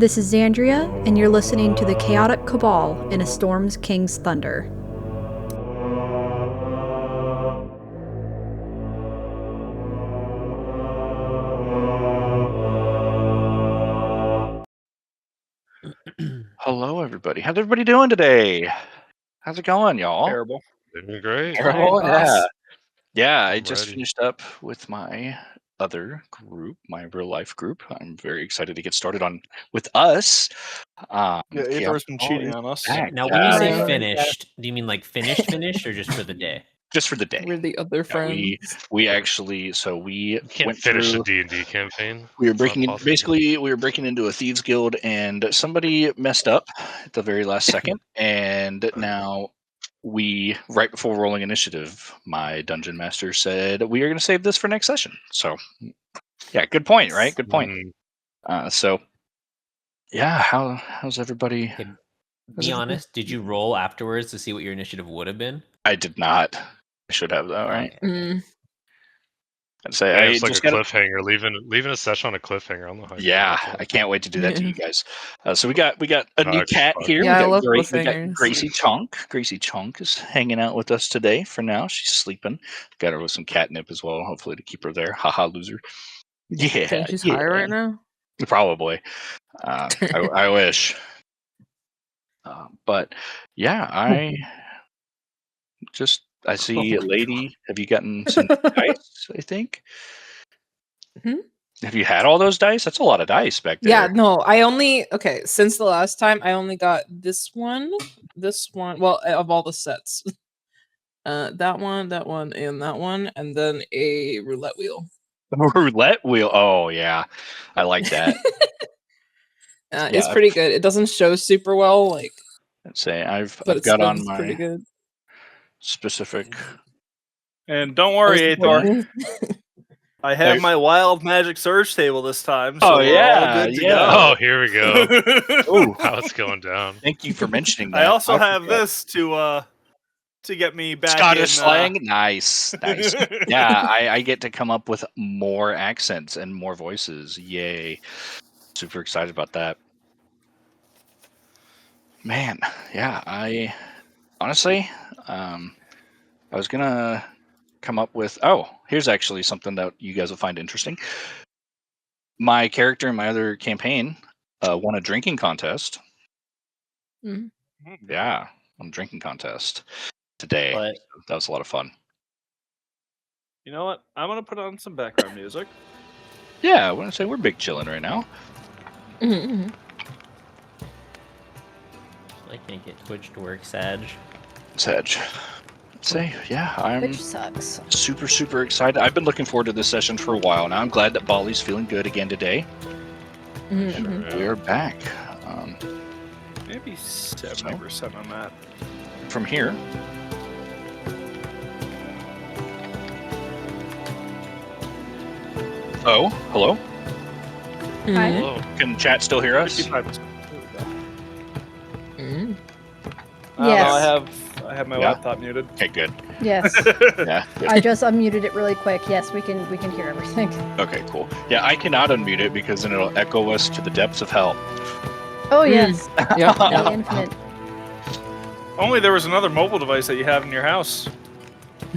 This is Xandria, and you're listening to the Chaotic Cabal in A Storm's King's Thunder. Hello, everybody. How's everybody doing today? How's it going, y'all? Terrible. Doing great. Terrible? Yeah. Yeah, I I'm just ready. finished up with my other group, my real life group. I'm very excited to get started on with us. Yeah, Chaotic Aether's been Cabal cheating is on us. back. Now, when you say Yeah. finished, do you mean like finished or just for the day? Just for the day. We're the other Yeah, friends. we actually we You can't went finish through. a D&D campaign. We were It's not breaking in, possible. basically we were breaking into a thieves guild, and somebody messed up at the very last second, and now right before rolling initiative, my dungeon master said we are going to save this for next session. So yeah, good point, right? Good point. So yeah, how's everybody? Okay, be honest, did you roll afterwards to see what your initiative would have been? I did not. I should have though, right? Okay. I'd say Yeah, I it's like just a got cliffhanger, leaving a session on a cliffhanger. I don't know how you Yeah, do that. I can't wait to do that to Yeah. you guys. So we got a new Fuck, cat fuck. here. Yeah, I we love got cliffhangers. Gracie Chunk. Gracie Chunk is hanging out with us today for now. She's sleeping. Got her with some catnip as well, hopefully to keep her there. Haha, loser. Yeah, Think she's yeah, high right now? probably. I wish. But yeah, I see a lady. Have you gotten some dice? I think. Have you had all those dice? That's a lot of dice back there. Yeah, no, since the last time, I only got this one, well, of all the sets. That one, and that one, and then a roulette wheel. Roulette wheel. Oh yeah, I like that. It's pretty good. It doesn't show super well, like. I'd say I've But it got on spins my pretty good. specific. And don't worry, Aethor. I have my wild magic surge table this time. So we're all good to go. Oh, here we go. Oh, How it's going down. thank you for mentioning that. I also have this to get me back Scottish in, slang. Nice. Yeah, I get to come up with more accents and more voices. Yay! Super excited about that. Man, yeah. I honestly, I was gonna come up with. Oh, here's actually something that you guys will find interesting. My character in my other campaign won a drinking contest. Yeah, won a drinking contest today. But that was a lot of fun. You know what? I'm gonna put on some background music. Yeah, I want to say we're big chilling right now. I can't get Twitch to work, Sag. Say, yeah, I'm Which sucks. super excited. I've been looking forward to this session for a while now. I'm glad that Bali's feeling good again today. We're back. Maybe 70% on that. From here. Oh, hello? Hi. Hello. Can chat still hear us? 55%. Yes. I have my laptop muted. Okay, good. Yes. Yeah. Good. I just unmuted it really quick. Yes, we can hear everything. Okay, cool. Yeah, I cannot unmute it because then it'll echo us to the depths of hell. Oh yes. Yeah. The infinite. Only there was another mobile device that you have in your house.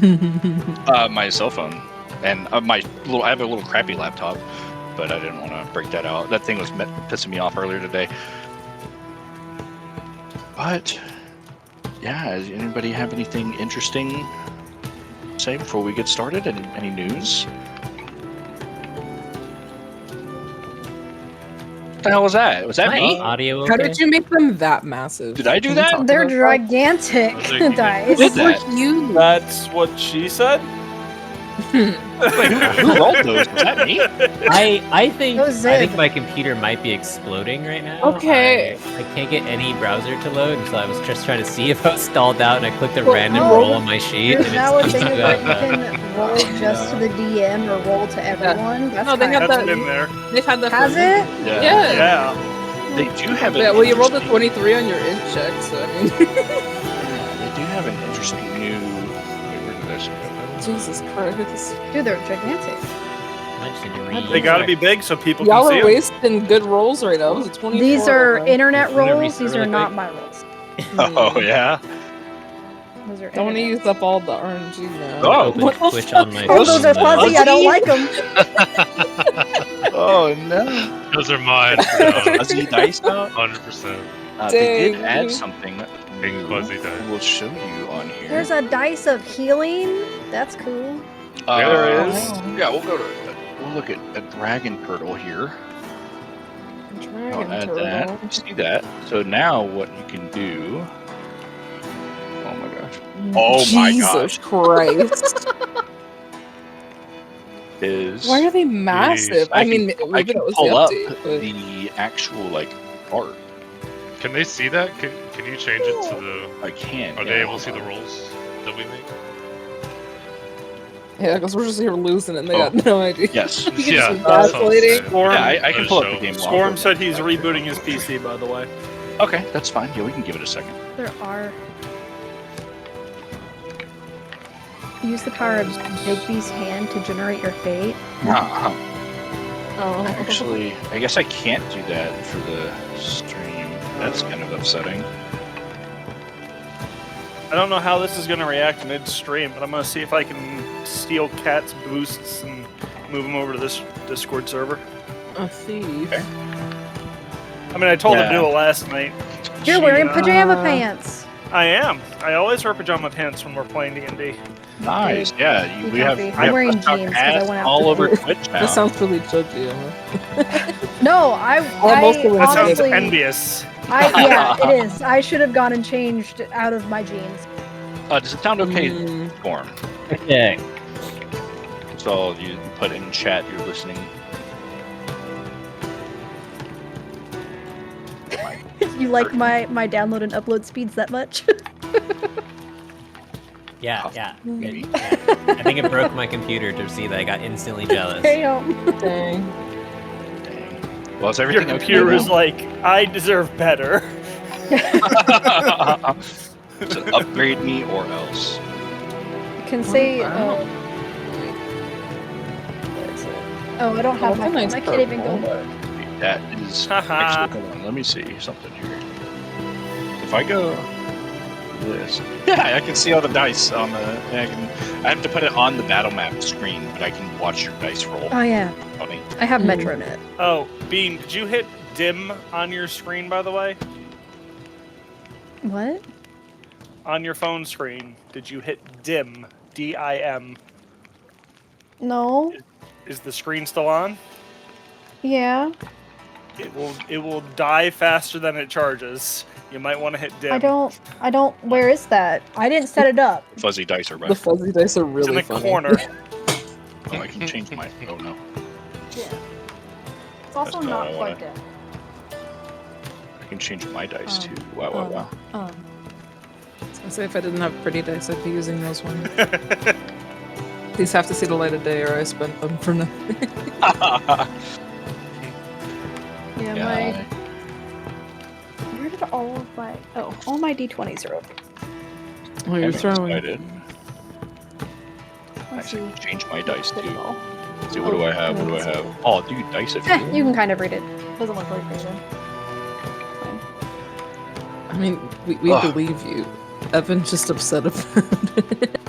My cell phone, and I have a little crappy laptop, but I didn't want to break that out. That thing was pissing me off earlier today. But yeah, does anybody have anything interesting to say before we get started? Any news? What the hell was that? Was that me? Audio okay? How did you make them that massive? Did I do Can you that? talk They're about that? gigantic dice. did that? You. That's what she said? Wait, who rolled those? Was that me? I think That was I Zed. think my computer might be exploding right now. Okay. I can't get any browser to load, and so I was just trying to see if I was stalled out, and I clicked a Well, random no. roll on my sheet. There's and now a it's thing where you got, can roll just to the DM or roll to everyone. That's No, they kind have of That's that. in there. They've had that. Has for- it? Yeah. Yeah. They do have Yeah. Well, you rolled a 23 on your int check, so I mean. They do have an interesting new. Wait, where did this go? Jesus Christ. Dude, they're gigantic. much did you read? They gotta be big so people Y'all can see are 'em. wasting good rolls right now. It was a 24. These are internet Wanna rolls. restart These are really not quick? my rolls. Oh yeah. Those are Don't want to internet. use up all the RNG now. Oh. Open What the Twitch fuck? on my Oh, those phone, are fuzzy. I don't like them. Oh no. Those are mine. Fuzzy dice out. 100%. They did Dang. add something Big new. fuzzy dice. We'll show you on here. There's a dice of healing. That's cool. There is. Yeah, we'll look at a dragon turtle here. I'll Dragon add turtle. that. You see that? So now what you can do? Oh my gosh! Oh my Jesus gosh! Christ! Is Why are they massive? I mean, maybe I can that was pull the up update, but the actual art. Can they see that? Can you change it to the? I can. Are they able to see the rolls that we make? yeah, because we're just here losing and they got no idea. Yes. You can Yeah, just that's what I'm gaslighting. saying. Storm, Yeah, I can pull up the show. game. Storm said he's rebooting his PC, by the way. Okay, that's fine. Yeah, we can give it a second. There are. Use the power of Bigby's hand to generate your fate. Uh-huh. Oh, Actually, I guess I can't do that for the stream. That's kind of upsetting. I don't know how this is gonna react mid-stream, but I'm gonna see if I can steal Cat's boosts and move them over to this Discord server. a thief. Okay. I mean, I told him to Yeah. do it last night. You're wearing Gee, pajama pants. I am. I always wear pajama pants when we're playing D&D. Nice. Yeah, Be we have. comfy. we I'm have wearing Let's Talk jeans 'cause I ads went out all to over dinner. Twitch now. That sounds really judgy, Emma. No, I also wear That sounds honestly, envious. yeah, it is. I should have gone and changed out of my jeans. Does it sound okay, Mm. Storm? Okay. So you put in chat. You're listening. You like my download and upload speeds that much? Yeah. Maybe. I think it broke my computer to see that I got instantly jealous. Damn. Dang. Dang. Well, is Your everything computer okay is like, I deserve better. now? So upgrade me or else. Can say. Wow. Where is it? Oh, I don't have my that's a phone. nice I can't even go purple. look. That is. Actually, hold on. Let me see something here. If I go this, yeah, I can see all the dice on the. I have to put it on the battle map screen, but I can watch your dice roll. Oh yeah, Funny. I have Mm. MetroNet. Oh, Bean, did you hit dim on your screen, by the way? What? On your phone screen, did you hit dim? D-I-M. No. Is the screen still on? Yeah. It will die faster than it charges. You might want to hit dim. I don't. Where is that? I didn't set it up. Fuzzy dice are The right. fuzzy dice are It's really in the funny. corner. Oh, I can change my. Oh no. Yeah. It's also That's not not what I plugged in. I can change my dice too. Wow, um, wow, wow. I was gonna say if I didn't have pretty dice, I'd be using those ones. These have to see the light of day, or I spent them for nothing. Yeah, Yeah. Where did all of my? Oh, all my d20s are open. Oh, you're I'm throwing. excited. I Let's should see. change my dice Put it too. all. Let's see, what do I have? What do I have? Oh, dude, dice at You can kind of read it. Doesn't look like it. I mean, we Ugh. believe you. Evan's just upset about it.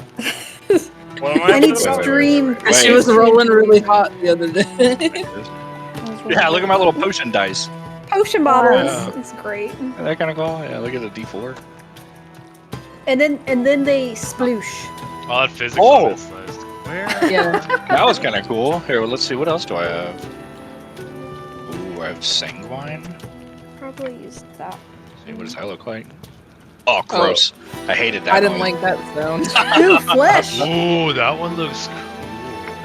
What am I I need upset about? stream. Wait. She was rolling really hot the other day. Yeah, look at my little potion dice. potion bottles. Yeah. It's great. Isn't that kind of cool? Yeah, look at the D4. And then they sploosh. Oh, that physics Oh. on it's nice. Where? Yeah. That was kind of cool. Here, well, let's see. What else do I have? Ooh, I have Sanguine. Probably use that. See, what does that look like? Oh, gross. I hated that I didn't one. like that sound. Ooh, flesh. Ooh, that one looks cool.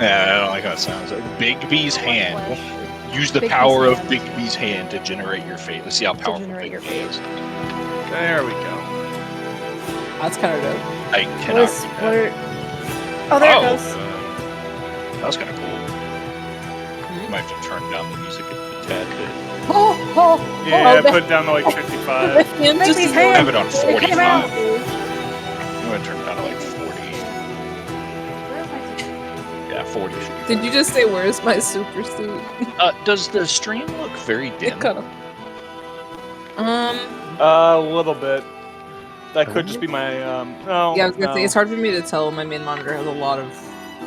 Yeah, I don't like how it sounds. Big B's hand. Flesh. Use the Big power B's of hand. Big B's hand to generate your fate. Let's see how powerful generate Big your B fate. is. There we go. That's kind of dope. I What cannot is, read what that. are, oh, there Oh. it goes. That was kind of cool. Might have to turn down the music a tad bit. Yeah, Oh, put it down to like 55. And Make just these I have hands. it on They 45. came out. I'm going to turn it down to like 40. Yeah, Yeah, 40 should be. Did you just say where's my super suit? Does the stream look very dim? It kinda... A little bit. That could just be my no. Yeah, I was gonna say no. it's hard for me to tell. My main monitor has a lot of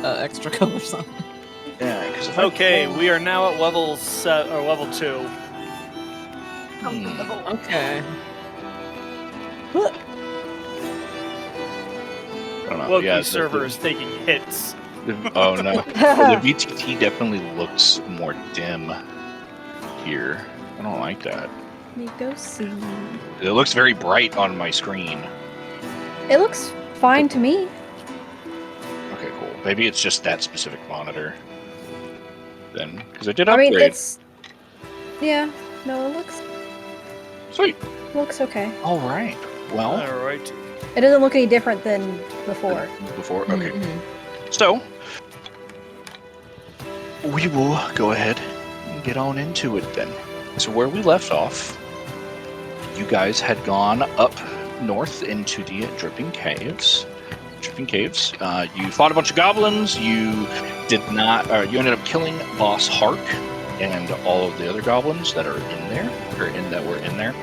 extra colors on it. Yeah, because Okay, we are now at level 2. Okay. I don't know. Loki Yeah, server is taking hits. Oh no, the VTT definitely looks more dim here. I don't like that. Let me go see. It looks very bright on my screen. It looks fine to me. Okay, cool. Maybe it's just that specific monitor. Then, because I did I upgrade. mean, it's... Yeah, no, it Sweet. looks okay. All right. Well, All right. It doesn't look any different than before. Okay. Mhm. So, we will go ahead and get on into it then. So where we left off, you guys had gone up north into the Dripping Caves. You fought a bunch of goblins. You did not. You ended up killing Boss Hark and all of the other goblins that are in there, that were in there.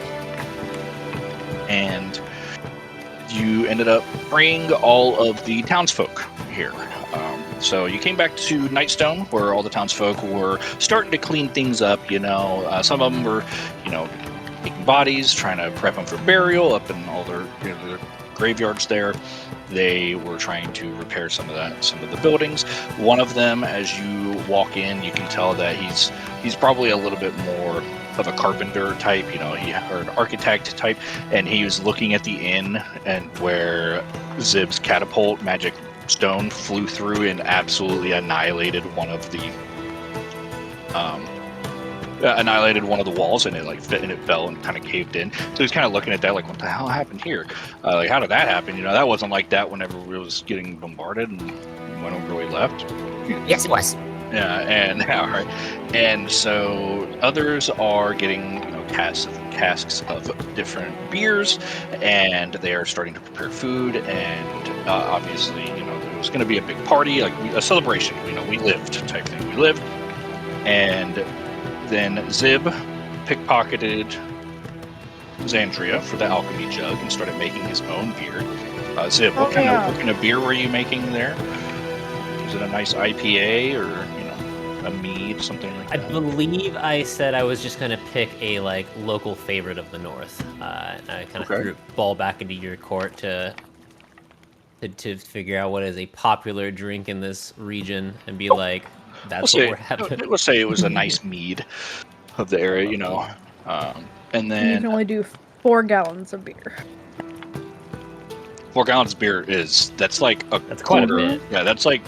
And you ended up freeing all of the townsfolk here. So you came back to Nightstone, where all the townsfolk were starting to clean things up. Some of them were, taking bodies, trying to prep them for burial up in all their graveyards there. They were trying to repair some of the buildings. One of them, as you walk in, you can tell that he's probably a little bit more of a carpenter type, or an architect type, and he was looking at the inn and where Zib's catapult magic stone flew through and absolutely annihilated one of the walls, and it fell and kind of caved in. So he's kind of looking at that like, what the hell happened here? How did that happen? That wasn't like that whenever it was getting bombarded and went over where we left. Yes, it was. Yeah, and all right, and so others are getting casks of different beers, and they are starting to prepare food, and obviously, there was going to be a big party, like a celebration. We lived type thing. We lived, and then Zib pickpocketed Xandria for the alchemy jug and started making his own beer. Zib, what kind of beer were you making there? Was it a nice IPA or a mead, something like that? I believe I said I was just gonna pick a local favorite of the north. And I kind of threw the ball back into your court to figure out what is a popular drink in this region and be like, that's what we're having. Let's say it was a nice mead of the area, and then You can only do 4 gallons of beer. 4 gallons of beer that's like a That's quite a quarter. bit. Yeah, that's like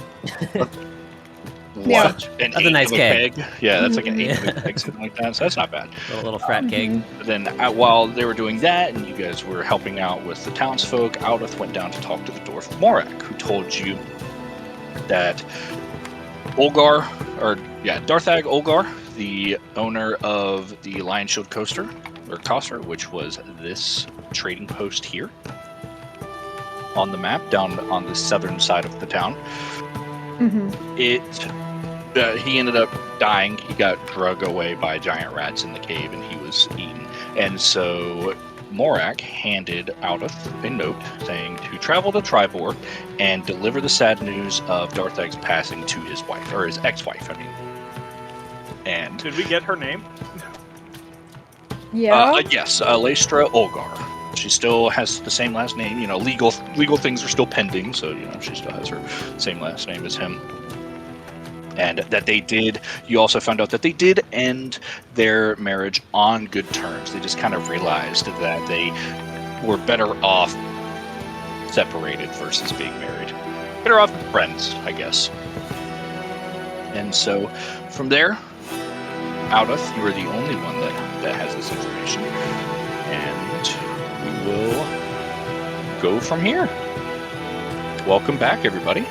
Yeah. An That's a eighth nice of keg. Yeah, that's like an eighth Yeah. of a keg, something like that. So that's not bad. A little frat keg. But then while they were doing that, and you guys were helping out with the townsfolk, Aldith went down to talk to the dwarf Morak, who told you that Darthag Olgar, the owner of the Lionshield Coster which was this trading post here on the map, down on the southern side of the town. He ended up dying. He got drug away by giant rats in the cave, and he was eaten. And so Morak handed Aldith a note saying to travel to Triboar and deliver the sad news of Darthag's passing to his wife, or his ex-wife, I mean. And Did we get her name? Yeah. yes, Lystra Olgar. She still has the same last name. Legal things are still pending, so she still has her same last name as him. And that they did. You also found out that they did end their marriage on good terms. They just kind of realized that they were better off separated versus being married. Better off friends, I guess. And so, from there, Aldith, you are the only one that has this information. And we will go from here. Welcome back, everybody.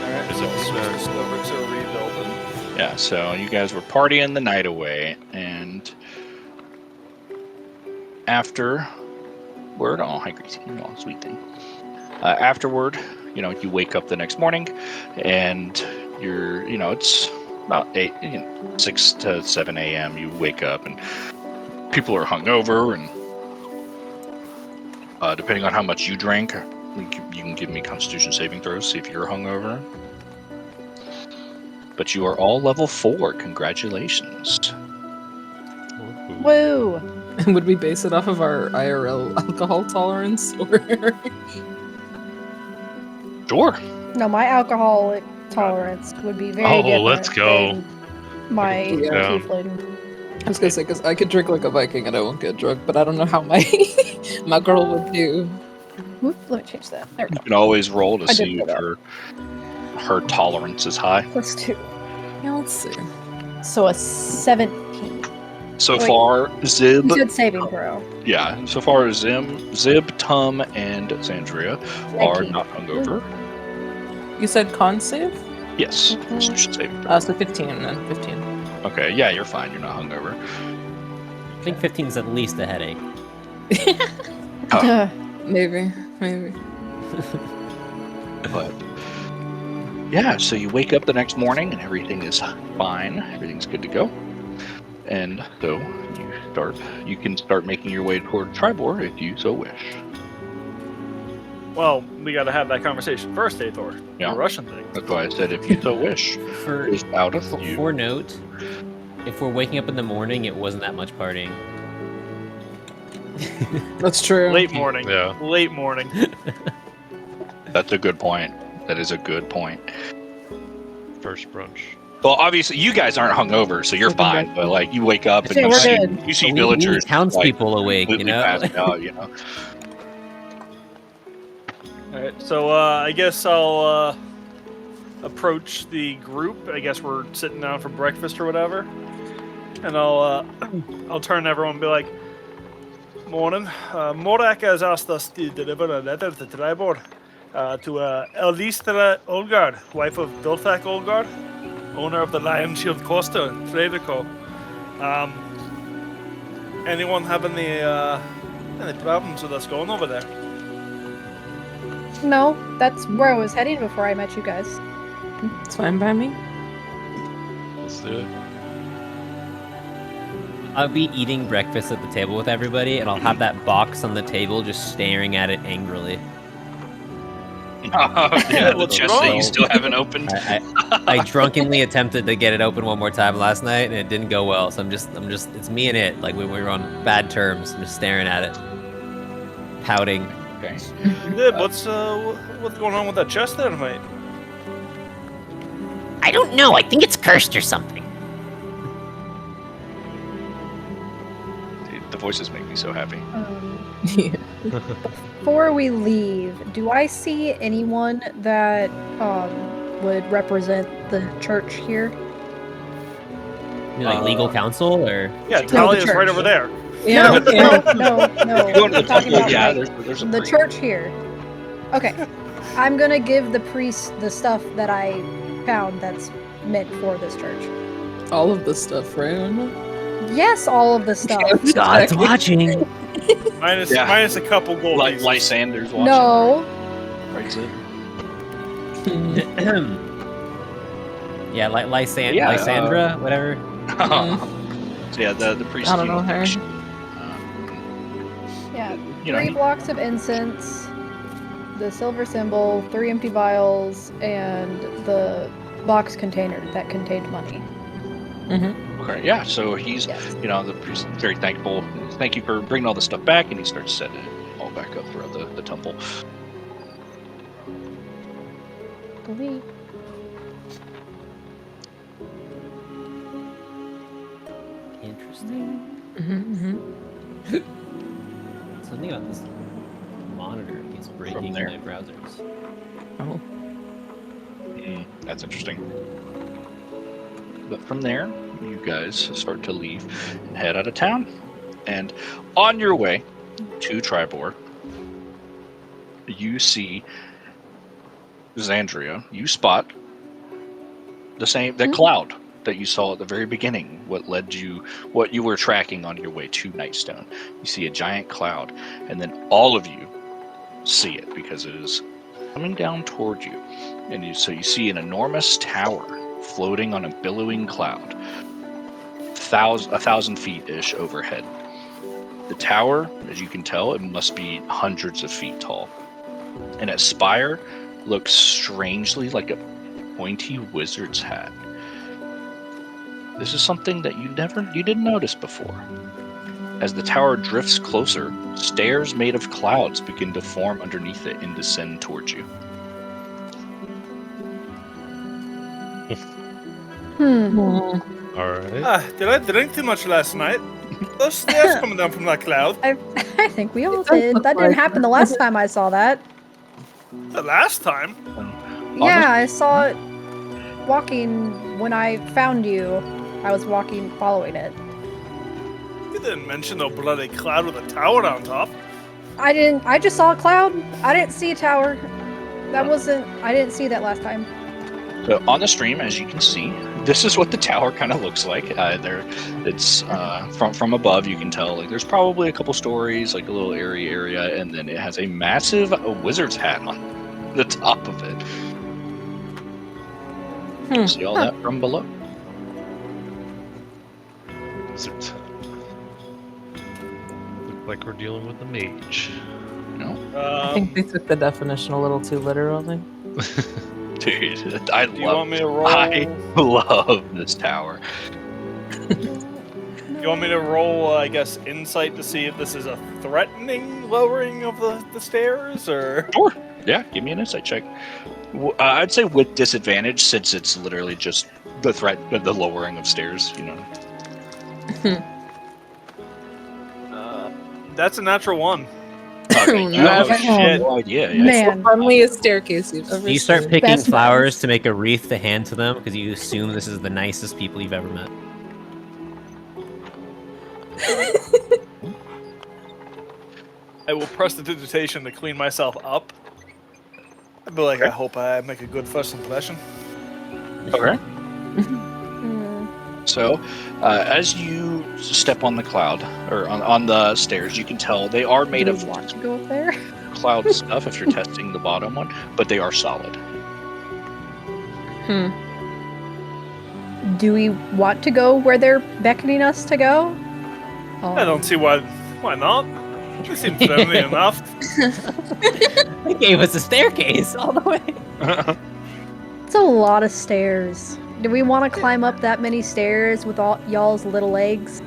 Alright, so Slowbricks are rebuilding. Yeah, so you guys were partying the night away, and afterward, oh, hi, Greasy, oh, sweet thing. Afterward, you wake up the next morning, and it's about 6 to 7 a.m. You wake up, and people are hungover, and depending on how much you drink, you can give me Constitution saving throws, see if you're hungover. But you are all level 4. Congratulations. Woo! Would we base it off of our IRL alcohol tolerance, or? Sure. No, my alcoholic tolerance would be very different. Let's go. than my Yeah. tiefling. I was gonna say, because I could drink like a Viking and I won't get drunk, but I don't know how my my girl would do. Whoop, let me change that. There we You go. can always roll to I did see put if it her tolerance is high. +2. Yeah, let's see. So a 17. So Wait. far, Zib. You said saving throw. Yeah, so far Zib, Tum, and Xandria are 19. not hungover. You said con save? Yes, Mhm. Constitution saving throw. So 15 then. 15. Okay, yeah, you're fine. You're not hungover. I think 15 is at least a headache. Oh. Maybe. But yeah, so you wake up the next morning and everything is fine. Everything's good to go. And so you can start making your way toward Triboar if you so wish. Well, we got to have that conversation first, Aethor. Yeah. The Russian thing. That's why I said if you so wish. For Is out of you. for note, if we're waking up in the morning, it wasn't that much partying. That's true. Late morning. Yeah. Late morning. That's a good point. That is a good point. First brunch. Well, obviously, you guys aren't hungover, so you're fine. But like, you wake up and Okay, you we're see, good. you see We need villagers townspeople awake, completely passed out, you know. All right. So I guess I'll approach the group. I guess we're sitting down for breakfast or whatever, and I'll turn to everyone and be like, "Morning. Morak has asked us to deliver a letter to Triboar to Elistra Olgard, wife of Dolthak Olgard, owner of the Lionshield Coster Guildmaster. Anyone have any problems with us going over there?" No, that's where I was heading before I met you guys. It's fine by me. Let's do it. I'll be eating breakfast at the table with everybody, and I'll have that box on the table just staring at it angrily. Yeah, the What's chest that wrong? you still haven't opened. I drunkenly attempted to get it open one more time last night, and it didn't go well. So I'm just, it's me and it. Like we were on bad terms. I'm just staring at it, pouting. Okay. Yeah, what's going on with that chest there, mate? I don't know. I think it's cursed or something. Dude, the voices make me so happy. Before we leave, do I see anyone that would represent the church here? You know, like legal counsel or Yeah, No, Talia the is right church. over there. Yeah. No. You go into the I'm talking temple, about yeah, like, there's a the priest. church here. Okay, I'm gonna give the priest the stuff that I found that's meant for this church. All of the stuff, right? Yes, all of the stuff. God's watching. Minus a couple gold Like pieces. Lysander's watching. No. Right, Zib? Yeah, like Yeah, Lysandra, whatever. So yeah, the priest. I don't know her. Yeah, You know, 3 blocks of incense, the silver symbol, 3 empty vials, and the box container that contained money. Okay, yeah. So he's, Yes. the priest is very thankful. Thank you for bringing all this stuff back, and he starts setting it all back up throughout the temple. Believe. Interesting. Something about this monitor keeps breaking there. my browsers. Oh. That's interesting. But from there, you guys start to leave and head out of town. And on your way to Triboar, you see Xandria. You spot the cloud that you saw at the very beginning, what you were tracking on your way to Nightstone. You see a giant cloud, and then all of you see it because it is coming down toward you. And so you see an enormous tower floating on a billowing cloud, 1,000 feet-ish overhead. The tower, as you can tell, it must be hundreds of feet tall. And its spire looks strangely like a pointy wizard's hat. This is something that you didn't notice before. As the tower drifts closer, stairs made of clouds begin to form underneath it and descend towards you. All right. Did I drink too much last night? Those stairs coming down from that cloud. I think we all It does did. look That didn't like happen the last time I saw that. The last time? Yeah, I saw it walking when I found you. I was walking, following it. You didn't mention no bloody cloud with a tower on top. I didn't. I just saw a cloud. I didn't see a tower. That wasn't. I didn't see that last time. So on the stream, as you can see, this is what the tower kind of looks like. It's from above. You can tell like there's probably a couple stories, like a little airy area, and then it has a massive wizard's hat on the top of it. You can see all that from below. Wizard's hat. Look like we're dealing with a mage. I think they took the definition a little too literally. Dude, Do you want me to roll? I love this tower. You want me to roll, I guess, insight to see if this is a threatening lowering of the stairs, or? Sure. Yeah, give me an insight check. I'd say with disadvantage, since it's literally just the threat, the lowering of stairs. You know. That's a natural one. Okay, you That's have shit. no idea. Yeah. Man. Friendliest staircase you've ever Do you start seen. picking Best flowers friends. to make a wreath to hand to them because you assume this is the nicest people you've ever met? I will press the digitation to clean myself up. I'd be like, I hope I make a good first impression. Okay. Hmm. So, as you step on the cloud or on the stairs, you can tell they are made Do of we want to go up there? cloud stuff. If you're testing the bottom one, but they are solid. Do we want to go where they're beckoning us to go? I don't see why not. They seem friendly enough. They gave us a staircase all the way. It's a lot of stairs. Do we want to climb up that many stairs with all y'all's little legs?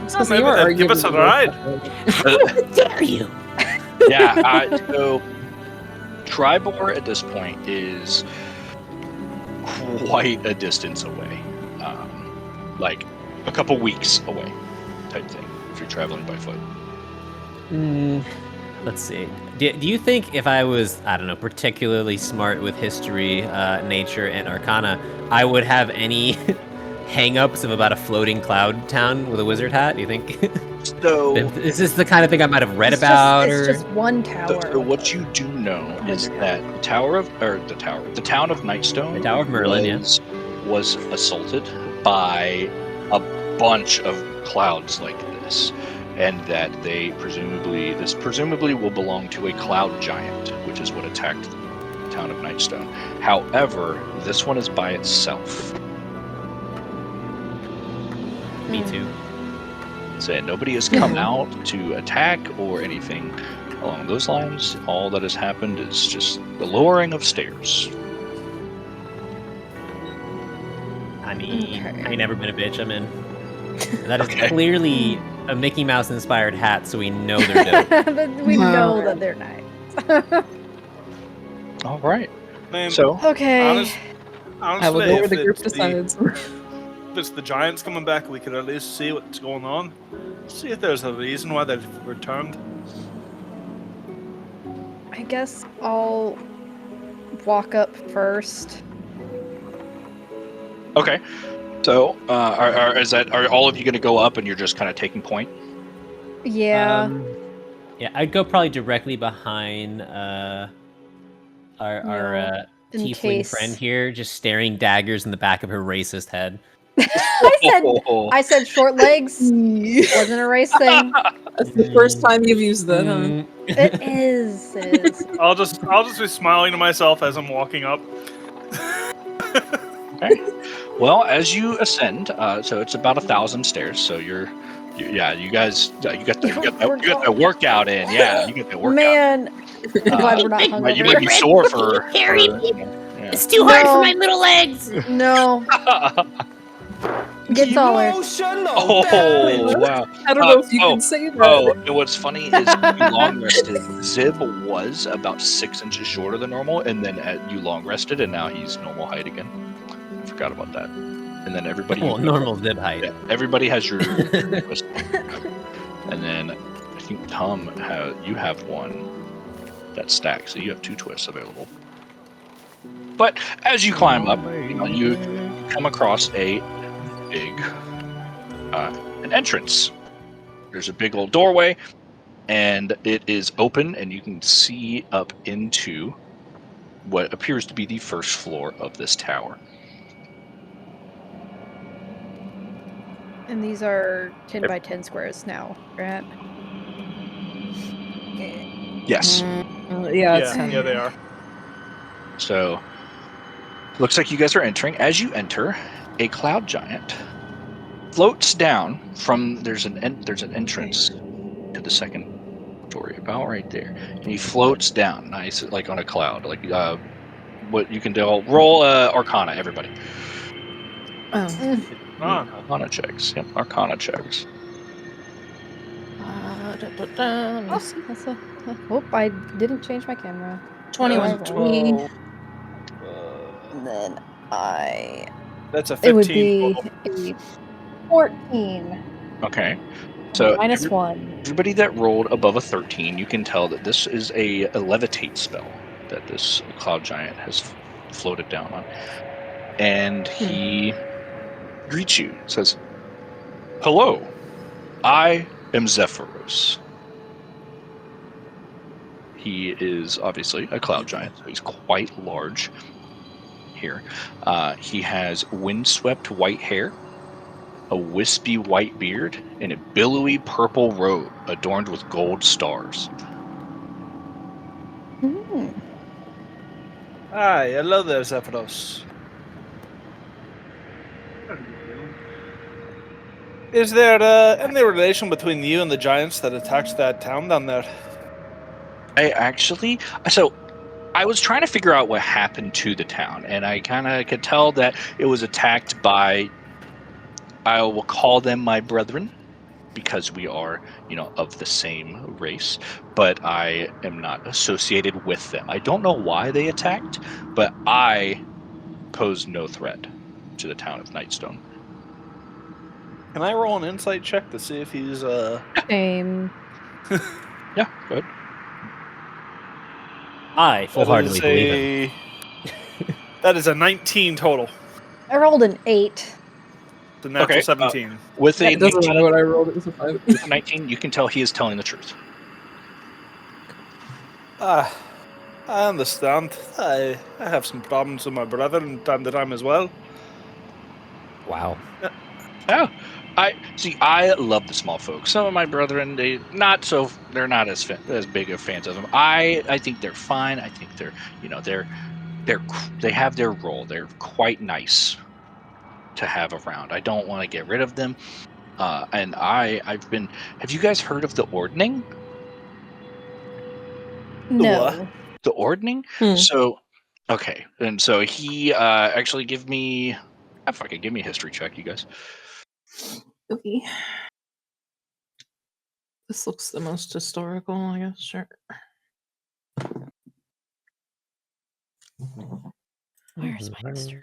Because Maybe you are they'd give us a arguably ride. How dare you? Yeah. So, Triboar at this point is quite a distance away, like a couple weeks away, type thing. If you're traveling by foot. Let's see. Do you think if I was, I don't know, particularly smart with history, nature, and arcana, I would have any hang-ups of about a floating cloud town with a wizard hat? Do you think? So, Is this the kind of thing I might have read It's about? Just, or... it's just one tower. so what you do know is that the town of Nightstone, The Tower of Merlin, was assaulted by a bunch of clouds like this, and that this presumably will belong to a cloud giant, which is what attacked the town of Nightstone. However, this one is by itself. Me too. So nobody has come out to attack or anything along those lines. All that has happened is just the lowering of stairs. I mean, Okay. I ain't never been a bitch. I'm in. That is Okay. clearly a Mickey Mouse inspired hat, so we know they're dope. But we know that they're nice. All right. Man, So, Okay. honestly, I will go where if the group it's decides. If it's the giants coming back, we could at least see what's going on. See if there's a reason why they've returned. I guess I'll walk up first. okay. So, are all of you going to go up and you're just kind of taking point? Yeah. Yeah, I'd go probably directly behind our in tiefling case. friend here, just staring daggers in the back of her racist head. I said short legs. Wasn't a race thing. That's the first time you've used that, huh? Mm. It is. It is. I'll just be smiling to myself as I'm walking up. Okay. Well, as you ascend, so it's about 1,000 stairs. So you guys, you got the workout in. Yeah, you get the workout. Man, I'm glad we're not Big hungover. You may be sore for. Carry me. Yeah. It's too hard No. for my little legs. No. Get taller. Oh wow! I don't know if you can say that. Oh, and what's funny is you long rested. Zib was about 6 inches shorter than normal, and then you long rested, and now he's normal height again. Forgot about that. And then everybody. Well, normal Zib height. Yeah, everybody has your twist. And then I think Tom you have one that stacks, so you have 2 twists available. But as you climb up, you come across a big an entrance. There's a big old doorway, and it is open, and you can see up into what appears to be the first floor of this tower. And these are 10 by 10 squares now, right? Yes. Yeah, it's 10. Yeah, they are. So, looks like you guys are entering. As you enter, a cloud giant floats down from. There's an entrance to the second story, about right there, and he floats down, nice, like on a cloud, like what you can do. Roll Arcana, everybody. Oh. Arcana checks. Yep, Arcana checks. Oh, I didn't change my camera. 21. 12. And then That's a 15. it would be a 14 Okay. So minus 1. everybody that rolled above a 13, you can tell that this is a levitate spell that this cloud giant has floated down on. And he greets you, says, "Hello, I am Zephyros." He is obviously a cloud giant, so he's quite large here. He has windswept white hair, a wispy white beard, and a billowy purple robe adorned with gold stars. Hi, hello there, Zephyros. Is there any relation between you and the giants that attacked that town down there? I was trying to figure out what happened to the town, and I kind of could tell that it was attacked by, I will call them my brethren, because we are, of the same race, but I am not associated with them. I don't know why they attacked, but I pose no threat to the town of Nightstone. Can I roll an insight check to see if he's Same. Yeah, good. I full-heartedly believe him. That is a 19 total. I rolled an 8. The natural Okay, 17. With a It doesn't matter what I rolled. It was a 5. 19, you can tell he is telling the truth. I understand. I have some problems with my brother from time to time as well. Wow. Oh, I love the small folk. Some of my brethren, they're not as big of fans of them. I think they're fine. I think they're, they have their role. They're quite nice to have around. I don't want to get rid of them. And have you guys heard of the Ordning? No. The Ordning? So, okay. And so he actually give me a history check, you guys. Okay. This looks the most historical, I guess. Sure. Where's my history?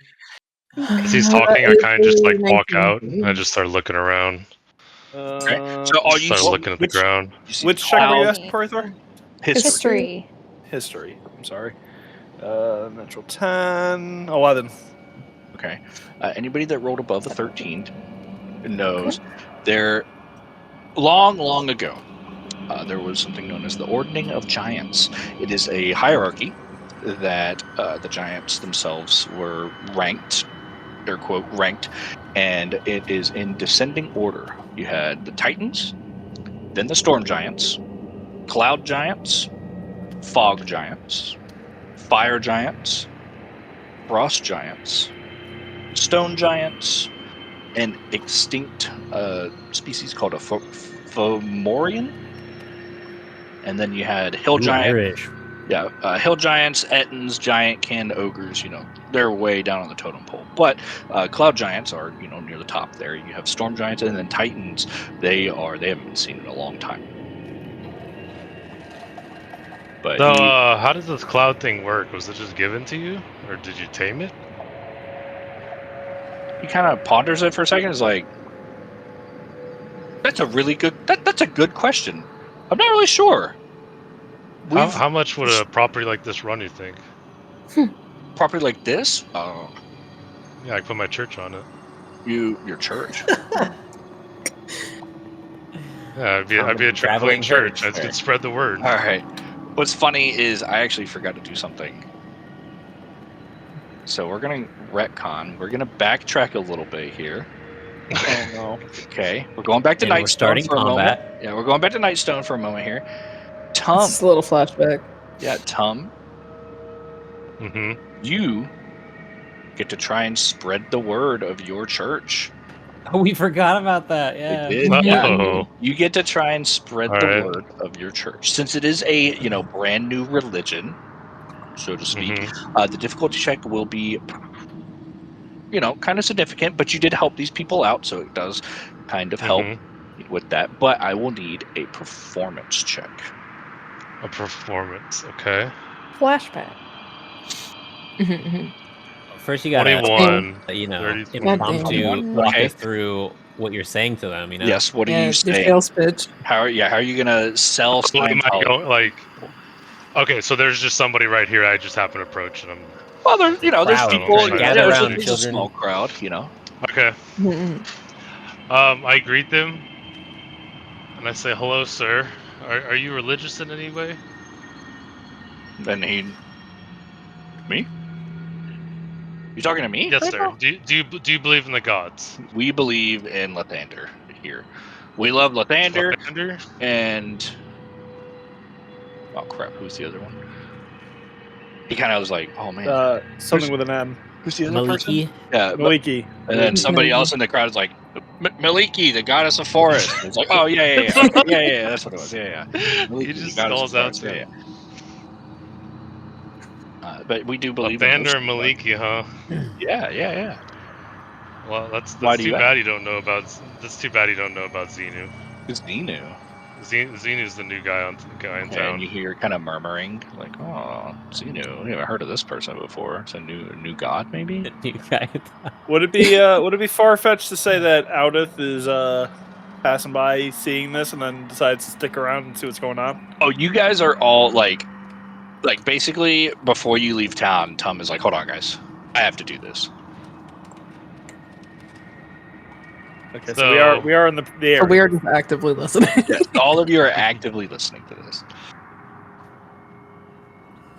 As he's talking, I kind of just walk out and I just start looking around. Okay. So all you Start looking at the ground. Which check were you asking for, Arthur? History. History. I'm sorry. Natural 10. 11. Okay. Anybody that rolled above a 13 knows there long ago there was something known as the Ordning of Giants. It is a hierarchy that the giants themselves were ranked or quote ranked, and it is in descending order. You had the Titans, then the Storm Giants, Cloud Giants, Fog Giants, Fire Giants, Frost Giants, Stone Giants, and extinct species called a Fomorian. And then you had Hill Giants. Yeah, Hill Giants, Ettins, Giant Kin, Ogres, they're way down on the totem pole. But Cloud Giants are, near the top there. You have Storm Giants, and then Titans, they haven't been seen in a long time. But So, how does this cloud thing work? Was it just given to you, or did you tame it? he kind of ponders it for a second. Is like, that's a really good. That's a good question. I'm not really sure. How much would a property like this run, you think? Property like this? Yeah, I put my church on it. Your church? Yeah, I'd be a traveling church. I could spread the word. All right. What's funny is I actually forgot to do something. So we're gonna retcon. We're gonna backtrack a little bit here. Oh no. Okay, we're going back to And we're Nightstone starting for a combat. moment. Yeah, we're going back to Nightstone for a moment here. Tum. Just a little flashback. Yeah, Tum. Mm-hmm. You get to try and spread the word of your church. Oh, we forgot about that. Yeah. We did. Uh-oh. You get to try and spread All the right. word of your church. Since it is a brand new religion, so to speak, the difficulty check will be kind of significant, but you did help these people out, so it does kind of help with that. But I will need a performance check. A performance, okay. Flashback. First, you gotta 21. impromptu walk us through what you're saying to them. Yes. What do you say? Your sales pitch. How are you gonna sell Scientology? Okay, so there's just somebody right here. I just happen to approach, and I'm. Well, there's people. Gather around, there's children. a small crowd. Okay. I greet them, and I say, "Hello, sir. Are you religious in any way?" Then me? You talking to me? Yes, right sir. now? Do you believe in the gods? We believe in Lathander here. We love Lathander, and oh crap, who's the other one? He kind of was like, oh man, Something with an M. who's the other person? Maliki. Yeah, Maliki. and then somebody else in the crowd is like, Maliki, the goddess of forest. It's like, oh yeah, that's what it was. Yeah. Maliki, He just the goddess calls of out forest. to Yeah. But we do believe Lathander in and Maliki, huh? Yeah. Well, that's Why do too you bad you don't know about. That's too bad you don't know about Xenu. Who's Ninu? Xenu's the new guy in And town. you hear kind of murmuring, like, "Oh, Xenu. We haven't heard of this person before. It's a new god, maybe." Would it be far fetched to say that Audith is passing by, seeing this, and then decides to stick around and see what's going on? Oh, you guys are all like basically before you leave town, Tum is like, "Hold on, guys, I have to do this." Okay, so we are in the area. We are just actively listening. Yes, all of you are actively listening to this,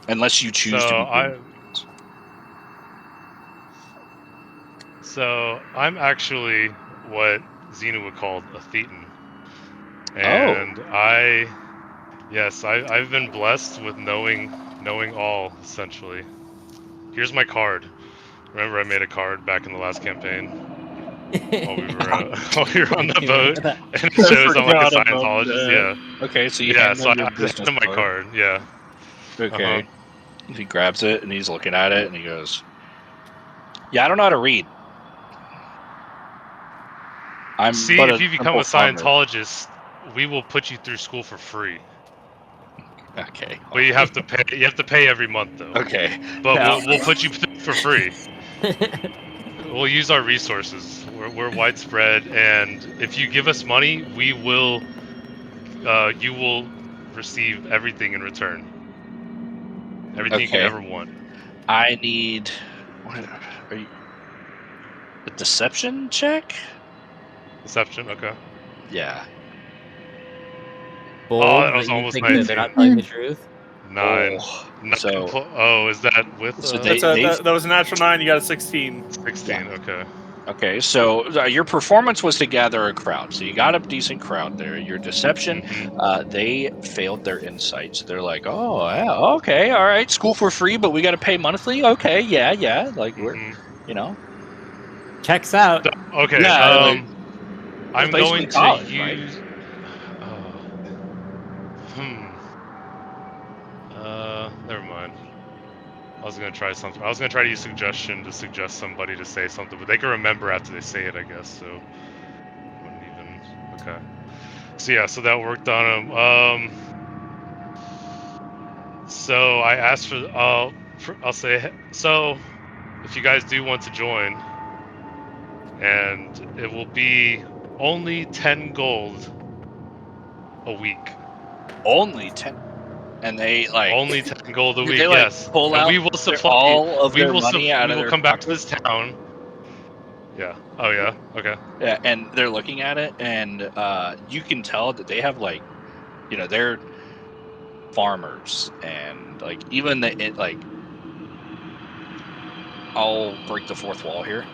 unless you choose to be. So I'm actually what Xenu would call a Thetan, and I've been blessed with knowing all essentially. Here's my card. Remember, I made a card back in the last campaign while we were on the boat, and it shows I'm like a Scientologist. Yeah. Okay, so so I sent him my card. Yeah. Okay. He grabs it and he's looking at it and he goes, "Yeah, I don't know how to read." If you become a Scientologist, we will put you through school for free. Okay. But you have to pay. You have to pay every month, though. Okay. But we'll put you through for free. We'll use our resources. We're widespread, and if you give us money, we will. You will receive everything in return. Everything you can ever want. I need. A deception check? Deception, okay. Yeah. Bold, that was you almost think my that they're not telling the truth? 9. Oh, 9 so is that with? So That was a natural 9. You got a 16. 16. Okay. Okay, so your performance was to gather a crowd. So you got a decent crowd there. Your deception, they failed their insight. So they're like, oh, yeah, okay, all right, school for free, but we got to pay monthly. Okay, yeah, like we're, you know, Checks out. So, okay. Yeah, like, I'm basically going college, to right? use. Never mind. I was gonna try something. I was gonna try to use suggestion to suggest somebody to say something, but they can remember after they say it, I guess. So, wouldn't even. Okay. So yeah, so that worked on him. So I asked for. I'll say so. If you guys do want to join, and it will be only 10 gold a week. Only 10, and they like Only 10 gold a did week. they, like, Yes, pull and out we will supply all of We their will. money out We of will their come back to this pockets? town. Yeah. Oh yeah. Okay. Yeah, and they're looking at it, and you can tell that they have like, they're farmers, and like even like, I'll break the fourth wall here.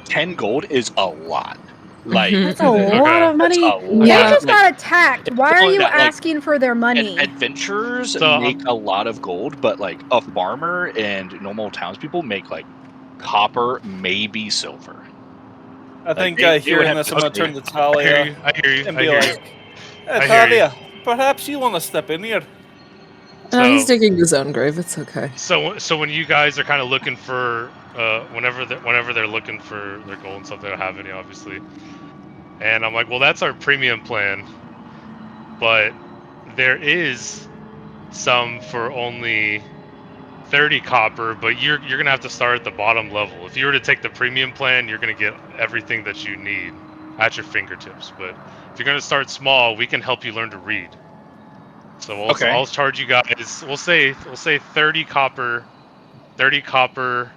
10 gold is a lot. Like That's a lot of that's money. a lot. They Yeah. just Like, got attacked. Why are you that, like, asking for their money? adventurers So, make a lot of gold, but like a farmer and normal townspeople make like copper, maybe silver. I think they would hearing have this, to I'm going to say- turn to I hear Talia you. I hear you. and I be hear like, you. hey, I hear you. Talia, perhaps you want to step in here. No, he's So, digging his own grave. It's okay. so when you guys are kind of looking for, whenever they're looking for their gold and stuff, they don't have any, obviously. And I'm like, well, that's our premium plan, but there is some for only 30 copper, but you're gonna have to start at the bottom level. If you were to take the premium plan, you're gonna get everything that you need at your fingertips. But if you're gonna start small, we can help you learn to read. So I'll charge you guys. We'll say 30 copper, 30 copper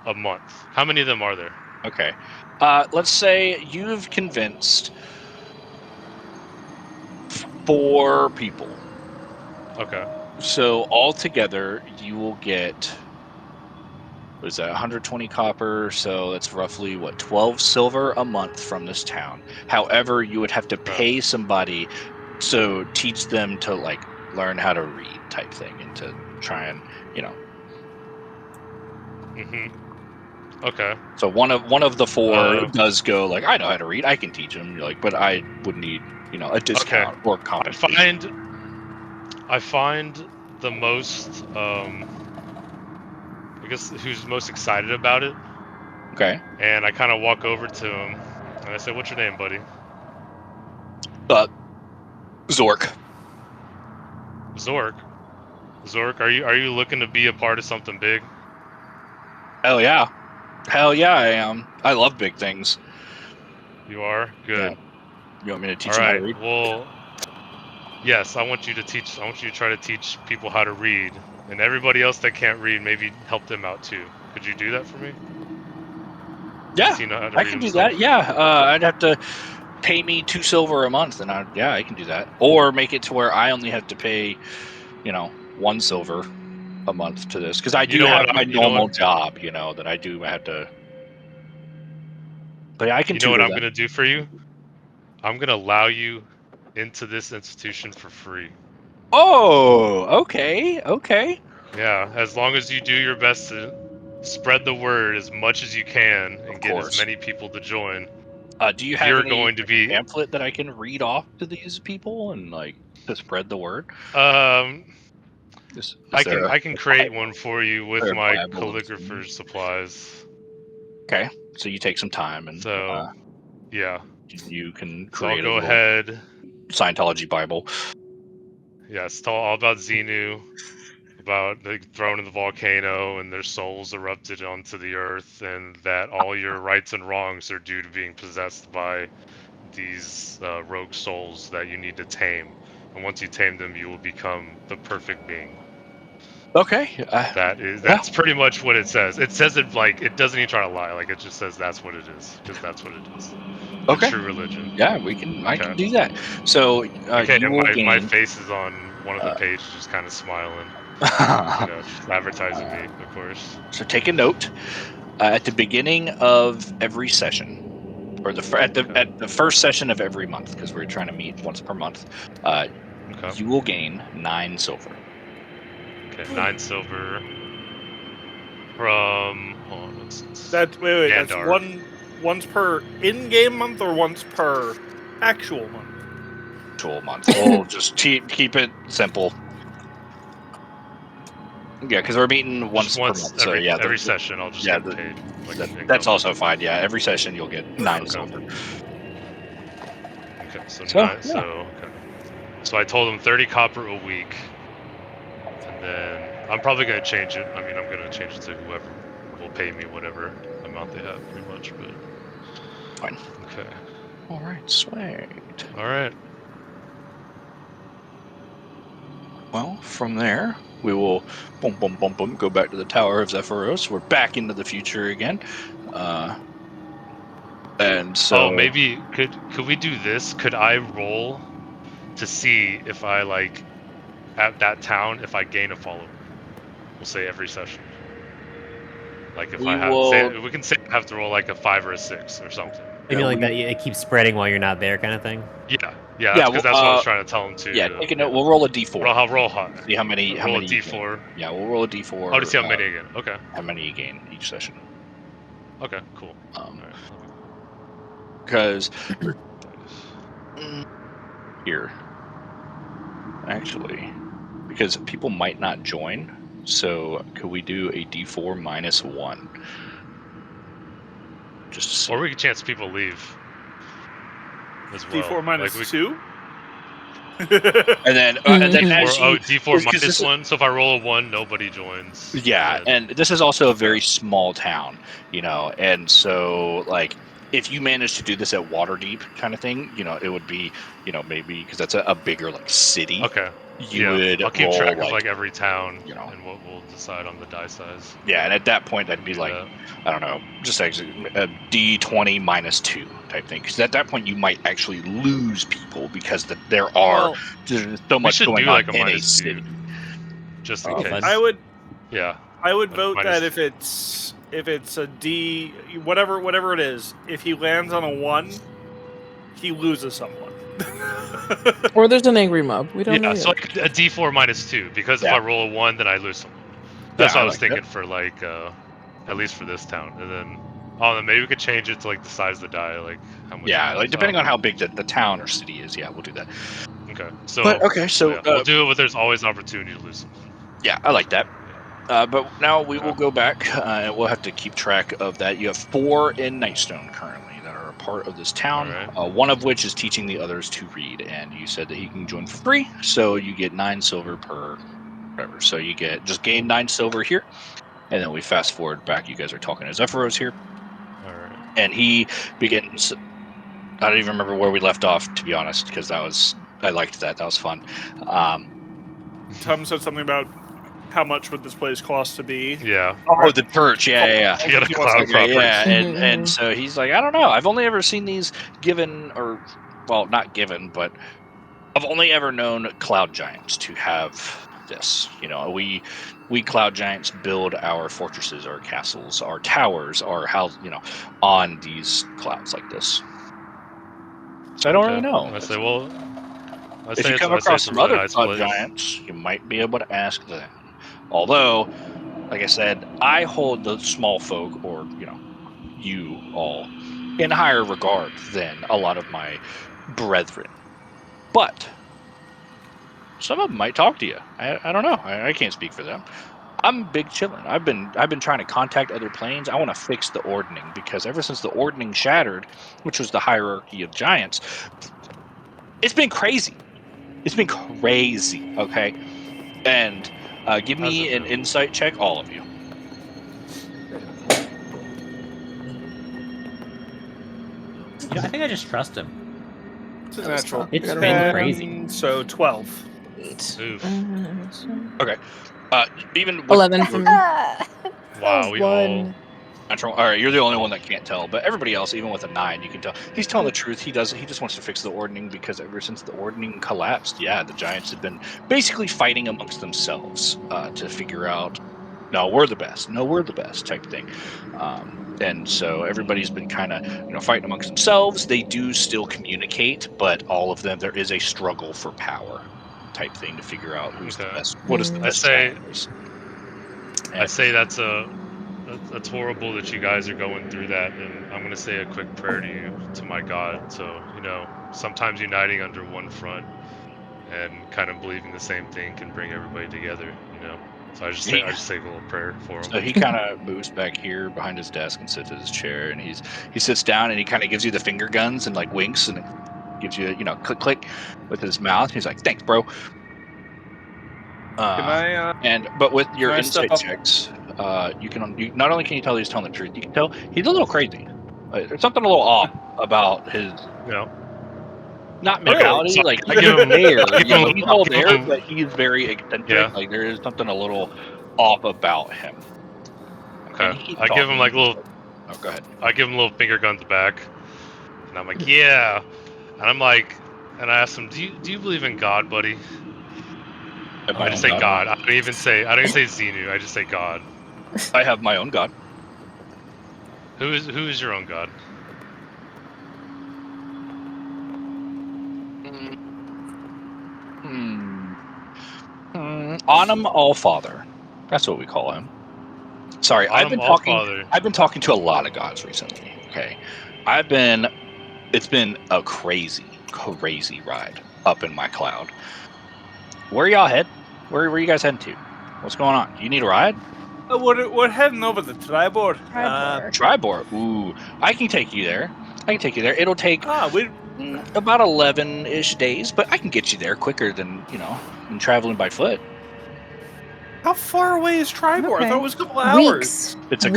a month. How many of them are there? Okay. Let's say you've convinced 4 people. Okay. So altogether, you will get, what is that, 120 copper? So that's roughly, 12 silver a month from this town. However, you would have to pay somebody to teach them to like learn how to read type thing, and to try and, Okay. So one of the 4 does go like, I know how to read, I can teach them. You're like, but I would need, a discount or compensation. I find the most, I guess, who's most excited about it. Okay. And I kind of walk over to him and I say, "What's your name, buddy?" Zork. Zork, are you looking to be a part of something big? Hell yeah, I am. I love big things. You are? Good. Yeah. You want me to teach All you how right. to read? Well, yes, I want you to try to teach people how to read, and everybody else that can't read, maybe help them out too. Could you do that for me? Yeah, Does he know how to I read can do himself? that. Yeah, I'd have to pay me 2 silver a month, and I can do that. Or make it to where I only have to pay, 1 silver a month to this, because I do have my normal job, that I do have to. But yeah, I can. You know what I'm gonna do for you? I'm gonna allow you into this institution for free. Oh, okay. Yeah, as long as you do your best to spread the word as much as you can and get as many people to join. Do you have any going to be pamphlet that I can read off to these people and like to spread the word? I can create one for you with my calligrapher's supplies. Okay, so you take some time, and yeah, you can create. So I'll go ahead. Scientology Bible. Yeah, it's all about Xenu, about the thrown in the volcano and their souls erupted onto the earth, and that all your rights and wrongs are due to being possessed by these rogue souls that you need to tame. And once you tame them, you will become the perfect being. Okay. That's pretty much what it says. It says it like, it doesn't even try to lie. Like, it just says that's what it is, because that's what it is. Okay. The true religion. Yeah, I can do that. So okay, you will gain. My face is on one of the pages just kind of smiling, just advertising me, of course. So take a note. At the beginning of every session, or at the first session of every month, because we're trying to meet once per month, you will gain 9 silver. Okay, 9 silver from. Wait. Dandar. That's once per in-game month or once per actual month? Actual month. We'll just keep it simple. Yeah, because we're meeting once per month. So yeah, every session I'll just get paid. That's also fine. Yeah, every session you'll get 9 silver. Okay, so I told him 30 copper a week, and then I'm probably gonna change it. I mean, I'm gonna change it to whoever will pay me whatever amount they have, pretty much. But fine. Okay. All right, sweet. All right. Well, from there, we will boom, go back to the Tower of Zephyros. We're back into the future again. And so... maybe, could we do this? Could I roll to see if I, like, at that town, if I gain a follower? We'll say every session. Like, if we can say I have to roll, like, a 5 or a 6 or something. Maybe like that, it keeps spreading while you're not there kind of thing? Yeah, that's what I was trying to tell him to. Yeah, take a note. We'll roll a d4. Roll high. See how many. Roll a d4. Yeah, we'll roll a d4. Oh, to see how many again. Okay. How many you gain each session. Okay, cool. Because here, actually, because people might not join, so could we do a d4 minus 1? Just or we could chance people leave as well. D4 minus 2? and then D4 minus 1. So if I roll a 1, nobody joins. Yeah, and this is also a very small town, and so like if you manage to do this at Waterdeep kind of thing, it would be, maybe because that's a bigger like city. Okay. I'll keep track of like every town, and what we'll decide on the die size. Yeah, and at that point that'd be like, I don't know, just actually a D20 minus 2 type thing. Because at that point you might actually lose people because there's so much going on in a city. Just in case. I would like vote that if it's a D, whatever it is, if he lands on a 1, he loses someone. Or there's an angry mob. We don't know. Yeah, so like a D4 minus 2, because if I roll a 1, then I lose someone. That's what I was thinking for like, at least for this town. And then, maybe we could change it to like the size of the die, like how much. Yeah, like depending on how big the town or city is. Yeah, we'll do that. Okay, so we'll do it, but there's always an opportunity to lose someone. Yeah, I like that. But now we will go back, and we'll have to keep track of that. You have 4 in Nightstone currently that are a part of this town, one of which is teaching the others to read, and you said that he can join for free, so you get 9 silver per whatever. So you just gain 9 silver here, and then we fast forward back. You guys are talking to Zephyros here. All right. And he begins... I don't even remember where we left off, to be honest, because I liked that. That was fun. Tom said something about how much would this place cost to be? Yeah. Oh, the church. Yeah. You got a cloud property. Yeah, and so he's like, I don't know. I've only ever seen these given, not given, but I've only ever known cloud giants to have this. We cloud giants build our fortresses, our castles, our towers, our house, on these clouds like this. So I don't really know. I say, if you come across some other cloud giants, you might be able to ask them. Although, like I said, I hold the small folk, or you all, in higher regard than a lot of my brethren. But some of them might talk to you. I don't know. I can't speak for them. I'm big chillin'. I've been trying to contact other planes. I want to fix the ordning, because ever since the ordning shattered, which was the hierarchy of giants, it's been crazy. It's been crazy. Okay, and give me an insight check, all of you. I think I just trust him. It's a natural. It's been crazy. So 12. Okay. Even with, 11 for me. Wow, we all. All right, you're the only one that can't tell, but everybody else, even with a 9, you can tell he's telling the truth. He just wants to fix the ordning because ever since the ordning collapsed, the giants have been basically fighting amongst themselves to figure out, no, we're the best type thing. And so everybody's been kind of fighting amongst themselves. They do still communicate, but all of them, there is a struggle for power type thing to figure out who's the best. What is the best challenge? I say that's horrible that you guys are going through that, and I'm going to say a quick prayer to my God. So, sometimes uniting under one front and kind of believing the same thing can bring everybody together, So I just say a little prayer for him. So he kind of moves back here behind his desk and sits in his chair, and he sits down and he kind of gives you the finger guns and like winks and gives you click click with his mouth. He's like, "Thanks, bro." But with your insight checks, you not only can you tell he's telling the truth, you can tell he's a little crazy. There's something a little off about his, not mentality. So like I give him he's all there, but he's very eccentric. Yeah. Like there is something a little off about him. Okay. I give him like little. Oh, go ahead. I give him little finger guns back, and I'm like, yeah, and I'm like, and I ask him, do you believe in God, buddy? I just say God. I don't even say Xenu. I just say God. I have my own God. Who is your own God? Onum Allfather. That's what we call him. Sorry, I've been talking to a lot of gods recently. Okay, it's been a crazy ride up in my cloud. Where y'all head? Where are you guys heading to? What's going on? Do you need a ride? We're heading over to Triboar. Triboar. Ooh, I can take you there. It'll take about 11-ish days, but I can get you there quicker than traveling by foot. How far away is Triboar? Okay. I thought it was a couple hours. It's a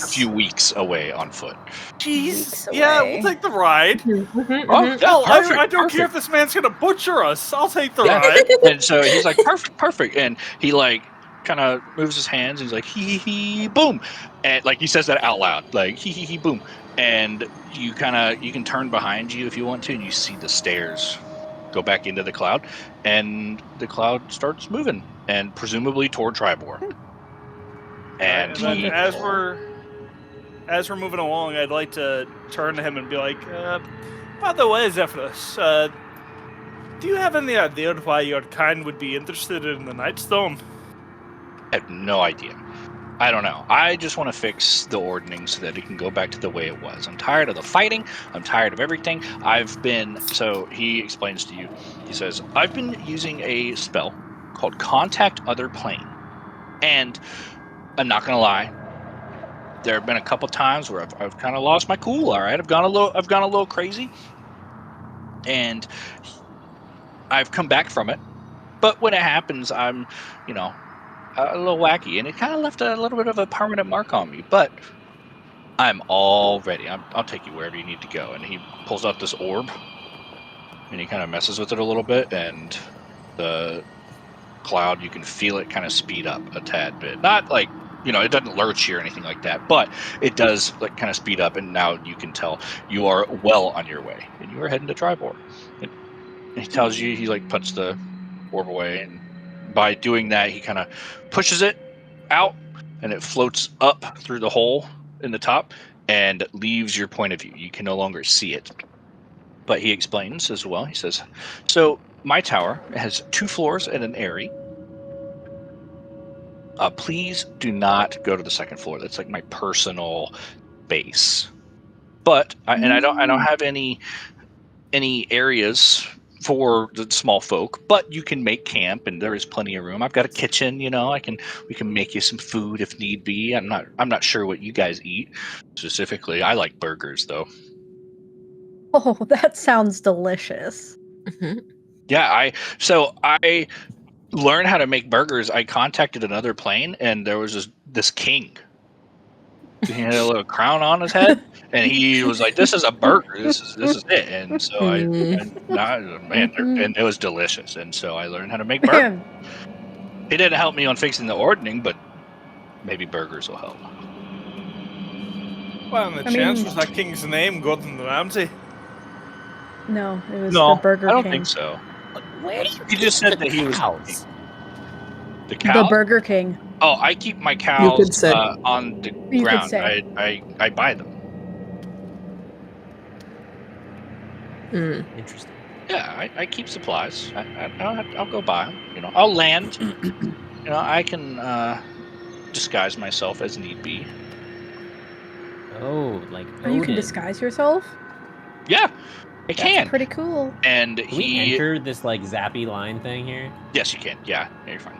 few weeks away on foot. Jeez. Yeah, we'll take the ride. Perfect, I don't care if this man's gonna butcher us. I'll take the ride. And so he's like, perfect. And he like kind of moves his hands. And he's like, hee, boom. And like he says that out loud, like hee, boom. And you can turn behind you if you want to, and you see the stairs go back into the cloud, and the cloud starts moving, and presumably toward Triboar. And as we're moving along, I'd like to turn to him and be like, by the way, Zephyrus, do you have any idea why your kind would be interested in the Nightstone? I have no idea. I don't know. I just want to fix the ordning so that it can go back to the way it was. I'm tired of the fighting. I'm tired of everything. So he explains to you. He says, I've been using a spell called Contact Other Plane. And I'm not going to lie. There have been a couple times where I've kind of lost my cool. All right. I've gone a little crazy. And I've come back from it. But when it happens, I'm, a little wacky, and it kind of left a little bit of a permanent mark on me, but I'm all ready. I'll take you wherever you need to go. And he pulls out this orb, and he kind of messes with it a little bit, and the cloud, you can feel it kind of speed up a tad bit. Not like, it doesn't lurch you or anything like that, but it does like kind of speed up, and now you can tell you are well on your way, and you are heading to Triboar. And he tells you, he like puts the orb away, and by doing that, he kind of pushes it out, and it floats up through the hole in the top and leaves your point of view. You can no longer see it. But he explains as well. He says, so my tower has 2 floors and an airy. Please do not go to the 2nd floor. That's like my personal base. But I don't have any areas for the small folk, but you can make camp, and there is plenty of room. I've got a kitchen, we can make you some food if need be. I'm not sure what you guys eat specifically. I like burgers though. Oh, that sounds delicious. Yeah, I learned how to make burgers. I contacted another plane, and there was this king. He had a little crown on his head, and he was like, "This is a burger. This is it." And so and it was delicious. And so I learned how to make burgers. It didn't help me on fixing the ordning, but maybe burgers will help. Well, and the I chance mean- was that king's name, Gordon Ramsay. No, it was No, the Burger I don't King. think so. Where do you He just keep said the that he was cows? the cow. The Burger King. Oh, I keep my You cows could say. on the You could ground. say. I buy them. Mm. Interesting. Yeah, I keep supplies. I'll go buy them. You know, I'll land. You know, I can disguise myself as need be. Oh, like Oh, you can Odin. disguise yourself? Yeah, I That's can. pretty cool. And Can we he. enter this like zappy line thing here? Yes, you can. Yeah, you're fine.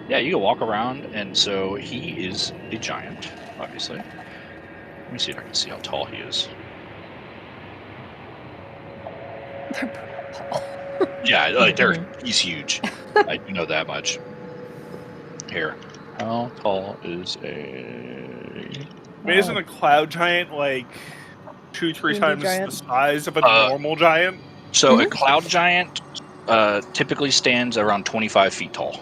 Yeah, you can walk around, and so he is a giant, obviously. Let me see if I can see how tall he is. They're tall. Yeah, he's huge. I do know that much. Here, how tall is a? I mean, isn't a cloud giant like 2-3 D&D times giant? the size of a Uh, normal giant? So a cloud giant typically stands around 25 feet tall.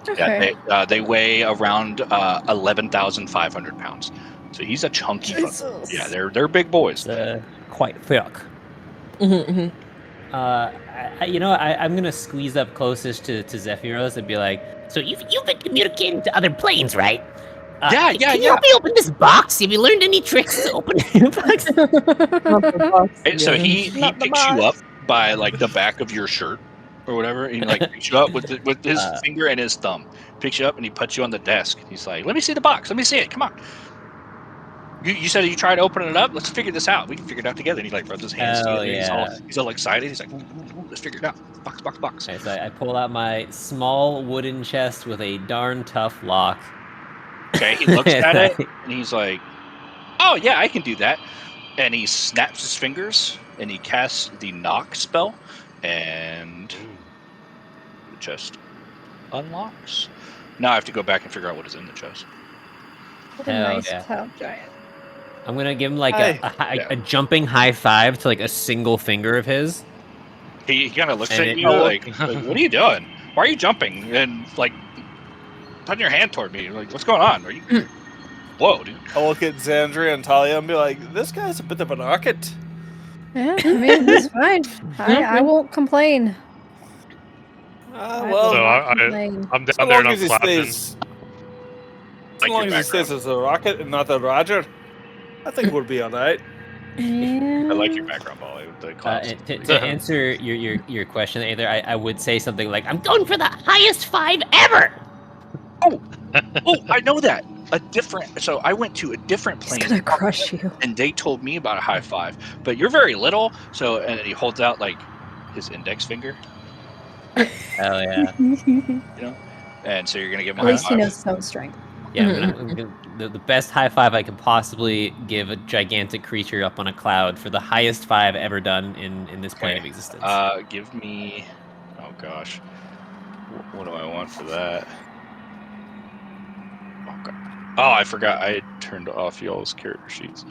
Okay. Yeah, they weigh around 11,500 pounds. So he's a chunky. Jesus. Yeah, they're big boys. It's quite thick. Mm-hmm. I'm gonna squeeze up closest to Zephyros and be like, So you've been communicating to other planes, right? Yeah, Can you help me open this box? Have you learned any tricks to open the box? So he Not the picks you up box. by like the back of your shirt or whatever, and he like picks you up with his finger and his thumb. Picks you up and he puts you on the desk. He's like, "Let me see the box. Let me see it. Come on." You said you tried opening it up. Let's figure this out. We can figure it out together. And he like rubs his hands Hell together. yeah. He's all excited. He's like, ooh, let's figure it out. Box. Okay, so I pull out my small wooden chest with a darn tough lock. Okay, he looks at it and he's like, "Oh yeah, I can do that." And he snaps his fingers and he casts the knock spell, and the chest unlocks. Now I have to go back and figure out what is in the chest. What a Hell nice yeah. cloud giant. I'm gonna give him like Yeah. a jumping high five to like a single finger of his. He kind of looks And at it- you like, "What are you doing? Why are you jumping?" And like, putting your hand toward me. Like, what's going on? Are you? Whoa, dude. I'll look at Xandria and Talia and be like, this guy's a bit of an rocket. Yeah, I mean, it's fine. I won't complain. I Well, will So not I- complain. I'm so down there long and I'm as he clapping. stays, Like so long your as he stays background. as a rocket and not a Roger, I think we'll be alright. I like your background, Molly. With the clouds. To answer your question, either I would say something like, "I'm Going for the highest 5 ever! Oh, I know that. So I went to a different He's plane. gonna crush you. And they told me about a high five, but you're very little. So, and he holds out like his index finger, hell yeah." and so you're gonna give him At a high least he five. knows his own strength. Yeah, the best high five I can possibly give a gigantic creature up on a cloud for the highest 5 ever done in this plane of existence. Give me. Oh gosh, what do I want for that? Oh god. Oh, I forgot. I had turned off y'all's character sheets.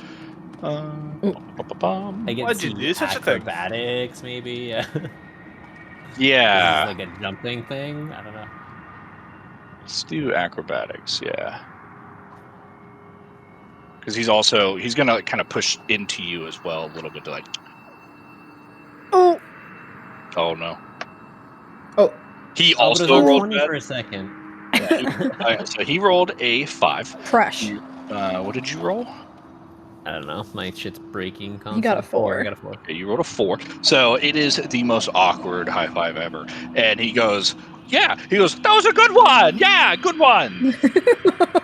I get Why'd you some do such a thing? acrobatics, maybe. Yeah. This is like a jumping thing. I don't know. Let's do acrobatics. Yeah. Because he's gonna kind of push into you as well a little bit, like. Oh, Oh no. Oh. He Oh, but it was also on rolled 20 bad. for a second. So he rolled a 5. crush. What did you roll? I don't know. My shit's breaking. You got a constantly. 4. I got a 4. Okay, you rolled a 4. So it is the most awkward high five ever. And he goes, "Yeah." He goes, "That was a good one. Yeah, good one."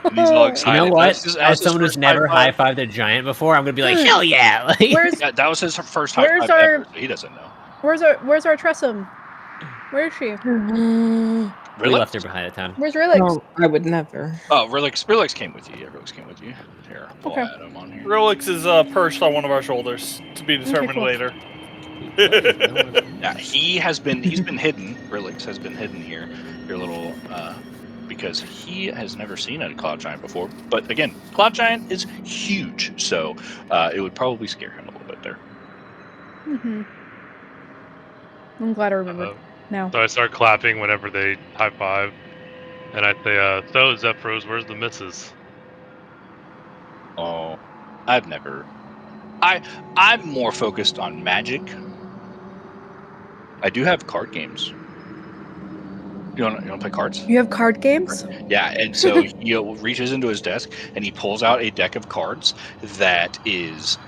And he's all You excited. know what? That was As his someone who's first never high five. high-fived a giant before, I'm gonna be like, Hmm. hell yeah! Like, Where's Yeah, that was his first high Where's five our- ever. So he doesn't know. where's our Tressum? Where is she? we Really? left her behind a town. Where's Relix? No, I would never. Oh, Relix came with you. Yeah, Relix came with you. Here, we'll Okay. add him on here. Relix is perched on one of our shoulders to be determined cool. later. Yeah, he's been hidden. Relix has been hidden here. Your little because he has never seen a cloud giant before. But again, cloud giant is huge, so it would probably scare him a little bit there. Mm-hmm. I'm glad I remembered now. So I start clapping whenever they high five, and I say, "So Zephyros, where's the missus?" Oh, I've never. I'm more focused on Magic. I do have card games. You want to play cards? You have card games? Yeah, and so he reaches into his desk and he pulls out a deck of cards that is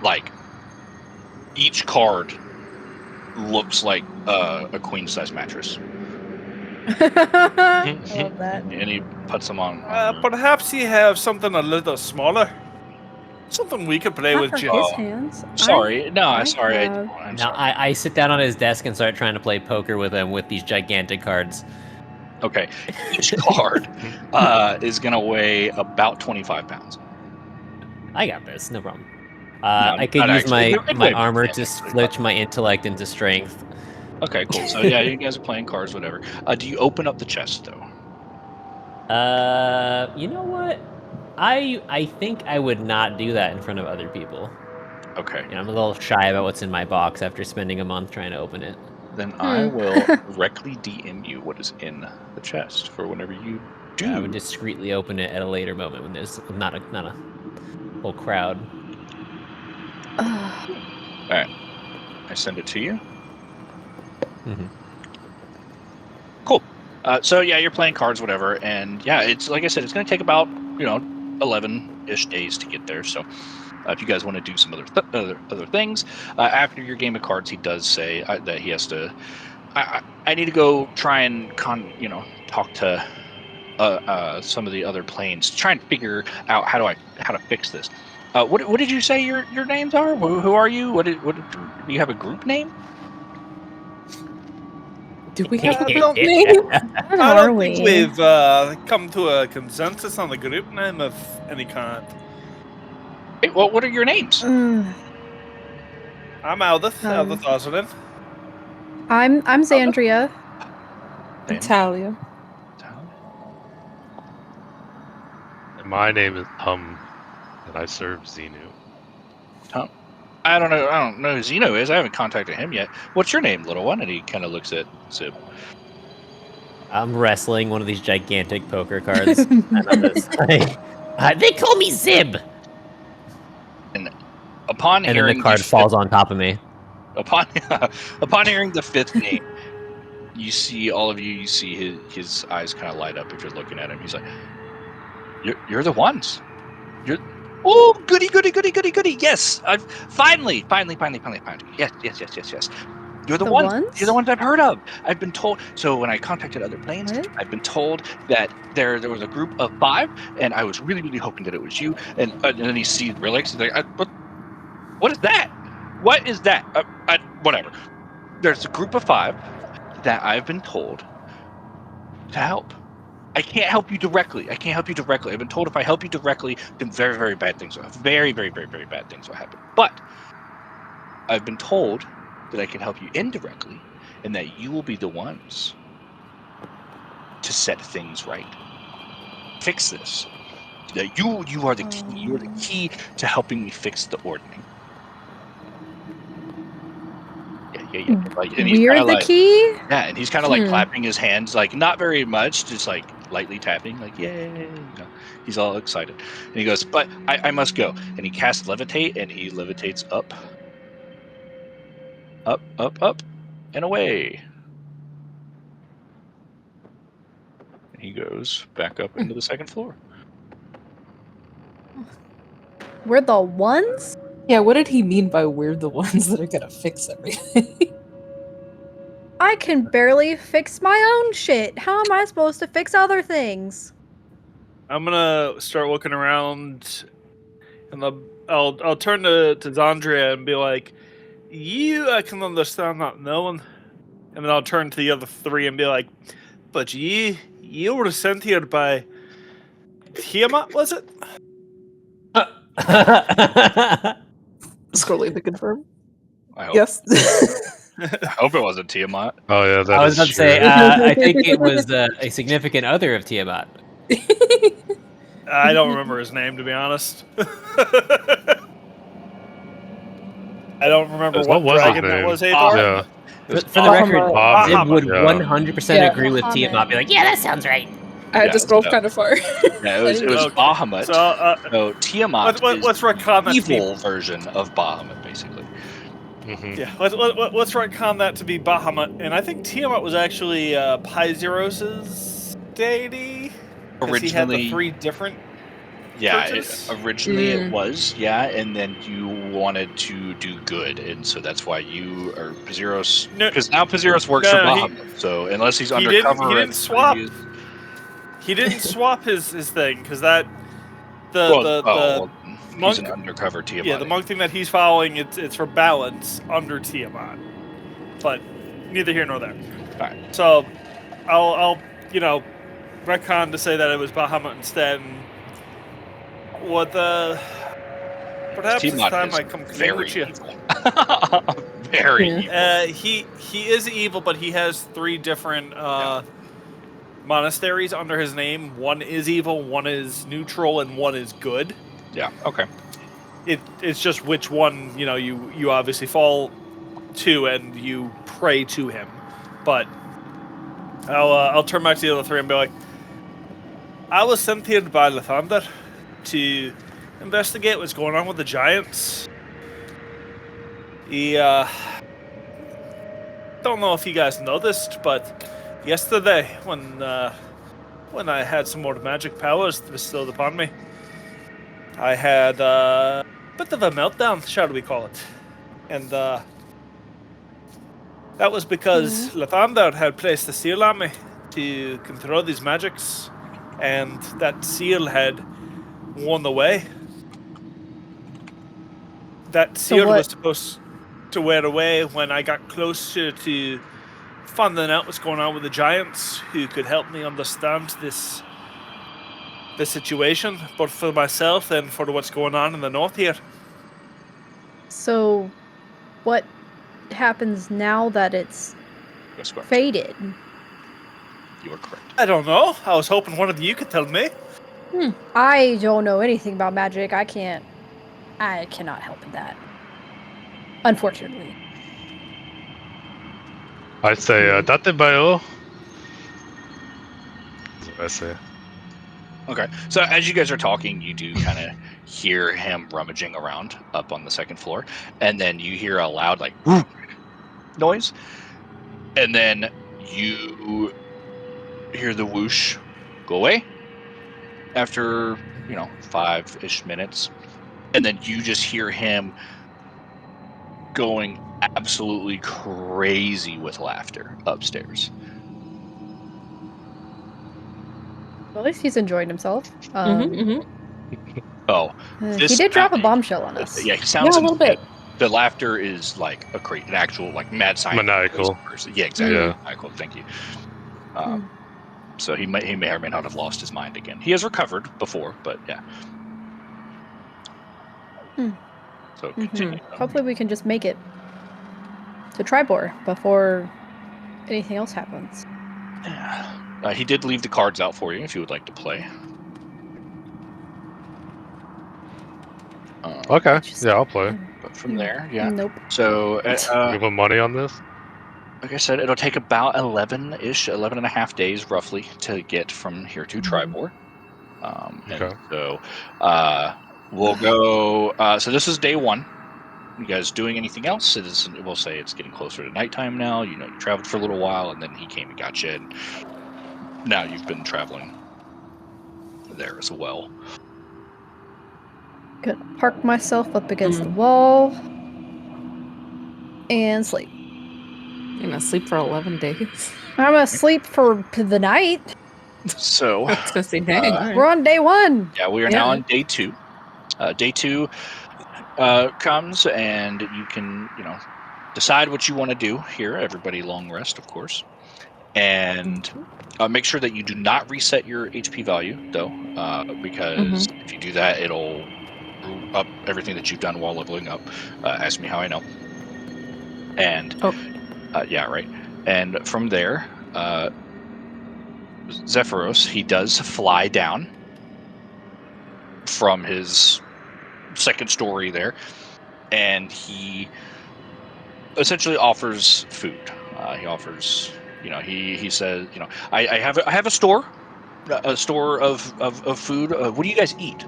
like each card looks like a queen size mattress, I love that. and he puts them on. Perhaps you have something a little smaller, something we could play Not with. for Jim. his hands. Sorry, no, I sorry. have- I'm Now sorry. I sit down on his desk and start trying to play poker with him with these gigantic cards. Okay, each card is gonna weigh about 25 pounds. I got this, no problem. No, I could not use actually. my It'd weigh armor about to 25. switch my intellect into strength. Okay, cool. So yeah, you guys are playing cards, whatever. Do you open up the chest though? You know what? I think I would not do that in front of other people. Okay. You know, I'm a little shy about what's in my box after spending a month trying to open it. Then I will directly DM you what is in the chest for whenever you do. I would discreetly open it at a later moment when there's not a whole crowd. Alright. I send it to you. Mhm. Cool. So yeah, you're playing cards, whatever, and yeah, it's like I said, it's going to take about 11-ish days to get there. So if you guys want to do some other things after your game of cards, he does say that he has to. I need to go try and talk to some of the other planes, try and figure out how to fix this. What did you say your names are? Who are you? Do you have a group name? Do we have a don't- group name? What I are don't we? think we've come to a consensus on the group name of any kind. Hey, well, what are your names? I'm Aldith, Um, Aldith Oswald. I'm Xandria. Italia. And my name is Hum, and I serve Xenu. I don't know who Zeno is. I haven't contacted him yet. What's your name, little one? And he kind of looks at Zib. I'm wrestling one of these gigantic poker cards. They call me Zib. Upon And then hearing the card falls on top of me. Upon hearing the fifth name, you see his eyes kind of light up if you're looking at him. He's like, "You're the ones. Oh, goody. Yes, I've finally. Yes. You're the ones. You're the ones I've heard of. I've been told. So when I contacted other planes, What? I've been told that there was a group of 5, and I was really hoping that it was you. And then he sees relics. He's like, what is that? What is that? Whatever. There's a group of 5 that I've been told to help. I can't help you directly. I've been told if I help you directly, then very, very bad things will happen. Very, very, very, very bad things will happen. But I've been told that I can help you indirectly, and that you will be the ones to set things right. Fix this. That you are the key. You are the key to helping me fix the ordning. Yeah. Like, and he's We're kinda the like, key? yeah, and he's kind of like clapping his hands, like not very much, just like lightly tapping, like yay. He's all excited, and he goes, "But I must go." And he casts levitate, and he levitates up, and away. And he goes back up into the second floor. We're the ones? Yeah, what did he mean by we're the ones that are gonna fix everything? I can barely fix my own shit. How am I supposed to fix other things? I'm gonna start looking around, and I'll turn to Xandria and be like, I can understand not knowing. And then I'll turn to the other 3 and be like, but you were sent here by Tiamat, was it? Scrolling to confirm. I hope. Yes. I hope it wasn't Tiamat. Oh yeah, that I was is about to true. say, I think it was a significant other of Tiamat. I don't remember his name, to be honest. I don't remember What was his dragon that name? was, Adar. Yeah. For the record, Bahamut. Zib would Yeah. 100% Yeah. agree with Bahamut. Tiamat. Be like, yeah, that sounds right. I had to scroll kind of far. Yeah, it was Okay. Bahamut. So, Tiamat let's is retcon the that to be evil version of Bahamut, basically. Yeah, let's retcon that to be Bahamut, and I think Tiamat was actually Pyzeros's deity because he had the Originally, 3 different churches. originally it was, and then you wanted to do good, and so that's why you are Pyzeros. No- Because now Pyzeros works no, for no, he- Bahamut, so unless he's he didn't- undercover, he didn't at swap. previous- He didn't swap his thing because that he's monk an undercover Tiamat. Yeah, the monk thing that he's following, it's for balance under Tiamat. But neither here nor there. Alright. So I'll retcon to say that it was Bahamut instead. And perhaps this Tiamat time is I come clean very with you. evil. Very evil. He is evil, but he has 3 different monasteries under his name. One is evil, one is neutral, and one is good. Yeah. Okay. It's just which one you obviously fall to and you pray to him. But I'll turn back to the other 3 and be like, I was sent here by Lathander to investigate what's going on with the giants. He don't know if you guys noticed, but yesterday when I had some more magic powers bestowed upon me, I had a bit of a meltdown, shall we call it. And that was because Lathander had placed a seal on me to control these magics, and that seal had worn away. That seal was supposed to wear away when I got closer to finding out what's going on with the giants, who could help me understand this situation, both for myself and for what's going on in the north here. So, what happens now that it's faded? You are correct. I don't know. I was hoping one of you could tell me. I don't know anything about magic. I cannot help with that. Unfortunately. I'd say, Date Bayo. That's what I say. Okay. So as you guys are talking, you do kind of hear him rummaging around up on the 2nd floor, and then you hear a loud noise, and then you hear the whoosh go away after 5-ish minutes, and then you just hear him going absolutely crazy with laughter upstairs. Well, at least he's enjoying himself. Oh, he did drop a bombshell on us. Yeah, he sounds a little bit. The laughter is like an actual mad scientist. Maniacal. Person. Yeah, exactly. Yeah. Maniacal. Thank you. So he may or may not have lost his mind again. He has recovered before, but yeah. So continue. Hopefully we can just make it to Triboar before anything else happens. Yeah. He did leave the cards out for you if you would like to play. Okay. Yeah, I'll play. But from there, Nope. So, You put money on this? like I said, it'll take about 11 and a half days, roughly, to get from here to Triboar. Okay. So, we'll go... so this is day 1. You guys doing anything else? We'll say it's getting closer to nighttime now. You traveled for a little while, and then he came and got you, and now you've been traveling there as well. Gonna park myself up against the wall and sleep. You're gonna sleep for 11 days. I'm gonna sleep for the night. So, I was gonna say, dang. all right. We're on day 1. yeah, we are now on day 2. Day 2 comes, and you can, decide what you want to do here. Everybody long rest, of course. And make sure that you do not reset your HP value, though, because if you do that, it'll up everything that you've done while leveling up. Ask me how I know. And yeah, right. And from there, Zephyros, he does fly down from his 2nd story there, and he essentially offers food. He offers, he says, I have a store a store of food. What do you guys eat?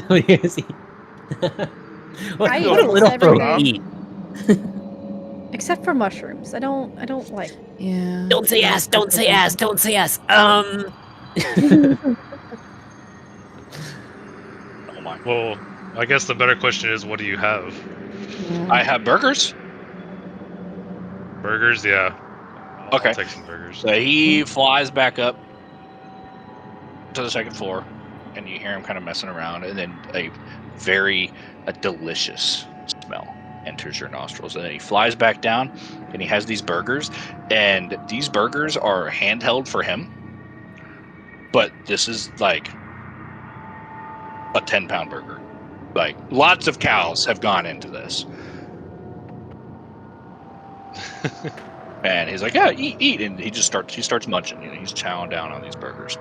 What do you guys eat? what I what do eat little folk everything. eat? Except for mushrooms. I don't like. Yeah. Don't say ass. Don't say ass. Don't say ass. Oh my! Well, I guess the better question is, what do you have? I have burgers. Burgers, yeah. Okay. I'll take some burgers. So he flies back up to the second floor, and you hear him kind of messing around, and then a delicious smell enters your nostrils, and then he flies back down, and he has these burgers, and these burgers are handheld for him, but this is like a 10-pound burger. Like, lots of cows have gone into this. And he's like, yeah, eat, and he starts munching. He's chowing down on these burgers.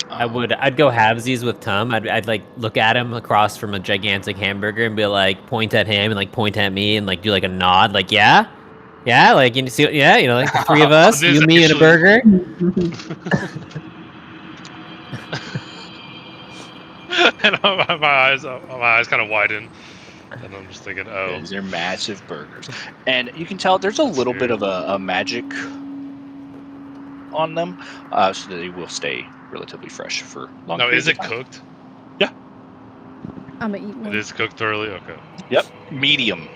I'd go halvesies with Tom. I'd like look at him across from a gigantic hamburger and be like, point at him and like point at me and like do like a nod, like yeah, like you see, yeah, like the three of us, you, me, and a burger. And my eyes kind of widen, and I'm just thinking, oh, These are massive burgers, and you can tell there's a little bit of a magic on them, so that they will stay relatively fresh for long. Now, is it time. cooked? Yeah. I'm gonna eat one. It is cooked thoroughly. Okay. Yep. Medium.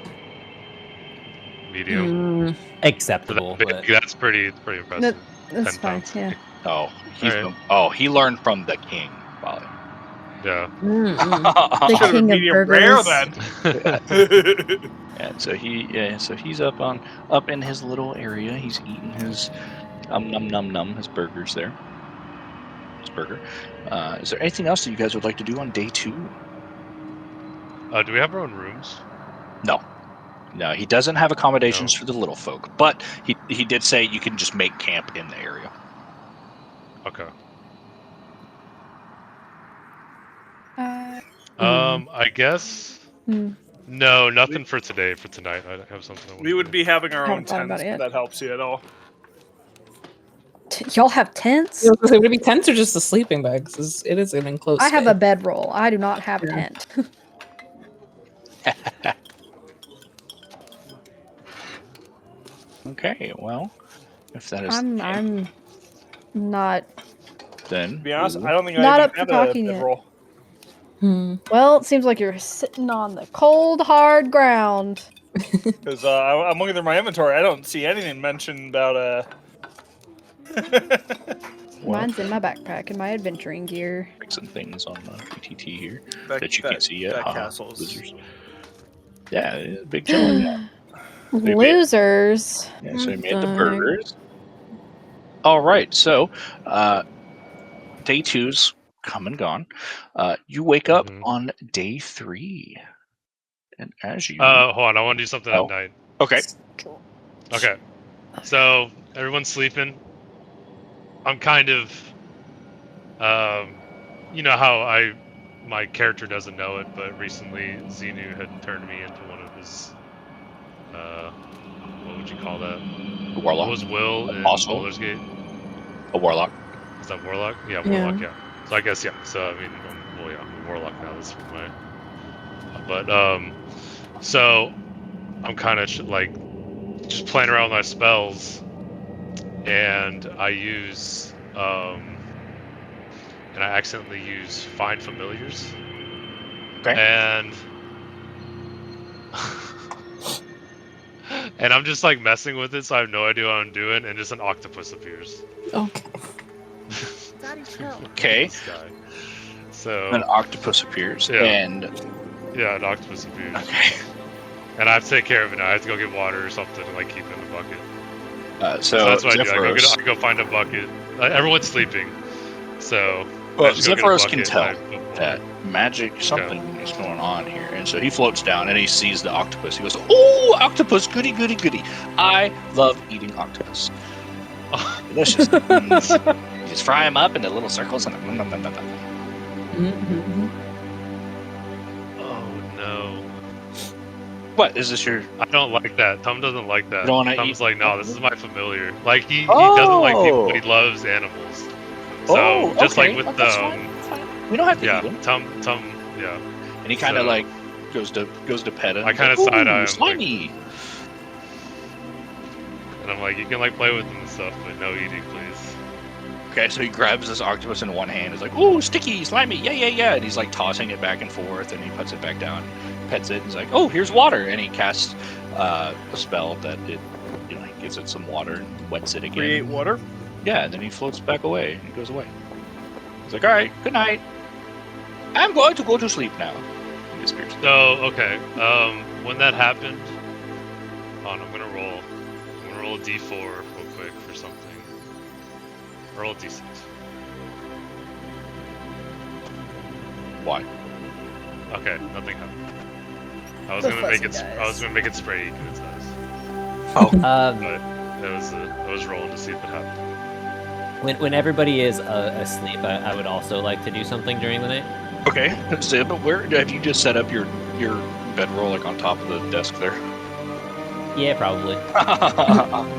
Medium. Acceptable. For that big, that's pretty impressive. That's 10 fine. pounds. Yeah. He learned from the king, Molly. Yeah. The Should've king of medium rare burgers. then. And so he's up in his little area. He's eating his his burgers there. His burger. Is there anything else that you guys would like to do on day 2? Do we have our own rooms? No, he doesn't have accommodations for the little folk, but he did say you can just make camp in the area. Okay. Hmm. I guess. No, nothing for today. For tonight, I have something. We would be having our own Haven't thought about tents. it If yet. that helps you at all. Y'all have tents? Would it be tents or just the sleeping bags? It is an enclosed. I have stay. a bedroll. I do not have Yeah. tent. Okay, well, if that is I'm not. then To be honest, we I don't think Not I up even for have a talking yet. bedroll. Well, it seems like you're sitting on the cold, hard ground. Because I'm looking through my inventory. I don't see anything mentioned about Mine's in my backpack and my adventuring gear. some things on PTT here that, that you can't see yet. that Haha, castles. losers. Yeah, big challenge. Losers. Yeah, so he made the Dang. burgers. All right, so day 2's come and gone. You wake up on day 3, and as you Hold on, I want to do something Oh. at night. okay, Okay. So everyone's sleeping. I'm kind of, you know how my character doesn't know it, but recently Xenu had turned me into one of his, what would you call that? a warlock. What was Will in Apostle? Baldur's Gate? A warlock. Is that Warlock? Yeah, Warlock, yeah. So I guess, yeah. So, I mean, I'm a Warlock now. That's my... But, so, I'm kind of, just playing around with my spells, and I use, and I accidentally use Find Familiars. Okay. And... and I'm just, messing with it, so I have no idea what I'm doing, and just an octopus appears. Okay. Okay. This guy. So An octopus appears, Yeah. and yeah, an octopus appears, okay. and I have to take care of it now. I have to go get water or something and keep it in the bucket. So that's what Zephyros, I go find a bucket. Everyone's sleeping, so well, I just go get a Zephyros can bucket tell and I- that magic something is going on here, and so he floats down and he sees the octopus. He goes, "Oh, octopus! Goody, goody, goody! I love eating octopus. Delicious." You just fry them up into little circles and. Oh no! What is this your? I don't like that. Tom doesn't like that. You don't wanna Tom's eat- like, no, this is my familiar. Like he doesn't like people, but he loves animals. So just okay. like with That's fine. That's fine. We don't have to eat him. Tom, yeah. And he kind of So- like goes to pet him. I kind of Like, side eye "Ooh, him. slimy. And I'm like, you can like play with him and stuff, but no eating, please. Okay, so he grabs this octopus in one hand. He's like, "Ooh, sticky, slimy, yeah," and he's like tossing it back and forth, and he puts it back down, pets it. He's like, "Oh, here's water," and he casts a spell that it, he gives it some water and wets it again. Create water. Yeah, and then he floats back away and he goes away. He's like, "All right, good night. I'm going to go to sleep now." He disappears. So okay, when that happened, hold on, I'm gonna roll a d4 real quick for something. Roll a d6. Why? Okay, nothing happened. I was The gonna make fuzzy it. guys. I was gonna make it spray because it's nice. Um, But I was rolling to see if it happened. when everybody is asleep, I would also like to do something during the night. Okay, Zib, where have you just set up your bedroll like on top of the desk there? Yeah, probably.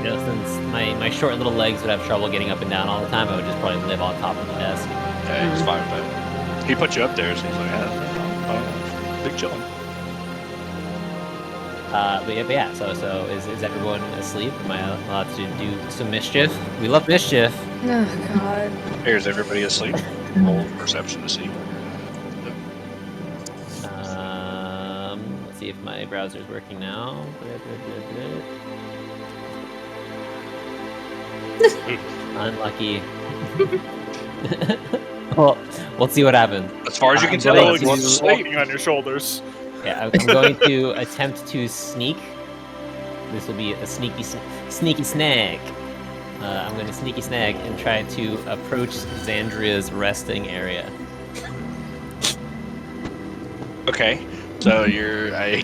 Since my short little legs would have trouble getting up and down all the time, I would just probably live on top of the desk. Yeah, he's fine with that. He put you up there, so he's like, yeah, big chillin'. But yeah. So is everyone asleep? Am I allowed to do some mischief? We love mischief. Oh God. Here's everybody asleep. Roll perception to see. Let's see if my browser's working now. Unlucky. Well, we'll see what happens. As far as you can I'm tell, going everyone's to- asleep. Walking on your shoulders. Yeah, I'm going to attempt to sneak. This will be a sneaky snag. I'm going to sneaky snag and try to approach Xandria's resting area. Okay, so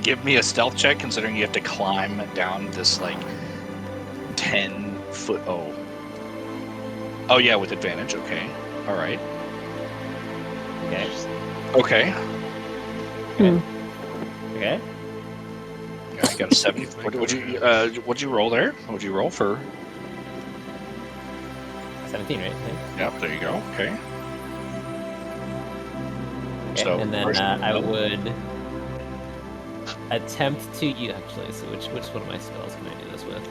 give me a stealth check, considering you have to climb down this like 10-foot. Oh yeah, with advantage. Okay, all right. Okay. Okay. Okay. Yeah, you got a 70. What'd you roll there? What'd you roll for? 17, right? Yep, there you go. Okay. Okay, So, and then first- I would attempt to use. Actually, so which one of my spells can I do this with?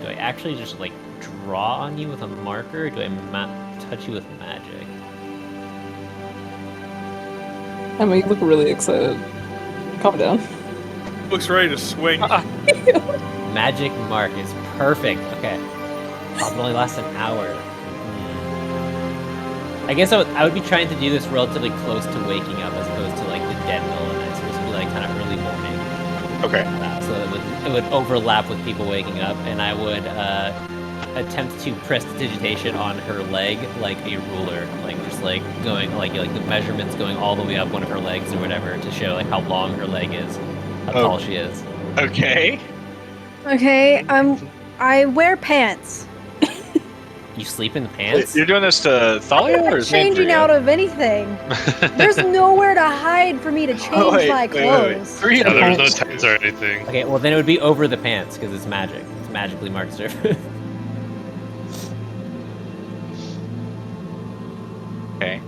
Do I actually just like draw on you with a marker, or do I touch you with magic? Emma, you look really excited. Calm down. Looks ready to swing. Magic mark is perfect. Okay. It'll only last an hour. I guess I would be trying to do this relatively close to waking up as opposed to like the dead middle of the night. So this would be like kind of early morning. Okay. So it would overlap with people waking up, and I would attempt to prestidigitation on her leg like a ruler, like just like going like the measurements going all the way up one of her legs or whatever to show like how long her leg is, how tall she is. Okay. Okay, I wear pants. You sleep in pants? You're doing this to Thalia I'm or not changing Xandria? out of anything. There's nowhere to hide for me to change my clothes. Three Yeah, there's no pants. tents or anything. Okay, well then it would be over the pants because it's magic. It's magically marked surface. Okay.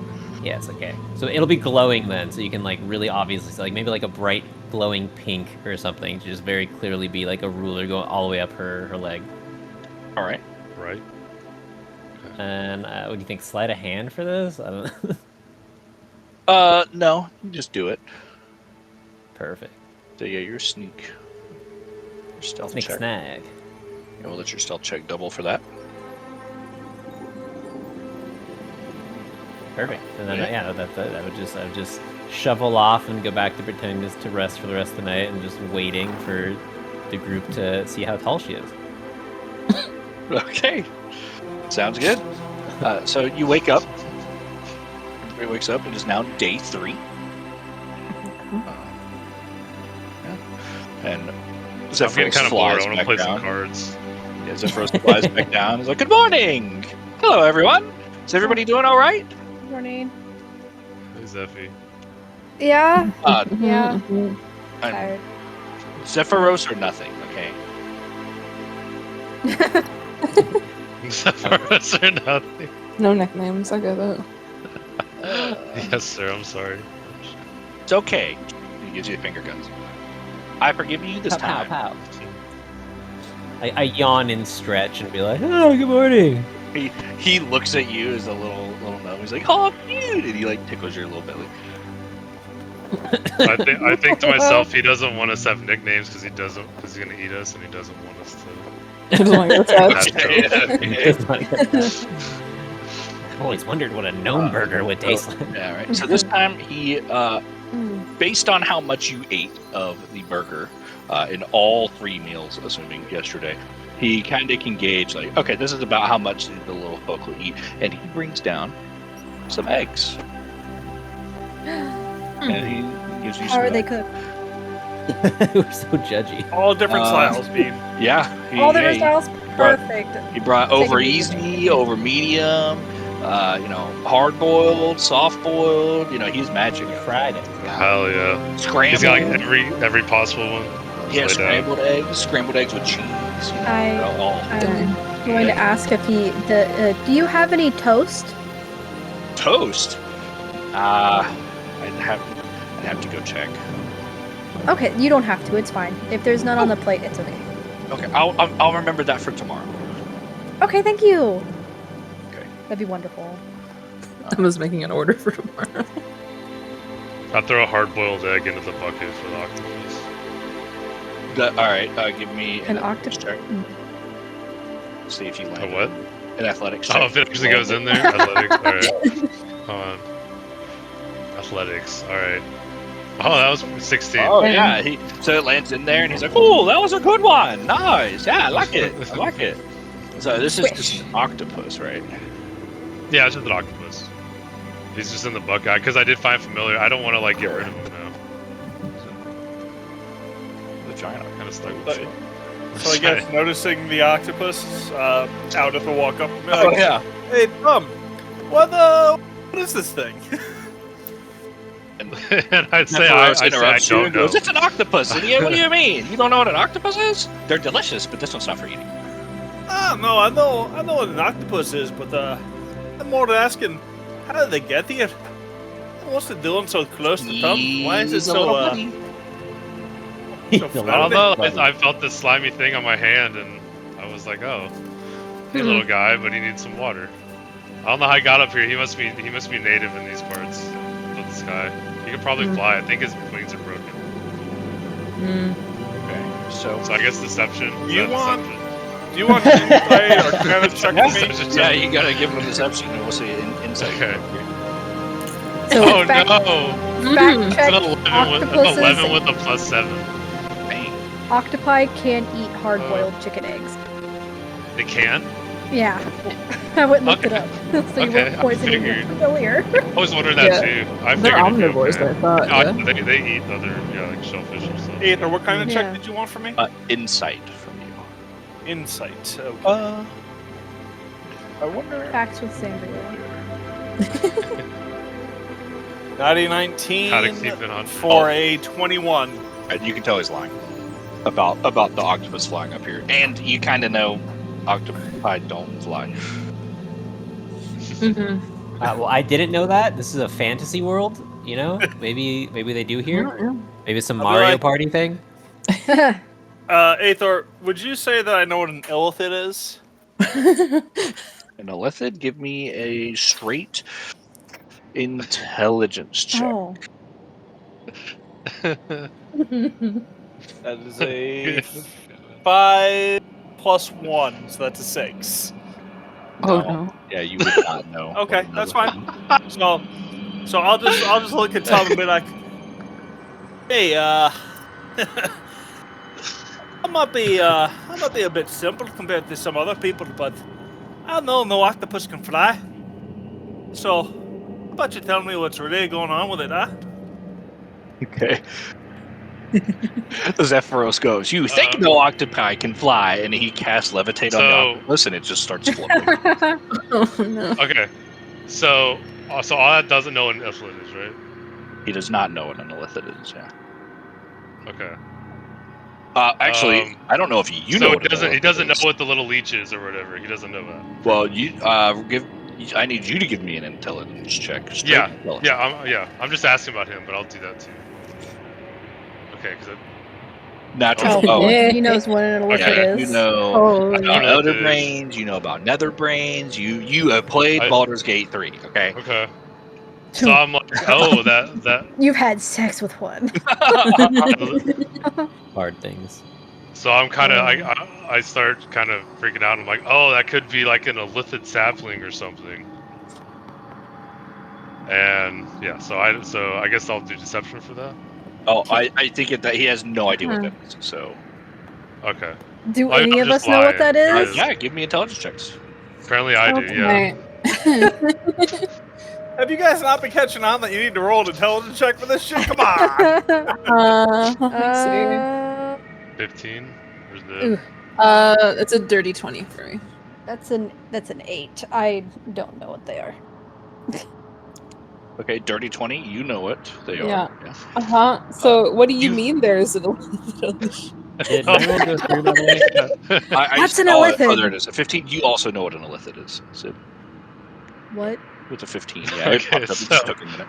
Yes, okay. So it'll be glowing then, so you can like really obviously see, like maybe like a bright glowing pink or something to just very clearly be like a ruler going all the way up her leg. All right. Right. And what do you think? Sleight of hand for this? I don't know. No, you just do it. Perfect. So yeah, your sneak. Your stealth Sneak check. snag. Yeah, we'll let your stealth check double for that. Perfect. And then Yeah. I would just shovel off and go back to pretending to rest for the rest of the night and just waiting for the group to see how tall she is. Okay. Sounds good. So you wake up. Everybody wakes up. It is now day 3. And I'm Zephyros getting kind of bored. flies I want to back play down. some cards. Yeah, Zephyros flies back down. He's like, "Good morning. Hello, everyone. Is everybody doing all right?" Morning. Zephy. Yeah. Yeah. Mhm. I'm Tired. Zephyros or nothing. Okay. Zephyros or nothing. No nicknames. I get it. Yes, sir. I'm sorry. It's okay. He gives you the finger guns. I forgive you this Pow, time. pow, pow. I yawn and stretch and be like, "Oh, good morning." He looks at you as a little gnome. He's like, "Oh, cute!" And he like tickles your little belly. I think to myself, he doesn't want us to have nicknames because he's gonna eat us and he doesn't want us to. It's like, what's that? I've always wondered what a gnome burger would taste like. Yeah, right. So this time he, based on how much you ate of the burger in all 3 meals, assuming yesterday, he kind of can gauge like, okay, this is about how much the little folk will eat, and he brings down some eggs. And he gives you How some are they eggs. cooked? We're so judgy. All different styles, Bean. Yeah. All different yeah, styles. Perfect. He brought Take over it easy, easy. over medium, hard boiled, soft boiled. He's magic. Friday. Hell yeah. Scrambled. He's got like every possible one. Yeah, Just lay down. scrambled eggs with cheese. I'm going to ask if do you have any toast? Toast. I'd have to go check. Okay, you don't have to. It's fine. If there's none on the plate, it's okay. Okay, I'll remember that for tomorrow. Okay, thank you. Okay. That'd be wonderful. I was making an order for tomorrow. I'll throw a hard-boiled egg into the bucket for the octopus. All right, give me An athletics octopus. check. See if you land. A what? An athletics check. Oh, if it actually goes in there? Athletics. Alright. Hold on. Athletics. Alright. Oh, that was 16. Oh yeah, so it lands in there, and he's like, "Oh, that was a good one. Nice. Yeah, I like it. I like it." So this is just an octopus, right? Yeah, it's just an octopus. He's just in the bucket because I did find familiar. I don't want to like get rid of him now. The giant. Kind of stuck with it. So I guess noticing the octopus out at the walk up. Oh yeah. Hey, what is this thing? And And I'd say I interrupts you don't and know. goes, "It's an octopus, idiot. What do you mean? You don't know what an octopus is? They're delicious, but this one's not for eating." No, I know what an octopus is, but I'm more asking, how did they get here? What's it doing so close to Tom? Why is it He's a so little buddy. so I don't know. floating? I felt this slimy thing on my hand, and I was like, "Oh, hey, little guy, but he needs some water." I don't know how he got up here. He must be native in these parts of the sky. He could probably fly. I think his wings are broken. Okay, so So I guess deception. Is You that want- deception? Do you want to play or kind of check with me? Deception yeah, check. you gotta give him a deception, and we'll see insight. Okay. So Oh fact, no! fact It's check, an 11 octopuses, with a +7. Bang. octopi can eat hard-boiled chicken eggs. They can? Yeah, I went and looked it Okay. up. So you Okay, weren't I poisoning figured. the familiar. I was wondering that Yeah. too. I They're figured omnivores, I thought. No, Yeah. they eat other like shellfish or something. Ether, what kind of Yeah. check did you want from me? Insight from you. Insight. Okay. I wonder. Facts with Sandra. 19 How to keep it on for a 21. You can tell he's lying about the octopus flying up here, and you kind of know octopi don't fly. Well, I didn't know that. This is a fantasy world, you know? Maybe they do here. Maybe it's some I'll be Mario like- Party thing. Aethor, would you say that I know what an illithid is? An illithid, give me a straight intelligence check. Oh. That is a 5 plus 1, so that's a 6. Oh no. Yeah, you would not know. Okay, what an that's illithid- So I'll just look at Tom and be like, "Hey, I might be a bit simple compared to some other people, but I know no octopus can fly. So, how about you tell me what's really going on with it, huh?" Okay. Zephyros goes, "You think no octopi can fly," and he casts levitate on the So- octopus, and it just starts floating. Oh no. Okay, so So Alad doesn't know what an Illithid is, right? He does not know what an Illithid is. Yeah. Okay. Actually, I don't know if you so know. it What an doesn't. He Illithid doesn't know is. what the little leech is or whatever. He doesn't know that. Well, I need you to give me an intelligence check. Straight Yeah. intelligence. I'm just asking about him, but I'll do that too. Okay, because Natural. Oh, Yeah. he knows what an illithid Okay. You is. know Holy. about know what Elder it is. Brains. You know about Nether Brains. You have played Baldur's Gate 3. Okay. Okay. So I'm like, oh, that. You've had sex with one. Hard things. So I'm kind of I start kind of freaking out. I'm like, oh, that could be like an Illithid sapling or something. And yeah, so I guess I'll do deception for that. Oh, I think that he has no idea what that is. So. Okay. Do I'm any of just us know what lying. that is? Yeah, give me intelligence checks. Apparently I do. Yeah. Okay. Have you guys not been catching on that you need to roll an intelligence check for this shit? Come on. Let's see. 15. Where's Ooh. the? It's a dirty 20 for me. That's an 8. I don't know what they are. Okay, dirty 20. You know what they Yeah. are. So what do you you- mean there's an Illithid? Did my roll go through, by the way? I What's an saw it. illithid? Oh, there it is. A 15. You also know what an illithid is. So What? with a 15, yeah. It Okay, popped up. It so- just took a minute.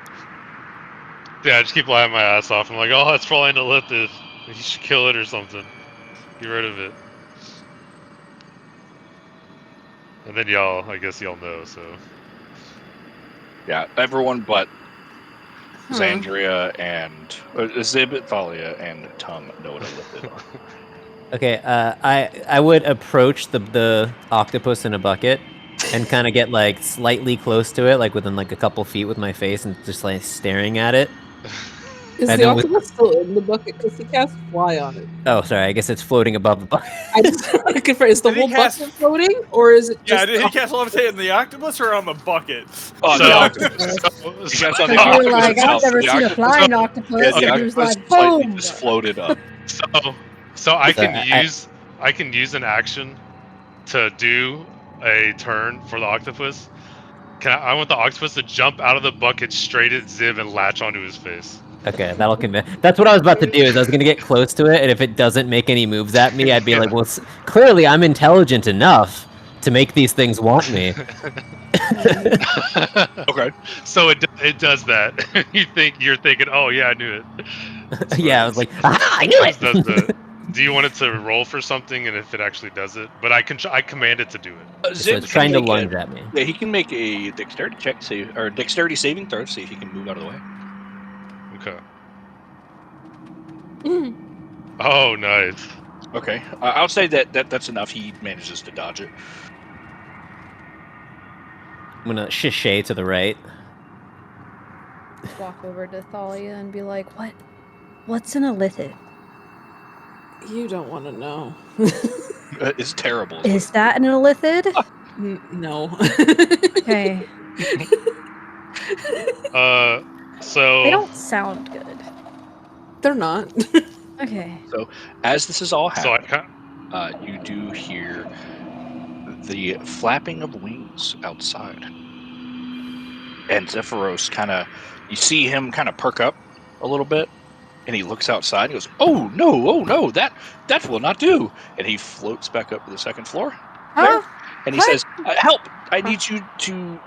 Yeah, I just keep lying my ass off. I'm like, oh, that's probably an Illithid. You should kill it or something. Get rid of it. And then I guess y'all know. So Yeah, everyone but Xandria and Zib, Thalia, and Tum know what illithid are. Okay, I would approach the octopus in a bucket and kind of get like slightly close to it, like within like a couple feet with my face, and just like staring at it. Is And the then with- octopus still in the bucket? Because he cast fly on it. Oh, sorry, I guess it's floating above the bucket. I just want to confirm, is the Did he whole cast- bucket floating? Or is it Yeah, just... did he cast levitate in the octopus or on the bucket? Oh, So- the octopus. so- You guys saw the Because octopus you're like, I've itself. never The seen a octopus- flying octopus. Yeah, the and he was octopus like, slightly boom! just floated up. So I can So I can use an action to do a turn for the octopus. I want the octopus to jump out of the bucket straight at Zib and latch onto his face. Okay, that'll convince. That's what I was about to do. Is I was gonna get close to it, and if it doesn't make any moves at me, I'd be like, "Well, clearly I'm intelligent enough to make these things want me." Okay. So it does that. You're thinking, oh yeah, I knew it. Yeah, I was like, "Ah, I knew It does it." that. Do you want it to roll for something, and if it actually does it? But I command it to do it. So it's trying to lunge at me. Yeah, he can make a dexterity check, or dexterity saving throw, see if he can move out of the way. Okay. Oh, nice. Okay, I'll say that's enough. He manages to dodge it. I'm gonna shishay to the right. Walk over to Thalia and be like, What's an illithid? You don't want to know. It's terrible. Is that an illithid? No. Okay. So They don't sound good. They're not. Okay. As this is all So happening, you do hear the flapping of wings outside. And Zephyros you see him kind of perk up a little bit, and he looks outside and goes, oh no, that will not do. And he floats back up to the second floor. Huh? And he What? says, help, I need you to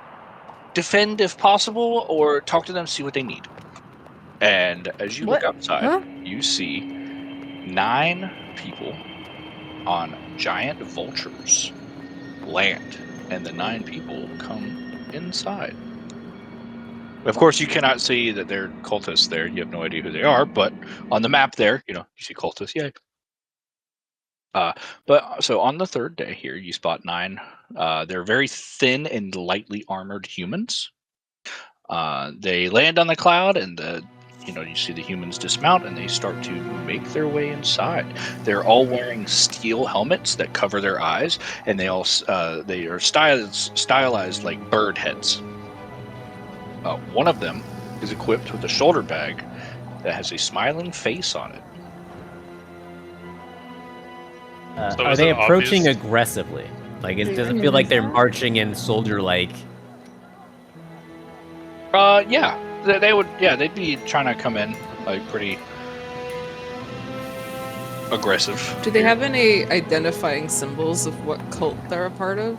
defend if possible, or talk to them, see what they need. And as you What? look outside, Huh? you see 9 people on giant vultures land, and the 9 people come inside. Of course, you cannot see that they're cultists there. You have no idea who they are, but on the map there, you see cultists, yay. But so on the third day here, you spot 9. They're very thin and lightly armored humans. They land on the cloud, and you see the humans dismount, and they start to make their way inside. They're all wearing steel helmets that cover their eyes, and they are stylized like bird heads. One of them is equipped with a shoulder bag that has a smiling face on it. So Are is they it approaching obvious? aggressively? Like, it doesn't feel like they're marching in soldier-like. Yeah, they would. Yeah, they'd be trying to come in like pretty aggressive. Do they have any identifying symbols of what cult they're a part of?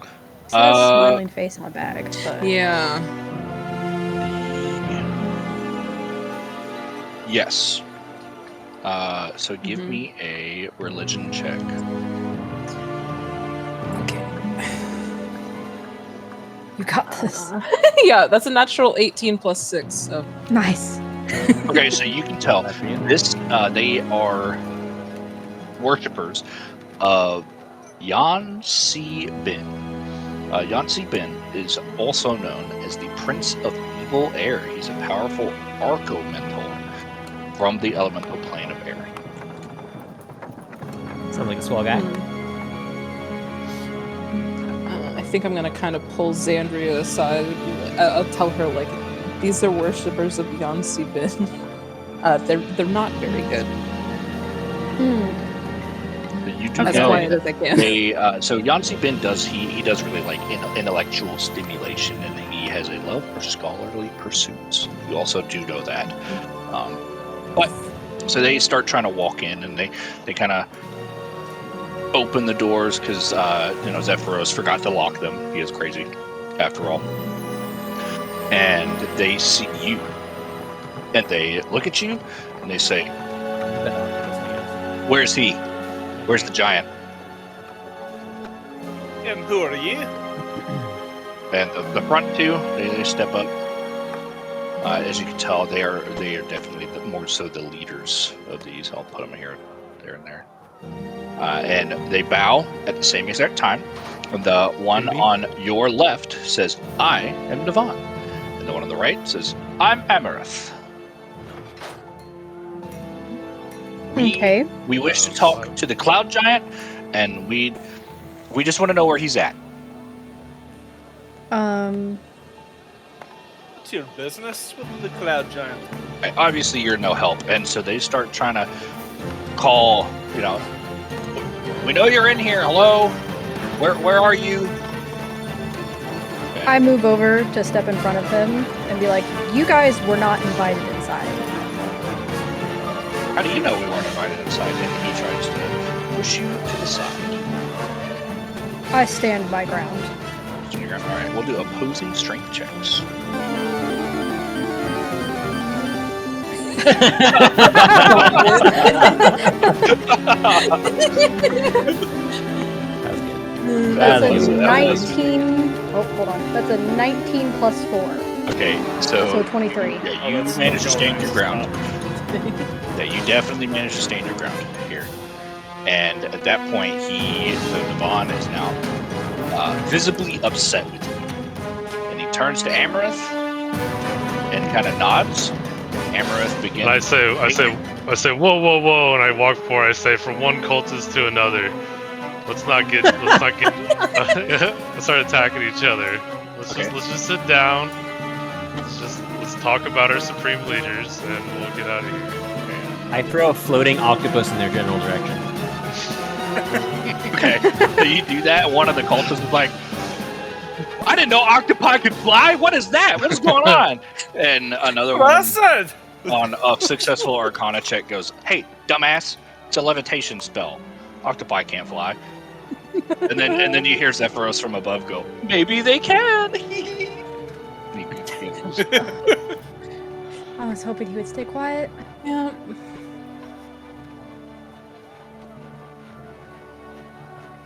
It says smiling face on a bag, but Yeah. Yes. So give me a religion check. Okay. you got this. Yeah, that's a natural 18 plus 6. So. Nice. Okay, so you can tell That's for you. this. They are worshippers of Yansi Bin. Yansi Bin is also known as the Prince of Evil Air. He's a powerful arco-mental from the elemental plane of air. Sounds like a swell guy. I think I'm gonna kind of pull Xandria aside. I'll tell her like, these are worshippers of Yansi Bin. They're not very good. You do As know quiet as I can. they. So Yansi Bin does he does really like intellectual stimulation, and he has a love for scholarly pursuits. You also do know that. But so they start trying to walk in, and they kind of open the doors because Zephyros forgot to lock them. He is crazy, after all. And they see you, and they look at you, and they say, "Where's he? Where's the giant?" And who are you? And the front two, they step up. As you can tell, they are definitely more so the leaders of these. I'll put them here, there, and there. And they bow at the same exact time. The one on your left says, "I am Navan," and the one on the right says, "I'm Amarith. Okay. We wish to talk to the Cloud Giant, and we just want to know where he's at." What's your business with the Cloud Giant? Obviously, you're no help, and so they start trying to call. We know you're in here. Hello, where are you? I move over to step in front of him and be like, "You guys were not invited inside." How do you know we weren't invited inside? And he tries to push you to the side. I stand my ground. All right, we'll do opposing strength checks. That's That was- a that was- 19. Oh, hold on. That's a 19 plus 4. Okay, so 23. yeah, you managed to stand your ground. Yeah, you definitely managed to stand your ground here. And at that point, Navan is now visibly upset with you. And he turns to Amarith and kind of nods. Amarith begins. And I say, whoa, and I walk forward. I say, from one cultist to another, let's not start attacking each other. Let's just sit down. Let's talk about our supreme leaders, and we'll get out of here. I throw a floating octopus in their general direction. Okay, so you do that, and one of the cultists is like, "I didn't know octopi could fly. What is that? What's going on?" And another one said. on a successful Arcana check goes, "Hey, dumbass! It's a levitation spell. Octopi can't fly." And then you hear Zephyros from above go, "Maybe they can." I was hoping he would stay quiet. Yeah.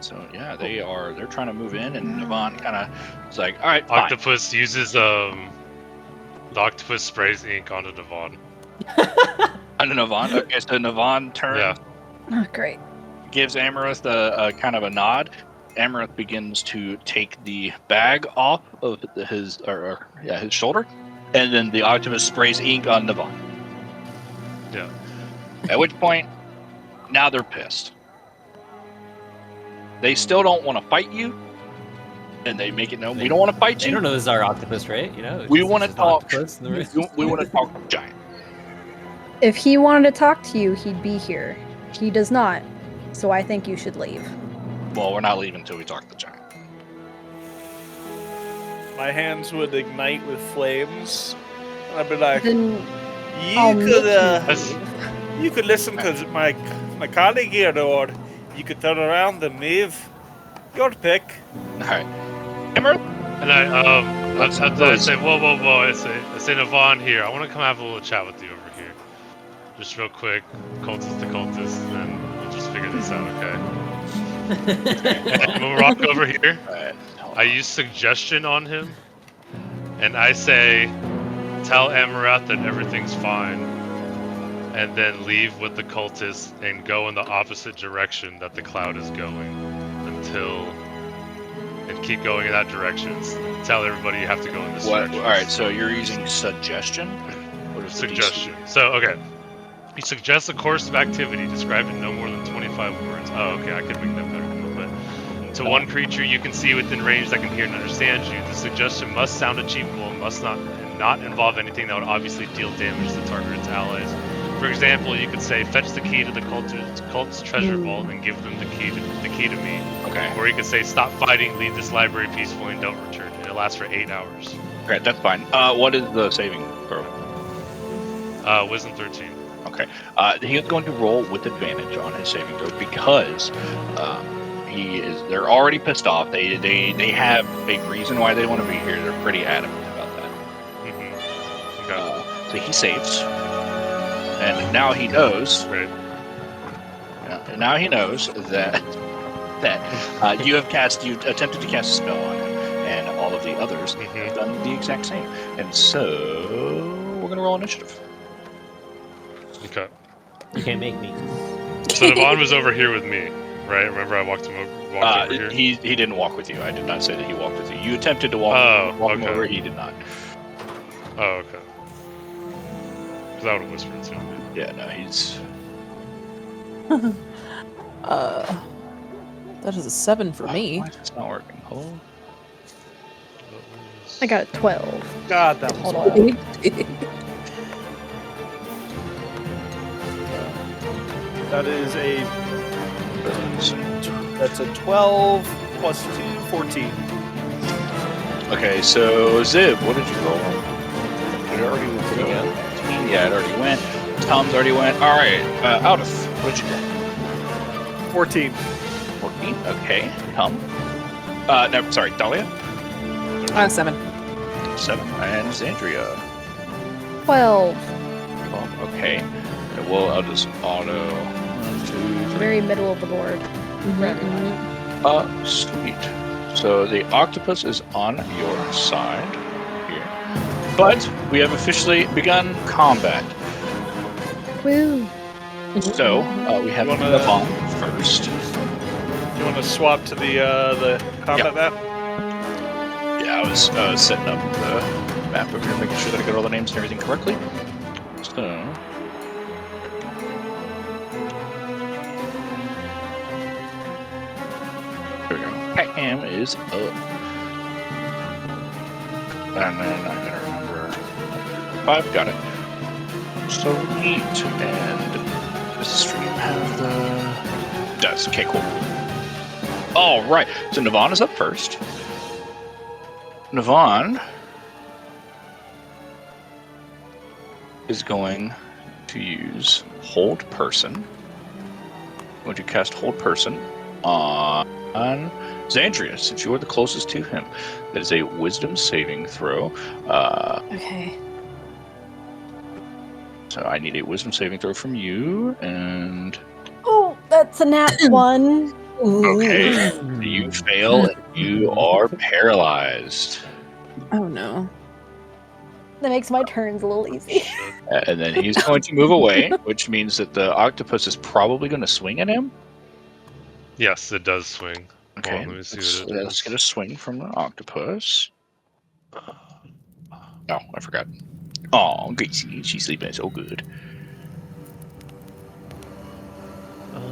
So yeah, they're trying to move in, and Navan kind of is like, "All right, fine." Octopus uses the octopus sprays ink onto Navan. Onto Navan. Okay, so Navan turns. Yeah. Oh, great. Gives Amarith a kind of a nod. Amarith begins to take the bag off of his shoulder, and then the octopus sprays ink on Navan. Yeah. At which point, now they're pissed. They still don't want to fight you, and they make it known we don't want to fight They you. don't know this is our octopus, right? You know, We want to talk. We We want to talk giant. If he wanted to talk to you, he'd be here. He does not. So I think you should leave. Well, we're not leaving until we talk to the giant. my hands would ignite with flames. And I'd be like, Then I'll make you could listen to my colleague here, or you could turn around and leave. Your pick. Alright. Emerald? And I say, whoa. I say, Navon here. I want to come have a little chat with you over here. Just real quick, cultist to cultist, and then we'll just figure this out, okay? And we'll rock over here. I use suggestion on him, and I say, tell Amarath that everything's fine, and then leave with the cultist and go in the opposite direction that the cloud is going and keep going in that direction. Tell everybody you have to go in this direction. Alright, so you're using suggestion? What is Suggestion. So, okay. You suggest a course of activity described in no more than 25 words. Oh, okay, I could make that better a little bit. To one creature you can see within range that can hear and understand you. The suggestion must sound achievable and must not involve anything that would obviously deal damage to the target or its allies. For example, you could say, fetch the key to the cult's treasure vault and give them the key to me. Okay. Or you could say, stop fighting, leave this library peacefully, and don't return. It lasts for 8 hours. Okay, that's fine. What is the saving throw? Wisdom 13. Okay. He is going to roll with advantage on his saving throw because they're already pissed off. They have a reason why they want to be here. They're pretty adamant about that. Mm-hmm. Okay. So he saves. And now he knows. Right. And now he knows that you attempted to cast a spell on him, and all of the others have done the exact same. And so we're gonna roll initiative. Okay. You can't make me. So Navon was over here with me, right? Remember I walked over here? He didn't walk with you. I did not say that he walked with you. You attempted to walk him over. He did not. Oh, okay. Because I would have whispered to him. Yeah, no, he's... That is a 7 for me. Why is this not working? Hold. I got a 12. God, that was Hold wild. on. That is that's a 12 plus 2, 14. Okay, so Zib, what did you roll? Did it already go? Yeah, it already went. Tom's already went. All right, Aldous, what did you get? 14. 14. Okay, Tom. No, sorry, Dahlia. 7. 7. And Zandria. 12. 12. Okay. And I'll just auto. 1, 2, 3. Very middle of the board. Sweet. So the octopus is on your side here. But we have officially begun combat. Woo. So we have Navon first. You want to swap to the combat map? Yeah, I was setting up the map over here, making sure that I got all the names and everything correctly. So there we go. Pac-Ham is up. And then I gotta remember 5, got it. So neat. And does the stream have the... It does. Okay, cool. All right. So Navon is up first. Navon is going to use Hold Person. I'm going to cast Hold Person on Zandria, since you are the closest to him. That is a Wisdom saving throw. Okay. So I need a Wisdom saving throw from you, and... Oh, that's a nat 1. Okay, you fail, and you are paralyzed. Oh no. That makes my turns a little easy. And then he's going to move away, which means that the octopus is probably going to swing at him. Yes, it does swing. Okay, Hold on, let me see what it let's is. get a swing from the octopus. Oh, I forgot. Oh, Gracie, she's sleeping so good.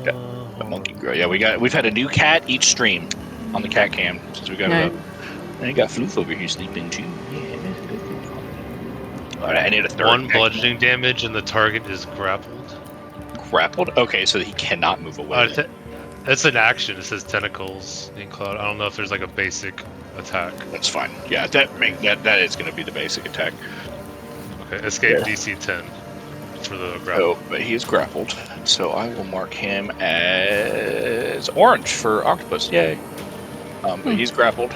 The monkey girl. Yeah, we've had a new cat each stream on the cat cam since we got it up. And you got Floof over here sleeping too. Yeah. All right, I need a third. 1 bludgeoning damage and the target is grappled. Grappled? Okay, so he cannot move away. It's an action. It says tentacles in cloud. I don't know if there's like a basic attack. That's fine. Yeah, that is going to be the basic attack. Okay, escape Yeah. DC 10 for the grapple. So, but he is grappled, so I will mark him as orange for octopus. Yay! But he's grappled.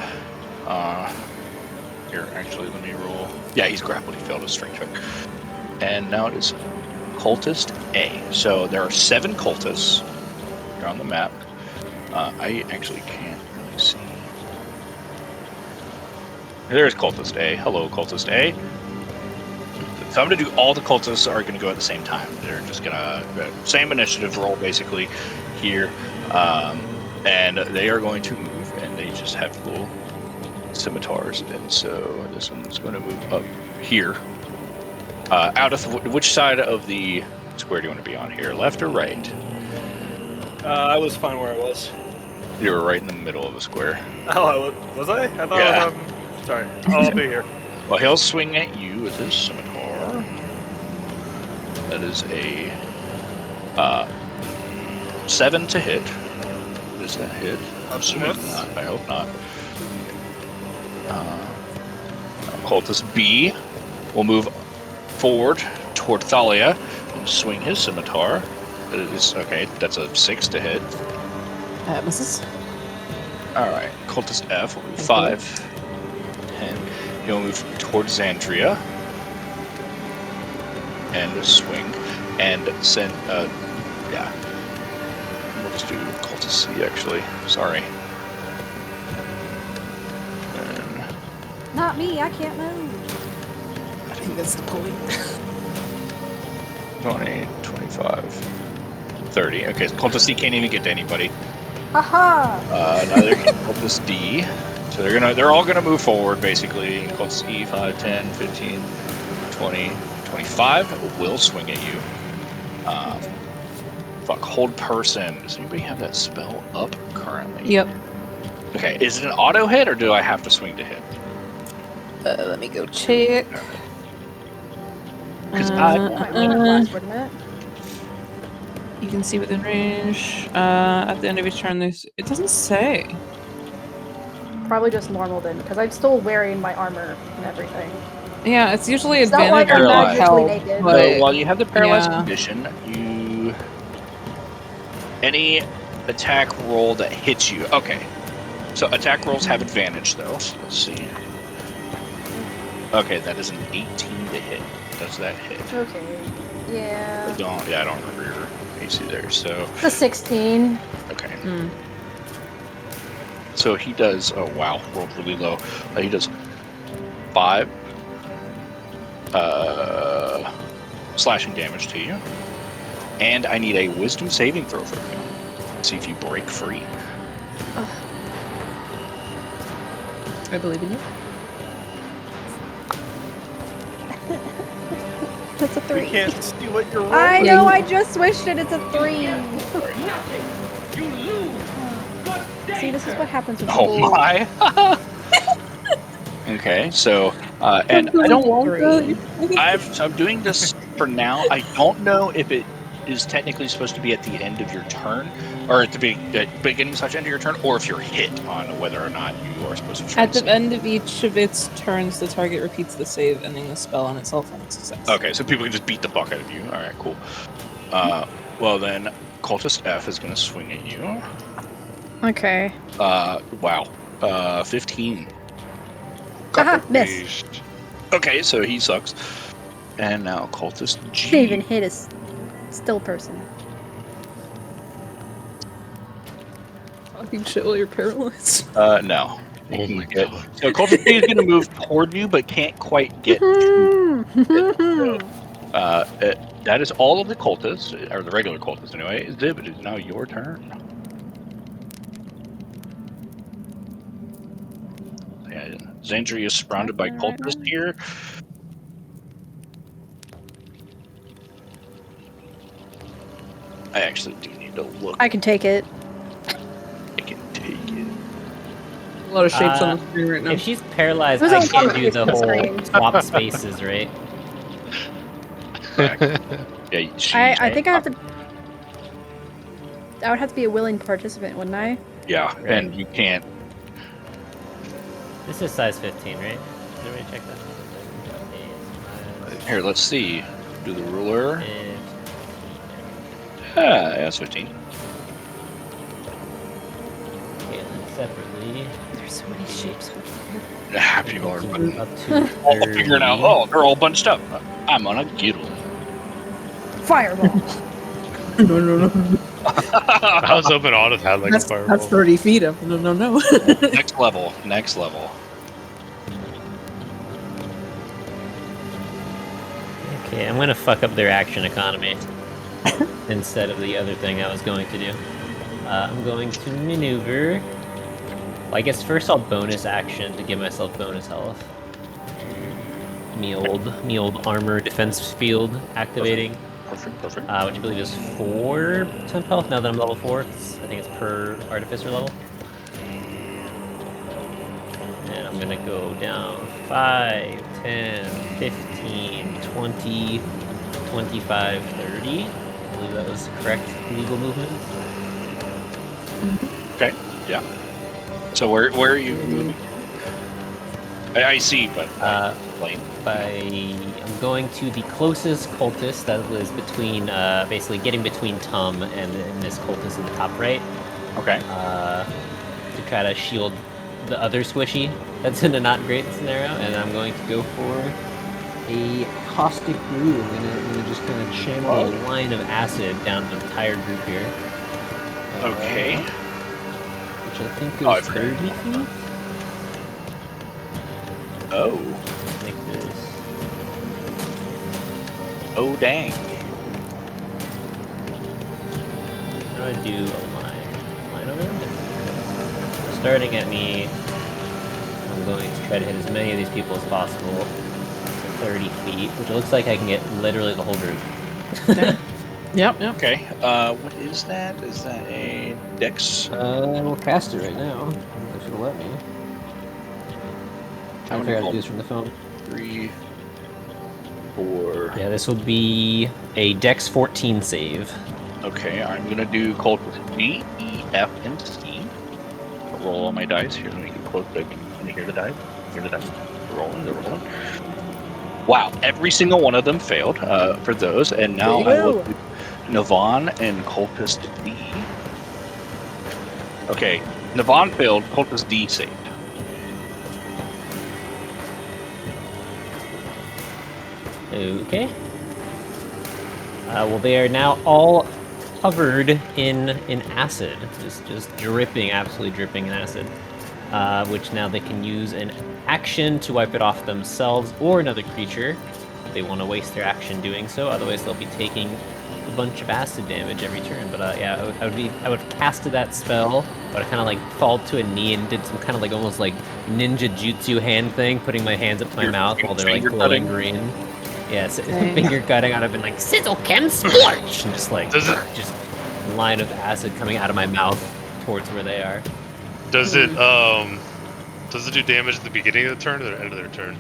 Here, actually, let me roll. Yeah, he's grappled. He failed his strength check. And now it is cultist A. So there are 7 cultists here on the map. I actually can't really see. There's cultist A. Hello, cultist A. So I'm going to do all the cultists are going to go at the same time. They're just going to same initiative roll basically here, and they are going to move, and they just have little scimitars, and so this one's going to move up here. Out of which side of the square do you want to be on here, left or right? I was fine where I was. You were right in the middle of the square. Oh, was I? I thought Yeah. sorry. I'll be here. Well, he'll swing at you with his scimitar. That is a 7 to hit. Does that hit? I'm assuming not. I hope not. Cultist B will move forward toward Thalia and swing his scimitar. That is okay. That's a 6 to hit. Misses. All right. Cultist F will move 5. And he'll move towards Xandria and swing and send. Yeah. We'll just do Cultist C actually. Sorry. And Not me, I can't move. I think that's the point. 20, 25, 30. Okay, so Cultist C can't even get to anybody. Haha! Neither can Cultist D. So they're all gonna move forward basically. Cultist E 5, 10, 15, 20, 25 will swing at you. Fuck, hold person. Does anybody have that spell up currently? Yep. Okay, is it an auto hit or do I have to swing to hit? Let me go check. Because Wouldn't it? You can see within range. At the end of each turn, it doesn't say. Probably just normal then, because I'm still wearing my armor and everything. Yeah, it's usually It's not advantage like I'm on Paralyzed. magically health, naked. but So while you have the paralyzed yeah. condition, any attack roll that hits you. Okay. So attack rolls have advantage though. Let's see. Okay, that is an 18 to hit. Does that hit? Okay. Yeah. I don't remember your AC there. So The 16. okay. Mm. So he does. Oh wow, rolled really low. He does 5 slashing damage to you, and I need a Wisdom saving throw from you. Let's see if you break free. I believe in you. That's a We 3. can't see what you're rolling. I know, I just switched it. It's a 3. See, this is what happens when Oh people... my! Okay, so and I don't. I'm doing this for now. I don't know if it is technically supposed to be at the end of your turn, or at the beginning / end of your turn, or if you're hit on whether or not you are supposed to. Try At to the end of each of its turns, the target repeats the save, ending the spell on itself on its success. Okay, so people can just beat the fuck out of you. All right, cool. Well then, Cultist F is going to swing at you. Okay. Wow. 15. Haha, miss. Aged. Okay, so he sucks. And now Cultist G. Can't even hit a still person. Fucking shit while you're paralyzed. No. Oh my god. So Cultist G is going to move toward you, but can't quite get to you. That is all of the cultists, or the regular cultists anyway. Zib, it is now your turn. Yeah, Xandria is surrounded by cultists here. I actually do need to look. I can take it. I can take it. A lot of shapes on the screen right now. If she's paralyzed, Who's I on can top do of the the whole screen? swap spaces, right? Yeah, I think I have to... I would have to be a willing participant, wouldn't I? Yeah, Right. and you can't. This is size 15, right? Did everybody check that? Here, let's see. Do the ruler. 15. Yeah, that's 15. Okay, and then separately. There's so many shapes. People are Up to all figuring out. 30. Oh, they're all bunched up. I'm on a Giddle. Fireball. No. I was hoping Autumn had like a fireball. That's 30 feet up. No. Next level. Next level. Okay, I'm gonna fuck up their action economy instead of the other thing I was going to do. I'm going to maneuver. Well, I guess first I'll bonus action to give myself bonus health. Me old armor defense field activating. Perfect. Which I believe is 4 temp health now that I'm level 4. I think it's per artificer level. And I'm gonna go down 5, 10, 15, 20, 25, 30. I believe that was correct legal movement. Okay. Yeah. So where are you moving? I see, but lane. I'm going to the closest cultist that was between, basically getting between Tom and this cultist in the top right. Okay. To try to shield the other squishy that's in a not great scenario, and I'm going to go for a caustic brew. I'm gonna just kind of channel a line of acid down the entire group here. Okay. Which I think I goes forgot. 30 feet. Oh. Like this. Oh, dang. How do I do a line over them? Starting at me, I'm going to try to hit as many of these people as possible to 30 feet, which looks like I can get literally the whole group. Yep. Okay. What is that? Is that a dex? We'll cast it right now. They should have let me. How Trying to many figure out how to gold? do this from the phone. 3, 4. Yeah, this will be a Dex 14 save. Okay, I'm gonna do cold with D, E, F, and C. Roll all my dice here. Let me get close. Can you hear the dice? Hear the dice? They're rolling. Wow, every single one of them failed for those, and now I will do Navon and Cultist D. Okay, Navon failed. Cultist D saved. Okay. Well, they are now all covered in acid, just dripping, absolutely dripping in acid. Which now they can use an action to wipe it off themselves or another creature if they want to waste their action doing so. Otherwise, they'll be taking a bunch of acid damage every turn. But yeah, I would have casted that spell, but I kind of like fall to a knee and did some kind of like almost like ninja jutsu hand thing, putting my hands up to my mouth while they're like glowing green. Yes, finger cutting. I'd have been like sizzle chem splurge, and just like just a line of acid coming out of my mouth towards where they are. Does it do damage at the beginning of the turn or the end of their turn?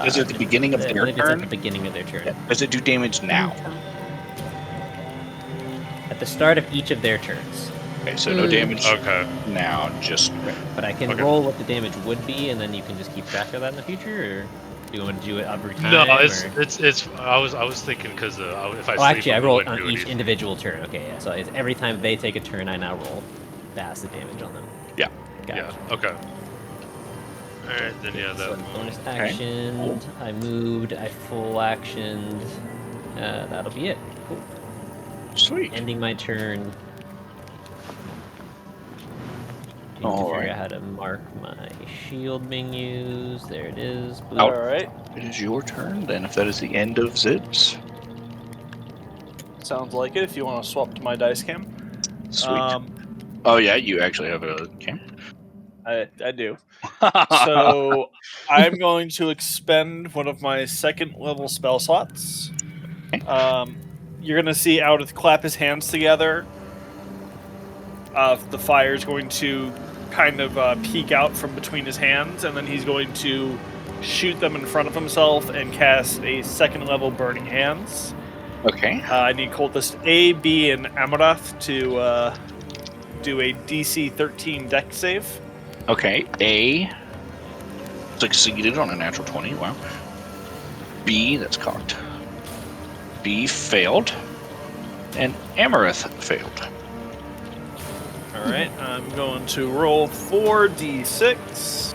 Is it at the beginning of I their believe it's turn? at the beginning of their turn. Does it do damage now? At the start of each of their turns. Okay, so no damage Okay. now, just... But I can roll what the damage would be, and then you can just keep track of that in the future, or do you want to do it every time? No, or... it's. I was thinking because if I. Oh, actually, I roll it wouldn't on do each either. individual turn. Okay, yeah. So it's every time they take a turn, I now roll the acid damage on them. Yeah. Gotcha. Yeah. Okay. All right, then yeah, So that. bonus action. I moved. I full actioned. That'll be it. Cool. Sweet. Ending my turn. Need to figure out how to mark my shield being used. There it is. Blue. All right. It is your turn, then, if that is the end of Zips. Sounds like it. If you want to swap to my dice cam. Sweet. Oh, yeah, you actually have a cam? I do. So I'm going to expend one of my second level spell slots. You're going to see Outith clap his hands together. The fire is going to kind of peek out from between his hands, and then he's going to shoot them in front of himself and cast a second level Burning Hands. Okay. I need Cultist A, B, and Amarath to do a DC 13 dex save. Okay, A succeeded on a natural 20. Wow. B, that's cocked. B failed. And Amaranth failed. Alright, I'm going to roll 4d6.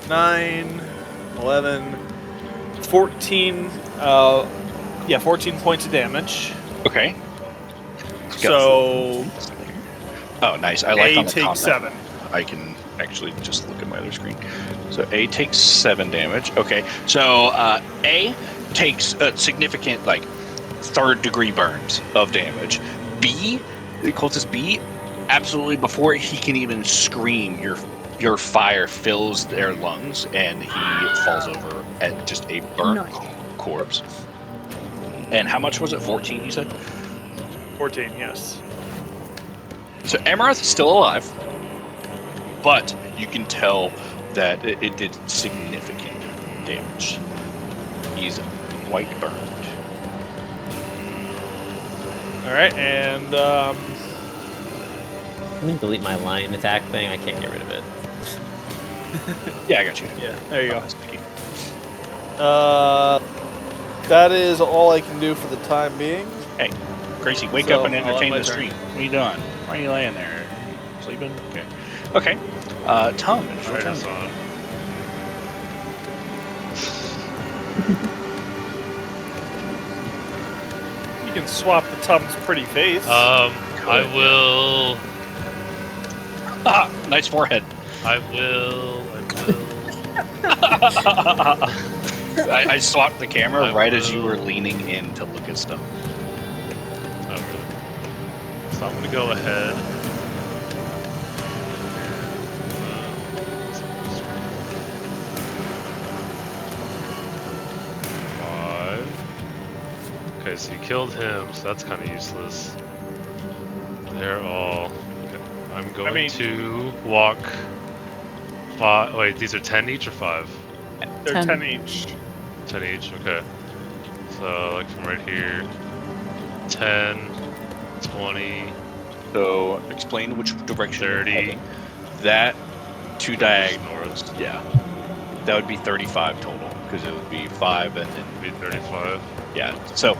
9, 11, 14, 14 points of damage. Okay. So, oh, nice. I like A on the takes combat. 7. I can actually just look at my other screen. So A takes 7 damage. Okay, so A takes a significant, like, 3rd-degree burns of damage. B, the cultist B, absolutely before he can even scream, your fire fills their lungs, and he falls over at just a burnt corpse. And how much was it? 14, you said? 14, yes. So Amaranth is still alive, but you can tell that it did significant damage. He's quite burned. Alright, and Let me delete my lion attack thing. I can't get rid of it. Yeah, I got you. yeah, there you go. Sticky. That is all I can do for the time being. Hey, Gracie, wake So, up and I'll entertain let my the turn. stream. What are you doing? Why are you laying there? Sleeping? Okay. Okay. Tom, it's your Alright, turn. it's on. You can swap the Tom's pretty face. I will. Ah, nice forehead. I will. I swapped the camera I right as you will. were leaning in to look at stuff. Okay. So I'm gonna go ahead. Okay, so you killed him, so that's kind of useless. They're all. Okay. I'm going to walk. 5. Wait, these are 10 each or 5? They're 10. 10 each. 10 each, okay. So, like from right here 10, 20. So explain which direction. 30. you're heading. That 2 diagonals. North. Yeah. That would be 35 total because it would be 5 and then Be 35. yeah. So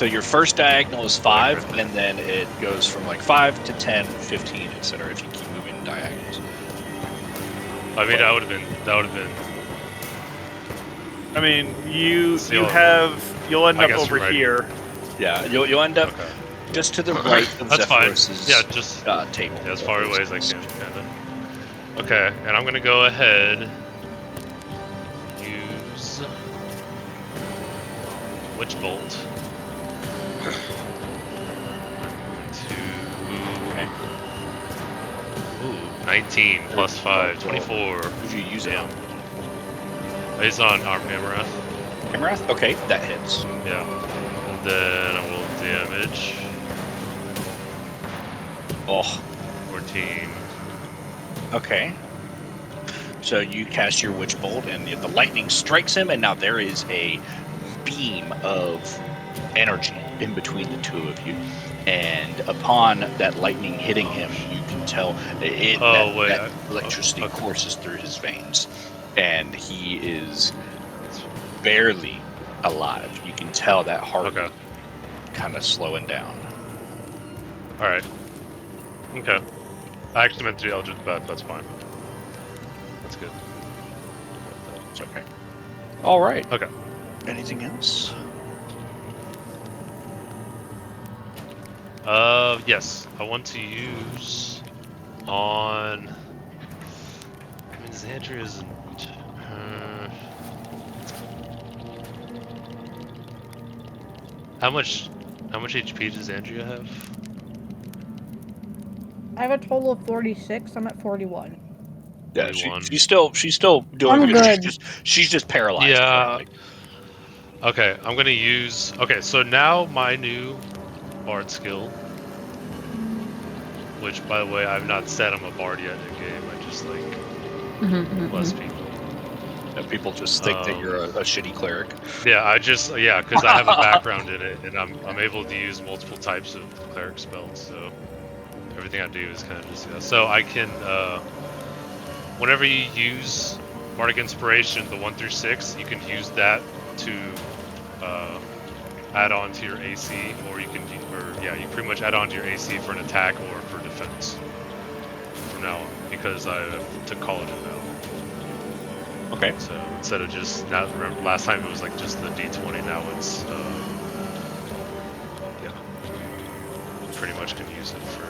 your first diagonal is 5 and then it goes from like 5 to 10, 15, etc. if you keep moving diagonals. I mean, that would have been. I mean, you'll end I up guess over you're right. here. Yeah, you'll end up Okay. just to the right of That's fine. Zephyrus's Yeah, just table. as far away as I can, kinda. Okay, and I'm gonna go ahead. Use Witch Bolt. Okay. Ooh, 19 plus 5, 24. If you use it. Damn. It's on Amaranth. Amaranth? Okay, that hits. Yeah. And then I will damage. Oh, 14. okay. So you cast your Witch Bolt, and the lightning strikes him, and now there is a beam of energy in between the two of you. And upon that lightning hitting him, you can tell that electricity courses through his veins. And he is barely alive. You can tell that heart kind of slowing down. Alright. Okay. I actually meant to Eldritch Bat, that's fine. That's good. It's okay. All right. Okay. Anything else? Yes. I want to use on. I mean, Xandria isn't. How much HP does Xandria have? I have a total of 46. I'm at 41. Yeah, 41. she's still doing I'm good. She's just paralyzed. Yeah. currently. Okay, I'm gonna use. Okay, so now my new bard skill, which by the way I've not said I'm a bard yet in game. I just like bless people. And people just think that you're a shitty cleric. Yeah, because I have a background in it, and I'm able to use multiple types of cleric spells. So everything I do is kind of just so I can whenever you use Bardic Inspiration, the 1 through 6, you can use that to add on to your AC, or you pretty much add on to your AC for an attack or for defense from now on, because I took college now. Okay. So instead of just remember last time it was like just the D20, now it's pretty much can use it for.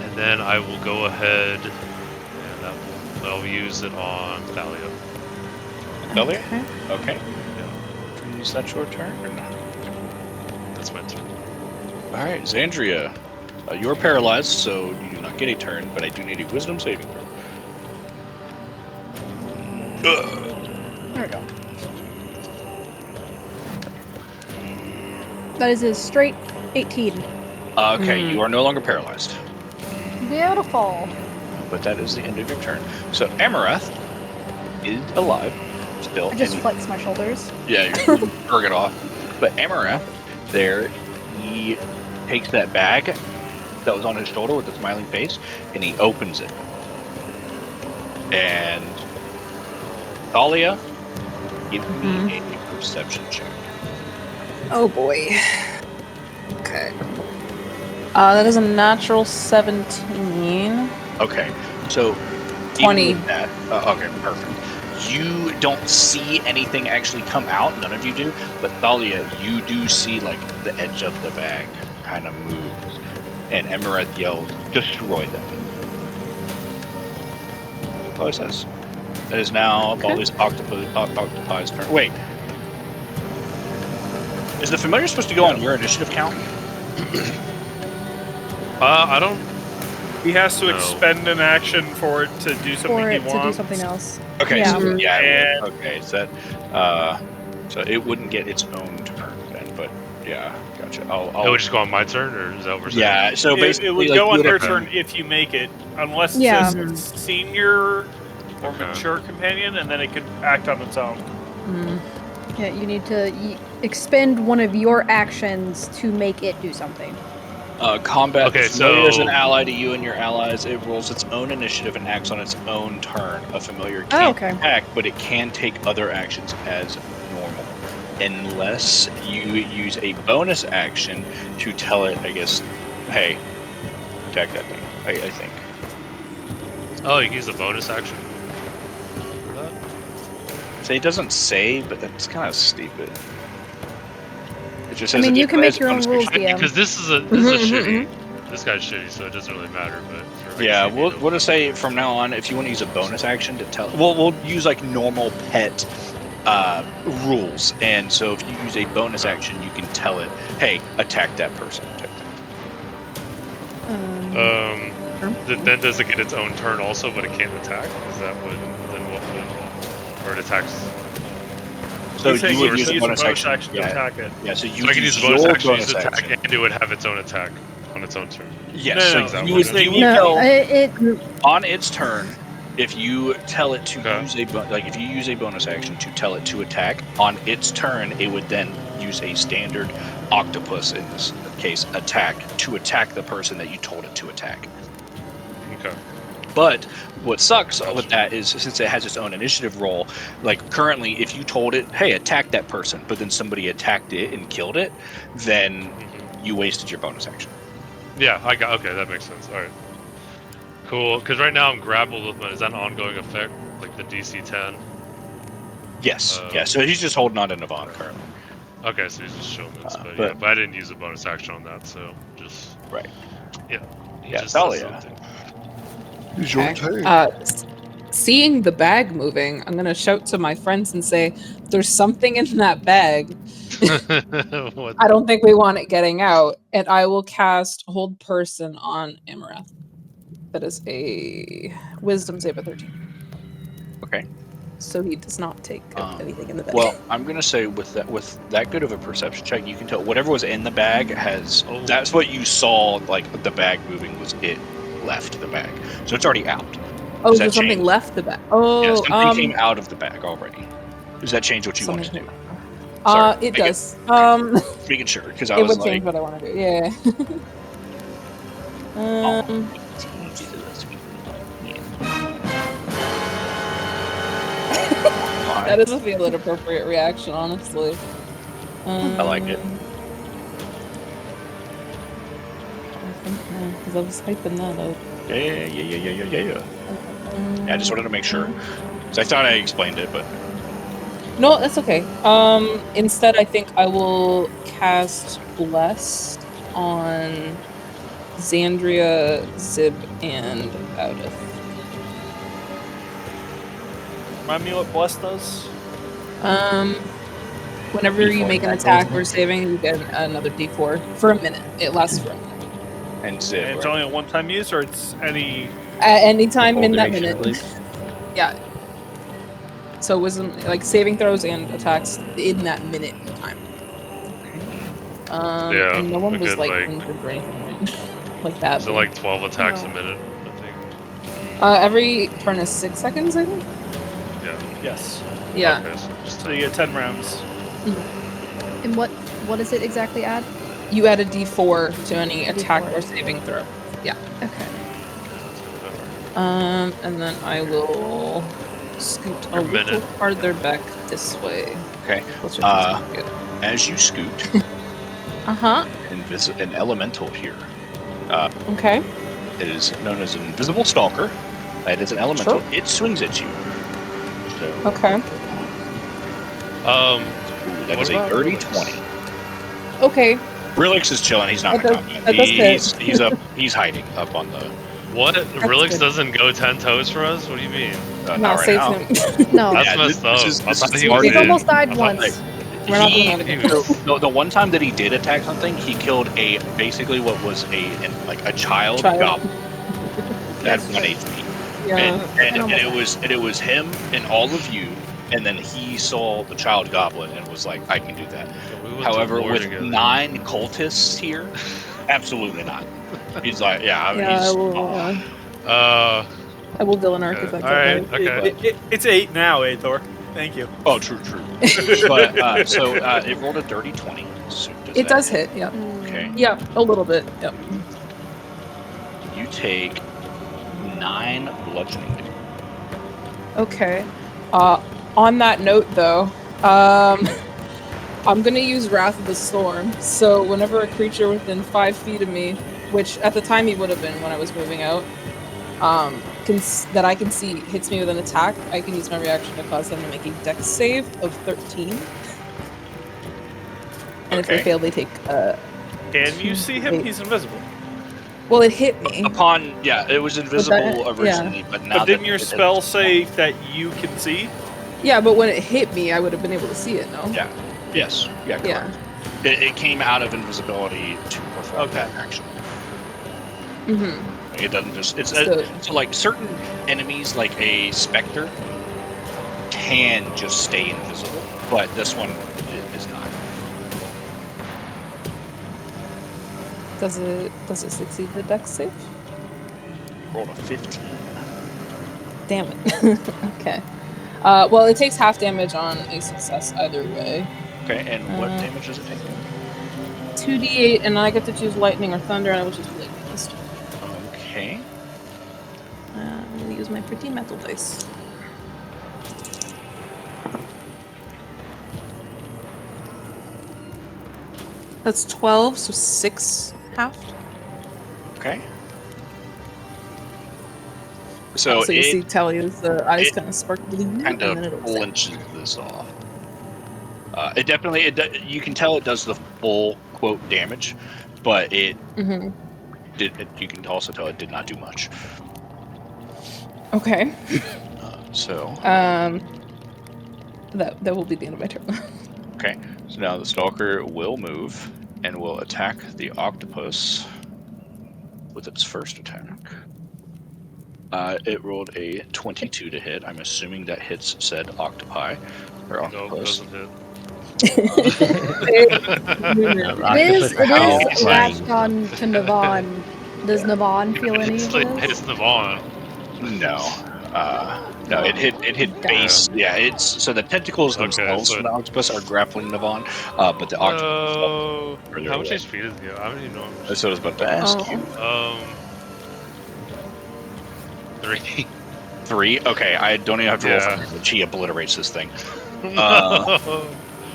And then I will go ahead and I'll use it on Thalia. Thalia? Okay. Yeah, Is that your turn or not? that's my turn. All right, Xandria. You're paralyzed, so you do not get a turn, but I do need a wisdom saving throw. There we go. That is a straight 18. Okay, you are no longer paralyzed. Beautiful. But that is the end of your turn. So Amarath is alive still. I just and- flex my shoulders. Yeah, you're jerk it off. But Amarath, there, he takes that bag that was on his shoulder with the smiling face, and he opens it. And Thalia, give me a perception check. Oh boy. Okay. That is a natural 17. Okay, so 20. even with that, okay, perfect. You don't see anything actually come out, none of you do, but Thalia, you do see like the edge of the bag kind of moves, and Emerald yells, "Destroy them!" That's all it says. It is now Baldy's octopi's turn. Wait, is the familiar supposed to go on your initiative count? I don't. He has to No. expend an action for it to do something For he it to do wants. something else. Okay, Yeah. so yeah, And- okay, so that so it wouldn't get its own turn then, but yeah, gotcha. It would just go on my turn, or is that what we're saying? Yeah, so basically It would like, go you on would your have- turn if you make it, unless it Yeah. says senior or Okay. mature companion, and then it could act on its own. Yeah, you need to expend one of your actions to make it do something. Combat. Okay, Familiar is so- an ally to you and your allies. It rolls its own initiative and acts on its own turn. A familiar Oh, can't okay. attack, but it can take other actions as normal, unless you use a bonus action to tell it, I guess, hey, attack that thing. I think. Oh, you can use a bonus action for that? So it doesn't say, but that's kind of stupid. It just I says mean, it you can has make your own bonus rules, action. DM. Because this is a shitty. This guy's shitty, so it doesn't really matter. But for Yeah, AC, we'll just say from now on, if you want to use a bonus action to tell, we'll use like normal pet rules, and so if you use a bonus action, you can tell it, hey, attack that person. Type thing. Then does it get its own turn also, but it can't attack? Is that what? Then what would? Or it attacks? So He's saying you would you use a can bonus action. to Yeah, attack it. yeah. So you So I would can use use a bonus your action, use bonus attack, action. and it would have its own attack on its own turn. Yes. No, so no, that you would- would you No, tell- it on its turn, if you tell it to Okay. use if you use a bonus action to tell it to attack, on its turn, it would then use a standard octopus in this case attack to attack the person that you told it to attack. Okay. But what sucks with that is since it has its own initiative roll, like currently, if you told it, "Hey, attack that person," but then somebody attacked it and killed it, then you wasted your bonus action. Yeah, I got. Okay, that makes sense. All right. Cool. Because right now I'm grappled with my. Is that an ongoing effect, like the DC 10? Yes. Yeah. So he's just holding on to Navon currently. Okay, so he's just showing this, but, but- yeah, but I didn't use a bonus action on that, so just Right. yeah. He Yeah, just does Thalia. something. It's your Okay. turn. Seeing the bag moving, I'm gonna shout to my friends and say, "There's something in that bag. What? I don't think we want it getting out." And I will cast Hold Person on Amarath. That is a Wisdom save of 13. Okay. So he does not take anything in the bag. Well, I'm gonna say with that good of a perception check, you can tell whatever was in the bag has. Oh. That's what you saw. Like the bag moving was it left the bag, so it's already out. oh, does that so something change? left the bag. Oh, Yeah, something came out of the bag already. Does that change what you want to something do? Sorry. It does. Making sure, because I It was would change like, what I want to do. Yeah. That doesn't feel an appropriate reaction, honestly. I like it. I think because I was hyping that up. Yeah. Yeah, I just wanted to make sure. Because I thought I explained it, but No, that's okay. Instead, I think I will cast Bless on Xandria, Zib, and Outith. Remind me what Bless does? Whenever you D4 make an attack attack or saving, you get another D4 for a minute. It lasts for a minute. and Zib. And it's right? only a one-time use, or it's any... At any time Full in that duration, I minute. believe. Yeah. So wisdom, like saving throws and attacks in that minute time. Yeah, and no one a was good, like like- injured or anything, right? Like that. So like 12 attacks No. a minute, I think. Every turn is 6 seconds, I think. Yeah. Yes. Yeah. Okay, so just So you get 10 rounds. And what does it exactly add? You add a D4 to any attack D4. or saving throw. Okay. And then I will scoot a Per little minute. farther back this way. Okay. Closer to Good. As you scoot, Uh-huh. an elemental here. Okay. It is known as an invisible stalker. It is an elemental. Sure. It swings at you. So, Okay. that What is a about dirty Relix? 20. Okay. Relix is chilling. He's not That in does- combat. that does hit. He's hiding up on the. What? Relix good. doesn't go 10 toes for us? What do you mean? No, not right save now. him. No, That's Yeah, messed this up. is- I this thought is he smart. was he's Dude, almost died I thought, once. We're not doing that again. The one time that he did attack something, he killed basically what was a child goblin at 1 HP. Yeah. And it was him and all of you, and then he saw the child goblin and was like, I can do that. We went to However, war with together. 9 cultists here, absolutely not. He's like, yeah, I mean, Yeah, he's, I will villain arc if Okay. that's Alright, okay. okay. It's 8 now, Aethor. Thank you. oh, true. But it rolled a dirty 20. So It does hit, yeah. Okay. Yeah, a little bit. Yep. You take 9 bludgeoning damage. Okay. On that note, though, I'm gonna use Wrath of the Storm. So whenever a creature within 5 feet of me, which at the time he would have been when I was moving out, that I can see hits me with an attack, I can use my reaction to cause them to make a Dex save of 13. And if they Okay. fail, they take. Can you see him? He's invisible. Well, it hit me. It was invisible originally, but now But didn't that your it- spell say that you can see? Yeah, but when it hit me, I would have been able to see it. No. Yeah. Yes. Yeah. Correct. Yeah. It came out of invisibility to perform Okay. that action. Mm-hmm. It doesn't just. So- So like certain enemies, like a specter, can just stay invisible, but this one is not. Does it succeed the Dex save? Rolled a 15. Damn it. Okay. Well, it takes half damage on a success either way. Okay, and what damage does it take? 2d8, and I get to choose lightning or thunder, and I will choose lightning this time. Okay. I'm gonna use my pretty metal dice. That's 12, so 6 halved. Okay. So So you see it Talia's eyes it kind of spark blue, and kind then of it'll flinches this off. It definitely, you can tell it does the full quote damage, but it Mm-hmm. you can also tell it did not do much. Okay. So That will be the end of my turn. okay, so now the stalker will move and will attack the octopus with its first attack. It rolled a 22 to hit. I'm assuming that hits said octopi or No, octopus. doesn't hit. It is Octopus latched on to Navon. Does Navon feel any of It's like this? hits Navon. No. No, it hit base. Yeah, it's so the tentacles Okay, themselves so from the octopus are grappling Navon, but the octopus No. is further How much away. HP does he have? I don't even know. How much. That's what I was about to ask Oh. you. 3. 3. Okay, I don't even have to roll Yeah. for damage. He obliterates this thing. No.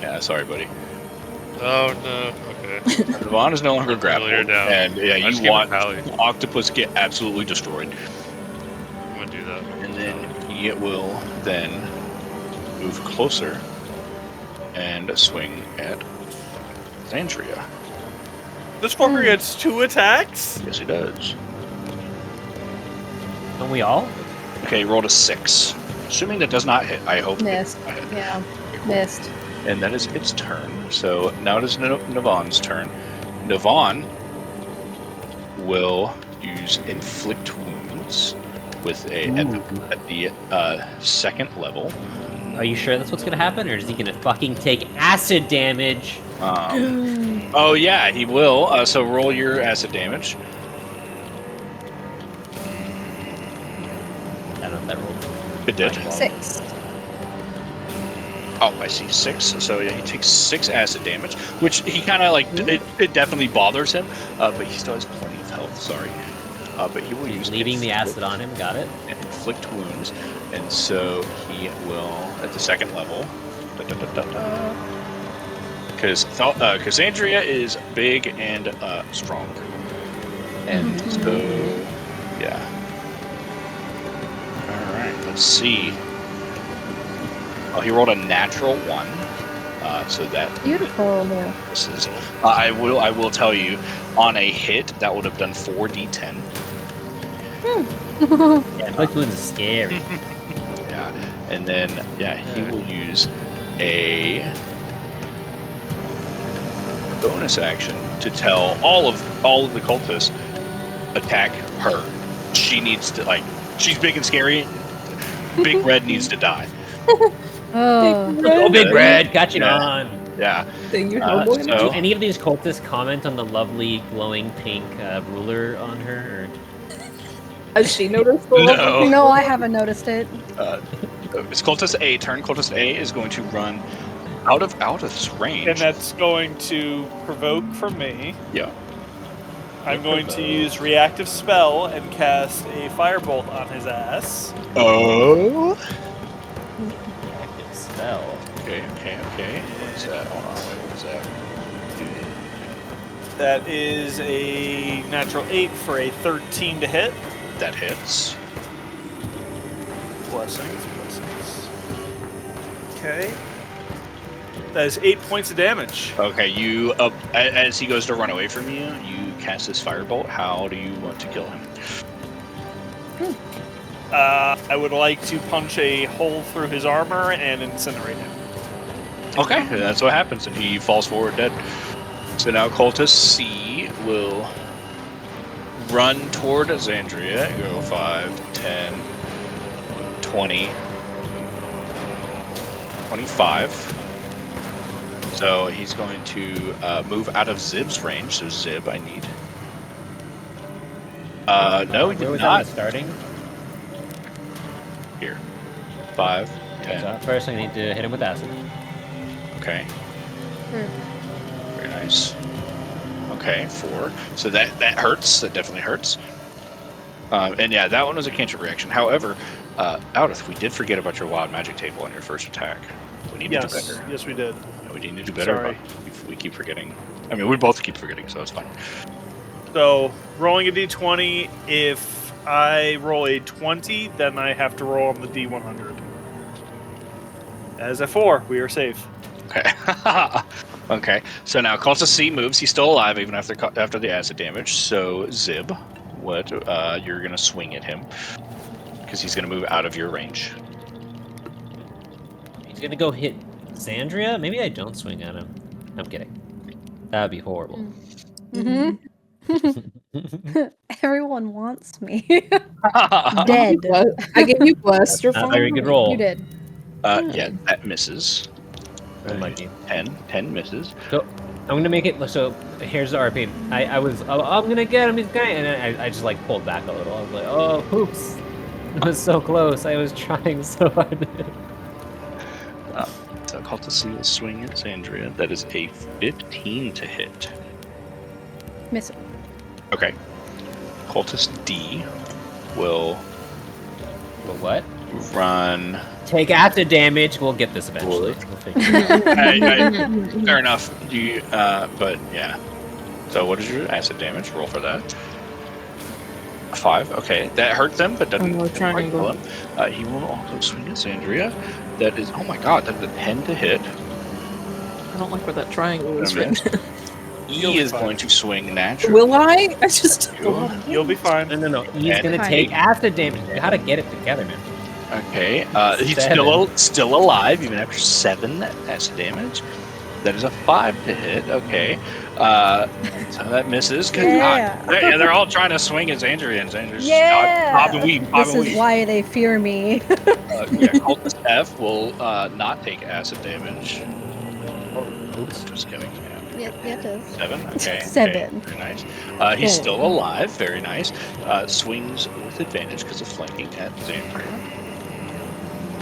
Yeah, sorry, buddy. Oh no. Okay. Navon is no longer Put the layer grappled, down. and yeah, I just you gave him watch Pally. the octopus get absolutely destroyed, I'm gonna do that. and then he will then move closer and swing at Xandria. This fucker gets 2 attacks? Yes, he does. Don't we all? Okay, he rolled a 6. Assuming that does not hit, I hope. Missed. It does not hit. Yeah, Okay, cool. missed. And that is its turn. So now it is Navon's turn. Navon will use Inflict Wounds with at the second level. Are you sure that's what's gonna happen, or is he gonna fucking take acid damage? Oh yeah, he will. So roll your acid damage. I don't know if that rolled. It did. 6. Oh, I see 6. So yeah, he takes 6 acid damage, which he kind of like. It definitely bothers him, but he still has plenty of health. Sorry, but he will use Leaving the acid on him. Got it. and inflict wounds, and so he will at the second level. Because Andrea is big and strong, and so yeah. All right, let's see. Oh, he rolled a natural 1, so that Beautiful. Yeah. this is. I will tell you, on a hit that would have done 4d10. Yeah, Inflict Wounds is scary. Yeah, and then he will use a bonus action to tell all of the cultists attack her. She needs to she's big and scary. Big Red needs to die. Oh. Oh, Big Red, catching Yeah. on. Yeah. Dang, you're Uh, homeboy. so- Do any of these cultists comment on the lovely glowing pink ruler on her? Has she noticed the No. No, I haven't noticed it. It's Cultist A turn. Cultist A is going to run out of its range. And that's going to provoke from me. Yeah. I'm going to use reactive spell and cast a firebolt on his ass. Oh. Active spell. Okay. What is that? Hold on. Wait, what is that? That is a natural 8 for a 13 to hit. That hits. Blessings. Okay. That is 8 points of damage. Okay, you as he goes to run away from you, you cast this firebolt. How do you want to kill him? I would like to punch a hole through his armor and incinerate him. Okay, that's what happens, and he falls forward dead. So now Cultist C will run toward Xandria. Go 5, 10, 20, 25. So he's going to move out of Zib's range. So Zib, I need. No, he Where did was not. that starting? Here. 5, So 10. first, I need to hit him with acid. Okay. Very nice. Okay, 4. So that hurts. That definitely hurts. And yeah, that one was a cantrip reaction. However, Outith, we did forget about your wild magic table on your first attack. We need to do better. Yes, we did. We need to do better. Sorry. But we keep forgetting. I mean, we both keep forgetting, so it's fine. So, rolling a d20, if I roll a 20, then I have to roll on the d100. As a 4, we are safe. Okay. Okay. So now Cultist C moves. He's still alive even after the acid damage. So Zib, what you're gonna swing at him because he's gonna move out of your range. He's gonna go hit Xandria? Maybe I don't swing at him. I'm kidding. That would be horrible. Mm-hmm. Everyone wants me. Yeah, Dead. I gave you blessed. You're Not a fine. very good roll. You did. that misses. Unlucky. 10 misses. So I'm gonna make it. So here's the RP. I'm gonna get him. He's gonna. And I just like pulled back a little. I was like, oh, oops. It was so close. I was trying so hard. So cultist C will swing at Xandria. That is a 15 to hit. Miss it. Okay. Cultist D will But what? run. Take acid damage. We'll get this eventually. We'll figure it out. Fair enough. You, but yeah. So what is your acid damage? Roll for that. 5. Okay, that hurts him, but doesn't Oh, quite kill him. He will also swing at Xandria. That is, oh my god, that's a 10 to hit. I don't like where that triangle is Okay. written. E is going to swing naturally. Will I? I just. You'll be fine. No. He's gonna Fine. take acid damage. You gotta get it together, man. Okay, he's 7. still alive even after 7 acid damage. That is a 5 to hit. Okay, so that misses. Good Yeah. God. They're all trying to swing at Xandria, and Xandria's Yeah. bob and weave, bob This and is weave. why they fear me. Yeah, Cultist F will not take acid damage. Oops. Just kidding. Yeah. Yeah, it is. 7. Okay. 7. Okay. Very nice. He's still alive. Very nice. Swings with advantage because of flanking at Xandria.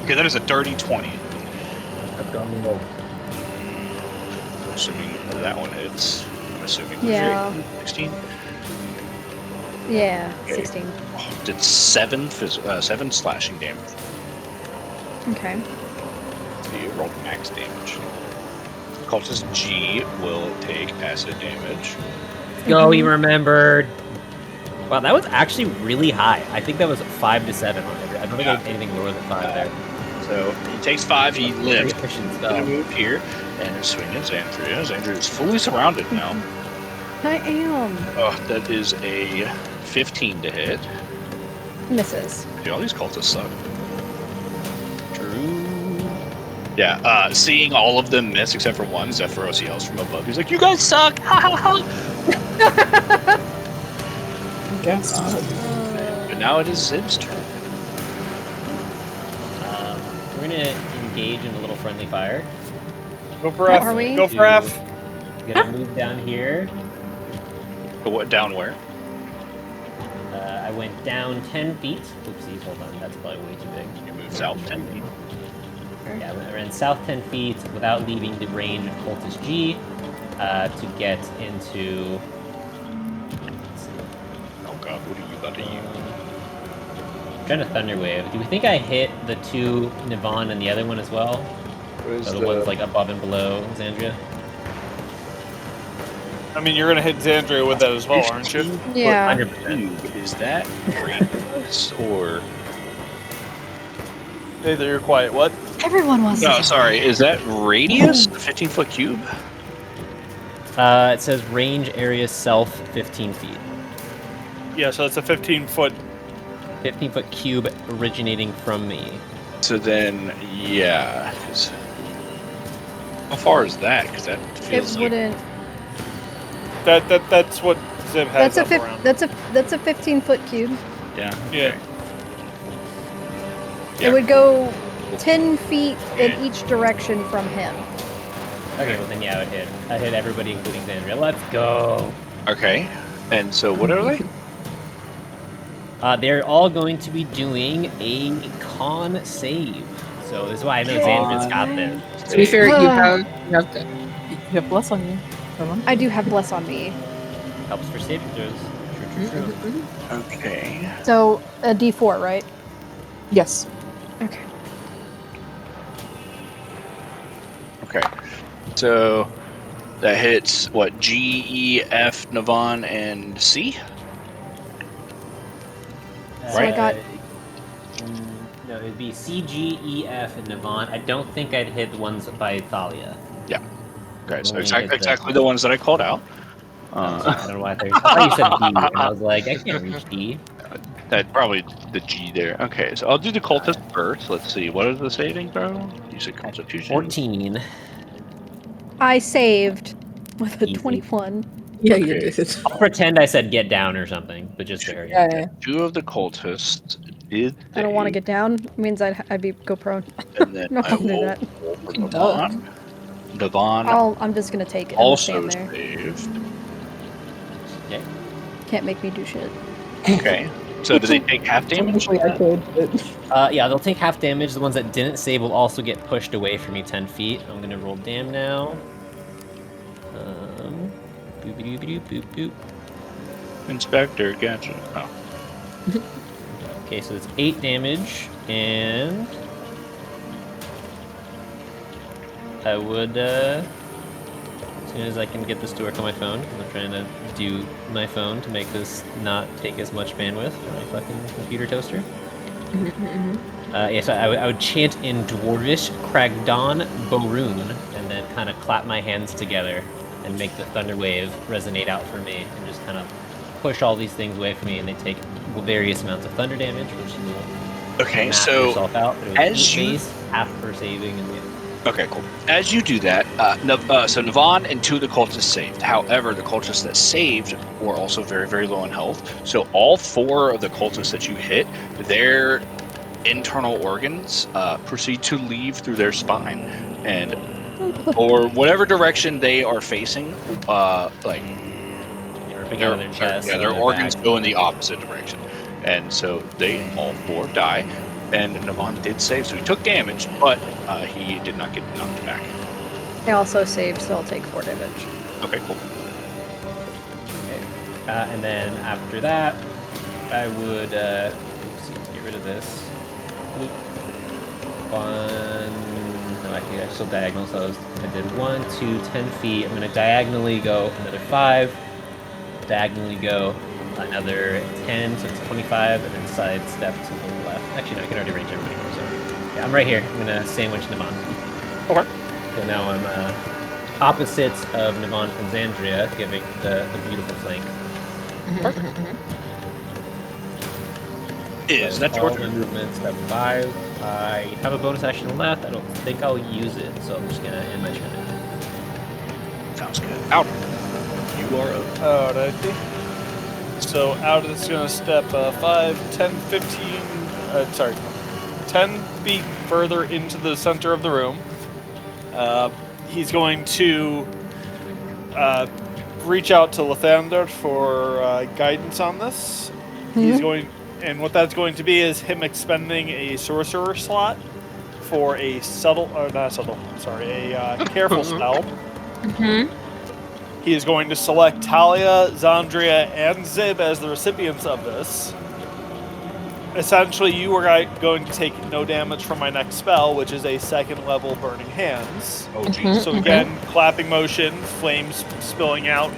Okay, that is a dirty 20. Assuming that one hits. I'm assuming. Yeah. 16. Yeah, Okay. 16. Did 7 slashing damage. Okay. You rolled max damage. Cultist G will take acid damage. Go, he remembered. Wow, that was actually really high. I think that was 5 to 7 on it. I don't think I had anything lower than 5 there. So he takes 5, he Very lives. efficient He's gonna stuff. move here and swing at Xandria. Xandria is fully surrounded now. I am. Oh, that is a 15 to hit. Misses. Dude, all these cultists suck. True. Yeah, seeing all of them miss except for one, Zephyros yells from above. He's like, "You guys suck! Ha ha ha!" Guess. But now it is Zib's turn. We're gonna engage in a little friendly fire. Go for F. Are we? Go for F. Gonna move down here. But what, down where? I went down 10 feet. Oopsies, hold on. That's probably way too big. You move south 10 feet. Yeah, I ran south 10 feet without leaving the range of Cultist G to get into. Oh god, what are you about to use? I'm trying to Thunder Wave. Do we think I hit the 2 Nivon and the other one as well? So the ones like above and below Xandria? I mean, you're gonna hit Xandria with that as well, aren't you? Yeah. 100%. Is that radius or? Neither. You're quiet. What? Everyone wants No, to. sorry. Is that radius? 15-foot cube? It says range area self 15 feet. Yeah. So it's a 15-foot. 15-foot cube originating from me. So then, yeah. 'Cause how far is that? Because that It feels like wouldn't. That's what Zib has That's a up around. that's a 15-foot cube. yeah. Yeah. Yeah. It would go 10 feet in each direction from him. Okay, well then yeah, I would hit. I hit everybody, including Xandria. Let's go. Okay. And so what are they? They're all going to be doing a con save. So this is why I know Xandria's got this. To be fair, you Ah. have bless on you. Remember? I do have bless on me. Helps for saving throws. True. Okay. So a D4, right? Yes. Okay. Okay. So that hits what? G, E, F, Navon, and C? So I got- No, it'd be C, G, E, F, and Navon. I don't think I'd hit the ones by Thalia. Okay, so Only exactly, hit the- exactly the ones that I called out. I don't know why I thought you said D, and I was like, I can't reach D. That probably the G there. Okay, so I'll do the cultist first. Let's see. What is the saving throw? You said Constitution. 14. I saved with a Easy. 21. Yeah, Okay. you did. I'll pretend I said get down or something, but just there. Yeah. 2 of the cultists did. I don't want to save, get down. It means I'd be go prone. And then No, I I'll do will that. roll for Duh. Devon. Devon I'm just gonna take it. also I'm stand there. saved. Can't make me do shit. Okay. So do they take half damage? Technically, I could, but Yeah, they'll take half damage. The ones that didn't save will also get pushed away from me 10 feet. I'm gonna roll damn now. Boop boop boop boop boop. Inspector, gotcha. Oh. Okay, so it's 8 damage, and I would, as soon as I can get this to work on my phone, I'm trying to do my phone to make this not take as much bandwidth for my fucking computer toaster. So I would chant in Dwarvish, Cragdawn, Borun, and then kind of clap my hands together and make the thunder wave resonate out for me, and just kind of push all these things away from me, and they take various amounts of thunder damage, which will Okay, map so yourself out. But it was as 8 you- base, half for saving, and Okay, cool. As you do that, so Navon and 2 of the cultists saved. However, the cultists that saved were also very, very low in health. So all 4 of the cultists that you hit, their internal organs proceed to leave through their spine, and or whatever direction they are facing, like ripping out of their chest. yeah, and their their organs back. go in the opposite direction, and so they all 4 die. And Navon did save, so he took damage, but he did not get knocked back. I also saved, so I'll take 4 damage. Okay, cool. And then after that, I would let's see, get rid of this. Oop. 1. No, actually, I still diagonal, so I did 1, 2, 10 feet. I'm going to diagonally go another 5. Diagonally go another 10, so it's 25, and then sidestep to the left. Actually, no, I can already reach everybody. So yeah, I'm right here. I'm going to sandwich Navon. Okay. So now I'm opposites of Navon and Xandria, giving the beautiful flank. Is that all your the turn? movement? Step 5. I have a bonus action left. I don't think I'll use it, so I'm just going to end my turn. Sounds good. Out. You are up. Alrighty. So out is going to step 5, 10, 15, 10 feet further into the center of the room. He's going to reach out to Lathander for guidance on this. He's going, and what that's going to be is him expending a sorcerer slot for a careful spell. He is going to select Talia, Xandria, and Zib as the recipients of this. Essentially, you are going to take no damage from my next spell, which is a 2nd level Burning Hands. Oh, geez. So again, clapping motion, flames spilling out,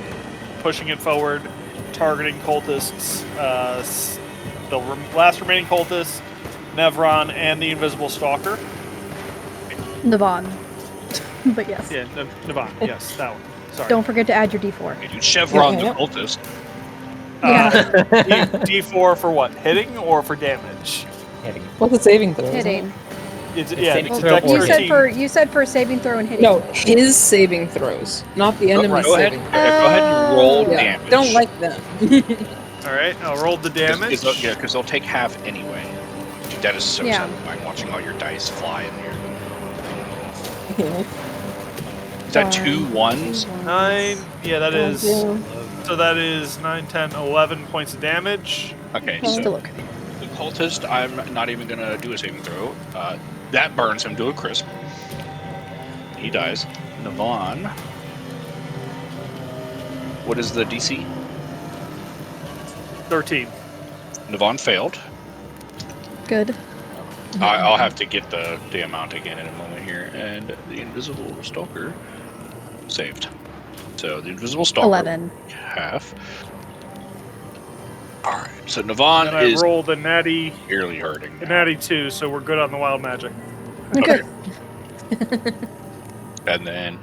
pushing it forward, targeting cultists, the last remaining cultist, Nevron, and the Invisible Stalker. Navon. But yes. Yeah, Nevon, yes, that one. Sorry. Don't forget to add your d4. Okay, dude, Chevron Yeah. the cultist. D4 for what? Hitting or for damage? Hitting. what's the saving throw? Hitting. It's saving it's a throw dex or You said 13. you said for saving throw and hitting. No, his saving throws, not the enemy's Go ahead. saving. Go ahead and roll Yeah, damage. don't like them. All right, I'll roll the damage. Because they'll take half anyway. Dude, that is so Yeah. satisfying watching all your dice fly in here. Yeah. Is that 2 1s? 9. Yeah, that is. Yeah. So that is 9, 10, 11 points of damage. Okay, Still so okay. the cultist, I'm not even going to do a saving throw. That burns him to a crisp. He dies. Navon. What is the DC? 13. Navon failed. Good. I'll have to get the amount again in a moment here. And the Invisible Stalker saved. So the Invisible Stalker. 11. Half. Alright, so Navon And I is rolled a natty barely hurting. 2, so we're good on the wild magic. Good. And then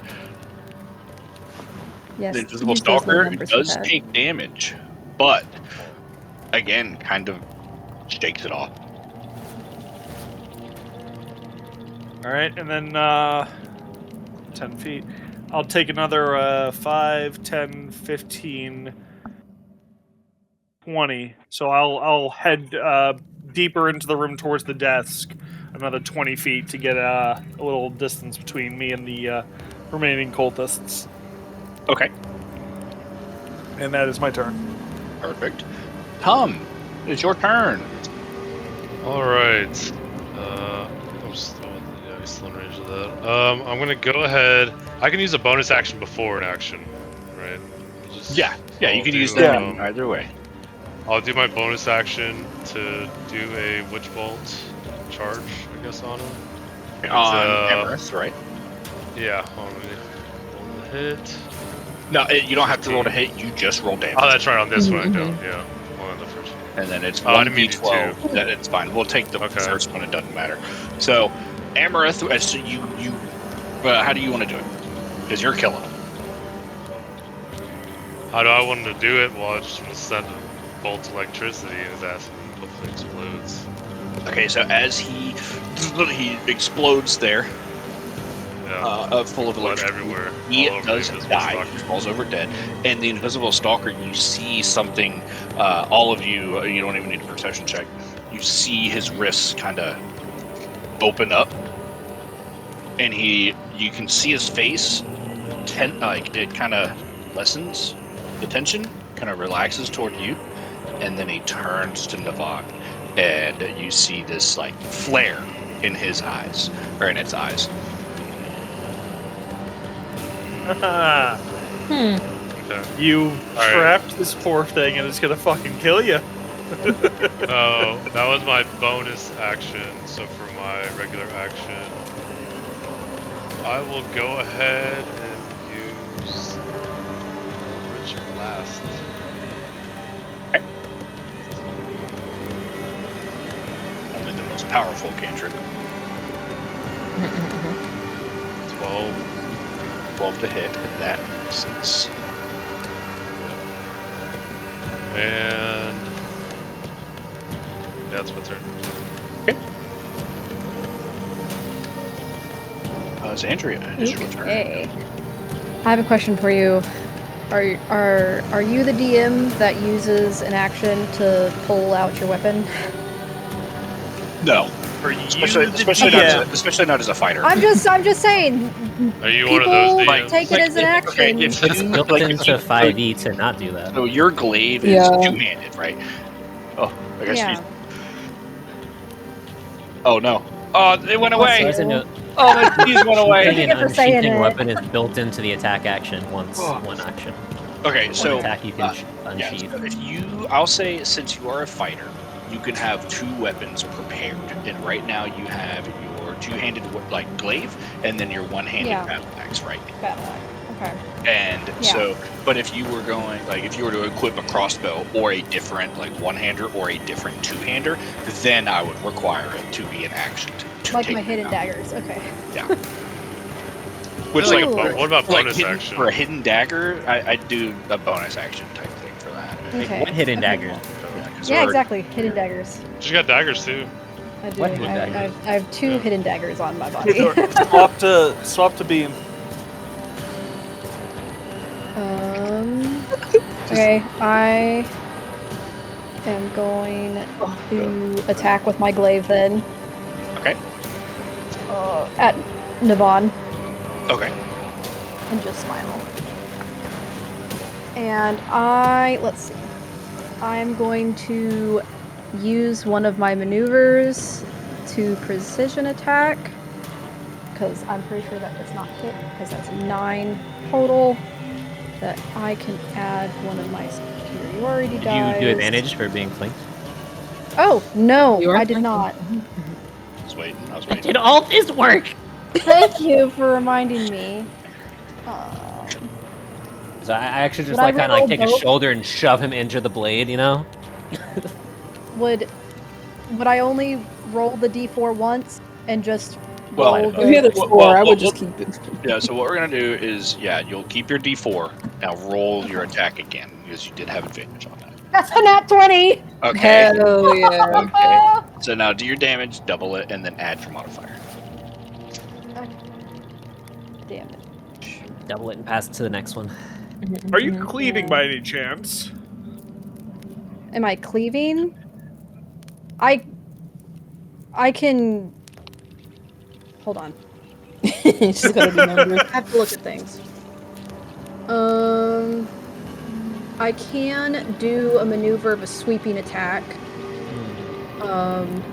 Yes. the Invisible use those Stalker numbers for does that. take damage, but again, kind of shakes it off. All right, and then 10 feet. I'll take another 5, 10, 15, 20. So I'll head deeper into the room towards the desk, another 20 feet to get a little distance between me and the remaining cultists. Okay, And that is my turn. perfect. Tom, it's your turn. All right. I'm still in range of that. I'm gonna go ahead. I can use a bonus action before an action, right? Yeah, you I'll can do, use them either way. I'll do my bonus action to do a Witch Bolt charge, I guess, on him. On Amaranth, right? Yeah, on the hit. No, you don't have to roll to hit. You just roll damage. Oh, that's right. On this one, I don't. Yeah, on the first one. And then it's I didn't mean 1d12. That it's fine. We'll take the first one. It doesn't matter. So, Amaranth, so you how do you want to do it? Because you're killing him. How do I want to do it? Well, I just want to send a bolt of electricity in his ass and hopefully explodes. Okay, so as he explodes there, full of blood electricity, everywhere. he does die. He falls over dead. And the invisible stalker, you see something. All of you, you don't even need a perception check. You see his wrists kind of open up, and you can see his face. It kind of lessens the tension, kind of relaxes toward you, and then he turns to Navon, and you see this like flare in his eyes, or in its eyes. Okay. You trapped this poor thing, and it's gonna fucking kill you. Oh, that was my bonus action. So for my regular action, I will go ahead and use Rich Blast. Only the most powerful cantrip. 12 to hit, and that misses. And that's my turn. Okay. It's Andrea. It's your turn. Okay. I have a question for you. Are you the DM that uses an action to pull out your weapon? No. For you, especially not as a fighter. I'm just saying. Are you People one of those DMs? take it as an action. Okay, It's built into 5e to not do that. So your glaive is two-handed, right? Oh, I guess Yeah. Oh no! Oh, it went away! So as a note, Oh, the keys went away! Thank you an for saying unsheathing it. weapon is built into the attack action once one action. Okay, One so attack you can yeah, unsheath. so I'll say since you are a fighter, you can have two weapons prepared, and right now you have your two-handed glaive, and then your one-handed battle axe, right? Battle axe. Okay. And so, but if you were going, if you were to equip a crossbow or a different, one-hander or a different two-hander, then I would require it to be an action. To Like take my it hidden out. daggers. Okay. Yeah. Which, what about bonus hidden, action? for a hidden dagger, I'd do a bonus action type thing for that. Okay. What hidden dagger? Yeah, exactly. Hidden daggers. You got daggers too. I do. What I hidden dagger? have two hidden daggers on my body. Swap to beam. Okay, I am going to attack with my glaive then. Okay. At Navon. Okay. And just smile. And let's see. I'm going to use one of my maneuvers to precision attack. Because I'm pretty sure that does not hit, because that's 9 total. That I can add one of my superiority dice. Did you do advantage for being flanked? Oh, no, You are I did flanking. not. I was waiting. Did all this work? Thank you for reminding me. So I actually just Would I kind of reroll take his both? shoulder and shove him into the blade, you know? Would I only roll the d4 once and just Well, roll If you had the... a 4, I would just keep it. Yeah, so what we're going to do is, you'll keep your D4. Now roll your attack again, because you did have advantage on that. That's a nat 20! Okay. Hell yeah. Okay. So now do your damage, double it, and then add your modifier. Damn it. Double it and pass it to the next one. Are you cleaving by any chance? Am I cleaving? I can... Hold on. She's gotta do numbers. I have to look at things. I can do a maneuver of a sweeping attack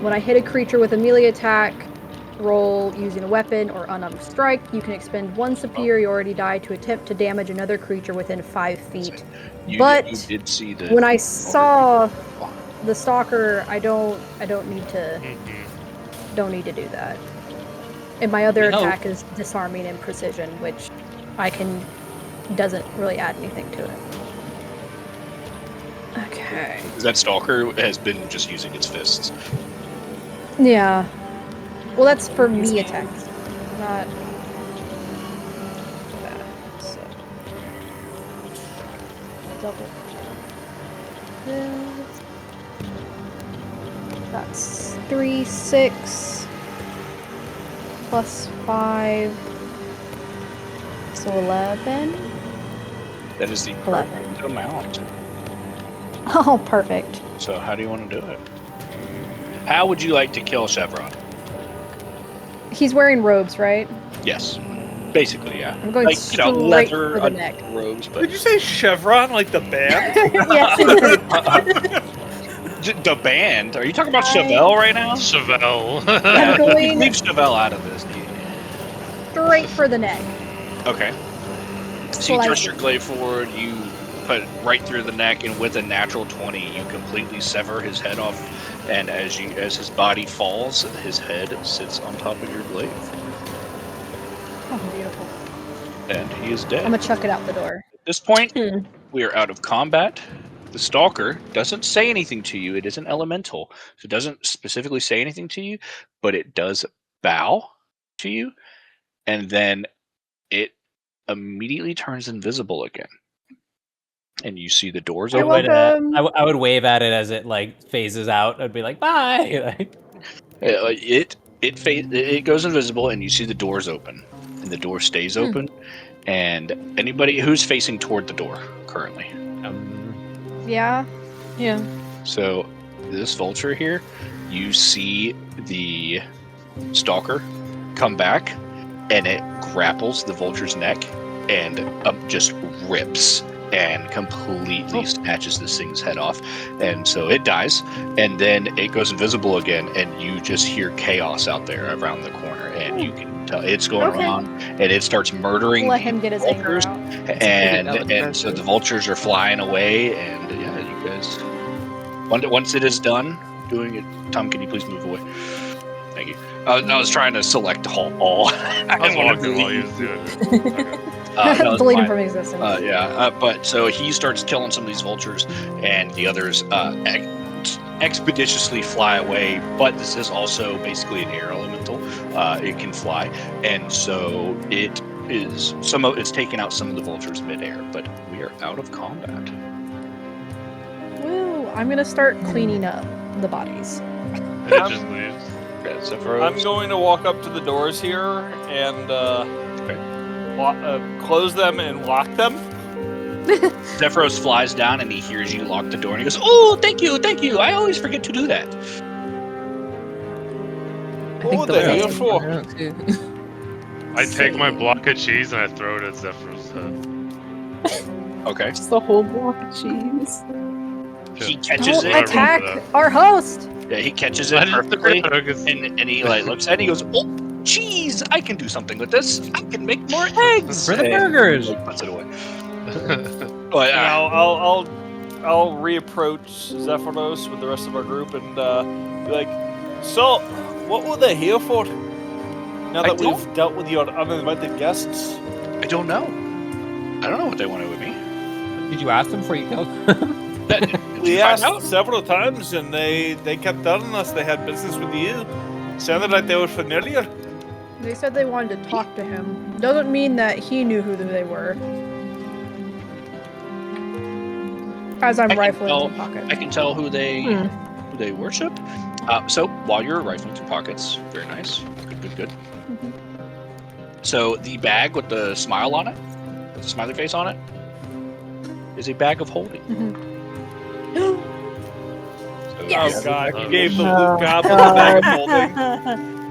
When I hit a creature with a melee attack roll using a weapon or unarmed strike, you can expend 1 superiority die to attempt to damage another creature within 5 feet. You But did see the when I saw the stalker, I don't need to don't need to do that. And my other attack is disarming and precision, which doesn't really add anything to it. Okay. That stalker has been just using its fists. Yeah. Well, that's for me attacks, not that. So double this. That's 3, 6 plus 5, so 11. That is the 11 perfect amount. Oh, perfect. So how do you want to do it? How would you like to kill Chevron? He's wearing robes, right? Yes. Basically, yeah. I'm going straight leather for the neck. robes, but Did you say Chevron like the band? Yes, he did. the band? Are you talking about Chevelle right now? Chevelle. I'm going Leave Chevelle out of this. straight for the neck. Okay. So you thrust your glaive forward, you put right through the neck, and with a natural 20, you completely sever his head off. And as his body falls, his head sits on top of your glaive. Oh, beautiful. And he is dead. I'm gonna chuck it out the door. At this point, we are out of combat. The stalker doesn't say anything to you. It is an elemental, so it doesn't specifically say anything to you, but it does bow to you, and then it immediately turns invisible again. And you see the doors open. I would wave at it as it like phases out. I'd be like, "Bye." It goes invisible, and you see the doors open, and the door stays open. And anybody who's facing toward the door currently. Yeah. So this vulture here, you see the stalker come back, and it grapples the vulture's neck and just rips and completely snatches this thing's head off. And so it dies, and then it goes invisible again, and you just hear chaos out there around the corner, and you can tell it's going around, and it starts murdering Let him get his anger out. And so the vultures are flying away, and yeah, you guys, once it is done doing it, Tom, can you please move away? Thank you. I was trying to select all. I was walking while he was doing it. Delete him from existence. But so he starts killing some of these vultures, and the others expeditiously fly away. But this is also basically an air elemental. It can fly, and so it's taking out some of the vultures midair. But we are out of combat. Woo! I'm gonna start cleaning up the bodies. And it just leaves. I'm going to walk up to the doors here and close them and lock them. Zephyros flies down, and he hears you lock the door, and he goes, "Oh, thank you. I always forget to do that." I think I take my block of cheese and I throw it at Zephyr's head. Okay. Just the whole block of cheese. He catches it. Attack our host! Yeah, he catches it perfectly, and he looks at it, and he goes, "Oh, cheese! I can do something with this. I can make more eggs For the burgers." He puts it away. But I'll reapproach Zephyros with the rest of our group and be like, "So, what were they here for? Now that we've dealt with your uninvited guests." I don't know. I don't know what they wanted with me. Did you ask them before you killed them? We asked several times, and they kept telling us they had business with you. Sounded like they were familiar. They said they wanted to talk to him. Doesn't mean that he knew who they were. As I'm rifling through pockets. I can tell who they worship. So while you're rifling through pockets, very nice. Good. Mm-hmm. So the bag with the smile on it, with the smiley face on it, is a bag of holding. Mm-hmm. Yes. Oh God! You gave the blue goblin a bag of holding.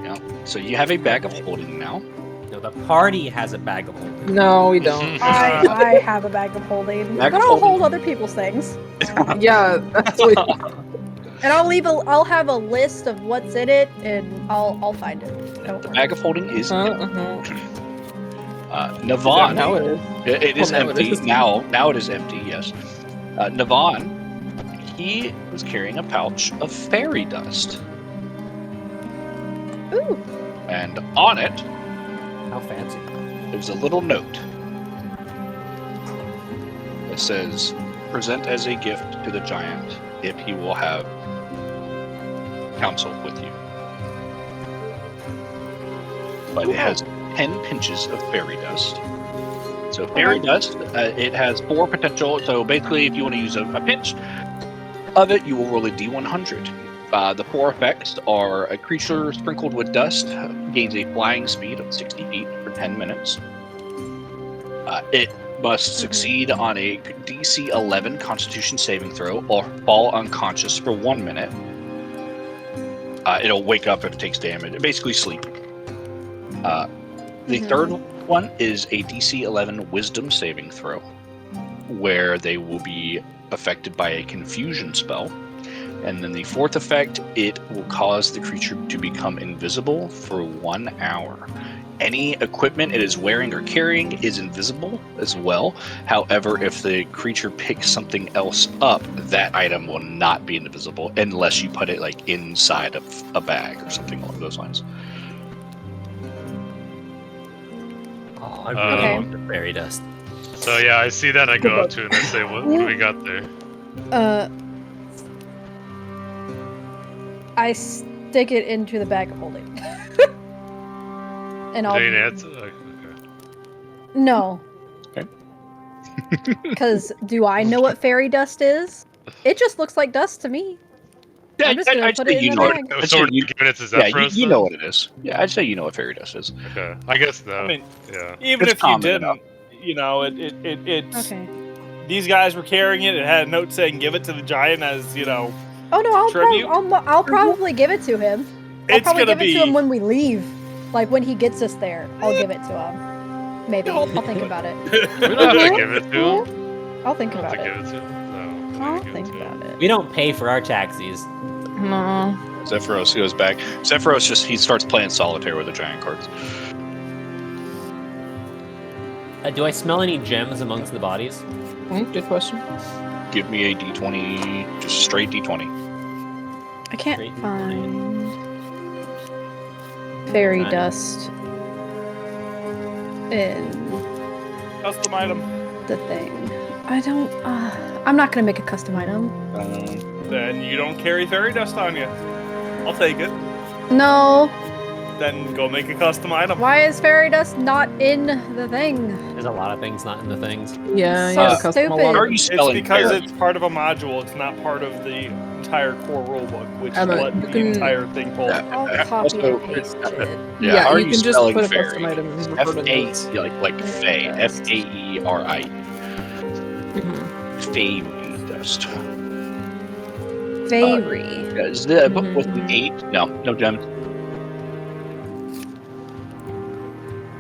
Yeah. So you have a bag of holding now. No, the party has a bag of holding. No, we don't. I have a bag of holding. I don't hold other people's things. Yeah, that's what. And I'll have a list of what's in it, and I'll find it. Don't The worry. bag of holding is empty. Now Navon, it is. it is Well, now it empty. is. Now it is empty, yes. Navon, he was carrying a pouch of fairy dust. Ooh. And on it, How fancy. there's a little note that says, present as a gift to the giant if he will have counsel with you. But it has 10 pinches of fairy dust. So fairy dust, it has 4 potential. So basically, if you want to use a pinch of it, you will roll a d100. The 4 effects are a creature sprinkled with dust gains a flying speed of 60 feet for 10 minutes. It must succeed on a DC 11 Constitution saving throw or fall unconscious for 1 minute. It'll wake up if it takes damage. Basically, sleep. The third one is a DC 11 Wisdom saving throw, where they will be affected by a confusion spell. And then the 4th effect, it will cause the creature to become invisible for 1 hour. Any equipment it is wearing or carrying is invisible as well. However, if the creature picks something else up, that item will not be invisible unless you put it like inside of a bag or something along those lines. Oh, I really Okay. want the fairy dust. So yeah, I see that. I go up to it and I say, "What do we got there?" I stick it into the bag of holding. And I'll Jane answer. Okay. no. Okay. Because do I know what fairy dust is? It just looks like dust to me. I'm just gonna I'd put say it you in the know bag. I'd So say we're you- giving it to Yeah, Zephyros. you know what it is. Yeah, I'd say you know what fairy dust is. Okay, I guess no. I mean, yeah. even It's if you common didn't, enough. it's Okay. these guys were carrying it. It had a note saying, "Give it to the giant," as Oh no, Tribute? I'll probably give it to him. I'll It's probably gonna give it to be. him when we leave. Like when he gets us there, I'll give it to him. Maybe. I'll think about it. We don't have to give it to him. I'll think We don't have about to it. give it to him. No. I'll give it think to him. about it. We don't pay for our taxis. No. Zephyros goes back. Zephyros he starts playing solitaire with the giant cards. Do I smell any gems amongst the bodies? Good question. Give me a d20, just straight d20. I can't Great. find fairy Fine. dust in Custom item. the thing. I don't. I'm not gonna make a custom item. Then you don't carry fairy dust on you. I'll take it. No. Then go make a custom item. Why is fairy dust not in the thing? There's a lot of things not in the things. Yeah, So yeah. Custom a stupid. lot How of- are you It's spelling because fairy? it's part of a module. It's not part of the entire core rulebook, which is Emma, what you the can- entire thing pulls. I'll copy Also, and paste it. Yeah, how are you you can just spelling put a fairy? custom item and refer to F-A, notes. like Fae. F-A-E-R-I. Mhm. Fairy dust. Fairy. Is the book with an 8? No gems.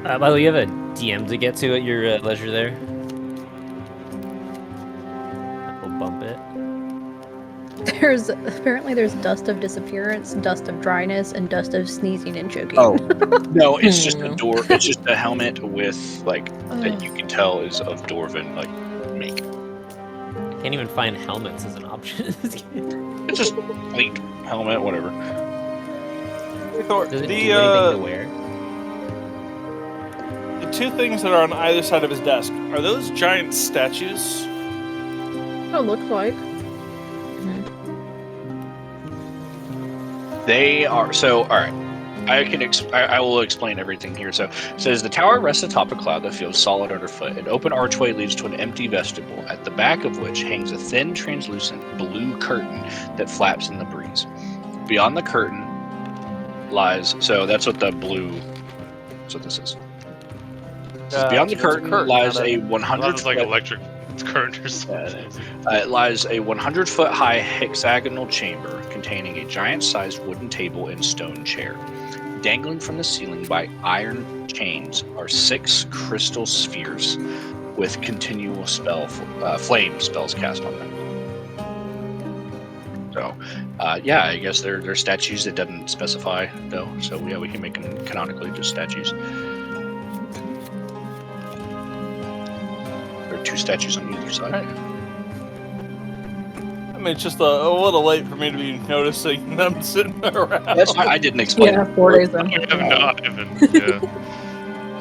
By the way, you have a DM to get to at your leisure there. We'll bump it. Apparently there's dust of disappearance, dust of dryness, and dust of sneezing and choking. Oh. No, it's just a door. It's just a helmet with that Ugh. you can tell is of dwarven make. Can't even find helmets as an option. It's just plate, helmet, whatever. Thor, Does it the do anything to wear? the two things that are on either side of his desk, are those giant statues? What it looks like. They are so. All right, I will explain everything here. So it says the tower rests atop a cloud that feels solid underfoot. An open archway leads to an empty vestibule, at the back of which hangs a thin, translucent blue curtain that flaps in the breeze. Beyond the curtain lies. So that's what the blue. That's what this is. It says, beyond the it's a curtain curtain, lies not a a- 100 It's like foot. electric current or something. It lies a 100-foot high hexagonal chamber containing a giant-sized wooden table and stone chair. Dangling from the ceiling by iron chains are 6 crystal spheres with continual flame spells cast on them. So, yeah, I guess they're statues. It doesn't specify though. So yeah, we can make them canonically just statues. There are 2 statues on either side. I mean, it's just a little late for me to be noticing them sitting around. That's fine. I didn't explain. Yeah, 4 days in. I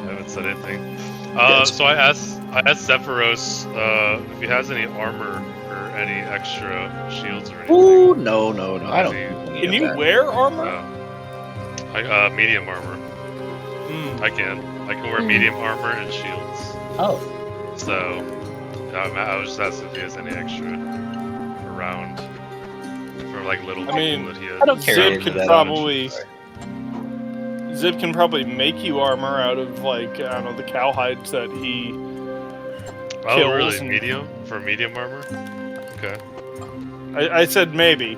haven't said anything. So I asked Zephyros if he has any armor or any extra shields or anything. Ooh, no. I don't. Can you wear armor? Medium armor. I can wear medium armor and shields. Oh. So I was just asking if he has any extra around for like little people that he has. I don't care. Zib can probably make you armor out of like I don't know the cowhides that he. Oh, really? Medium for medium armor? Okay. I said maybe.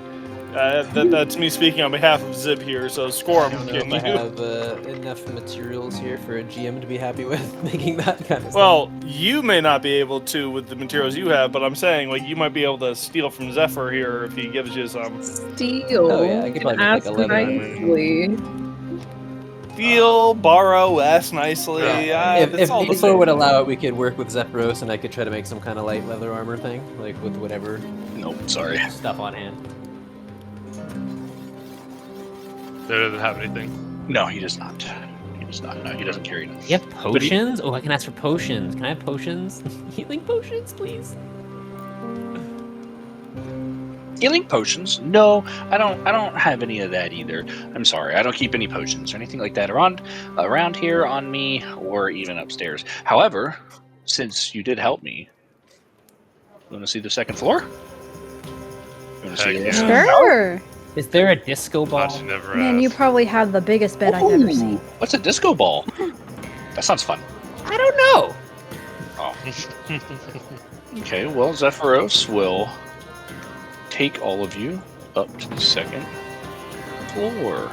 That's me speaking on behalf of Zib here. So Squirm, I don't know if I have enough materials here for a GM to be happy with making that kind of Well, you may not be able to with the materials you have, but I'm saying like you might be able to steal from Zephyr here if he gives you some. Steal. Oh yeah, I could probably make like a leather armor. nicely. Steal, borrow, ask nicely. If Nico would allow it, we could work with Zephyros, and I could try to make some kind of light leather armor thing, like with whatever. Nope, sorry. Stuff on hand. There doesn't have anything. No, he does not. He does not. No, he doesn't carry anything. You have potions? Oh, I can ask for potions. Can I have potions? Healing potions, please. Healing potions? No, I don't have any of that either. I'm sorry. I don't keep any potions or anything like that around here on me or even upstairs. However, since you did help me, you want to see the second floor? You want to see it? Sure. Is there a disco ball? Thought you never Man, you asked. probably have the biggest bed I've ever seen. What's a disco ball? That sounds fun. I don't know. Oh. Okay, well, Zephyros will take all of you up to the second floor.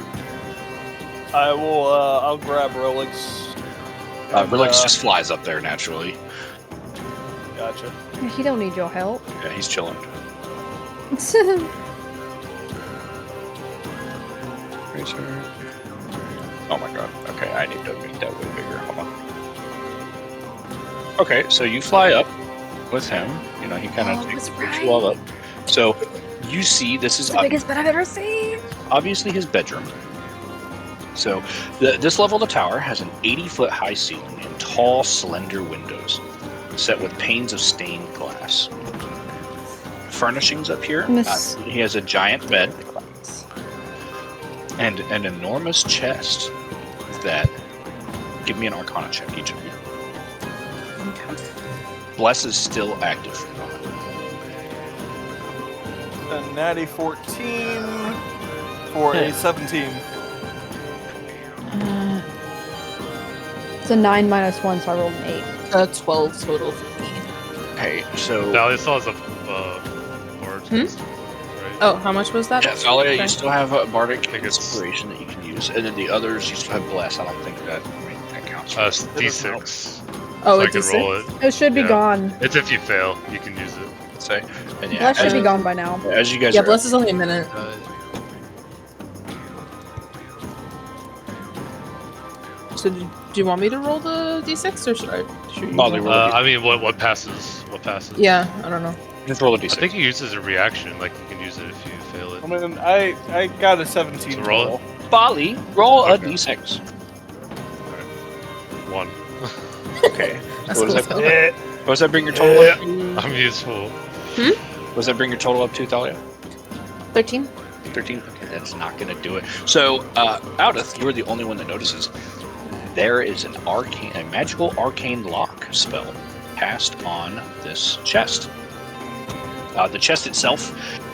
I will. I'll grab Relix. Relix just flies up there naturally. Gotcha. He don't need your help. Yeah, he's chilling. Oh my god. Okay, I need to make that way bigger. Hold on. Okay, so you fly up with him. You know, he kind of takes you all up. So you see, this is the biggest bed I've ever seen. Obviously his bedroom. So this level of the tower has an 80-foot high ceiling and tall, slender windows set with panes of stained glass. Furnishings up here. He has a giant bed and an enormous chest that... Give me an Arcana check, each of you. Okay. Bless is still active. A natty 14 for a 17. It's a 9 minus 1, so I rolled an 8. 12 total for me. Okay, so... Now this still has a bard. Right? Oh, how much was that? Yeah, Thalia, you still have a bardic inspiration that you can use, and then the others you still have bless. I don't think that counts. D6. Oh, so I it's can a roll it. It should be gone. It's if you fail, you can use it. Say, and yeah, Bless should be gone by now. As you guys Yeah, are Bless is only a minute. So do you want me to roll the d6 or should I? I mean, what passes? What passes? Yeah, I don't know. Just roll a d6. I think he uses a reaction. Like you can use it if you fail it. I mean, I got a 17. So roll it. Bali, roll a d6. 1. Okay. That's What does cool. that? What does that bring your total up? I'm useful. What does that bring your total up to, Thalia? 13. 13? Okay, that's not going to do it. So, Outith, you're the only one that notices. There is a magical arcane lock spell cast on this chest. The chest itself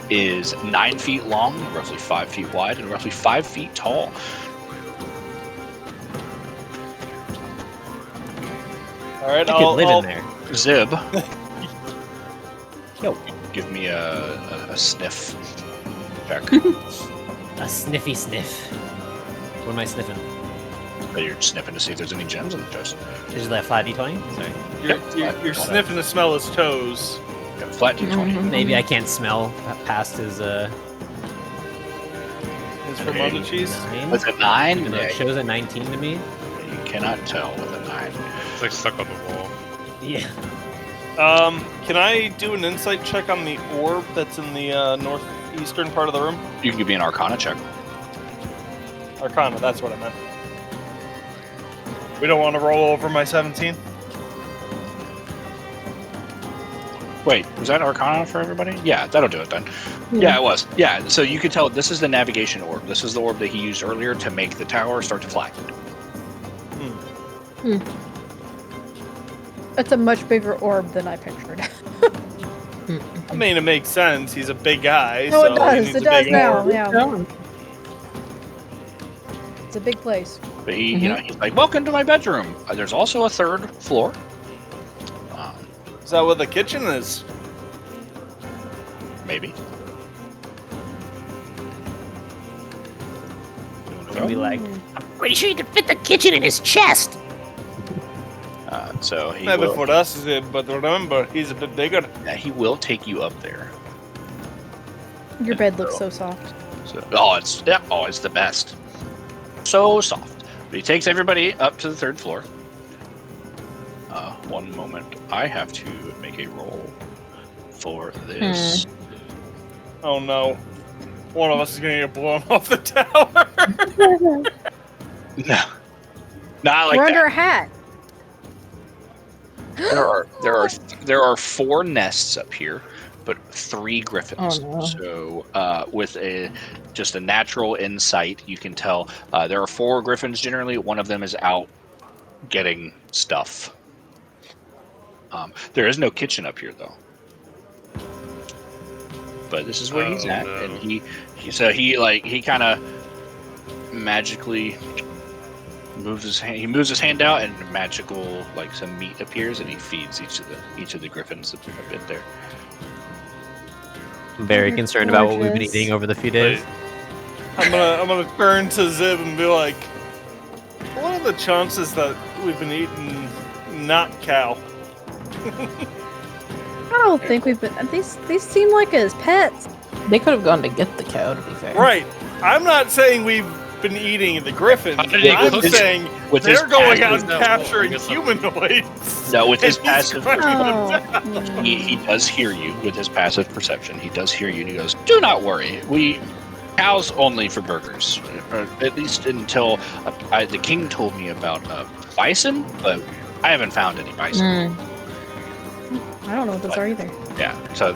is 9 feet long, roughly 5 feet wide, and roughly 5 feet tall. All right, You could live in there. Zib, give me a sniff check. A sniffy sniff. What am I sniffing? You're sniffing to see if there's any gems on the chest. Is that flat d20? Sorry. You're sniffing to smell his toes. Yeah, flat d20. Maybe I can't smell past his is from on the cheese. 9? With a 9, Even though it shows a 19 to me. you cannot tell with a 9. It's like stuck on the wall. Yeah. Can I do an insight check on the orb that's in the northeastern part of the room? You can give me an Arcana check. Arcana, that's what I meant. We don't want to roll over my 17. Wait, was that Arcana for everybody? Yeah, that'll do it then. Yeah, it was. Yeah, so you can tell this is the navigation orb. This is the orb that he used earlier to make the tower start to fly. It's a much bigger orb than I pictured. I mean, it makes sense. He's a big guy. No, so it does. he needs It a does big now. orb. Yeah. It's a big place. But he, you know, he's like, "Welcome to my bedroom." There's also a third floor. Is that what the kitchen is? Maybe. Be like, Pretty sure you can fit the kitchen in his chest. So he Never will, for us, but remember, he's a bit bigger. yeah, he will take you up there. Your bed looks so soft. So, it's the best. So soft. But he takes everybody up to the third floor. One moment. I have to make a roll for this. Oh no. One of us is gonna get blown off the tower. No. Not like We're that. under a hat. There are 4 nests up here, but 3 griffins. Oh, no. So with just a natural insight, you can tell there are 4 griffins generally. One of them is out getting stuff. There is no kitchen up here though. But this is where he's at, no. and he kind of magically moves his hand. He moves his hand out, and magical some meat appears, and he feeds each of the griffins a bit there. I'm very You're concerned about what we've been gorgeous. eating over the few days. I'm gonna turn to Zib and be like, what are the chances that we've been eating not cow? I don't think we've been. These seem like his pets. They could have gone to get the cow, to be fair. Right. I'm not saying we've been eating the griffins. How did he I'm cook it? saying With his they're going out passive- and capturing I guess I'm- humanoids. No, with his And he's passive, grinding them Oh. down. he does hear you with his passive perception. He does hear you, and he goes, "Do not worry. Cows only for burgers, or at least until the king told me about bison, but I haven't found any bison." I don't know what those are either. Yeah. So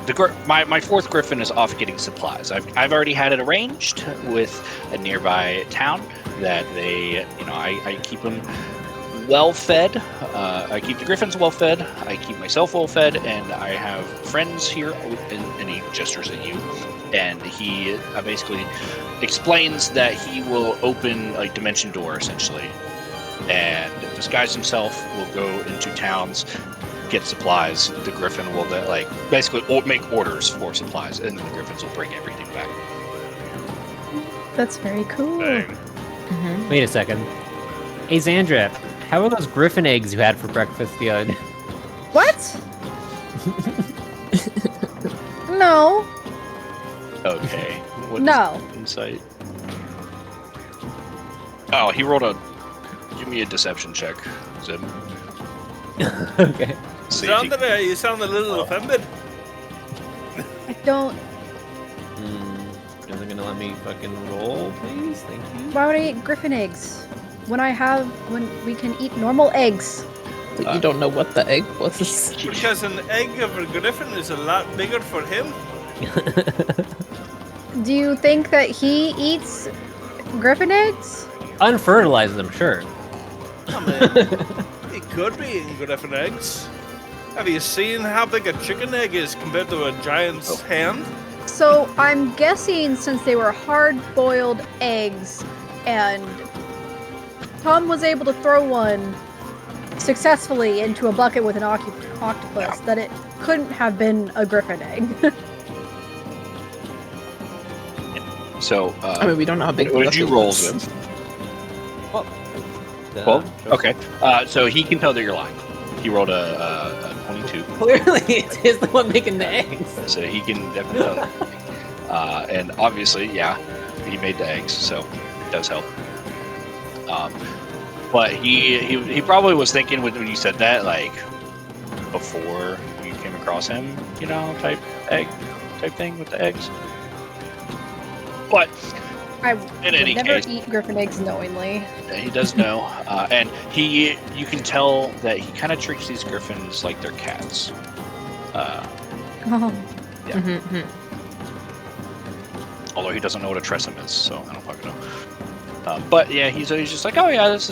my 4th griffin is off getting supplies. I've already had it arranged with a nearby town that they, I keep them well fed. I keep the griffins well fed. I keep myself well fed, and I have friends here. And he gestures at you, and he basically explains that he will open a dimension door essentially, and disguise himself. Will go into towns, get supplies. The griffin will then basically make orders for supplies, and the griffins will bring everything back. That's very cool. Dang. Wait a second. Hey, Xandra, how are those griffin eggs you had for breakfast the other day? What? No. Okay. What is No. insight? Oh, he rolled give me a deception check, Zib. Okay. See if he- You sound a little offended. I don't. Isn't gonna let me fucking roll, please? Thank you. Why would I eat griffin eggs when we can eat normal eggs? But you don't know what the egg was. Because an egg of a griffin is a lot bigger for him. Do you think that he eats griffin eggs? Unfertilized them, sure. I mean, it could be in griffin eggs. Have you seen how big a chicken egg is compared to a giant's hand? So I'm guessing since they were hard-boiled eggs, and Tom was able to throw one successfully into a bucket with an octopus, that it couldn't have been a griffin egg. So, I mean, we don't know how big. what did the you bucket roll, was. Zib? 12? Okay. So he can tell that you're lying. He rolled a 22. Clearly, it's the one making the eggs. So he can definitely tell that. And obviously, yeah, he made the eggs, so it does help. But he probably was thinking when you said that, like before you came across him, type thing with the eggs. But I in any would never case, eat griffin eggs knowingly. yeah, he does know, and you can tell that he kind of treats these griffins like they're cats. Oh. Yeah. Mhm. Although he doesn't know what a tressum is, so I don't fucking know. But yeah, he's just like, oh yeah, this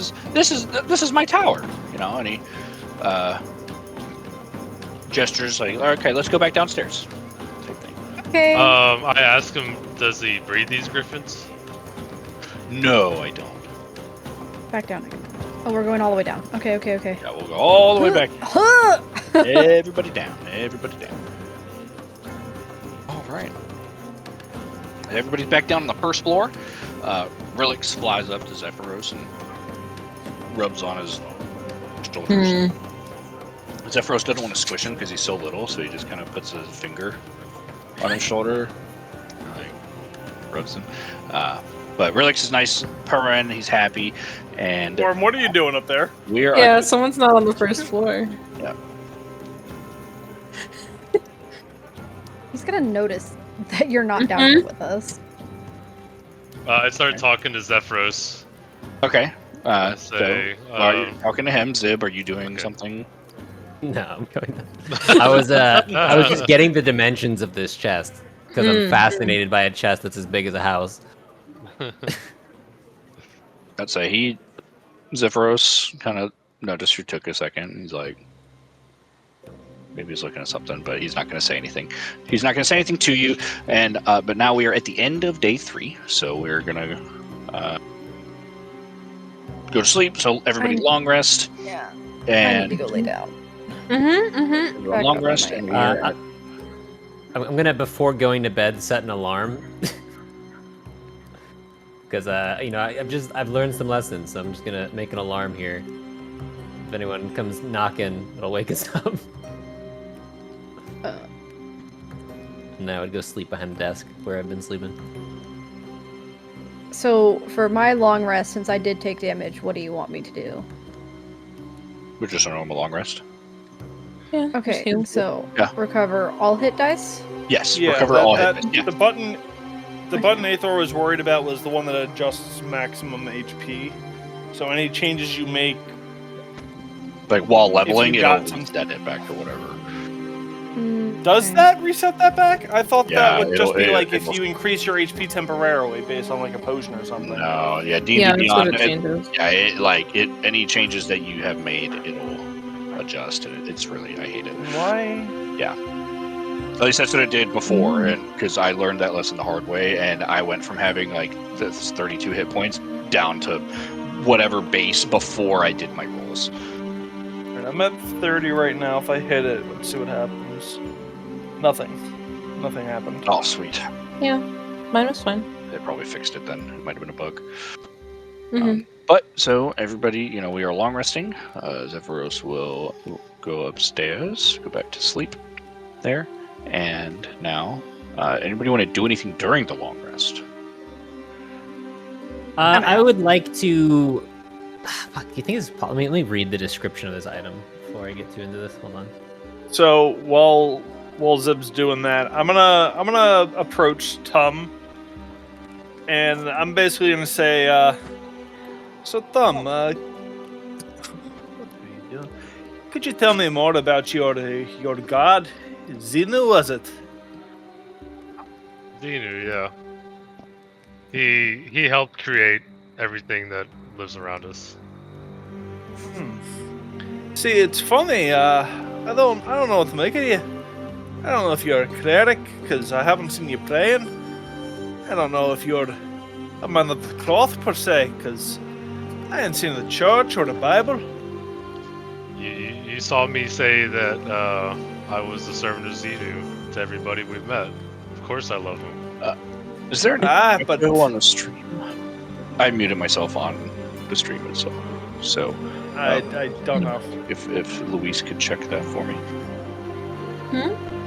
is my tower, and he gestures like, okay, let's go back downstairs. Same thing. Okay. I asked him, does he breed these griffins? No, I don't. Back down again. Oh, we're going all the way down. Okay. Yeah, we'll go all the way back. Huh. Everybody down. All right. Everybody's back down on the first floor. Relix flies up to Zephyros and rubs on his shoulders. Zephyros doesn't want to squish him because he's so little, so he just kind of puts his finger on his shoulder, like rubs him. But Relix is nice, purring, he's happy, and Orm, what are you doing up there? Yeah, someone's not on the first floor. Yeah. He's gonna notice that you're not down here with us. I started talking to Zephyros. Okay. Say, are you talking to him? Zib, are you doing something? No, I'm going. I was just getting the dimensions of this chest because I'm fascinated by a chest that's as big as a house. I'd say Zephyros kind of noticed you took a second. He's like, maybe he's looking at something, but he's not going to say anything. He's not going to say anything to you. And but now we are at the end of day 3, so we're going to go to sleep. So everybody long rest. Yeah. And I need to go lay down. Long rest, and I'm gonna, before going to bed, set an alarm. Because I've learned some lessons, so I'm just gonna make an alarm here. If anyone comes knocking, it'll wake us up. And I would go sleep behind the desk where I've been sleeping. So for my long rest, since I did take damage, what do you want me to do? We're just a normal long rest. Yeah. Okay, so Yeah. recover all hit dice? Yes, Yeah, recover all hit. Yeah. The button Aethor was worried about was the one that adjusts maximum HP. So any changes you make, Like while leveling, you it'll got some- reset it back or whatever. does that reset that back? I thought Yeah, that would just be it'll- like if it'll- you increase your HP temporarily based on like a potion or something. No, yeah, D&D Yeah, that's what Beyond. it changes. Any changes that you have made, it'll adjust, and it's really, I hate it. Why? Yeah. At least that's what it did before, and because I learned that lesson the hard way, and I went from having like this 32 hit points down to whatever base before I did my rolls. Alright, I'm at 30 right now. If I hit it, let's see what happens. Nothing happened. Oh, sweet. Yeah, mine was fine. They probably fixed it then. It might have been a bug. Mhm. But so everybody, we are long resting. Zephyros will go upstairs, go back to sleep there. And now, anybody want to do anything during the long rest? I would like to. Fuck, do you think it's? Let me read the description of this item before I get too into this. Hold on. So while Zib's doing that, I'm gonna approach Tum, and I'm basically gonna say, so Tum, what are you doing? Could you tell me more about your god? Xenu, was it? Xenu, yeah. He helped create everything that lives around us. See, it's funny. I don't know what to make of you. I don't know if you're a cleric because I haven't seen you praying. I don't know if you're a man of the cloth per se because I ain't seen the church or the Bible. You saw me say that I was the servant of Xenu to everybody we've met. Of course I love him. Is there an but echo on the stream? I muted myself on the stream itself. So I don't know. if Luis could check that for me.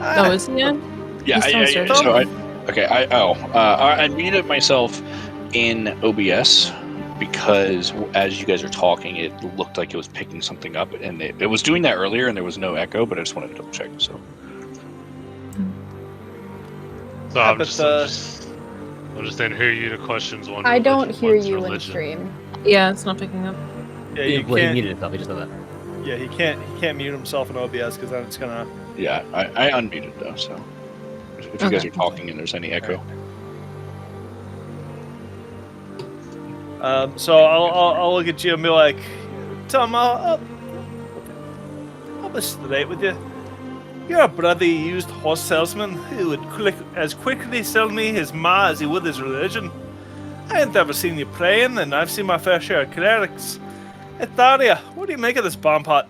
Oh, is he in? Yeah, He's downstairs. so I muted myself in OBS, because as you guys are talking, it looked like it was picking something up, and it was doing that earlier, and there was no echo, but I just wanted to double check. So I'm just didn't hear you the questions. I don't hear you in stream. Yeah, it's not picking up. Yeah, you Well, he can't. muted himself. He just said that. Yeah, he can't mute himself in OBS because then it's gonna. yeah, I unmuted though. So if you guys are talking and there's any echo, So I'll look at you and be like, Tom, I'll be straight with you. You're a bloody used horse salesman who would as quickly sell me his ma as he would his religion. I ain't ever seen you praying, and I've seen my fair share of clerics. Hey, Tharia, what do you make of this bomb pot?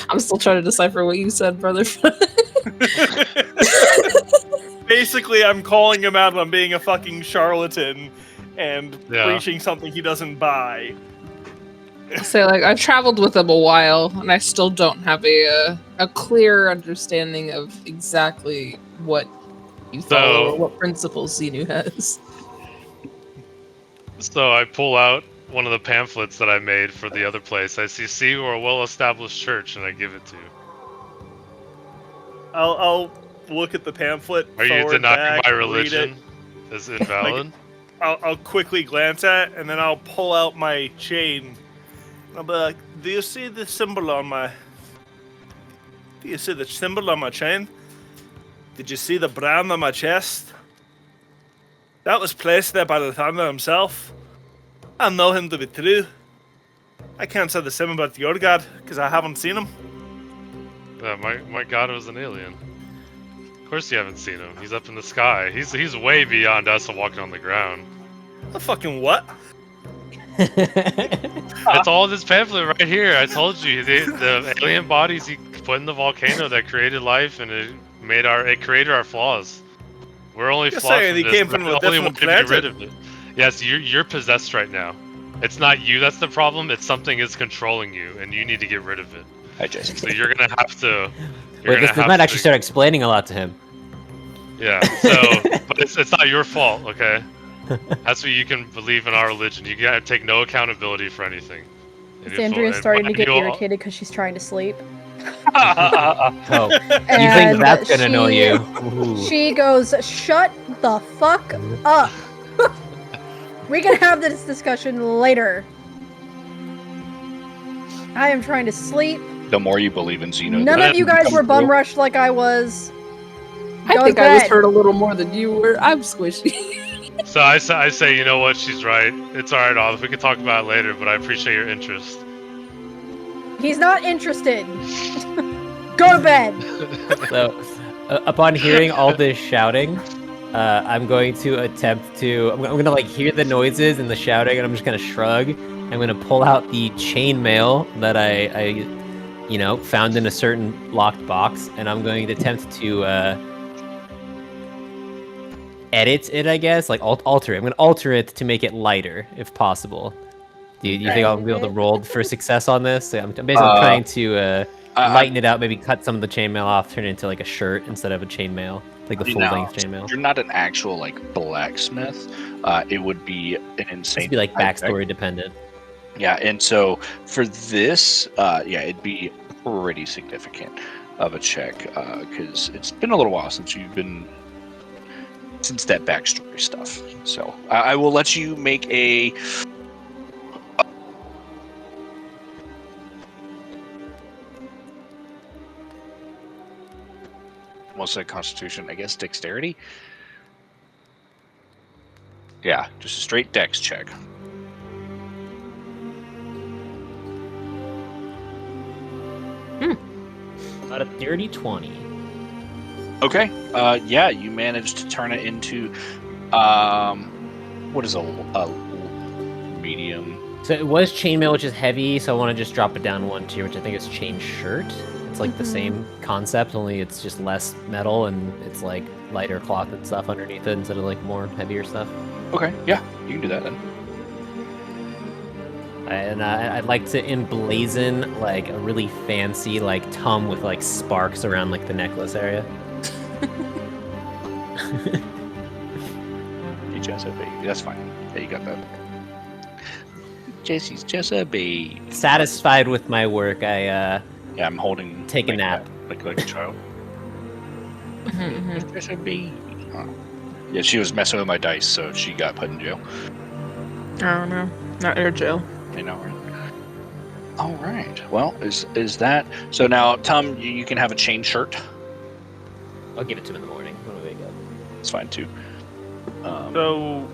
I'm still trying to decipher what you said, brother. Basically, I'm calling him out on being a fucking charlatan and Yeah. preaching something he doesn't buy. So, like, I've traveled with him a while, and I still don't have a clear understanding of exactly what you follow or what principles Xenu has. So I pull out one of the pamphlets that I made for the other place. I see, we're a well-established church, and I give it to you. I'll look at the pamphlet. Are you forward, denying back, my read religion is invalid? I'll quickly glance at it, and then I'll pull out my chain. I'll be like, do you see the symbol on my... Do you see the symbol on my chain? Did you see the brand on my chest? That was placed there by the Thunder himself. I know him to be true. I can't say the same about your god, because I haven't seen him. Yeah, my god was an alien. Of course you haven't seen him. He's up in the sky. He's way beyond us walking on the ground. A fucking what? It's all in this pamphlet right here. I told you the alien bodies he put in the volcano that created life, and it created our flaws. We're only You're flawed saying from he this. came from We're a only different wanting to get rid planet? of it. Yes, you're possessed right now. It's not you that's the problem. It's something is controlling you, and you need to get rid of it. hi Jason. So you're gonna have to. Wait, this might actually start explaining a lot to him. Yeah. So, but it's not your fault, okay? That's what you can believe in our religion. You gotta take no accountability for anything. Andrea's starting to get irritated because she's trying to sleep. Oh, you think And that's gonna annoy she- you? Ooh. She goes, shut the fuck up. We can have this discussion later. I am trying to sleep. The more you believe in Xeno, None the of you guys were bum rushed like I was. I Go think to I was bed. hurt a little more than you were. I'm squishy. So I say, you know what? She's right. It's alright, Olive. We can talk about it later, but I appreciate your interest. He's not interested. Go to bed. So, upon hearing all this shouting, I'm going to attempt to. I'm gonna like hear the noises and the shouting, and I'm just gonna shrug. I'm gonna pull out the chainmail that I found in a certain locked box, and I'm going to attempt to edit it. I guess like alter it. I'm gonna alter it to make it lighter, if possible. Do you think I'll be able to roll for success on this? I'm basically trying to lighten it out, maybe cut some of the chainmail off, turn it into like a shirt instead of a chainmail, like the full-length chainmail. You're not an actual like blacksmith. It would be an insane. It'd be like high tech. backstory dependent. Yeah, and so for this, it'd be pretty significant of a check because it's been a little while since since that backstory stuff. So I will let you make a. Almost like Constitution, I guess. Dexterity. Yeah, just a straight dex check. About a dirty 20. Okay. Yeah, you managed to turn it into what is a medium? So it was chainmail, which is heavy, so I want to just drop it down one tier, which I think is chain shirt. It's like the same concept, only it's just less metal and it's like lighter cloth and stuff underneath it instead of like more heavier stuff. Okay, yeah, you can do that then. And I'd like to emblazon like a really fancy like tum with like sparks around like the necklace area. just a baby. That's fine. Yeah, you got that. Jesse's just a baby. Satisfied with my work, Yeah, I'm holding. Take a nap. Like a child. Mhm. It's just a baby. Huh. Yeah, she was messing with my dice, so she got put in jail. I don't know. Not air jail. I know, right? All right. Well, is that so? Now, Tom, you can have a chain shirt. I'll give it to him in the morning when we wake up. It's fine too. So,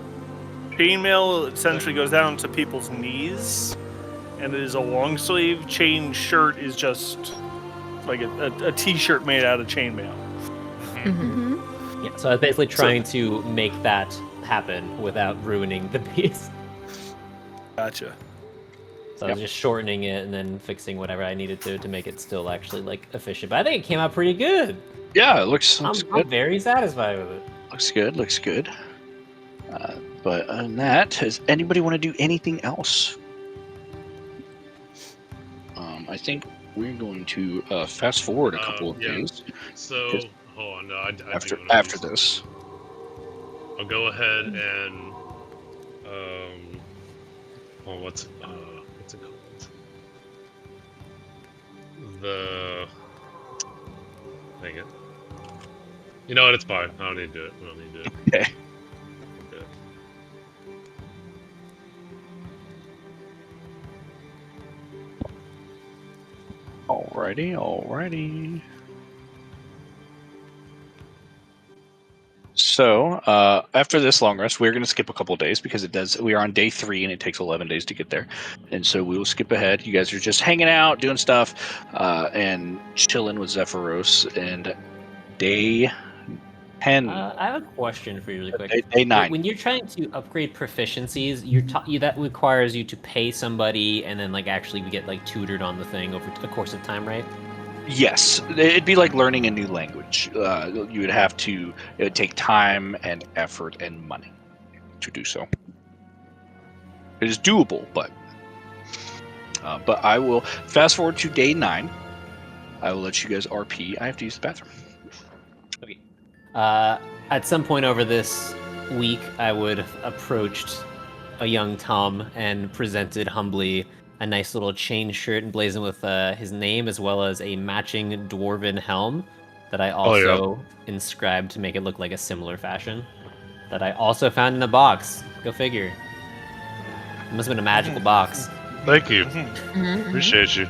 chainmail essentially goes down to people's knees, and it is a long sleeve. Chain shirt is just like a t-shirt made out of chainmail. Mm-hmm. Yeah, so I was basically trying to make that happen without ruining the piece. Gotcha. So I was just shortening it and then fixing whatever I needed to make it still actually like efficient. But I think it came out pretty good. Yeah, it looks I'm good. very satisfied with it. Looks good. Looks good. But other than that, does anybody want to do anything else? I think we're going to fast forward a couple of days. So, hold on. No, I after do wanna do this. I'll go ahead and what's it called? Dang it. You know what? It's fine. I don't need to do it. Okay. Okay. Alrighty. So, after this long rest, we're going to skip a couple of days because we are on day 3 and it takes 11 days to get there. And so we will skip ahead. You guys are just hanging out, doing stuff, and chilling with Zephyros. And day 10. I have a question for you really quick. Day 9. When you're trying to upgrade proficiencies, that requires you to pay somebody and then like actually get like tutored on the thing over the course of time, right? Yes, it'd be like learning a new language. You would have to. It would take time and effort and money to do so. It is doable, but I will fast forward to day 9. I will let you guys RP. I have to use the bathroom. Okay. At some point over this week, I would have approached a young Tom and presented humbly a nice little chain shirt emblazoned with his name, as well as a matching dwarven helm that I also inscribed to make it look like a similar fashion. That I also found in a box. Go figure. It must have been a magical box. Thank you. Mm-hmm. Appreciate you.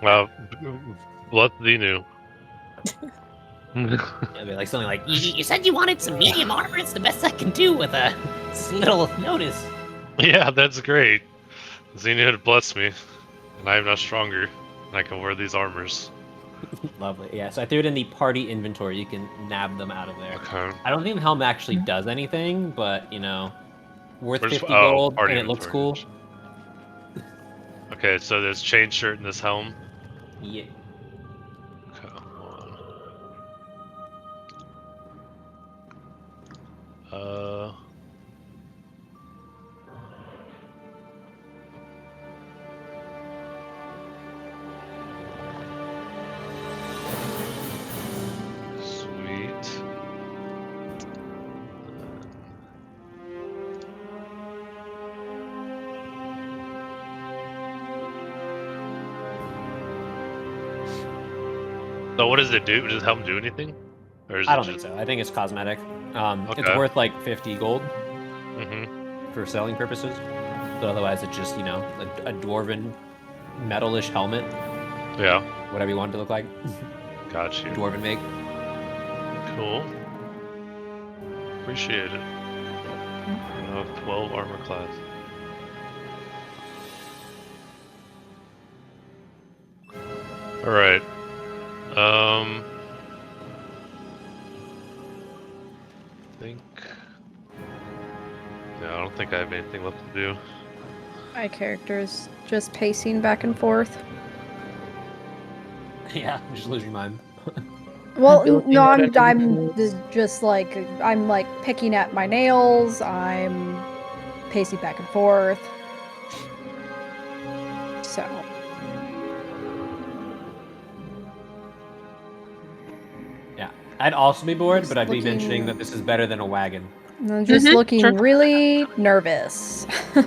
Well, bless thee new. It'll be like something like, You said you wanted some medium armor. It's the best I can do with a little notice. Yeah, that's great. Xenu had blessed me, and I am now stronger, and I can wear these armors. lovely. Yeah, so I threw it in the party inventory. You can nab them out of there. Okay. I don't think the helm actually does anything, but, you know, worth Where's- 50 gold, party and it looks cool. inventory. Okay, so there's chain shirt and this helm. Yeah. Okay, hold on. Sweet. So what does it do? Does it help do anything? Or is I it don't just... think so. I think it's cosmetic. It's Okay. worth like 50 gold Mm-hmm. for selling purposes. But otherwise, it's just, you know, a dwarven metalish helmet, Yeah. whatever you want it to look like. Got you. Dwarven make. Cool. Appreciate it. I have 12 armor class. Alright. Think. Yeah, I don't think I have anything left to do. My character's just pacing back and forth. Yeah, just lose your mind. Well, Building no, out I'm just like I'm like picking at my nails. I'm pacing back and forth. So I'd also be bored, Just but I'd be looking- mentioning that this is better than a wagon. I'm just looking sure. really nervous. Are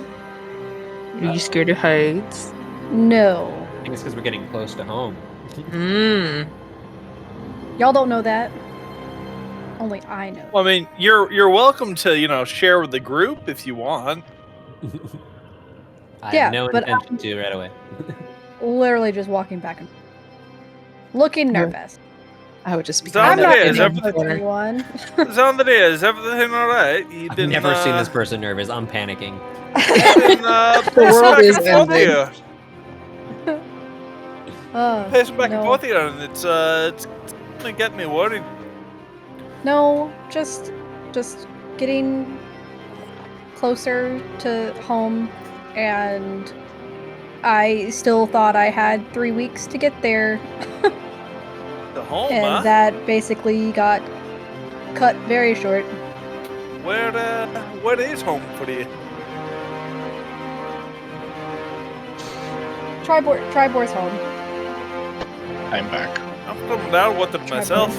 you scared of heights? No. I think it's because we're getting close to home. Mmm. Y'all don't know that. Only I know. Well, I mean, you're welcome to share with the group if you want. I Yeah, have no but intention to right away. Literally just walking back and looking Yeah. nervous. I would just be I'm I'm not not is gonna everything- touch anyone. Zandria, is everything all right? You've I've been, never seen this person nervous. I'm panicking. Been, The pacing world back is and forth ending. here. Pacing back and no. forth here, and it's gonna get me worried. No, just getting closer to home, and I still thought I had 3 weeks to get there, The home, and huh? that basically got cut very short. Where is home for you? Triboar's home. I'm back. I'm coming down with it myself.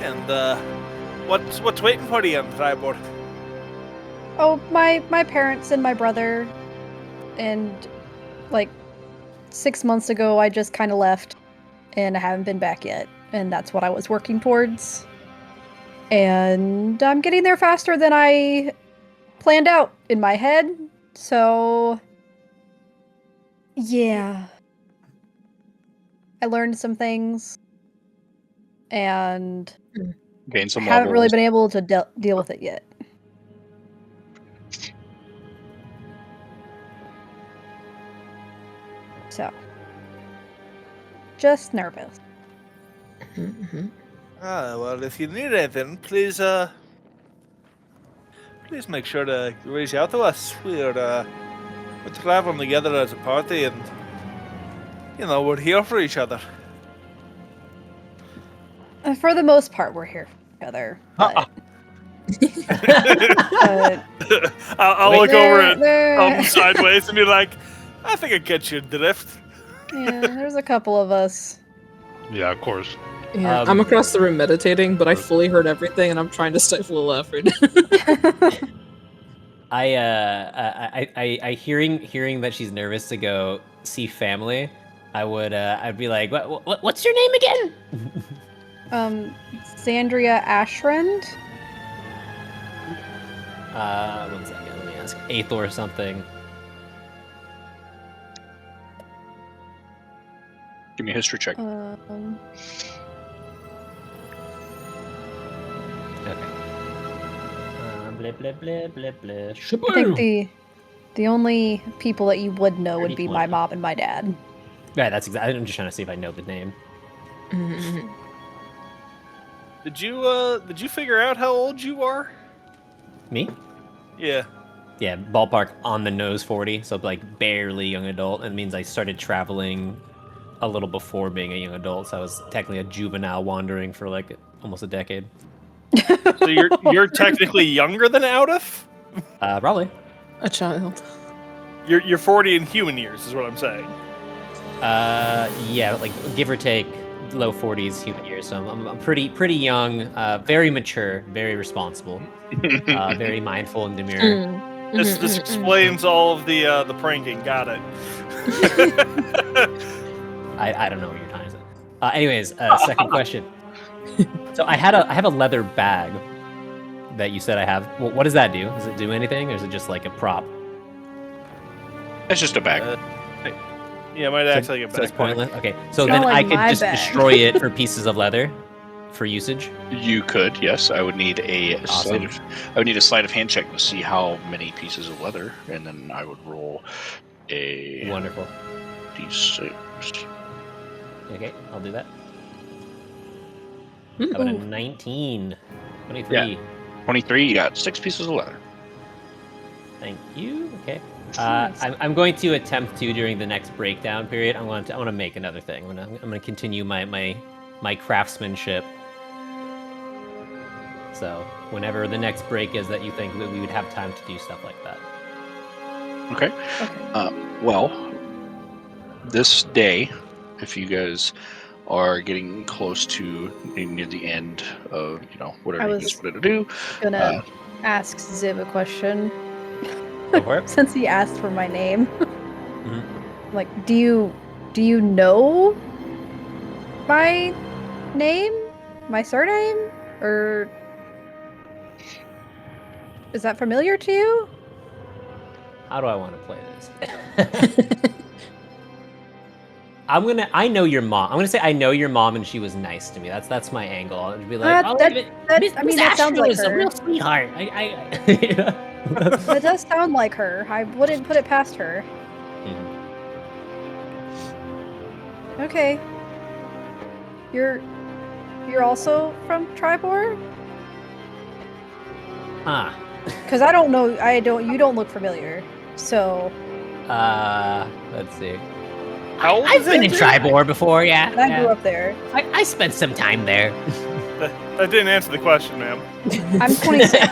And what's waiting for you on the Triboar? Oh, my parents and my brother, and like 6 months ago, I just kind of left, and I haven't been back yet, and that's what I was working towards. And I'm getting there faster than I planned out in my head, so yeah. I learned some things, and Gain some haven't really levels. been able to deal with it yet. So, just nervous. Well, if you need anything, please make sure to reach out to us. We're traveling together as a party, and we're here for each other. For the most part, we're here for each other. But, but I'll look over at there- sideways and be like, I think I get your drift. yeah, there's a couple of us. Yeah, of course. Yeah, I'm across the room meditating, but I fully heard everything, and I'm trying to stifle a laugh right now. I hearing that she's nervous to go see family. I'd be like, what's your name again? Sandria Ashrend. 1 second, let me ask. Eighth or something. Give me a history check. Okay. Blah blah blah blah blah. I think the only people that you would know would be 31. my mom and my dad. Right, that's exactly. I'm just trying to see if I know the name. Did you figure out how old you are? Me? Yeah. Yeah, ballpark on the nose 40, so like barely young adult. It means I started traveling a little before being a young adult, so I was technically a juvenile wandering for like almost a decade. So you're technically younger than Outif? Probably. A child. You're 40 in human years, is what I'm saying. Yeah, like give or take low 40s human years. So I'm pretty young, very mature, very responsible, very mindful and demure. This explains all of the pranking. Got it. I don't know what you're trying to say. Anyways, second question. So I have a leather bag that you said I have. What does that do? Does it do anything, or is it just like a prop? It's just a bag. Yeah, it might actually get So it's back. pointless. Okay, so Kinda then I like could my just bag. destroy it for pieces of leather for usage. You could, yes. I would need a Awesome. sleight of hand check to see how many pieces of leather, and then I would roll a Wonderful. d6. Okay, I'll do that. How about a 19? 23. 23. You got 6 pieces of leather. Thank you. Okay. Nice. I'm going to attempt to during the next breakdown period. I want to make another thing. I'm going to continue my craftsmanship. So whenever the next break is that you think that we would have time to do stuff like that. Okay. Well, this day, if you guys are getting close to near the end of whatever I you was just wanted to do. Gonna ask Zib a question. Go for it. Since he asked for my name. Mhm. Like, do you know my name? My surname? Or is that familiar to you? How do I want to play this? I know your mom. I'm gonna say I know your mom, and she was nice to me. That's my angle. I'll be like, Miss that sounds like is a her. real sweetheart. That does sound like her. I wouldn't put it past her. Okay. You're also from Triboar? Ah. Because I don't know. You don't look familiar. So. Let's see. How old I've is been in that? Triboar before, yeah. I grew up there. I spent some time there. That didn't answer the question, ma'am. I'm 26.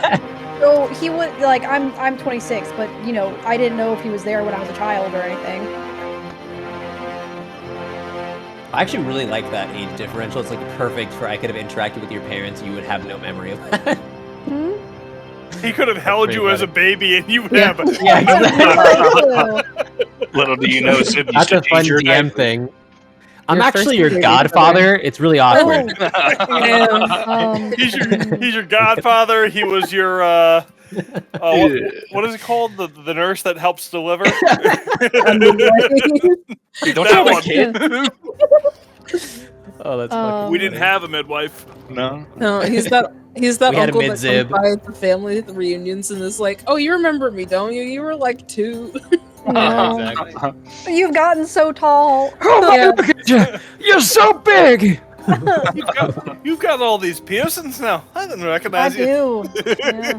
So he would like I'm 26, but I didn't know if he was there when I was a child or anything. I actually really like that age differential. It's like perfect for I could have interacted with your parents. You would have no memory of that. Hmm? He could have held pretty you as a funny. baby, and you would have. Yeah, Little do you know, Zib used that's to a fun change your DM diaper. thing. I'm Your actually first your baby godfather. It's really awkward. He's your godfather. He was your what is it called? The nurse that helps deliver. You don't That have a one. kid? Oh, that's fucking We didn't funny. have a midwife. No. No, he's that We had a uncle that comes mid-zib. by at the family reunions and is like, "Oh, you remember me, don't you? You were like 2." Exactly. You've gotten so tall. Yeah. You're so big. You've got all these piercings now. I didn't I recognize you. do. Yeah.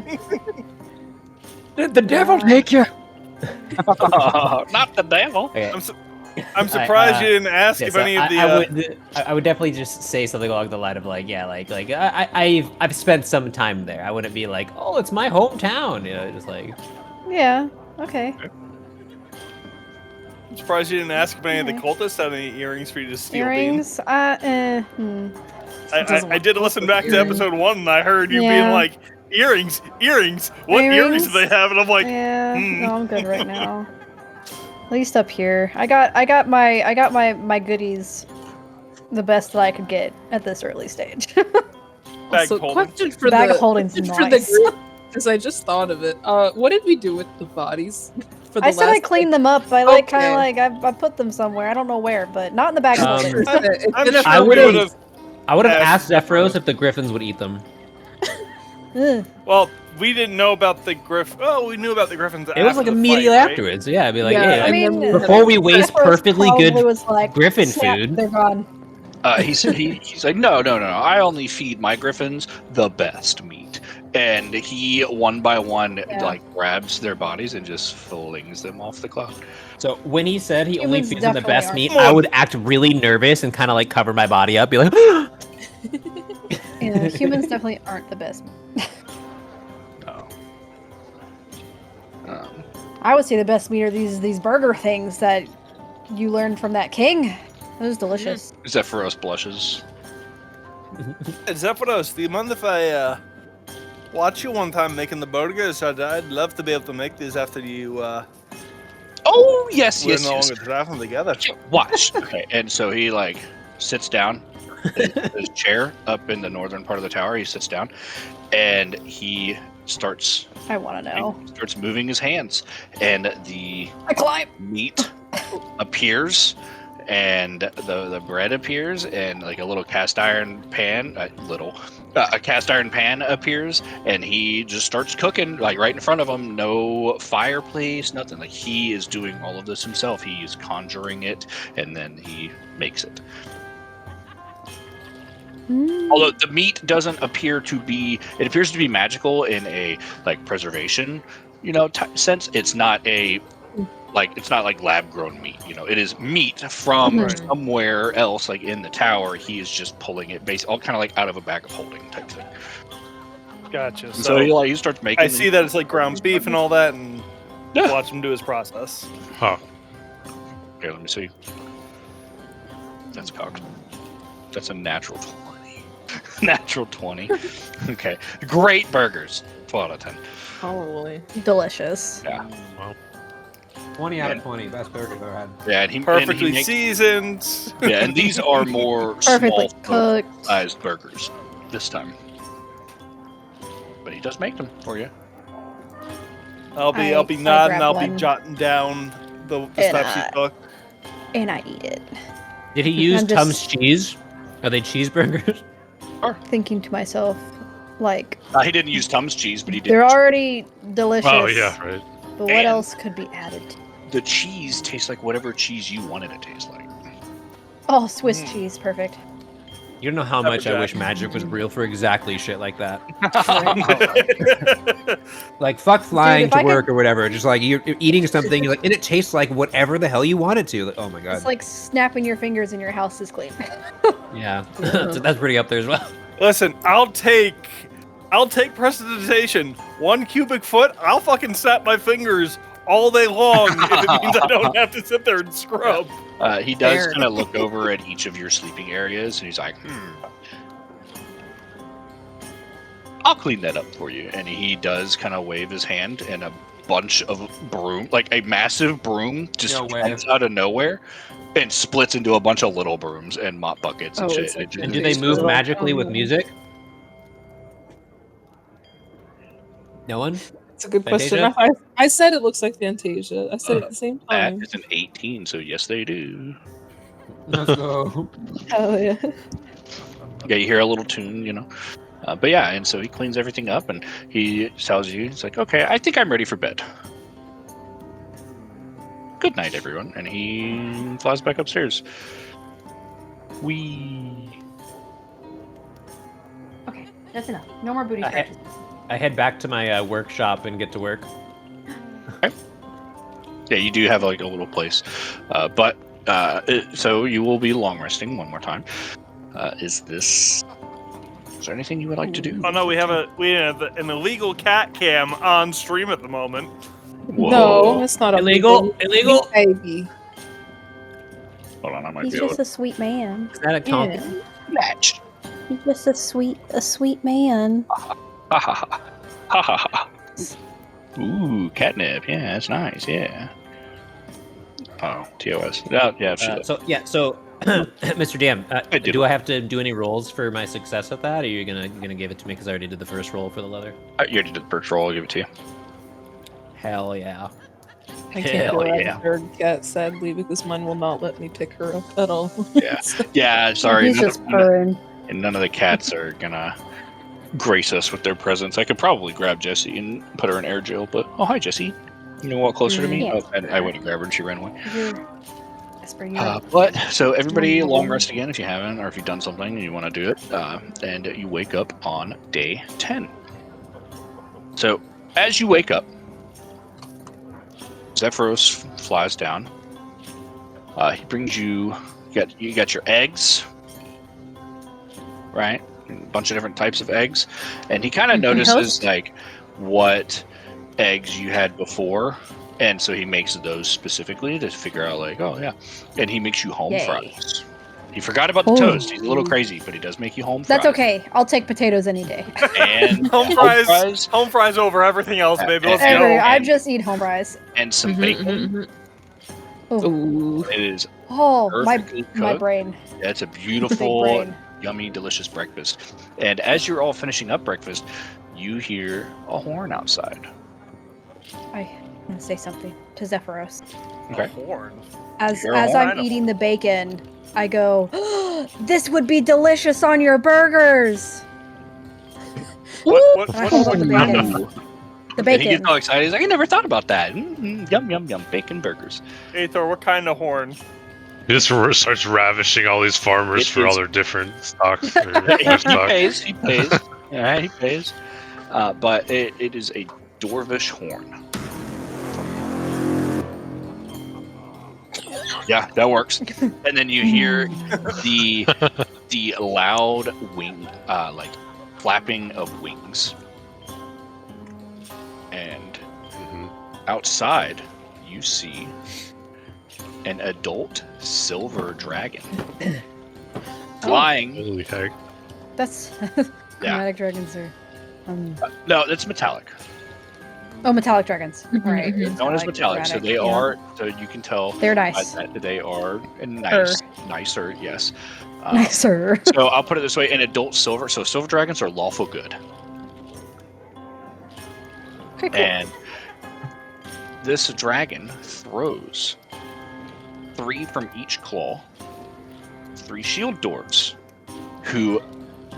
Did the devil take you? Not the devil. Okay. I'm surprised you didn't ask Yeah, if so any of the. I would definitely just say something along the line of like, yeah, like I've spent some time there. I wouldn't be like, oh, it's my hometown, just like. Yeah. Okay. I'm surprised you didn't ask if any of the Okay. cultists had any earrings for you to steal. Earrings. Bean. I did listen back to episode 1, and I heard you being Yeah. like, earrings. What earrings do they have? And I'm like, Yeah. No, I'm good right now. At least up here, I got my goodies, the best that I could get at this early stage. Bag Also, holding. question for Bag the of holding's question nice. for the group, because I just thought of it. What did we do with the bodies? For the I said I last, cleaned them up. I like kind Okay. of like I put them somewhere. I don't know where, but not in the bag of holding. It's I'm been a sure I we would've- would've- I would have Ask asked Zephyros if the Griffins would eat them. Ugh. Well, we didn't know about the griff. Oh, we knew about the griffins. It was like after the immediately fight, right? afterwards. Yeah, I'd be like, Yeah, hey, I and mean, then before we waste Zephyros perfectly good probably was like, Griffin "Snap, food." They're gone. He's like, no. I only feed my griffins the best meat, and he one by one like grabs their bodies and just flings them off the cloud. So when he said he only Humans feeds them the definitely best aren't. meat, Come on. I would act really nervous and kind of like cover my body up, be like, Yeah, humans definitely aren't the best. No. I would say the best meat are these burger things that you learned from that king. It was delicious. Zephyros blushes. Zephyros, do you mind if I watch you one time making the burgers? I'd love to be able to make these after you. Oh yes, We're yes, no yes. longer drafting together. Watch. Okay, and so he like sits down in his chair up in the northern part of the tower. He sits down, and he starts I want to know. starts moving his hands, and the I climb. meat appears, and the bread appears, and like a little cast iron pan, a cast iron pan appears, and he just starts cooking like right in front of him. No fireplace, nothing. Like he is doing all of this himself. He is conjuring it, and then he makes it. Although the meat doesn't appear to be, it appears to be magical in a like preservation, sense. It's not like lab grown meat. It is meat from somewhere else, like in the tower. He is just pulling it, all kind of like out of a bag of holding type thing. Gotcha. And so he starts making. I see that it's like ground beef and all that, and Yeah. watch him do his process. Huh. Here, let me see. That's cocked. That's a natural 20. Natural 20. Okay. Great burgers. 12 out of 10. Probably. Delicious. Yeah. 20 out of 20. Best burgers I've ever had. Yeah, and he Perfectly makes, seasoned. yeah, and these are more Perfectly small cooked. sized burgers this time. But he does make them for you. I'll be I nodding. grab I'll be one. jotting down the And, steps he took. And I eat it. Did he use I'm just- Tums cheese? Are they cheeseburgers? Thinking to myself, like, He didn't use Tums cheese, but he did. they're already delicious. Oh yeah, right. But what And- else could be added? The cheese tastes like whatever cheese you want it to taste like. Oh, Swiss cheese. Perfect. You don't know how much I wish magic was real for exactly shit like that. Like, fuck flying if I to work or whatever. Just like you're eating something, you're like, and it tastes like whatever the hell you want it to. Like, oh my god. It's like snapping your fingers and your house is clean. Yeah, so that's pretty up there as well. Listen, I'll take prestidigitation. 1 cubic foot, I'll fucking snap my fingers all day long if it means I don't have to sit there and scrub. He does Fair. kind of look over at each of your sleeping areas, and he's like, I'll clean that up for you. And he does kind of wave his hand, and a bunch of broom, like a massive broom, just No way. comes out of nowhere and splits into a bunch of little brooms and mop buckets and Oh, shit. it's like- And do they move magically with music? No one? It's a good question. Fantasia? I said it looks like Fantasia. I said it at the same That time. is an 18, so yes, they do. Let's go. Oh yeah. Yeah, you hear a little tune, you know. But yeah, and so he cleans everything up, and he tells you, he's like, okay, I think I'm ready for bed. Good night, everyone. And he flies back upstairs. Okay, that's enough. No more booty I- scratches. I head back to my workshop and get to work. Yeah, you do have like a little place. So you will be long resting one more time. Is there anything you would like to do? Oh no, we have an illegal cat cam on stream at the moment. No, it's not Illegal? illegal. Baby. Hold on, I might He's be able just to a sweet man. Is that a conk? Yeah. match. He's just a sweet man. Ha ha ha. Ha ha ha. Ooh, catnip. Yeah, that's nice. Yeah. Oh, TOS. Yeah, sure. So Mr. DM, I did. do I have to do any rolls for my success at that, or are you gonna give it to me because I already did the first roll for the leather? You already did the first roll. I'll give it to you. Hell yeah! I can't Hell do it yeah. as her cat, sadly, because mine will not let me pick her up at all. Yeah. Yeah, sorry. He's just purring. And none of the cats are gonna grace us with their presence. I could probably grab Jessie and put her in air jail, but oh hi Jessie. You know what, closer to me? Yeah. Oh, I went to grab her and she ran away. Esper, you're But so everybody long rest again if you haven't, or if you've done something and you want to do it, and you wake up on day 10. So as you wake up, Zephyros flies down. He brings you got your eggs, right? A bunch of different types of eggs, and he kind of notices toast? like what eggs you had before, and so he makes those specifically to figure out like, oh yeah, and he makes you home Yay. fries. He forgot about the Oh. toast. He's a little crazy, but he does make you home That's fries. okay. I'll take potatoes any day. And Home fries over everything else, baby. Let's Yeah. go. I just eat home fries. and some Mhm, bacon. Oh, Ooh. It is oh perfectly my cooked. brain. It's a Big beautiful, brain. yummy, delicious breakfast. And as you're all finishing up breakfast, you hear a horn outside. I'm gonna say something to Zephyros. Okay. Horn. As You're as all I'm right. eating the bacon, I go, "This would be delicious on your burgers." What I hold up the bacon. Ooh. The And he bacon. gets all excited. He's like, I never thought about that. Yum, yum, yum. Bacon burgers. Aethor, what kind of horn? He just starts ravishing all these farmers It for all is- their different stocks. Or he livestock. pays. He pays. Yeah, he pays. But it is a Dwarvish horn. Yeah, that works. And then you hear the loud wing, like flapping of wings. And Mhm. outside, you see an adult silver dragon. flying. Holy heck. That's Yeah. chromatic dragons are. No, it's metallic. Oh, metallic dragons. Mhm, All right. mhm. Known as metallic, so chromatic, they yeah. are. So you can tell They're by nice. that they are nicer. Yes. Nicer. So I'll put it this way: in adult silver, so silver dragons are lawful good, Okay, cool. and this dragon throws 3 from each claw, 3 shield dwarves, who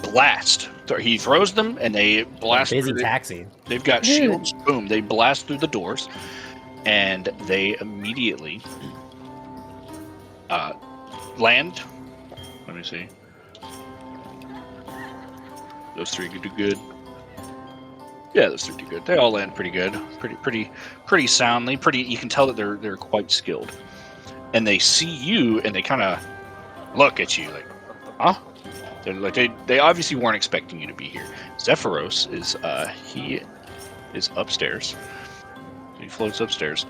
blast. He throws them, and they blast. Busy through taxi. They've got Dude. shields. Boom! They blast through the doors, and they immediately land. Let me see. Those 3 do good. Yeah, those 3 do good. They all land pretty good, pretty soundly. You can tell that they're quite skilled, and they see you, and they kind of look at you like, huh? They're like they obviously weren't expecting you to be here. Zephyros is he is upstairs. He floats upstairs,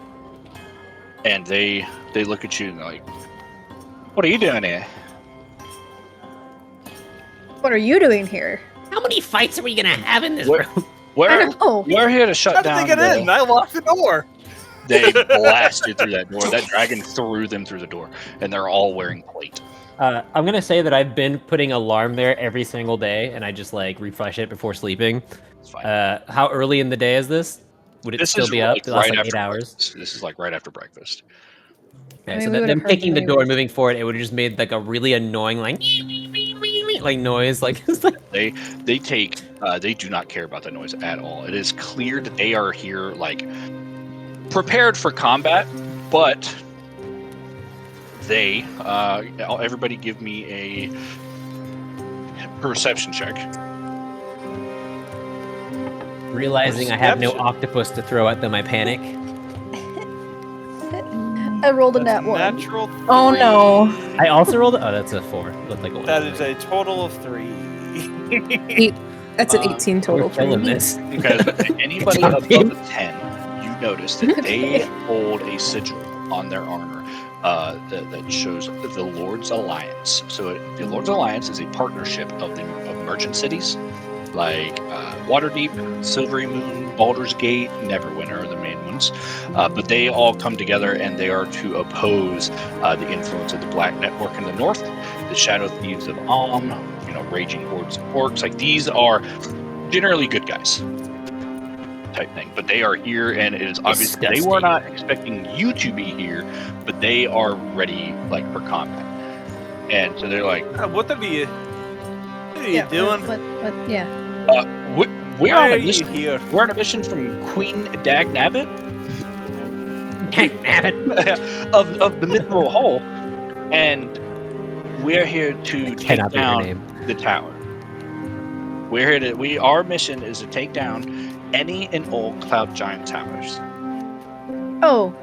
and they look at you and they're like, "What are you doing here?" What are you doing here? How many fights are we gonna have in this What- room? I know. We're here to shut How did down. they get in? I locked the door. They blasted through that door. That dragon threw them through the door, and they're all wearing plate. I'm gonna say that I've been putting alarm there every single day, and I just like refresh it before sleeping. It's fine. How early in the day is this? Would it This still is be up? like It lasts right like after 8 hours. breakfast. This is like right after breakfast. Okay, I mean, so we would've them heard kicking the them door and anyways. moving forward, it would have just made like a really annoying like noise. Like it's like They take they do not care about that noise at all. It is clear that they are here like prepared for combat, but they everybody give me a perception check. realizing I have no Perception. octopus to throw at them, I panic. I rolled a That's nat 1. natural. Oh, 3. no. I also rolled. Oh, that's a 4. Looked like a 1. That is a total of 3. That's an 18 total We're for killing me. this. Because anybody job, above team. a 10, you notice that they hold a sigil on their armor that shows the Lord's Alliance. So the Lord's Alliance is a partnership of merchant cities like Waterdeep, Silvery Moon, Baldur's Gate, Neverwinter are the main ones. But they all come together and they are to oppose the influence of the Black Network in the north, the Shadow Thieves of Raging Hordes of Orcs. Like these are generally good guys type thing. But they are here and it is obvious they were not expecting you to be here, but they are ready like for combat. And so they're like, What are you doing? What? Yeah. we're Why on are a you mission. here? We're on a mission from Queen Dagnabbit of the Mithril Hall, and we're here to take Cannot be her down name. the tower. Our mission is to take down any and all Cloud Giant towers. Oh,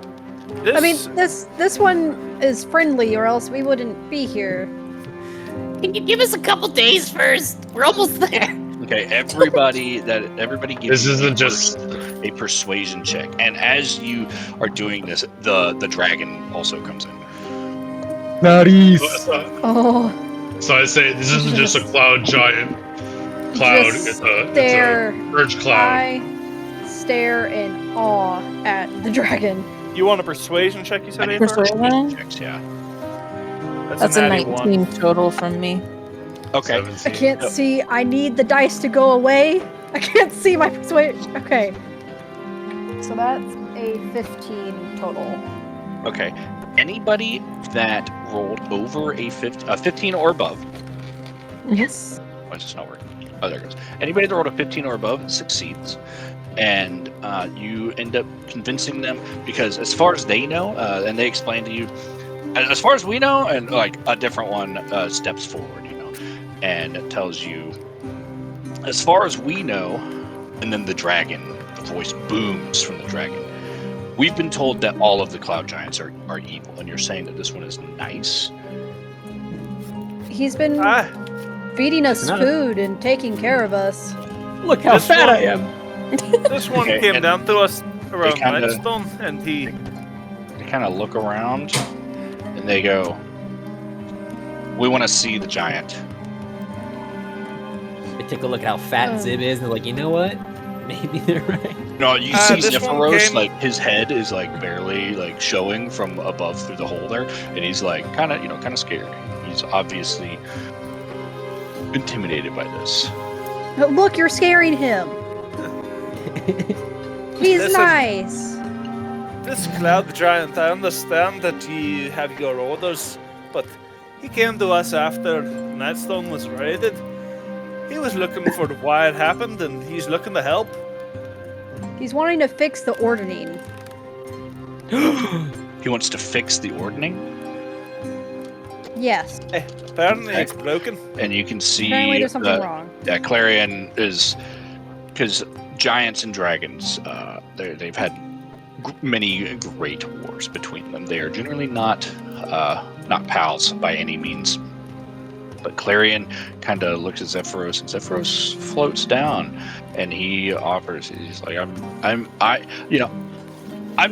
This, I mean this one is friendly, or else we wouldn't be here. Can you give us a couple days first? We're almost there. Okay, everybody gives This you isn't just a persuasion check, and as you are doing this, the dragon also comes in. Oh, So I say this isn't just a cloud giant cloud. Just It's a stare. urge cloud. I stare in awe at the dragon. you want a persuasion check? You said, I need Aethor? Persuasion? checks, yeah. That's a natty 19 total from me. Okay. 17. I can't Yep. see. I need the dice to go away. I can't see my persuasion. Okay. So that's a 15 total. Okay. Anybody that rolled over a 15 or above. Yes. Why is this not working? Oh, there it goes. Anybody that rolled a 15 or above succeeds. And you end up convincing them because as far as they know, and they explain to you, as far as we know, and like a different one steps forward, and it tells you, as far as we know, and then the voice booms from the dragon. We've been told that all of the Cloud Giants are evil, and you're saying that this one is nice. He's been feeding us No. food and taking care of us. Look how This fat one- I am. This one Okay, came and down to us around kinda- Nightstone, and he They kind of look around, and they go, We want to see the giant. They take a look at how fat Zib is, and they're like, you know what? Maybe they're right. No, you see this one Zephyros, came- like his head is like barely like showing from above through the hole there, and he's like kind of scared. He's obviously intimidated by this. Oh, look, you're scaring him. He's Listen. nice. This Cloud Giant, I understand that he have your orders, but he came to us after Nightstone was raided. He was looking for why it happened, and he's looking to help. He's wanting to fix the ordering. He wants to fix the ordning, Yes. Apparently it's broken. and you can see Apparently there's something that wrong. Clarion is because giants and dragons, they've had many great wars between them. They are generally not pals by any means. But Clarion kind of looks at Zephyros, and Zephyros floats down, and he offers. He's like, I'm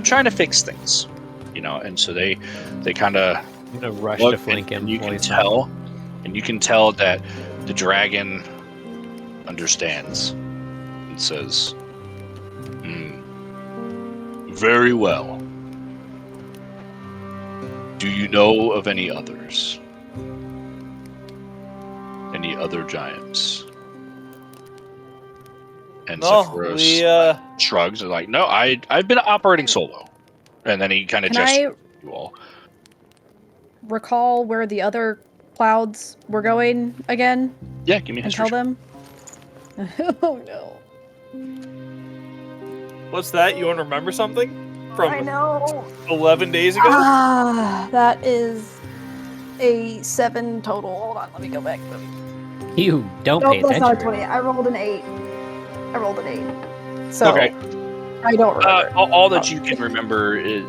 trying to fix things, And so they kind of I'm gonna rush look, to flank him. and you while can he's tell, that the dragon understands and says, very well. Do you know of any others? Any other giants? And No, Zephyros shrugs and like, no, I've been operating solo. And then he kind of Can gestures I to you all. recall where the other clouds were going again Yeah, give me a and history. tell them? Oh no. What's that? You want to remember something I from know. 11 days ago? That is a 7 total. Hold on, let me go back. You don't Nope, pay that's not a attention. 20. I rolled an 8. So Okay. I don't remember. All that you can remember is,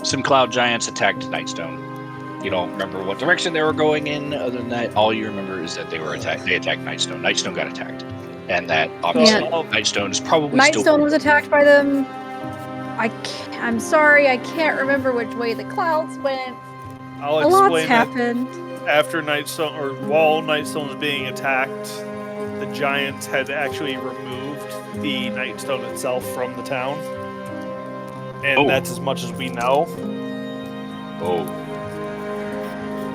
some cloud giants attacked Nightstone. You don't remember what direction they were going in. Other than that, all you remember is that they were attacked. They attacked Nightstone. Nightstone got attacked, and that obviously Yeah. Nightstone is probably Nightstone still. was attacked by them. I'm sorry, I can't remember which way the clouds went. I'll A lot's explain that happened. after Nightstone, or while Nightstone was being attacked, the giants had actually removed the Nightstone itself from the town. And Oh. that's as much as we know. Oh.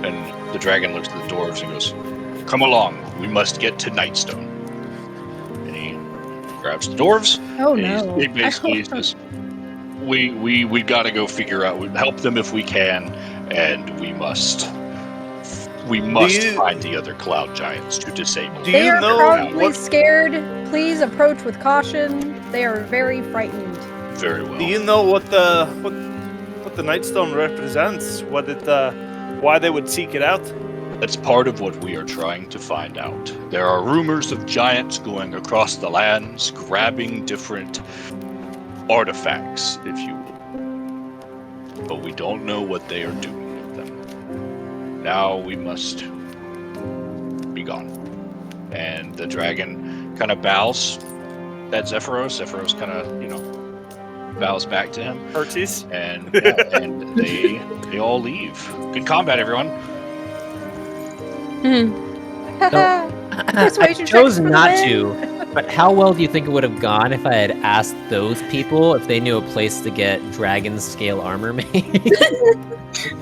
And the dragon looks at the dwarves and goes, "Come along, we must get to Nightstone." And he grabs the dwarves. Oh and no. He basically says, "We gotta go figure out. We help them if we can, and we must you- find the other cloud giants to disable." Do They you are know probably what? scared. Please approach with caution. They are very frightened. Very well. Do you know what the Nightstone represents? What it why they would seek it out? That's part of what we are trying to find out. There are rumors of giants going across the lands, grabbing different artifacts, if you will. But we don't know what they are doing with them. Now we must be gone. And the dragon kind of bows at Zephyros. Zephyros kind of, bows back to him. Artis? And, and they all leave. Good combat, everyone. I Persuasion chose checks for the not win. to, but how well do you think it would have gone if I had asked those people if they knew a place to get dragon scale armor made?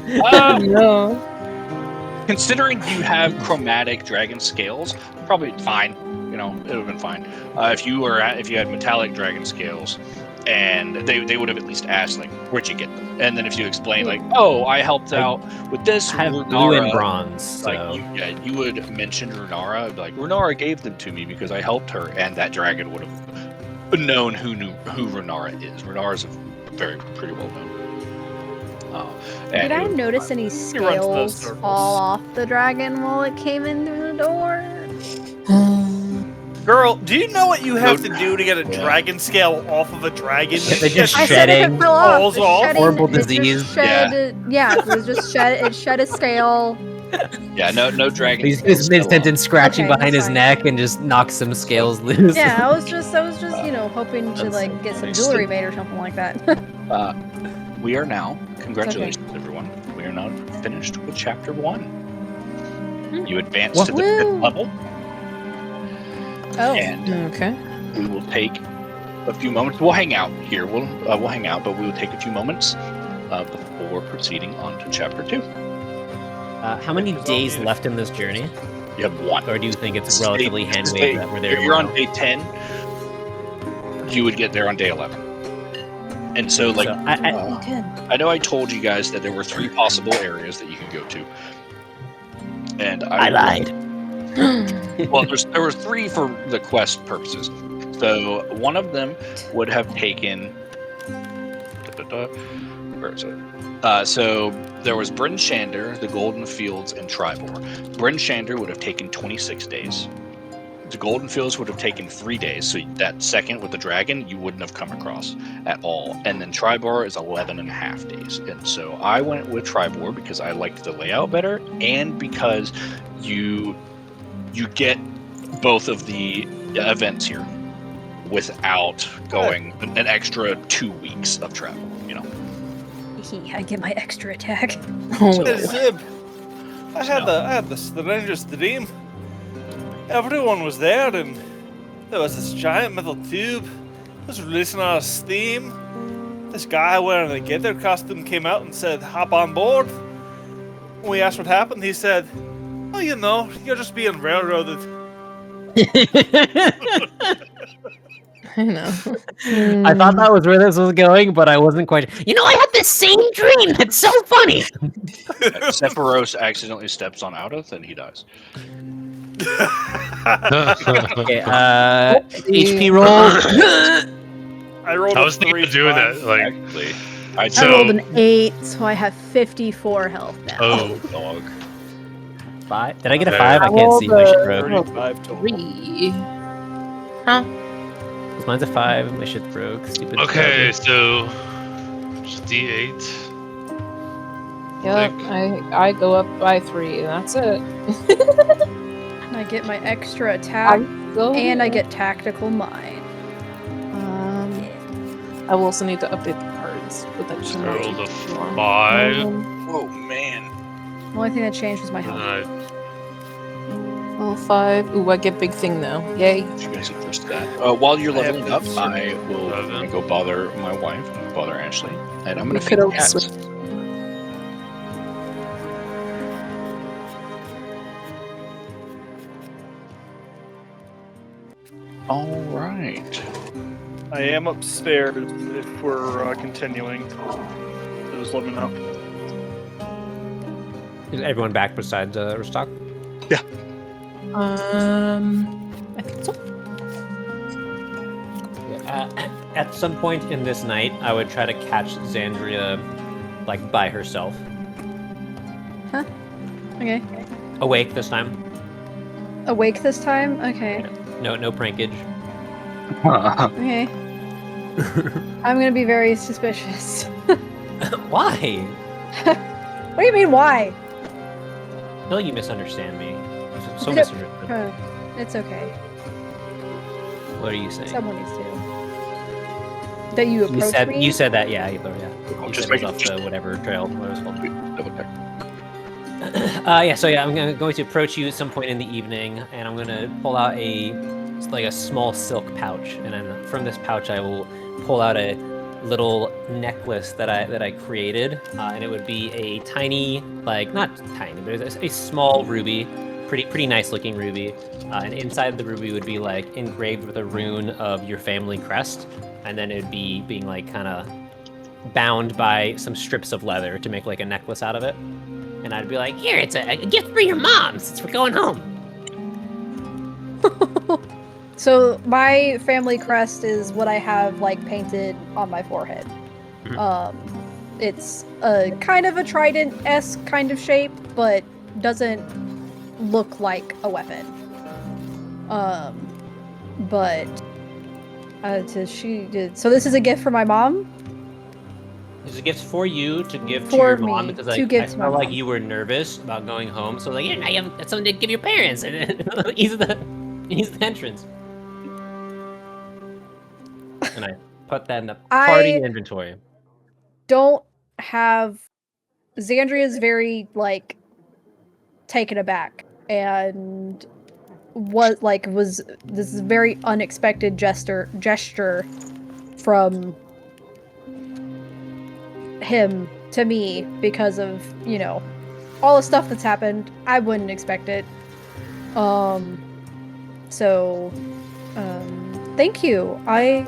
No. Considering you have chromatic dragon scales, probably fine. It would have been fine. If you had metallic dragon scales, and they would have at least asked, like, where'd you get them? And then if you explain, like, oh, I helped out with this, I have blue Runara, and bronze. So. like you would mention Runara, like, Runara gave them to me because I helped her, and that dragon would have known who Runara is. Runara's pretty well known. Did I notice any runs those scales circles. fall off the dragon while it came in through the door? Girl, do you know what you have to do to get a Yeah. dragon scale off of a dragon? They just I said if shedding, it fell off, falls the off. shedding- Horrible it just disease. Shed, yeah, it was just shed. It shed a scale. Yeah, no dragon. He's scales fell off. mid-sentence scratching Okay, behind that's his fine. neck and just knocks some scales loose. Yeah, I was just hoping to That's get some nice. jewelry made or something like that. We are now, congratulations everyone, we are now finished with chapter 1. You advance to the 5th level. Oh. And Okay. we will take a few moments. We'll hang out here. We'll hang out, but we will take a few moments before proceeding on to chapter 2. How many days left in this journey? You have 1. Or do you think it's relatively hand-waved that we're there You're on tomorrow? day 10. You would get there on day 11. And so, like, I know I told you guys that there were 3 possible areas that you could go to. And I lied. Well, there were 3 for the quest purposes. So one of them would have taken. Where is it? So there was Bryn Shander, the Golden Fields, and Triboar. Bryn Shander would have taken 26 days. The Golden Fields would have taken 3 days. So that second with the dragon, you wouldn't have come across at all. And then Triboar is 11.5 days. And so I went with Triboar because I liked the layout better, and because you get both of the events here without going an extra 2 weeks of travel, you know. I get my extra attack. Hey, Zib, I had the strangest dream. Everyone was there, and there was this giant metal tube. It was releasing all steam. This guy wearing a gator costume came out and said, "Hop on board." When we asked what happened, he said, "Oh, you know, you're just being railroaded." I know. I thought that was where this was going, but I wasn't quite. You know, I had the same dream. It's so funny. Sephiroth accidentally steps on Aldith and he dies. Okay, HP roll. I rolled I was thinking of doing that. Like, Actually, I rolled an 8, so I have 54 health now. oh, dog. 5. Did I get a 5? I can't see my shit broke. 35 total. 3. Mine's a 5. My shit's broke. Stupid. okay, so just D8. Yep, I go up by 3. That's it. And I get my extra attack, and I get tactical mind. I will also need to update the cards, but that should not Rolled a take too long. 5. Oh man. The only thing that changed was my health. Level 5. Ooh, I get big thing now. Yay. You guys addressed that. While you're leveling up, I will 11. go bother my wife, bother Ashley, and I'm gonna We feed could the have cats. switched. All right. I am upstairs if we're continuing. Just let me know. Is everyone back besides Rostock? I think so. At some point in this night, I would try to catch Xandria, like, by herself. Okay. Awake this time. Awake this time? Okay. No prankage. Okay. I'm gonna be very suspicious. Why? What do you mean, why? I feel like you misunderstand me. So misunderstood. It's okay. What are you saying? Someone needs to. That you approach me? You said that, yeah. You Just said it making- was off the whatever trail, whatever it's called. Double check. I'm going to approach you at some point in the evening, and I'm going to pull out a small silk pouch, and then from this pouch I will pull out a little necklace that I created, and it would be a tiny, like, not tiny, but it's a small ruby, pretty nice looking ruby, and inside the ruby would be like engraved with a rune of your family crest, and then it would be being like kind of bound by some strips of leather to make like a necklace out of it. And I'd be like, here, it's a gift for your mom since we're going home. So my family crest is what I have like painted on my forehead. It's a kind of a trident-esque kind of shape, but doesn't look like a weapon. So this is a gift for my mom? It's a gift for you to give to For your mom me, because to I give to my felt like mom. you were nervous about going home. So like, yeah, now you have something to give your parents, and then ease the entrance. And I put that in the party inventory. Don't have... Xandria's very, like, taken aback and was this very unexpected gesture from him to me because of, all the stuff that's happened. I wouldn't expect it. Thank you. I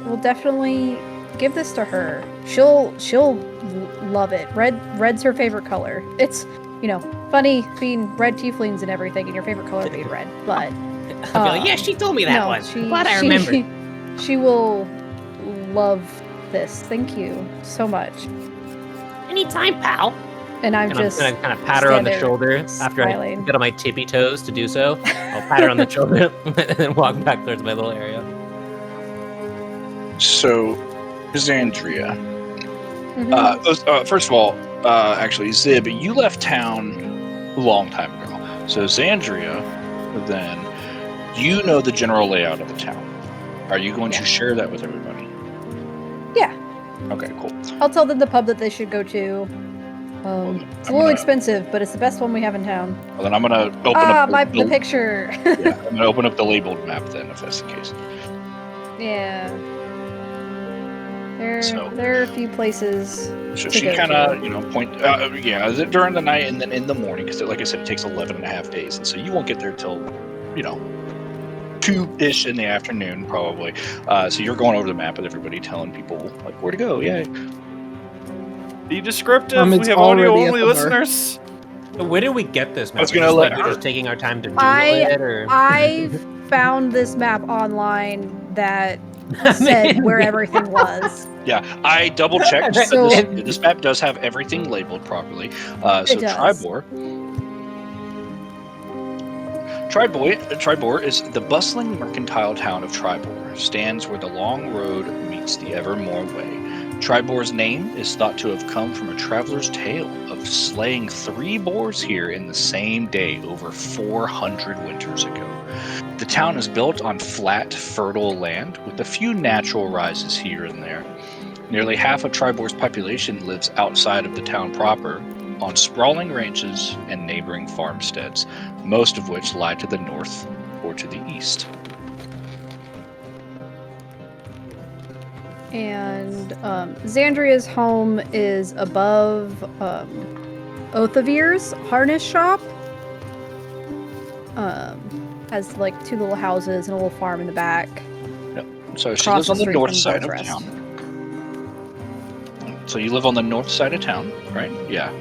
will definitely give this to her. She'll love it. Red's her favorite color. It's, funny being red tieflings and everything, and your favorite color being red, but I'll be like, yeah, she told me that one. Glad I remember. She will love this. Thank you so much. Anytime, pal. And I'm gonna kind of pat her on the shoulder after I get on my tippy toes to do so. I'll pat her on the shoulder and then walk back towards my little area. So, Xandria. First of all, actually, Zib, you left town a long time ago. So, Xandria, then, you know the general layout of the town. Are you going to share that with everybody? Yeah. Okay, cool. I'll tell them the pub that they should go to. It's a little expensive, but it's the best one we have in town. Well, then I'm going to open up the picture. Yeah, I'm going to open up the labeled map then, if that's the case. Yeah. There are a few places. So she kind of, during the night and then in the morning, because like I said, it takes 11 and a half days. And so you won't get there till, 2-ish in the afternoon, probably. So you're going over the map with everybody, telling people, like, where to go. Yay. Be descriptive. We have audio-only listeners. So where did we get this map? I was going to let her. We're just taking our time to do it, or? I found this map online that said where everything was. Yeah, I double-checked. So, this map does have everything labeled properly. So Triboar is the bustling mercantile town of Triboar. Stands where the long road meets the Evermore Way. Triboar's name is thought to have come from a traveler's tale of slaying 3 boars here in the same day over 400 winters ago. The town is built on flat, fertile land with a few natural rises here and there. Nearly half of Triboar's population lives outside of the town proper, on sprawling ranches and neighboring farmsteads, most of which lie to the north or to the east. And Xandria's home is above Othavir's harness shop. Has like 2 little houses and a little farm in the back. Yep. So she lives on the north side of town. So you live on the north side of town, right? Yeah.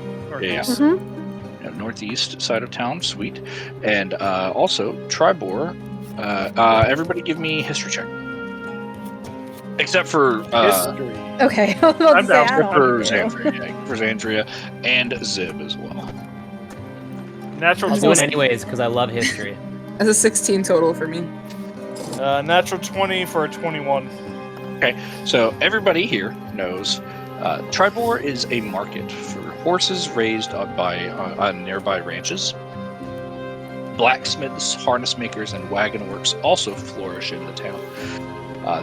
Yeah. Mm-hmm. Yeah, northeast side of town, sweet. And also, Triboar, everybody give me history check. Except for History. Okay, I'm down for Xandria and Zib as well. Natural I'll do it 20. anyways because I love history. That's a 16 total for me. Natural 20 for a 21. Okay, so everybody here knows Triboar is a market for horses raised on nearby ranches. Blacksmiths, harness makers, and wagon works also flourish in the town.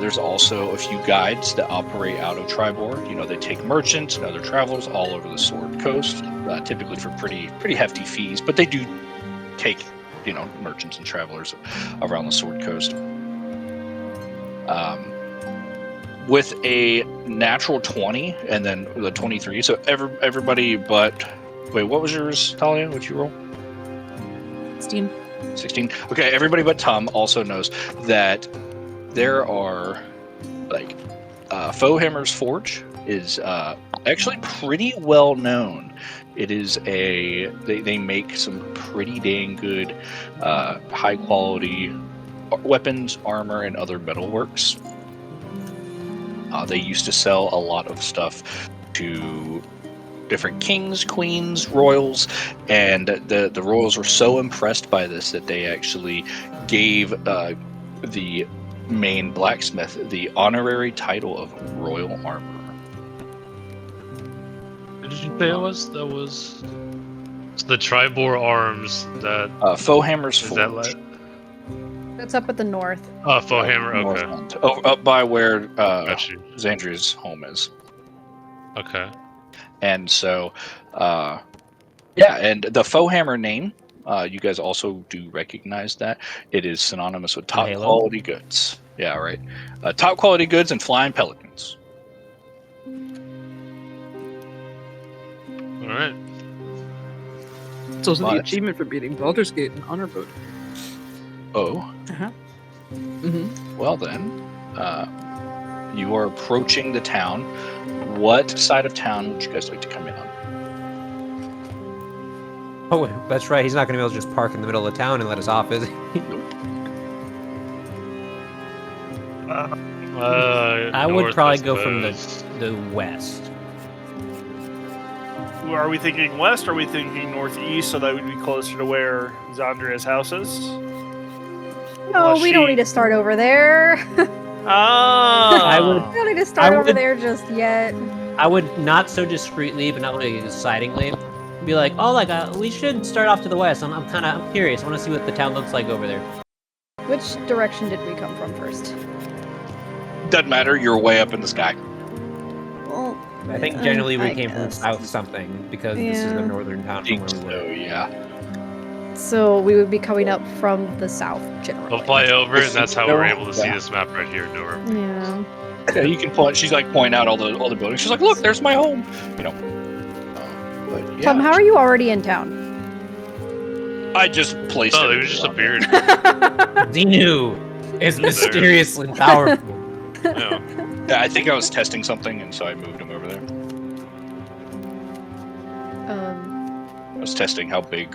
There's also a few guides that operate out of Triboar. They take merchants and other travelers all over the Sword Coast, typically for pretty hefty fees, but they do take, merchants and travelers around the Sword Coast. With a natural 20 and then the 23, so everybody but... Wait, what was yours, Talia? What'd you roll? 16. 16. Okay, everybody but Tom also knows that there are, Fohammer's Forge is actually pretty well known. It is they make some pretty dang good high quality weapons, armor, and other metalworks. They used to sell a lot of stuff to different kings, queens, royals, and the royals were so impressed by this that they actually gave the main blacksmith the honorary title of Royal Armor. What did you say it was? That was the Triboar arms that... Fohammer's Forge. That That's up at the north. Oh, Fohammer, okay. Northland. Oh, up by where Gotcha. Xandria's home is. Okay. And so, and the Fohammer name You guys also do recognize that it is synonymous with top Halo? quality goods. Yeah, right. Top quality goods and flying pelicans. All right. It's also the But- achievement for beating Baldur's Gate and Honor Boat. Oh, Mm-hmm. well then, you are approaching the town. What side of town would you guys like to come in on? Oh, that's right. He's not going to be able to just park in the middle of town and let us off, is he? I would probably go from northwest. the west. Are we thinking west? Or are we thinking northeast so that would be closer to where Zandria's house is? No, Unless we don't she- need to start over there. Ah, We don't need to start I over would- there just yet. I would not so discreetly, but not like excitingly, be like, oh, like we should start off to the west. I'm curious. I want to see what the town looks like over there. Which direction did we come from first? Doesn't matter. You're way up in the sky. Well, I think generally we I came from guess. south something because this is the Yeah. northern town from Think where we so, were. yeah. So we would be coming up from the south generally. We'll fly over, and that's how we're Yeah. able to see this map right here, Nora. Yeah. Yeah, you can point. She's like pointing out all the buildings. She's like, "Look, there's my home." You know. But yeah, Tom, how are you already in town? I just placed. Oh, it they was just on there. appeared. Xenu is mysteriously powerful. Yeah. Yeah, I think I was testing something, and so I moved him over there. I was testing how big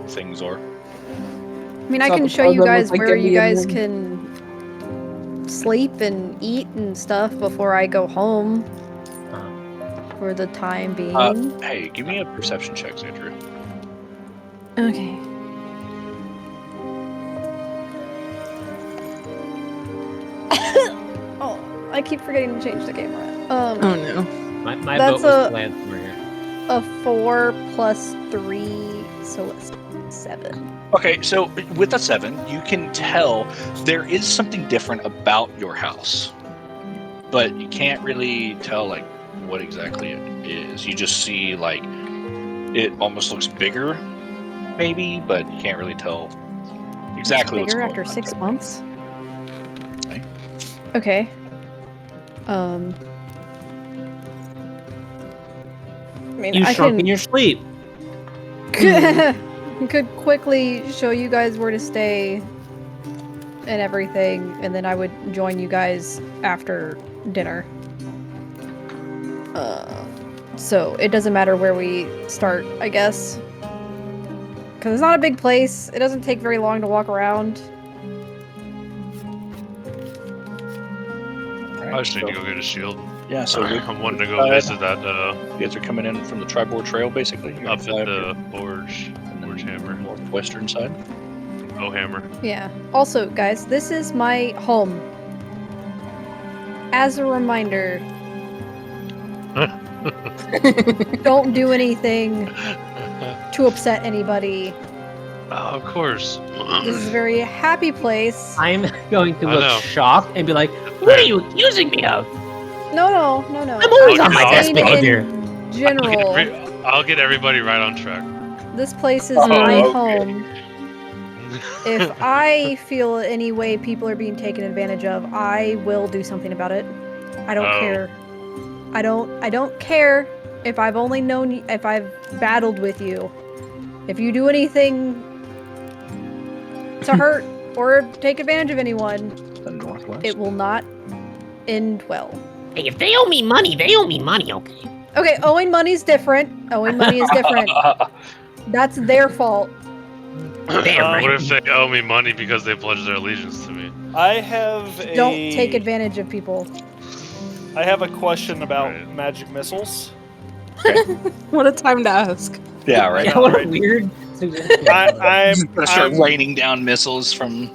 things are. I mean, I Top can of show you Harlem guys with, like, where you Indian guys women. can sleep and eat and stuff before I go home for the time being. Hey, give me a perception check, Andrew. Okay. Oh, I keep forgetting to change the camera. Oh no. My That's boat was a- planned somewhere here. A 4 plus 3, so it's 7. Okay, so with a 7, you can tell there is something different about your house, but you can't really tell like what exactly it is. You just see like it almost looks bigger, maybe, but you can't really tell exactly what's Bigger going after on. 6 months. Okay. Okay. I mean, You I shrunk can in your sleep. could quickly show you guys where to stay and everything, and then I would join you guys after dinner. So it doesn't matter where we start, I guess. Because it's not a big place. It doesn't take very long to walk around. I just need to go get a shield. Yeah, so I'm wanting to go visit that you guys are coming in from the Triboar Trail, basically. You're up gonna at fly the up Forge Hammer. northwestern side. Oh, Hammer. Yeah. Also, guys, this is my home. As a reminder, don't do anything to upset anybody. Oh, of course. This is a very happy place. I'm going to I look know. shocked and be like, "What are you accusing me of?" No. I'm always on my best saying behavior. in general, I'll get everybody right on track. this place is Oh, my okay. home. If I feel any way people are being taken advantage of, I will do something about it. I don't Oh. care. I don't care if I've only known if I've battled with you. If you do anything to hurt or take advantage of anyone, The northwest. it will not end well. Hey, if they owe me money, they owe me money, okay? Okay, owing money's different. Owing money is different. That's their fault. Damn right. What if they owe me money because they pledged their allegiance to me? I have a Don't take advantage of people. I have a question about Right. magic missiles. What a time to ask. Yeah, right. Yeah, what a Right. weird. I'm Gonna start I'm- raining down missiles from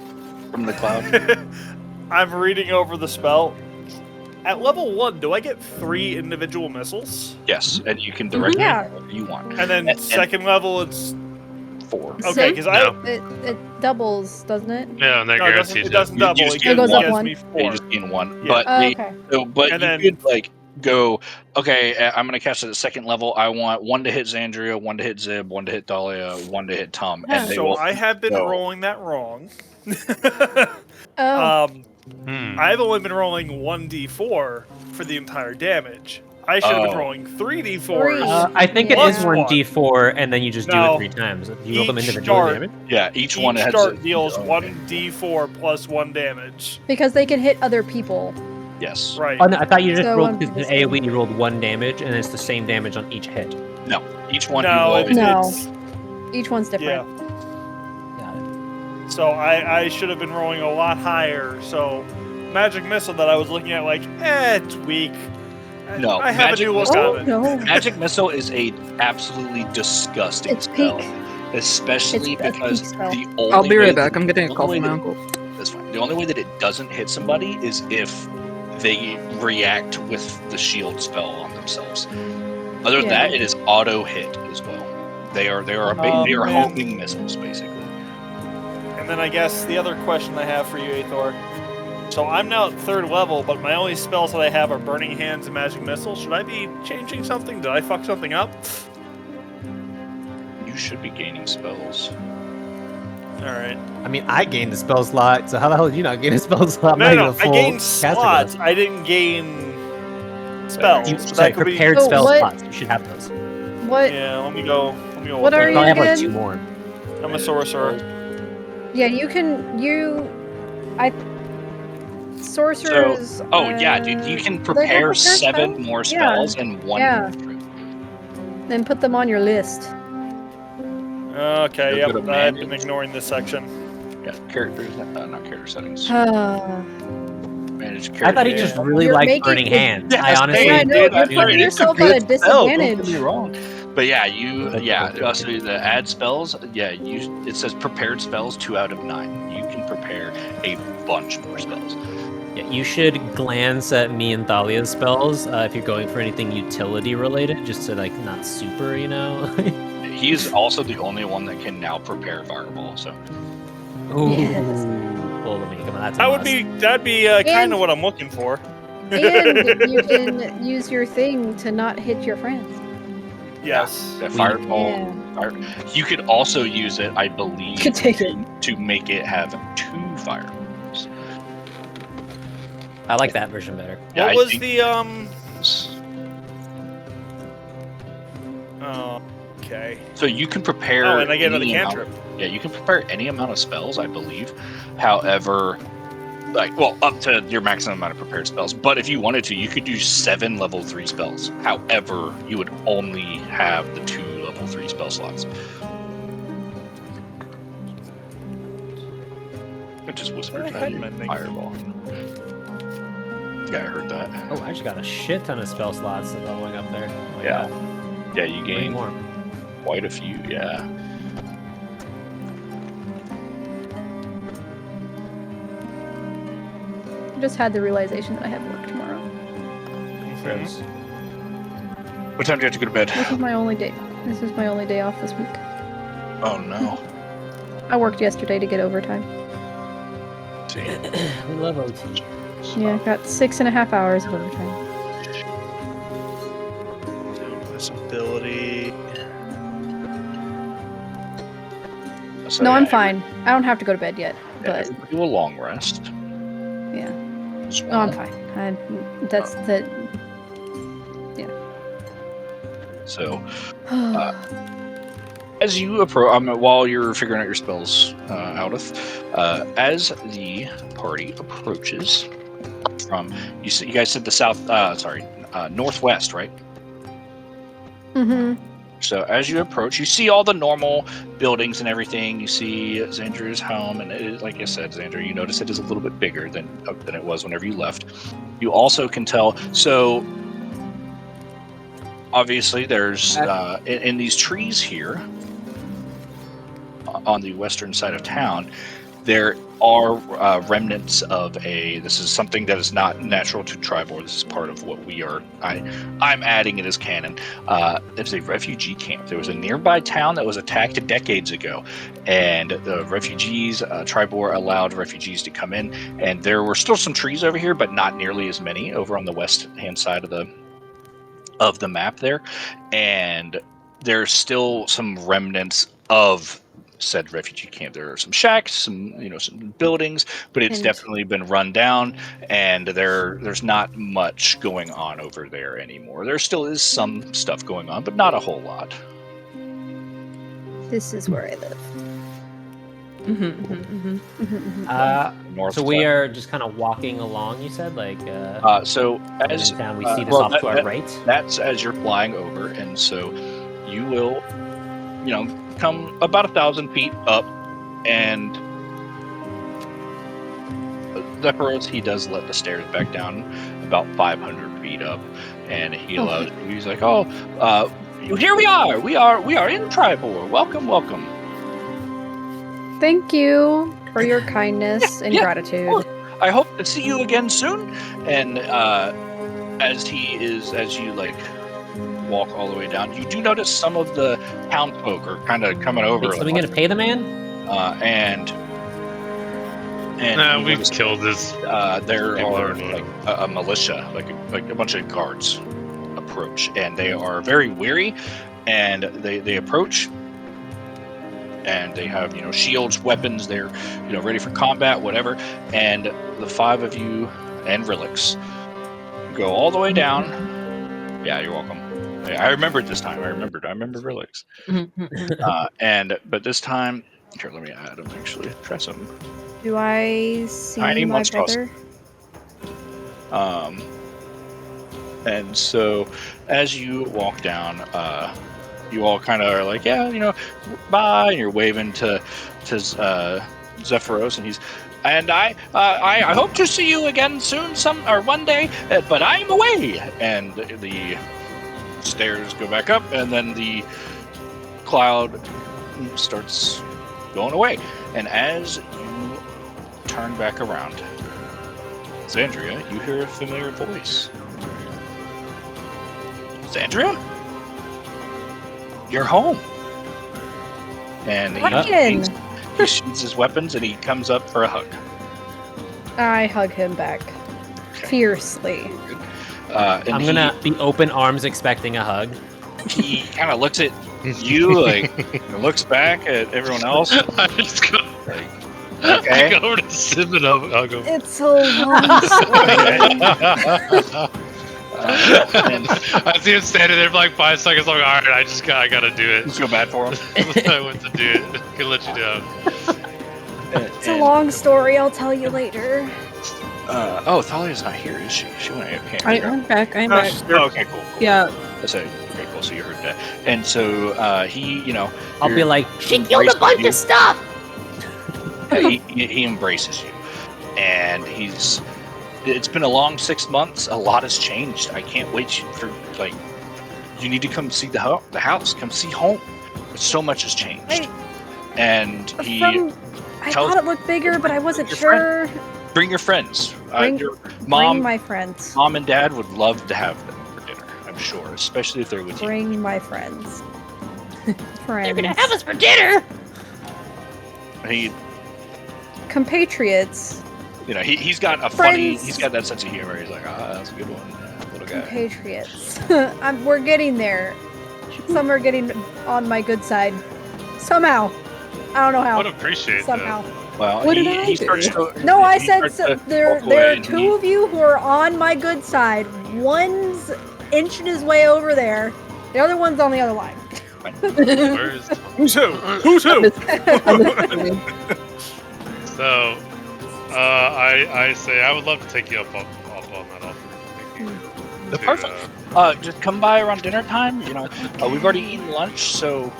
the cloud. I'm reading over the spell. At level 1, do I get 3 individual missiles? Yes, and you can direct Yeah. it wherever you want. And then And- second level, it's 4. okay because I No. It doubles, doesn't it? Yeah, and that no, it doesn't, guarantees it doesn't You double. just It get gives, one. it gives One. me You 4. just gain 1, Yeah. but Oh, okay. but And you then- could like go, okay, I'm going to cast it at second level. I want 1 to hit Xandria, 1 to hit Zib, 1 to hit Dahlia, 1 to hit Tom. And they So will I have been go. rolling that wrong. Oh, I've only been rolling 1d4 for the entire damage. I should have been rolling 3d4s. I think it Plus is one. 1d4, and then you just do No. it 3 times. You roll them Each individually start- damage? Yeah, each one has start deals okay. 1d4 plus 1 damage. because they can hit other people. Yes. Right. Oh, no, I thought you just So rolled I'm because the just- AoE, you rolled 1 damage, and it's the same damage on each hit. No, each one No, you roll. it's- Each one's different. Yeah. Got it. So I should have been rolling a lot higher. So Magic Missile that I was looking at, like, it's weak. No, I have Magic a new look Missile- on it. No. Magic Missile is a absolutely disgusting It's spell. peak. Especially It's a because peak spell. the only I'll be way right back. I'm getting a the call only from my way uncle. That's fine. The only way that it doesn't hit somebody is if they react with the shield spell on themselves. Other than Yeah. that, it is auto hit as well. They are they are Man. homing missiles basically. And then I guess the other question I have for you, Aethor. So I'm now at 3rd level, but my only spells that I have are Burning Hands and Magic Missile. Should I be changing something? Did I fuck something up? You should be gaining spells. Alright. I mean, I gained the spell slot, so how the hell did you not gain a spell slot? I'm No, not no, even a I full gained caster slots. class. I didn't gain spells. You, So sorry, that could be- prepared Oh, spell what- slots. You should have those. What? Yeah, let me go. What are You you probably have like again? 2 more. I'm a sorcerer. Yeah, you can. Sorcerers. Yeah, dude, you can they have prepare prepare 7 spells? more Yeah. spells and 1 Yeah. cantrip. Then put them on your list. Okay, Go yep. to I've manage. been ignoring this section. Yeah, characters, not character settings. Manage character. I thought he just really You're liked making Burning it- Hands. I Yes, honestly Yeah, I know, did. you're do. putting It's a yourself good at a spell, don't get disadvantage. me wrong. But yeah, you That's so the add spells, it says prepared spells 2 out of 9. You can prepare a bunch more spells. Yeah, you should glance at me and Thalia's spells if you're going for anything utility related, just to like not super, you know. He is also the only one that can now prepare fireball. So Ooh. Yes. Well, I mean, come on, that's a That'd be kind And- of what I'm looking for. And you can use your thing to not hit your friends. Yes. that fireball. Yeah. You could also use it, I believe, Could take it. to make it have 2 fireballs. I like that version better. Yeah, What I was think the it's- Oh, okay. So you can prepare. Oh, and I get another any amount- cantrip. Yeah, you can prepare any amount of spells, I believe. However, up to your maximum amount of prepared spells. But if you wanted to, you could do 7 level 3 spells. However, you would only have the 2 level 3 spell slots. It just whispered What at you. headman thing? Fireball. Yeah, I heard that. Oh, I just got a shit ton of spell slots leveling up there. Oh my Yeah. God. Yeah, you Way gain more. quite a few. Yeah. I just had the realization that I have work tomorrow. Gross. What time do you have to go to bed? This is my only day. This is my only day off this week. Oh no. I worked yesterday to get overtime. We love OT. Yeah, I got 6.5 hours of overtime. Disability. So, No, yeah, I'm fine. I don't have to go to bed yet, but do a long rest. yeah. as No, well. I'm fine. That's the. So, as you approach, while you're figuring out your spells, as the party approaches from, you guys said the south, northwest, right? Mm-hmm. So as you approach, you see all the normal buildings and everything. You see Xandria's home, and it is, like I said, Xandria, you notice it is a little bit bigger than it was whenever you left. You also can tell. So obviously, there's in these trees here on the western side of town, there are remnants of this is something that is not natural to Triboar. This is part of what we are. I'm adding it as canon. It's a refugee camp. There was a nearby town that was attacked decades ago, and the refugees, Triboar allowed refugees to come in, and there were still some trees over here, but not nearly as many over on the west hand side of of the map there, and there's still some remnants of said refugee camp. There are some shacks, some buildings, but it's And- definitely been run down, and there's not much going on over there anymore. There still is some stuff going on, but not a whole lot. This is where I live. North So we side. are just kind of walking along. You said So and as in town we see this well, off to our right. that's as you're flying over, and so you will, come about 1,000 feet up, and Zephyros, he does let the stairs back down about 500 feet up, and he allows. He's like, "Oh, here we are. We are in Triboar. Welcome, welcome." Thank you for your kindness and yeah. gratitude. Well, I hope to see you again soon. And as you walk all the way down, you do notice some of the townsfolk are kind of coming over. Wait, so we gonna pay the man? And you We've notice, killed this. there people are are annoying. a militia, like a bunch of guards approach, and they are very weary, and they approach. And they have, shields, weapons. They're, ready for combat, whatever. And the 5 of you and Relix go all the way down. Yeah, you're welcome. Yeah, I remembered this time. I remember Relix. But this time, here, let me add them. Actually, press them. Do I see Tiny my monstrosity. brother? And so as you walk down, you all kind of are like, yeah, bye, and you're waving to Zephyros, and I hope to see you again soon, one day, but I'm away. And the stairs go back up, and then the cloud starts going away. And as you turn back around, Xandria, you hear a familiar voice. Xandria? You're home. And Ryan! he shoots his weapons and he comes up for a hug. I hug him back fiercely. And I'm gonna be open arms expecting a hug. He kind of looks at you, and looks back at everyone else. I just go, Okay. I go over to Sim and I'll go. It's a long story. And I see him standing there for like 5 seconds. I'm like, all right, I gotta do it. feel bad for him. I went to do it. I can let you down. It's a long story. I'll tell you later. Thalia's not here, is she? She went AFK. I'm back. I'm No, back. she's there. Oh, okay, cool. Yeah. That's okay, cool. So you heard that. And so he, I'll be like, She killed a bunch of stuff. he embraces you, and it's been a long 6 months. A lot has changed. I can't wait for you need to come see the house. Come see home. So much has changed. And I tells- thought it looked bigger, but I wasn't your sure. bring your friends. Bring Your mom, my friends. mom and dad would love to have them for dinner. I'm sure, especially if they're with you. Bring my friends. Friends. They're gonna have us for dinner. He, Compatriots. he's got a funny. Friends. He's got that sense of humor. He's like, that's a good one, little guy. Compatriots. We're getting there. Some are getting on my good side. Somehow. I don't know I how. would appreciate Somehow. Well, What he, did I he do? starts to, No, I he said starts to there walk away, are and two of you who are on my good side. One's inching his way over there. The other one's on the other line. that. Where is... Who's who? Who's who? So, I say I would love to take you up on that offer. To, Perfect. Just come by around dinner time. We've already eaten lunch, so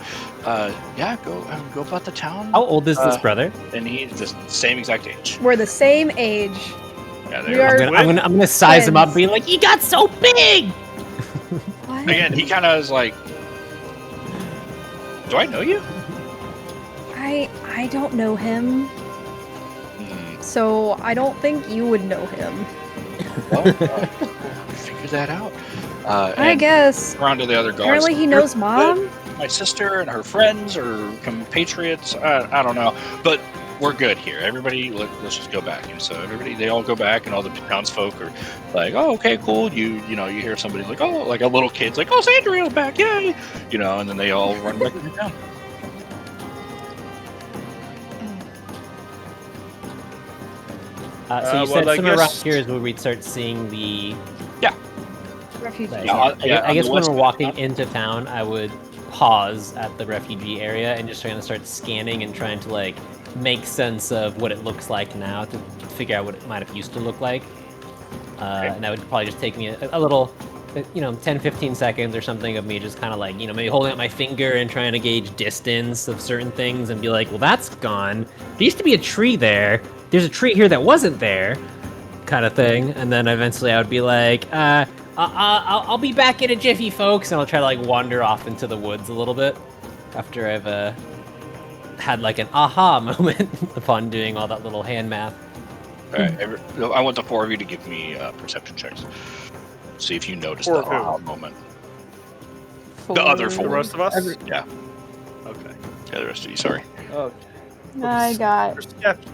go about the town. How old is this brother? And he's the same exact age. We're the same age. Yeah, We they are- I'm gonna size him up, friends. being like, "You got so big." What? Again, he kind of is like, "Do I know you?" I don't know him, Hmm, so I don't think you would know him. well, figure that out. I And guess. around to the other guards. Apparently he knows Mom. My sister and her friends or compatriots. I don't know, but we're good here. Everybody, let's just go back. And so they all go back, and all the townsfolk are like, oh, okay, cool. You hear somebody like, oh, like a little kid's like, oh, Sandriel's back, yay! And then they all run back into town. So you said somewhere around here is where we'd start seeing the Refugee. I guess when we're walking into town, I would pause at the refugee area and just trying to start scanning and trying to like make sense of what it looks like now to figure out what it might have used to look like. And that would probably just take me a little, 10-15 seconds or something of me just kind of like, maybe holding up my finger and trying to gauge distance of certain things and be like, well, that's gone. There used to be a tree there. There's a tree here that wasn't there, kind of thing. And then eventually I would be like, I'll be back in a jiffy, folks, and I'll try to like wander off into the woods a little bit after I've had like an aha moment upon doing all that little hand math. All right, I want the 4 of you to give me perception checks. See if you notice the aha moment. The other 4. The rest of us? Yeah. Okay. Yeah, the rest of you. Sorry. Okay. I got. Perception.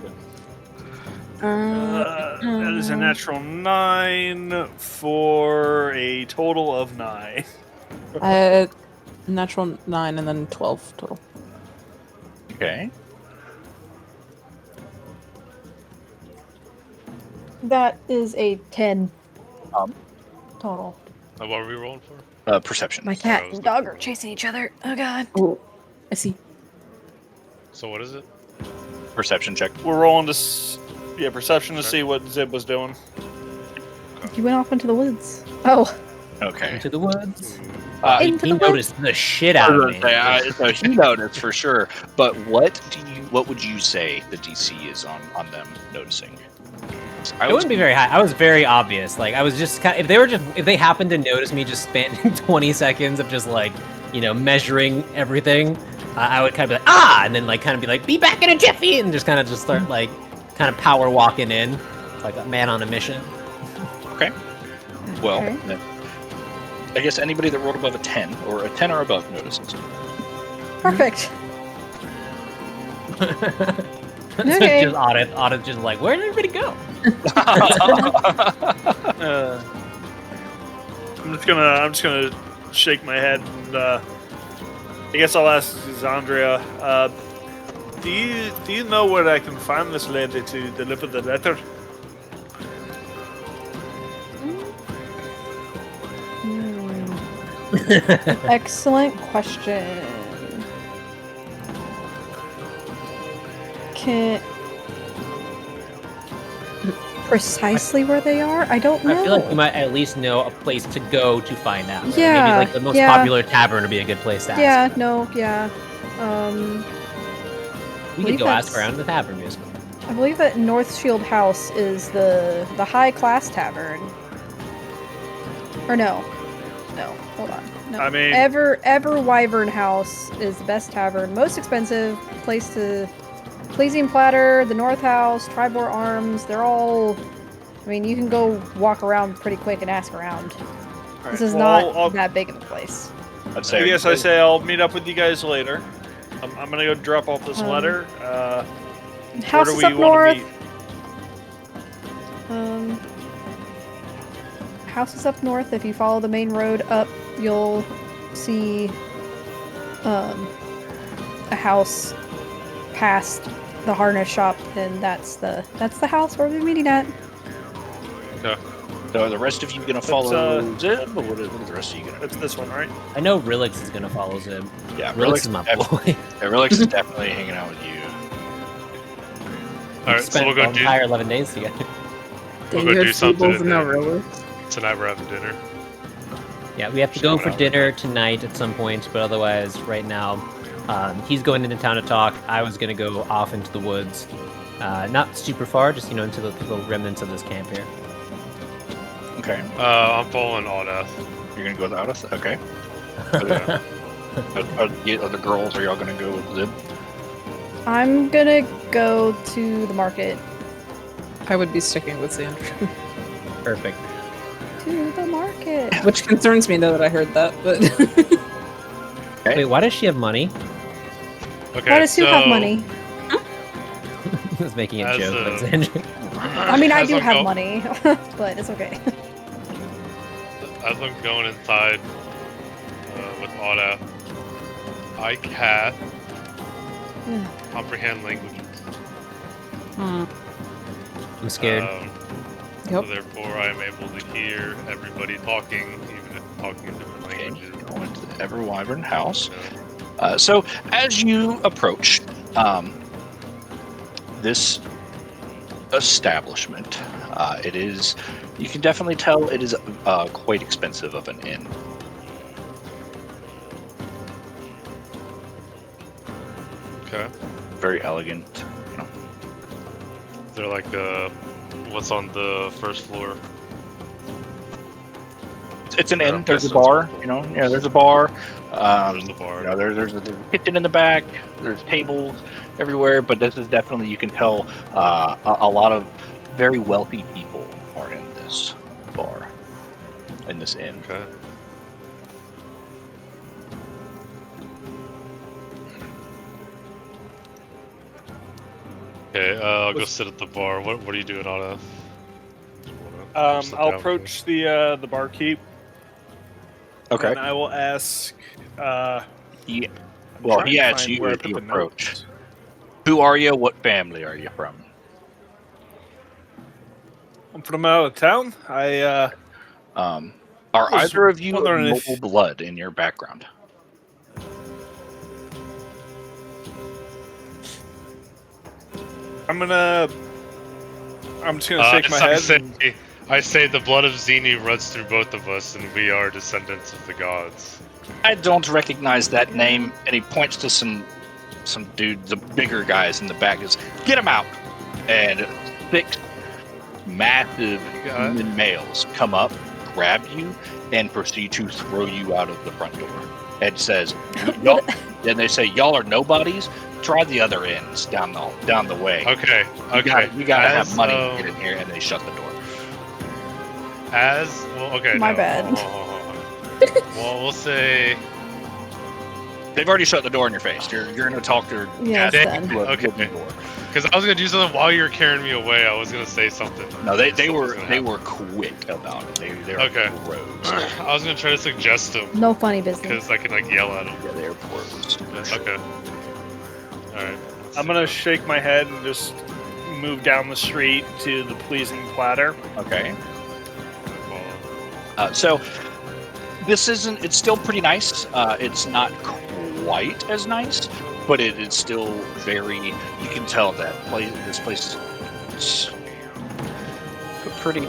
That is a natural 9 for a total of 9. Natural 9 and then 12 total. Okay. That is a 10 total. What were we rolling for? Perception. My cat and dog are chasing each other. Oh god. Oh, I see. So what is it? Perception check. We're rolling to perception to see what Zib was doing. You went off into the woods. Oh. Okay. Into the woods. Into He the woods. noticed the shit out of me. So he noticed for sure. But what would you say the DC is on them noticing? It wouldn't be very high. I was very obvious. Like I was just kind of, if they happened to notice me just spending 20 seconds of just like, measuring everything, I would kind of be like, and then like kind of be like, be back in a jiffy, and just start like kind of power walking in like a man on a mission. Okay. Well, then, I guess anybody that rolled above a 10 or a 10 or above notices. Perfect. So Okay. just audit, just like, where did everybody go? I'm just gonna shake my head and I guess I'll ask Zandria. Do you know where I can find this lady to deliver the letter? Excellent question. Precisely where they are? I don't know. I feel like we might at least know a place to go to find out. Right? Yeah, Maybe like the most popular tavern would be a good place to ask. We could go ask around the tavern music. I believe that Northshield House is the high class tavern. Or no, hold on. No. I mean, Ever Wyvern House is the best tavern, most expensive place to. Pleasing Platter, the North House, Triboar Arms, they're all. I mean, you can go walk around pretty quick and ask around. right, This is not that big of a place. I'd say. I say I'll meet up with you guys later. I'm gonna go drop off this letter. House where do is we up want to north. House is up north. If you follow the main road up, you'll see a house past the harness shop, and that's the house where we're meeting at. Okay. So are the rest of you gonna follow Zib, or what are the rest of you gonna do? It's this one, right? I know Rilix is gonna follow Zib. Yeah, Rilix is my boy. Yeah, Relix is definitely hanging out with you. All right, so we'll go the do. entire 11 days together. We'll go do something tonight. We're having dinner. Yeah, we have to go for dinner tonight at some point, but otherwise, right now, he's going into town to talk. I was going to go off into the woods. Not super far, just, into the little remnants of this camp here. Okay. I'm following Aldeth. You're gonna go with Aldeth? Okay. Are the girls, are y'all gonna go with Zib? I'm gonna go to the market. I would be sticking with Xandria. Perfect. To the market. Which concerns me now that I heard that, but... Okay. Wait, why does she have money? Okay. Why does Sue have money? was making a As joke, a- Alexandra. I mean, I As do I'm have go- money, but it's okay. As I'm going inside with Auda, I cast comprehend languages. I'm scared. Yep. So therefore, I am able to hear everybody talking, even if talking in different Okay, languages. go into the Everwyvern house. Yeah. So as you approach this establishment, it is, you can definitely tell it is quite expensive of an inn. Okay. Very elegant. You know. Is there like what's on the first floor? It's an Or inn. There's a guess bar. it's- You know, yeah. There's a bar. There's a bar. You know, there's a kitchen in the back. There's tables everywhere. But this is definitely, you can tell, a lot of very wealthy people are in this bar, in this inn. Okay. Okay, I'll go sit at the bar. What are you doing, Auto? I'll approach the barkeep. Okay. And I will ask. Yeah. Well, he asks you as you approach. Who are you? What family are you from? I'm from out of town. Are Was either of you wondering noble if- blood in your background? I'm just gonna shake my head. I say the blood of Xeni runs through both of us, and we are descendants of the gods. I don't recognize that name. And he points to some dude, the bigger guys in the back. Is get him out. And 6 massive human males come up, grab you, and proceed to throw you out of the front door. And says, y'all, and they say, y'all are nobodies. Try the other ends down the way. Okay. You gotta have As, money to get in here, and they shut the door. My bad. Well, we'll say. They've already shut the door in your face. You're gonna talk to Yeah, it's done. Okay. Because I was gonna do something while you were carrying me away. I was gonna say something. No, they were quick about it. They were Okay. pros. I was gonna try to suggest them No funny business. because I can like yell at them. Yeah, they're pros. Okay. All right. I'm gonna shake my head and just move down the street to the pleasing platter. Okay. So this isn't. It's still pretty nice. It's not quite as nice, but it is still very. You can tell that this place is pretty.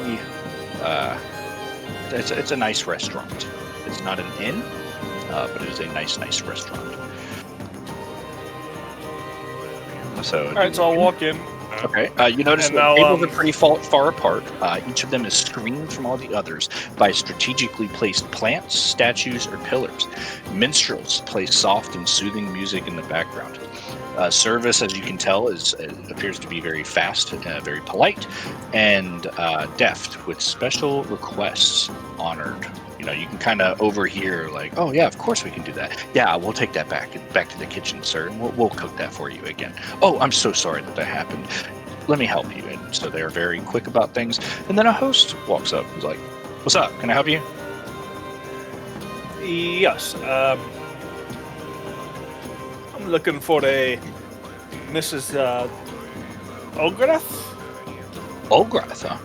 It's a nice restaurant. It's not an inn, but it is a nice restaurant. So. All right, so I'll walk in. Okay. You notice And the now, tables are pretty far apart. Each of them is screened from all the others by strategically placed plants, statues, or pillars. Minstrels play soft and soothing music in the background. Service, as you can tell, appears to be very fast, very polite, and deft, with special requests honored. You know, you can kind of overhear, like, "Oh yeah, of course we can do that. Yeah, we'll take that back to the kitchen, sir, and we'll cook that for you again. Oh, I'm so sorry that happened. Let me help you." And so they're very quick about things. And then a host walks up. He's like, "What's up? Can I help you?" Yes. I'm looking for a Mrs. Olgrath. Olgrath, huh?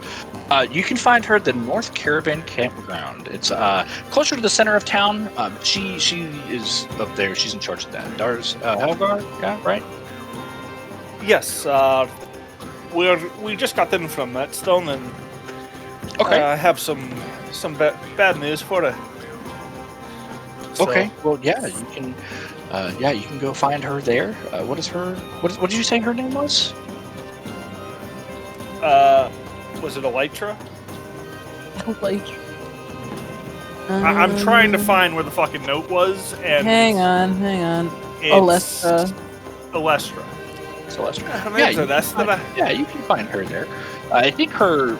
You can find her at the North Caravan Campground. It's closer to the center of town. She is up there. She's in charge of that. Dar's Helgar, yeah, right? Yes. We just got in from Nightstone, and Okay. I have some bad news for her. So, Okay. Well, yeah, you can. You can go find her there. What did you say her name was? Was it Elytra? Like, I'm trying to find where the fucking note was, and Hang on. it's Alestra. Alestra. Celestia. Her Yeah, name's you can Alestra. find- yeah, you can find her there. I think her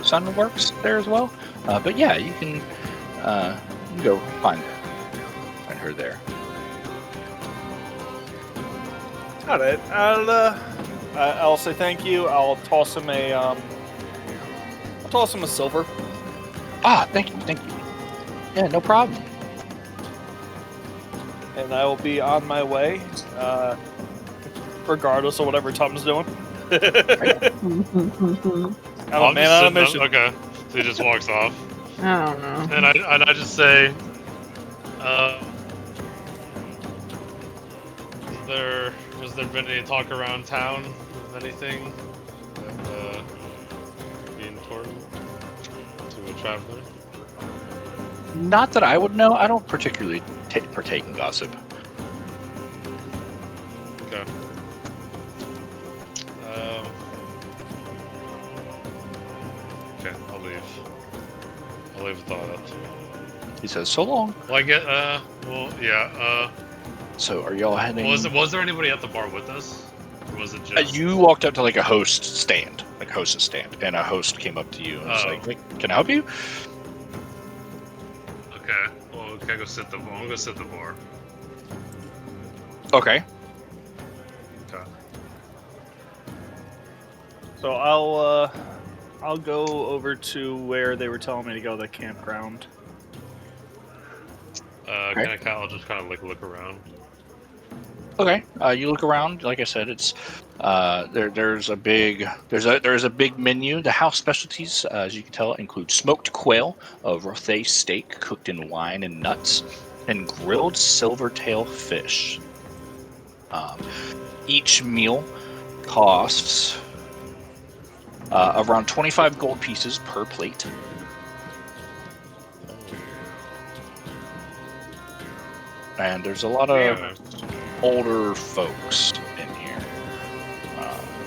son works there as well. But yeah, you can go find her there. All right. I'll say thank you. I'll toss him a silver. Ah, thank you. Yeah, no problem. And I will be on my way, regardless of whatever Tom's doing. I'm a man on a mission. Okay, so he just walks off, I don't know. and I just say, has there been any talk around town of anything that be important to a traveler? Not that I would know. I don't particularly partake in gossip. Okay. Okay, I'll leave. I'll leave with all that. He says, "So long." Well, I get. Well, yeah. So, are y'all heading? Was there anybody at the bar with us? Or was it just? You walked up to like a hostess stand, and a host came up to you and was like, "Can I help you?" Okay. Well, can I go sit the bar? I'm gonna sit the bar. Okay. Okay. So I'll go over to where they were telling me to go, the campground. I'll just kind of like look around. Okay. You look around. Like I said, it's there's a big menu. The house specialties, as you can tell, include smoked quail, a rothe steak cooked in wine and nuts, and grilled silvertail fish. Each meal costs around 25 gold pieces per plate. And there's a lot of older folks in here.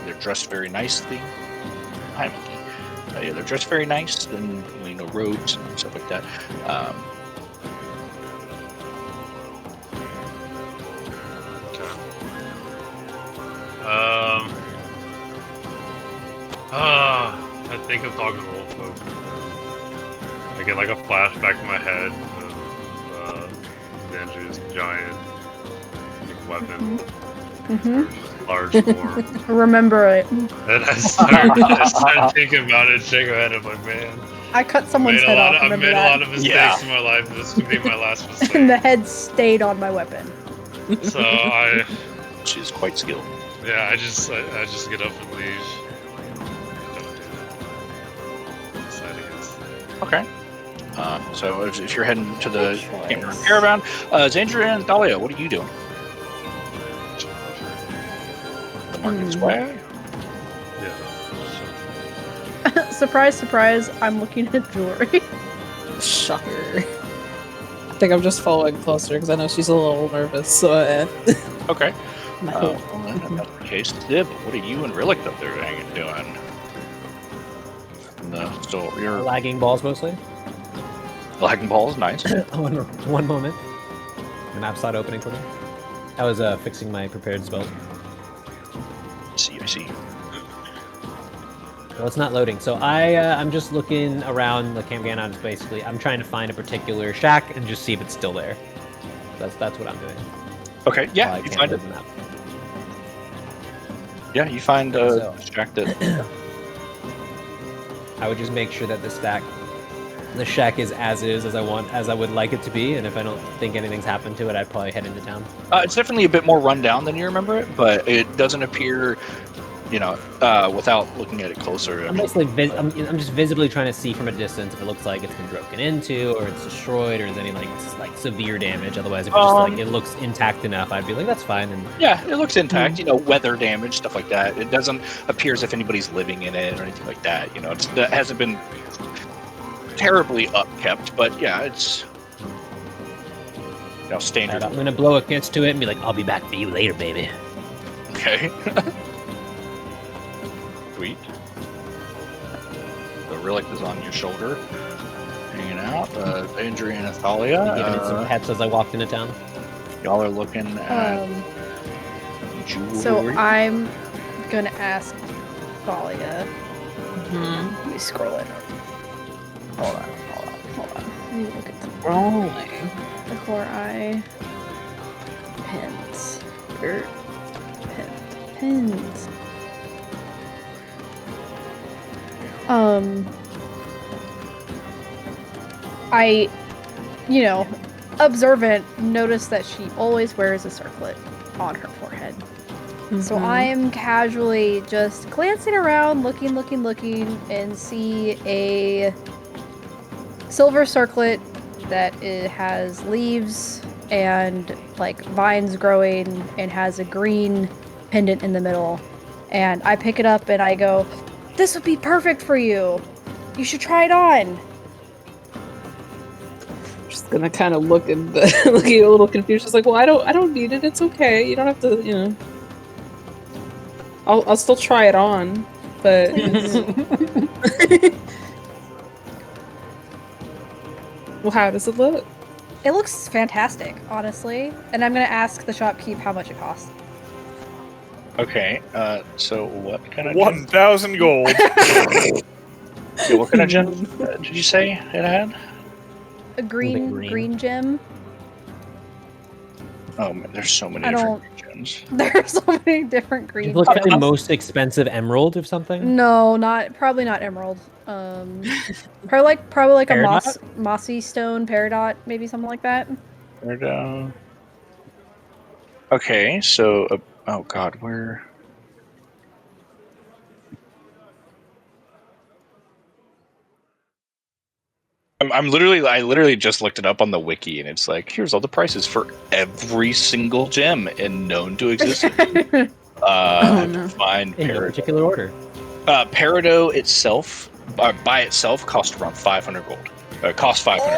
They're dressed very nicely. Hi, Monkey. Yeah, they're dressed very nice, and robes and stuff like that. I think I'm talking to old folks. I get like a flashback in my head of Xandria's giant weapon, large form. Remember it. And I started thinking about it and shaking my head. I'm like, man, I cut someone's head off. I've made that? a lot of mistakes in my life. This could be my last mistake. And the head stayed on my weapon. So she's quite skilled. Yeah, I just get up and leave. Okay. So if you're heading to the caravan, Xandria and Thalia, what are you doing? The market square? Yeah. Surprise, surprise, I'm looking at jewelry. Shocker. I think I'm just following closer because I know she's a little nervous. So okay. Well, in that case, Zib, what are you and Relic up there doing? So you're lagging balls mostly. Lagging balls, nice. one moment. The map's not opening for me. I was fixing my prepared spell. I see. Well, it's not loading. So I'm just looking around the campground. I'm trying to find a particular shack and just see if it's still there. That's what I'm doing. Okay, yeah, you find it. Yeah, you find a shack that. I would just make sure that the shack is as I would like it to be, and if I don't think anything's happened to it, I'd probably head into town. It's definitely a bit more run down than you remember it, but it doesn't appear, without looking at it closer. I'm just visibly trying to see from a distance if it looks like it's been broken into, or it's destroyed, or there's any like severe damage. Otherwise, if it's just it looks intact enough, I'd be like, that's fine. And yeah, it looks intact. Weather damage, stuff like that. It doesn't appear as if anybody's living in it or anything like that. It hasn't been terribly upkept, but yeah, it's standard. I'm gonna blow a kiss to it and be like, I'll be back for you later, baby. Okay. Sweet. The relic is on your shoulder, hanging out. Xandria and Thalia. Giving it some pets as I walked into town. Y'all are looking at jewelry. So I'm gonna ask Thalia. Let me scroll it. Hold on. Let me look at the rolling before I pins. depends. I, observant, notice that she always wears a circlet on her forehead. So I am casually just glancing around, looking, and see a silver circlet that it has leaves and like vines growing and has a green pendant in the middle. And I pick it up and I go, "This would be perfect for you. You should try it on." Just gonna kind of look and looking a little confused. She's like, "Well, I don't need it. It's okay. You don't have to, I'll still try it on, but." Well, how does it look? It looks fantastic, honestly. And I'm gonna ask the shopkeep how much it costs. Okay, so what kind of 1,000 gold. Yeah, what kind of gem did you say it had? A green gem. Oh man, there's so many I different gems. There's so many different green You look at the gems. most expensive emerald or something. No, probably not emerald. Probably like a mossy stone peridot, maybe something like that. Peridot. Okay, so oh god, where? I literally just looked it up on the wiki, and it's like, here's all the prices for every single gem and known to exist. Find In no Peridot. particular order. Peridot itself, by itself, cost around 500 gold. Cost 500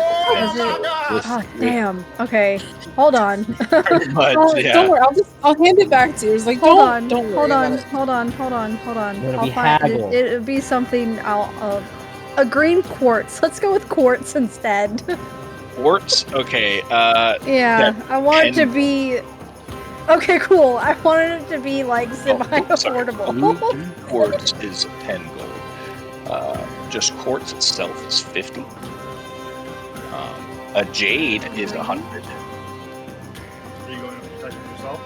gold. Oh, damn. Okay, hold on. But, yeah. Don't worry. I'll hand it back to you. It's like, Hold on. Don't worry Hold on. about it. Hold on. It'll be haggle. It would be something a green quartz. Let's go with quartz instead. Quartz? Okay. Yeah, I want it to be. Okay, cool. I wanted it to be like semi-affordable. Blue quartz is 10 gold. Just quartz itself is 50. A jade is 100. Are you going to protect yourself?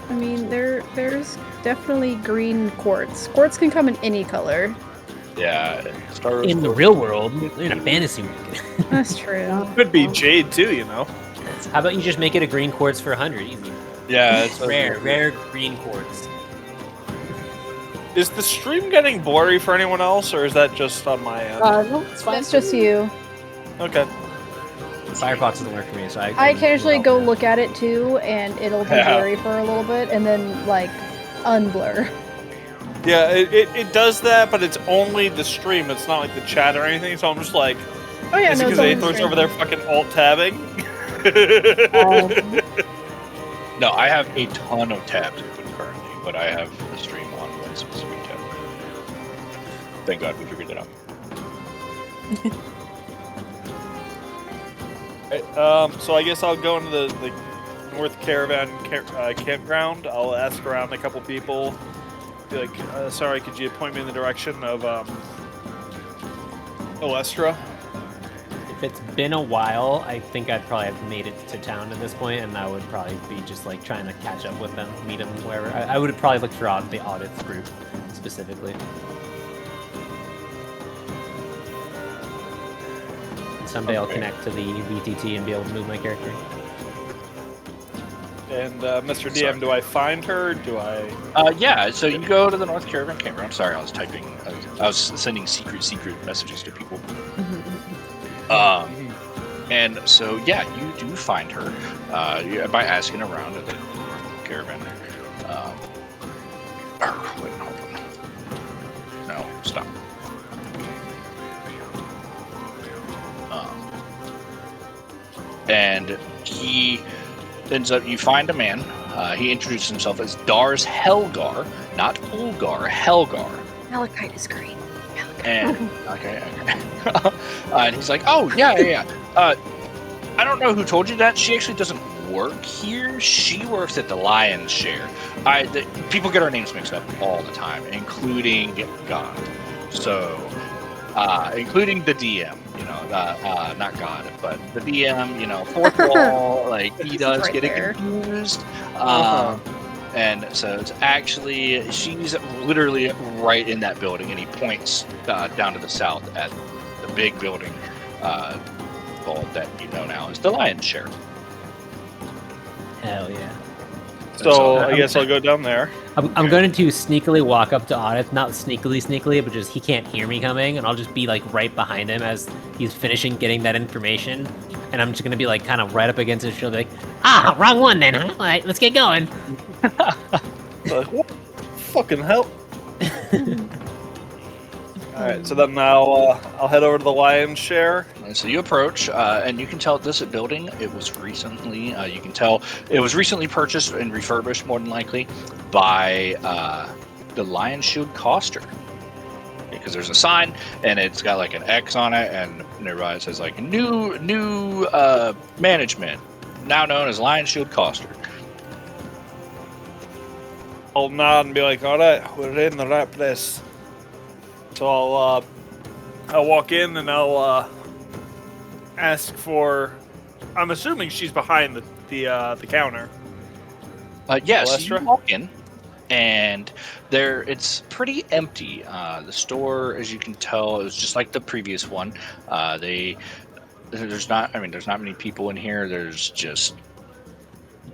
I mean, there's definitely green quartz. Quartz can come in any color. Yeah. In the real world, in a fantasy world. That's true. Could be jade too, How about you just make it a green quartz for 100? Easy. Yeah, it's Rare green quartz. Is the stream getting blurry for anyone else, or is that just on my end? No, it's fine. That's just you. Okay. Firefox doesn't work for me, so I occasionally go look at it too, and it'll be blurry for a little bit, and then like unblur. Yeah, it does that, but it's only the stream. It's not like the chat or anything. So I'm just like, Oh yeah, is it no, because it's Aether's over there fucking alt tabbing? No, I have a ton of tabs open currently, but I have the stream on one specific tab. Thank God we figured that out. So I guess I'll go into the North Caravan campground. I'll ask around a couple people. Be like, sorry, could you point me in the direction of Olestra? If it's been a while, I think I'd probably have made it to town at this point, and I would probably be just like trying to catch up with them, meet them wherever. I would probably look for the audits group specifically. Someday I'll connect to the VTT and be able to move my character. And Mr. DM, do I find her? Do I? Yeah. So you go to the North Caravan campground. Sorry, I was typing. I was sending secret messages to people. And so yeah, you do find her by asking around at the North Caravan. Wait, hold on. No, stop. And he ends up, you find a man. He introduces himself as Dars Helgar, not Ulgar, Helgar. Malachite is green. And okay. And he's like, "Oh yeah. I don't know who told you that. She actually doesn't work here. She works at the Lion's Share. People get our names mixed up all the time, including God. So, including the DM. Not God, but the DM. Fourth wall. Like he does right get there. confused. And so it's actually, she's literally right in that building, and he points down to the south at the big building that you know now is the Lion's Share. Hell yeah. So I guess I'll go down there. I'm going to sneakily walk up to Audith, not sneakily, but just he can't hear me coming, and I'll just be like right behind him as he's finishing getting that information, and I'm just going to be like kind of right up against his shoulder, like, wrong one then, huh? All right, let's get going. Like, what? Fucking hell. Alright, so then I'll head over to the Lion's Share. So you approach, and you can tell this building, it was recently, you can tell it was recently purchased and refurbished, more than likely, by the Lionshield Coster. Because there's a sign, and it's got like an X on it, and nearby it says like new management, now known as Lionshield Coster. I'll nod and be like, alright, we're in the right place. So I'll walk in and I'll ask for. I'm assuming she's behind the counter. Yes, you walk in, and it's pretty empty. The store, as you can tell, is just like the previous one. There's not many people in here. There's just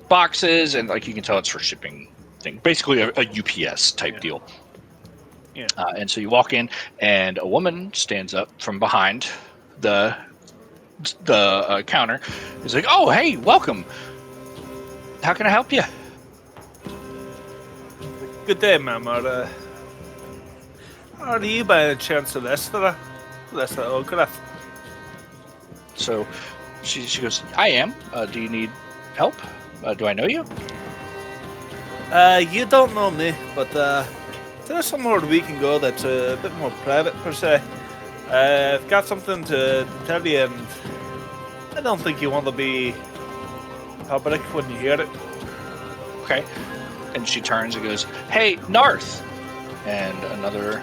boxes, and like you can tell, it's for shipping thing. Basically, a UPS type deal. Yeah. And so you walk in, and a woman stands up from behind the counter. Is like, "Oh, hey, welcome. How can I help you?" Good day, ma'am. Are you by any chance Lester Ogre? So she goes, "I am. Do you need help? Do I know you?" You don't know me, but there's somewhere we can go that's a bit more private, per se. I've got something to tell you, and I don't think you want to be public when you hear it. Okay. And she turns and goes, "Hey, Narth!" And another,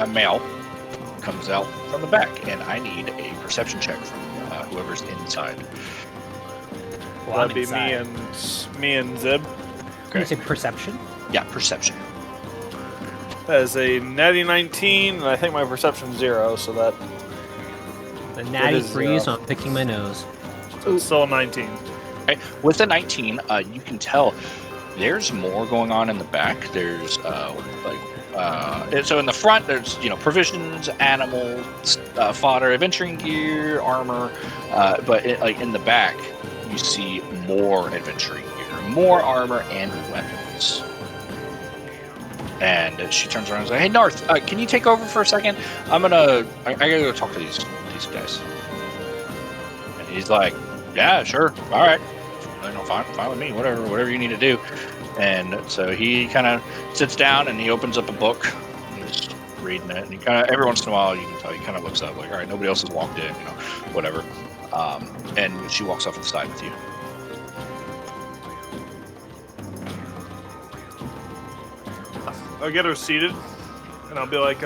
a male comes out from the back, and I need a perception check from whoever's inside. Well, That'd be me and Zib. Can you say perception? Yeah, perception. That is a natty 19, and I think my perception's 0, so that... The natty 3, so I'm picking my nose. So it's still a 19. Okay. With the 19, you can tell there's more going on in the back. There's so in the front there's provisions, animals, fodder, adventuring gear, armor, but in the back you see more adventuring gear, more armor and weapons. And she turns around and says, "Hey, Narth, can you take over for a second? I gotta go talk to these guys." And he's like, "Yeah, sure, all right, fine with me. Whatever you need to do." And so he kind of sits down and he opens up a book. And he's reading it, and he kind of every once in a while you can tell he kind of looks up like, "All right, nobody else has walked in, whatever." And she walks off to the side with you. I'll get her seated, and I'll be like,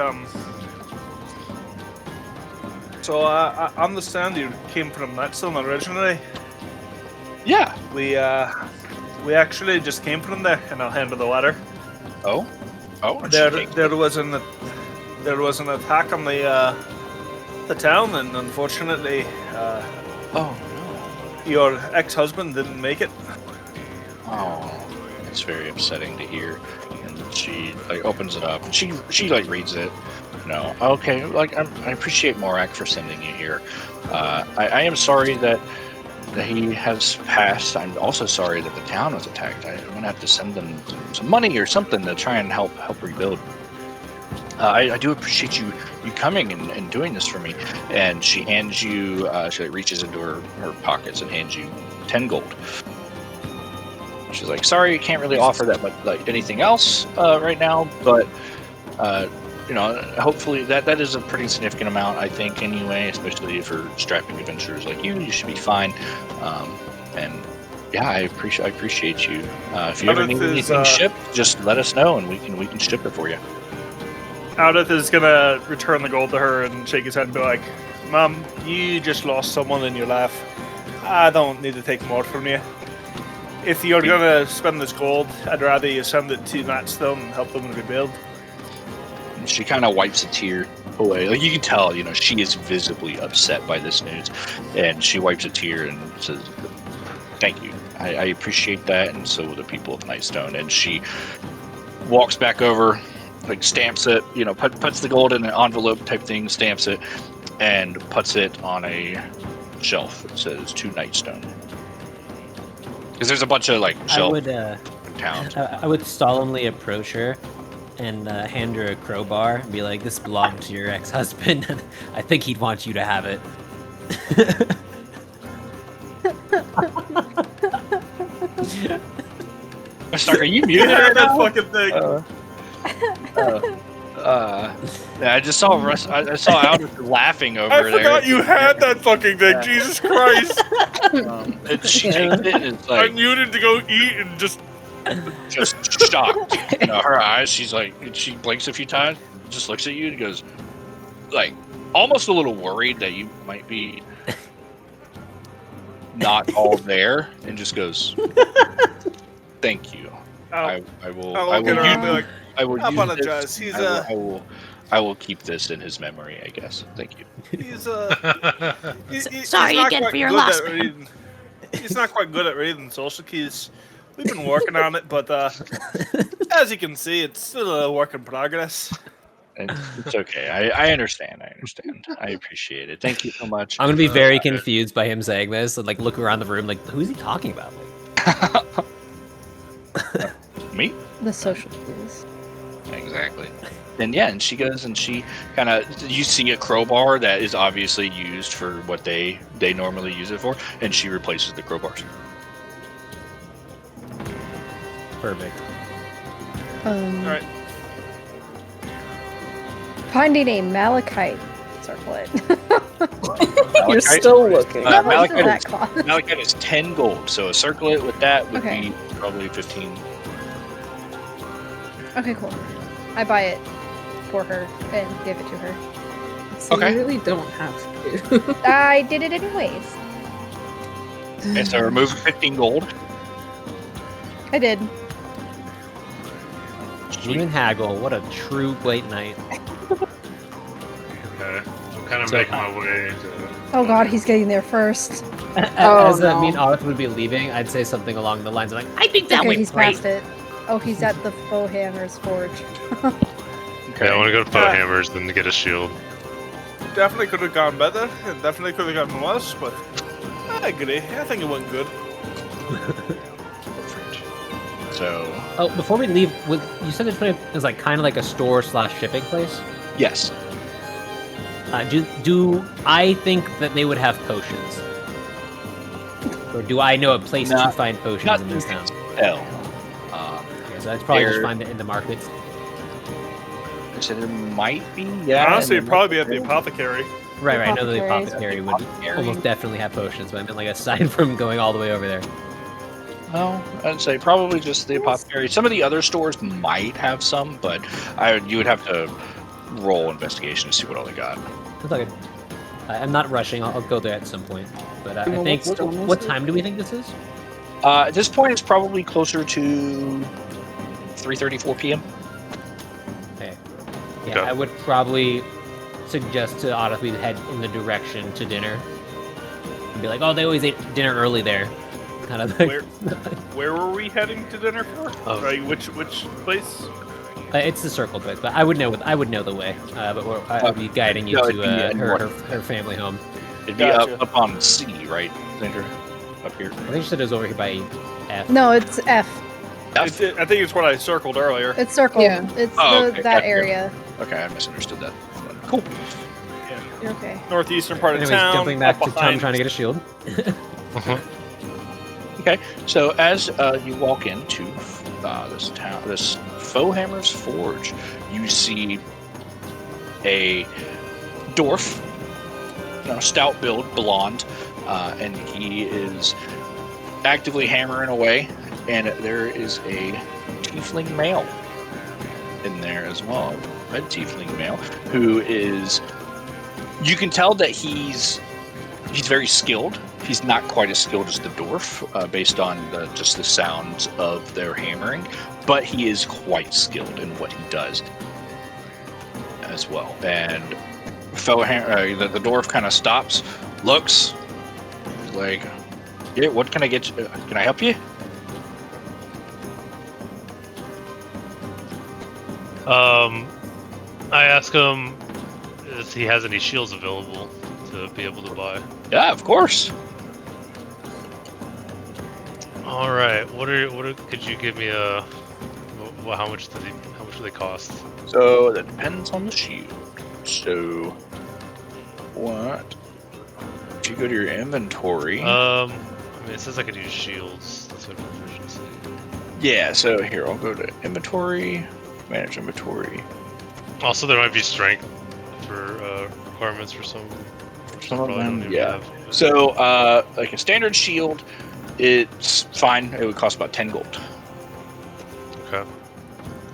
So I understand you came from Nightstone originally. Yeah. We actually just came from there, and I'll hand her the letter. Oh. There was an attack on the town, and unfortunately, your ex-husband didn't make it. Oh, it's very upsetting to hear. And she opens it up, and she reads it. No, okay. I appreciate Morak for sending you here. I am sorry that he has passed. I'm also sorry that the town was attacked. I'm gonna have to send them some money or something to try and help rebuild. I do appreciate you coming and doing this for me. And she hands you. She reaches into her pockets and hands you 10 gold. She's like, "Sorry, can't really offer that much, anything else right now, but hopefully that is a pretty significant amount, I think, anyway, especially for strapping adventurers like you. You should be fine." And yeah, I appreciate you. If you ever need anything shipped, just let us know, and we can ship it for you. Aldith is gonna return the gold to her and shake his head and be like, "Mom, you just lost someone in your life. I don't need to take more from you." If you're gonna spend this gold, I'd rather you send it to Nightstone and help them rebuild. And she kind of wipes a tear away. Like you can tell, she is visibly upset by this news, and she wipes a tear and says, "Thank you. I appreciate that, and so will the people of Nightstone." And she walks back over, like stamps it, puts the gold in an envelope type thing, stamps it, and puts it on a shelf. It says to Nightstone. Because there's a bunch of shelves towns. I would solemnly approach her and hand her a crowbar and be like, "This belonged to your ex-husband, and I think he'd want you to have it." Stark, are you muted? That fucking thing. I just saw Russ. I saw Albert laughing over there. I forgot you had that fucking thing. Jesus Christ! And she takes it and it's I muted to go eat and just shocked. Her eyes. She's like, she blinks a few times, just looks at you and goes, almost a little worried that you might be not all there, and just goes, "Thank you. I will. I will apologize. Use this. I will keep this in his memory, I guess. Thank you." He's Sorry again for your loss. He's not quite good at reading social keys. We've been working on it, but as you can see, it's still a work in progress. It's okay. I understand. I appreciate it. Thank you so much. I'm gonna be very confused by him saying this, and look around the room, who is he talking about? Me? The social cues. Exactly. And she goes and she kind of, you see a crowbar that is obviously used for what they normally use it for, and she replaces the crowbars. Perfect. All right. Finding a malachite circlet. You're still looking. Malachite is 10 gold, so a circlet with that would be probably 15. Okay, cool. I buy it for her and give it to her. So you really don't have to. I did it anyways. And so remove 15 gold. I did. Even haggle. What a true Blade Knight. Okay. I'm kind of making my way to... Oh god, he's getting there first. As me and Arth would be leaving, I'd say something along the lines of I think that went he's great. past it. Oh, he's at the Foehammer's Forge. Okay, I want to go to Foehammer's then to get a shield. Definitely could have gone better, and definitely could have gone worse, but I agree. I think it went good. So... Oh, before we leave, you said this place is kind of like a store/shipping place? Yes. Do I think that they would have potions? Or do I know a place to find potions in this town? Hell. So I'd probably just find it in the markets. So there might be, yeah. Honestly, it'd probably be at the apothecary. Right. I know the apothecary would almost definitely have potions, but I meant aside from going all the way over there. Well, I'd say probably just the apothecary. Some of the other stores might have some, but you would have to roll investigation to see what all they got. It's okay. I'm not rushing. I'll go there at some point. But I think, what time do we think this is? At this point, it's probably closer to 3:30, 4 p.m. Okay. Yeah, I would probably suggest to Otto we head in the direction to dinner. And be like, oh, they always ate dinner early there. Kind of Where were we heading to dinner for? Which place? It's the circle place, but I would know the way. But I would be guiding you to her family home. It'd be up on C, right, Xander? Up here. I think you said it was over here by F. No, it's F. I think it's what I circled earlier. It's circled. Yeah. It's that area. Okay, I misunderstood that. Cool. Yeah. You're okay. Northeastern part of Anyways, town. Jumping back to Tom trying to get a shield. Okay, so as you walk into this Foehammer's Forge, you see a dwarf, stout build, blonde, and he is actively hammering away, and there is a tiefling male in there as well, red tiefling male, who is, you can tell that he's he's very skilled. He's not quite as skilled as the dwarf, based on just the sounds of their hammering, but he is quite skilled in what he does as well. And the dwarf kind of stops, looks, like, yeah, what can I get you? Can I help you? I ask him if he has any shields available to be able to buy. Yeah, of course. All right. Could you give me a? Well, how much do they cost? So that depends on the shield. So what? If you go to your inventory. I mean, it says I could use shields. That's my proficiency. Yeah. So here, I'll go to inventory, manage inventory. Also, there might be strength for requirements for some. Some of Probably don't them, even yeah. have. So, like a standard shield, it's fine. It would cost about 10 gold. Okay.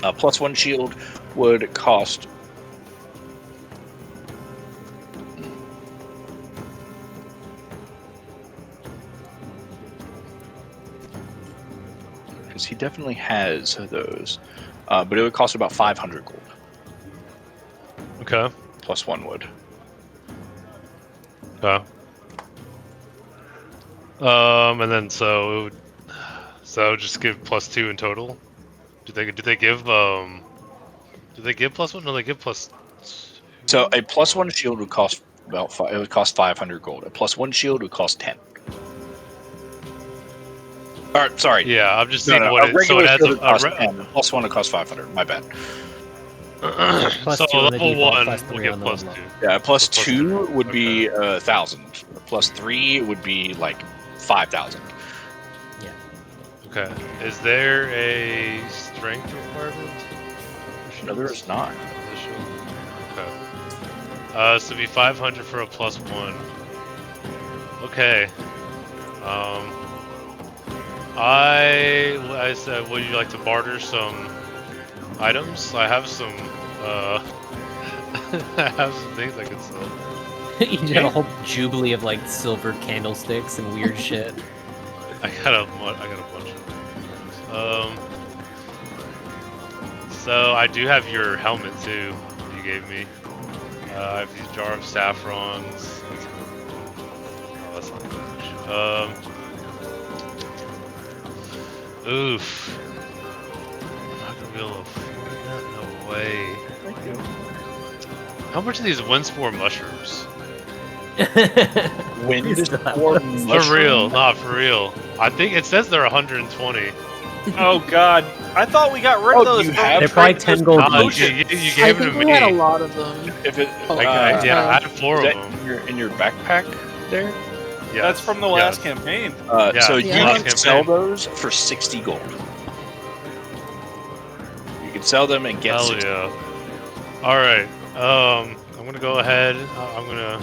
A +1 shield would cost. Because he definitely has those. But it would cost about 500 gold. Okay. +1 would. Okay. And then so it would just give +2 in total. Do they give +1? No, they give +2. So a +1 shield would cost it would cost 500 gold. A +1 shield would cost 10. All right, sorry. Yeah, I'm just seeing No, what a it. So regular it adds shield would cost a 10. +1 would cost 500. My bad. Plus so 2 on the level default, 1 plus will 3 get on the +2. level. Yeah, plus +2 would Okay. be 1,000. +3 would be like 5,000. Okay. Is there a strength requirement? No, there is not. Okay. So it'd be 500 for a +1. Okay. I said, would you like to barter some items? I have some. I have some things I can sell. You just have a whole jubilee of like silver candlesticks and weird shit. I got a bunch of things. So I do have your helmet too. You gave me. I have these jar of saffrons. Oh, that's not much. Oof. I'm not gonna be able to afford that. No way. How much are these Windspore mushrooms? Wind For real, not for real. I think it says they're 120. Oh God! I thought we got rid of those. you from have- They're probably 10 gold Oh, each. you I gave it to think we me. had a lot of them. If it, Yeah, I had 4 is of that them. in your backpack there? Yes. That's from the last campaign. Yeah, So it's you the last can sell campaign. those for 60 gold. You can sell them and get Hell 60. yeah. Alright, I'm gonna go ahead. I'm gonna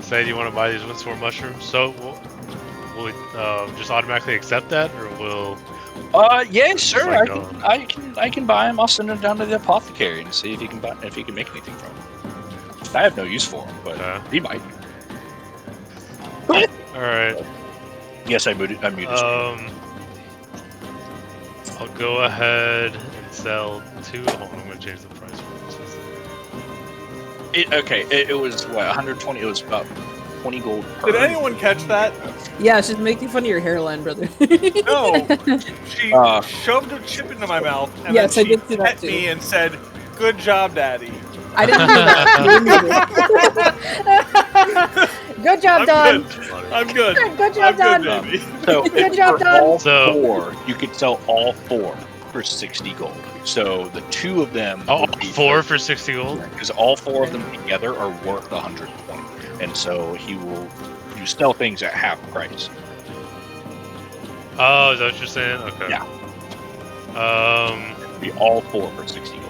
say, do you want to buy these Windspore mushrooms? So, will we just automatically accept that, or will... Yeah, sure. like, I can buy them. I'll send them down to the apothecary and see if he can make anything from them. I have no use for them, but Okay. he might. Alright, Yes, I muted. I'll go ahead and sell 2. Hold on, I'm gonna change the price for this. It was what 120. It was about 20 gold. Per. Did anyone catch that? Yeah, she's making fun of your hairline, brother. No. She shoved a chip into my mouth and Yes, then I she did see that pet too. me and said, "Good job, Daddy." I didn't do that. Good job, I'm Don. good. I'm good. Good job, I'm Don. good, baby. So Good job, for Don. all So- 4, you could sell all 4 for 60 gold. So the 2 of them. Oh, would be 4 for 60 gold? because all 4 of them together are worth 120, and so you sell things at half price. Oh, is that what you're saying? Okay. Yeah. Um. It'd be all 4 for 60 gold.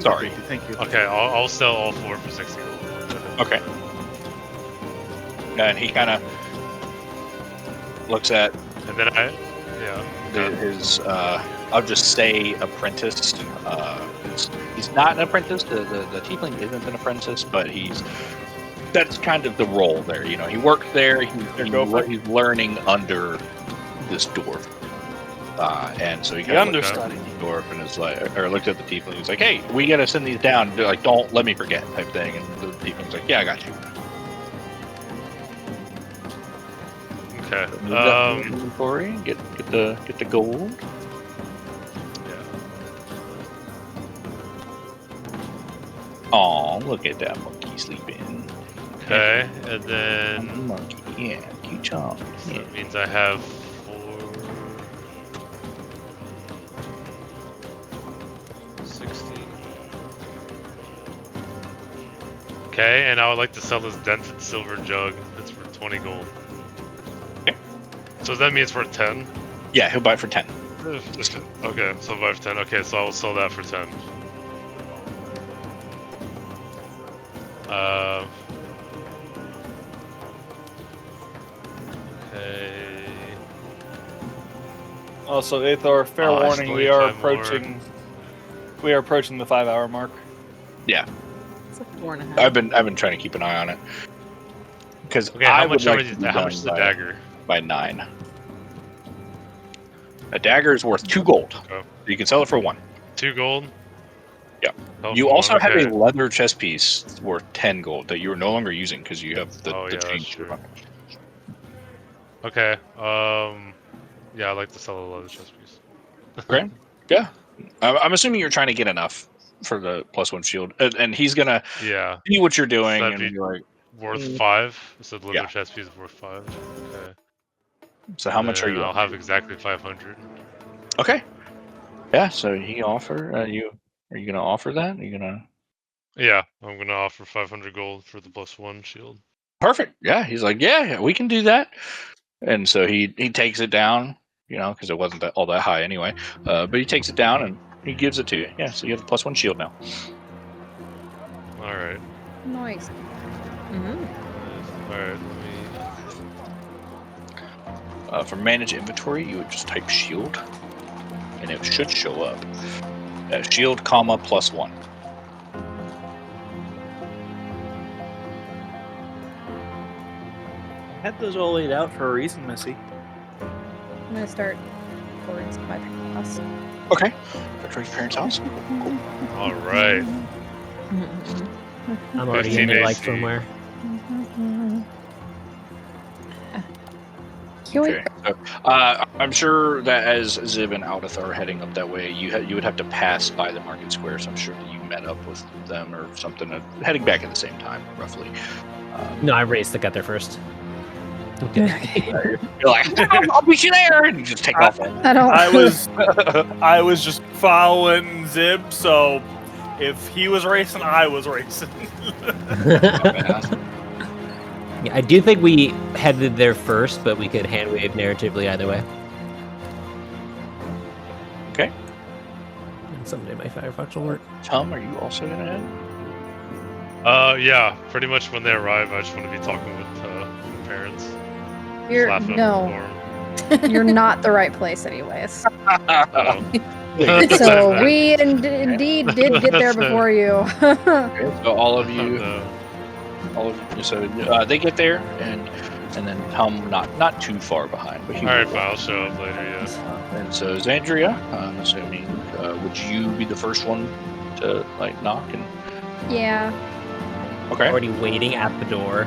Sorry. Thank you. Okay, I'll sell all 4 for 60 gold. Okay. And he kind of looks at And then his I'll just say apprentice. He's not an apprentice. The tiefling isn't an apprentice, but he's that's kind of the role there. You know, he worked there. He's learning under this dwarf, and so he kind of understudy looked at the dwarf and is like, or looked at the people. And he's like, "Hey, we gotta send these down. They're like, don't let me forget," type thing. And the people was like, "Yeah, I got you." Okay. Move that to inventory. Get the gold. Oh, look at that monkey sleeping. Okay, and then Monkey, yeah, cute job. so Yeah. that means I have 16. Okay, and I would like to sell this dented silver jug. It's for 20 gold. Okay. So does that mean it's worth 10? Yeah, he'll buy it for 10. Okay, so I'll buy it for 10. Okay, so I will sell that for 10. Okay. Also, Aethor, fair Oh, warning, still we need are 5 more. approaching the 5-hour mark. Yeah, It's like 4.5. I've been trying to keep an eye on it because Okay, how much like is to be how much done is the dagger? by 9. A dagger is worth 2 gold. Oh. You can sell it for 1. 2 gold? Yeah. Oh, You for also one, have okay. a leather chest piece worth 10 gold that you are no longer using because you have the Yeah, that's change. true. Okay, yeah, I'd like to sell a leather chest piece. Okay. Yeah. I'm assuming you're trying to get enough for the +1 shield, and he's gonna Yeah. see what you're doing That'd and be be like, worth 5? So the leather Yeah. chest piece is worth 5. Okay. so how much are Then you? I'll have exactly 500. Okay. Yeah. So he offer Are you gonna offer that? Are you gonna? Yeah, I'm gonna offer 500 gold for the +1 shield. Perfect. Yeah. He's like, yeah, we can do that. And so he takes it down, because it wasn't all that high anyway. But he takes it down and he gives it to you. Yeah. So you have a +1 shield now. All right. Nice. Mhm. All right. Let me. For manage inventory, you would just type shield, and it should show up. Shield, comma +1. I had those all laid out for a reason, Missy. I'm gonna start towards my house. Okay. Back to your parents' house. All right. I'm already 15 in there, like AC. somewhere. Can we? Okay. So, I'm sure that as Zib and Aldith are heading up that way, you would have to pass by the market square. So I'm sure that you met up with them or something, heading back at the same time, roughly. No, I raced to get there first. You're like, I'll meet you there, and you just take off. I don't. I was just following Zib, so if he was racing, I was racing. Yeah, I do think we headed there first, but we could hand wave narratively either way. Okay. And someday my Firefox will work. Tom, are you also gonna head? Yeah. Pretty much when they arrive, I just want to be talking with parents. You're Laughing no. at You're not the right place, anyways. the dorm. So we indeed did get there before you. Okay, so all of Oh, you, no. so they get there, and then Tom not too far behind, but he All right, will. fine. I'll show up later. Yeah. And so Zandria, I'm assuming, would you be the first one to knock? And Yeah. okay, Already waiting at the door.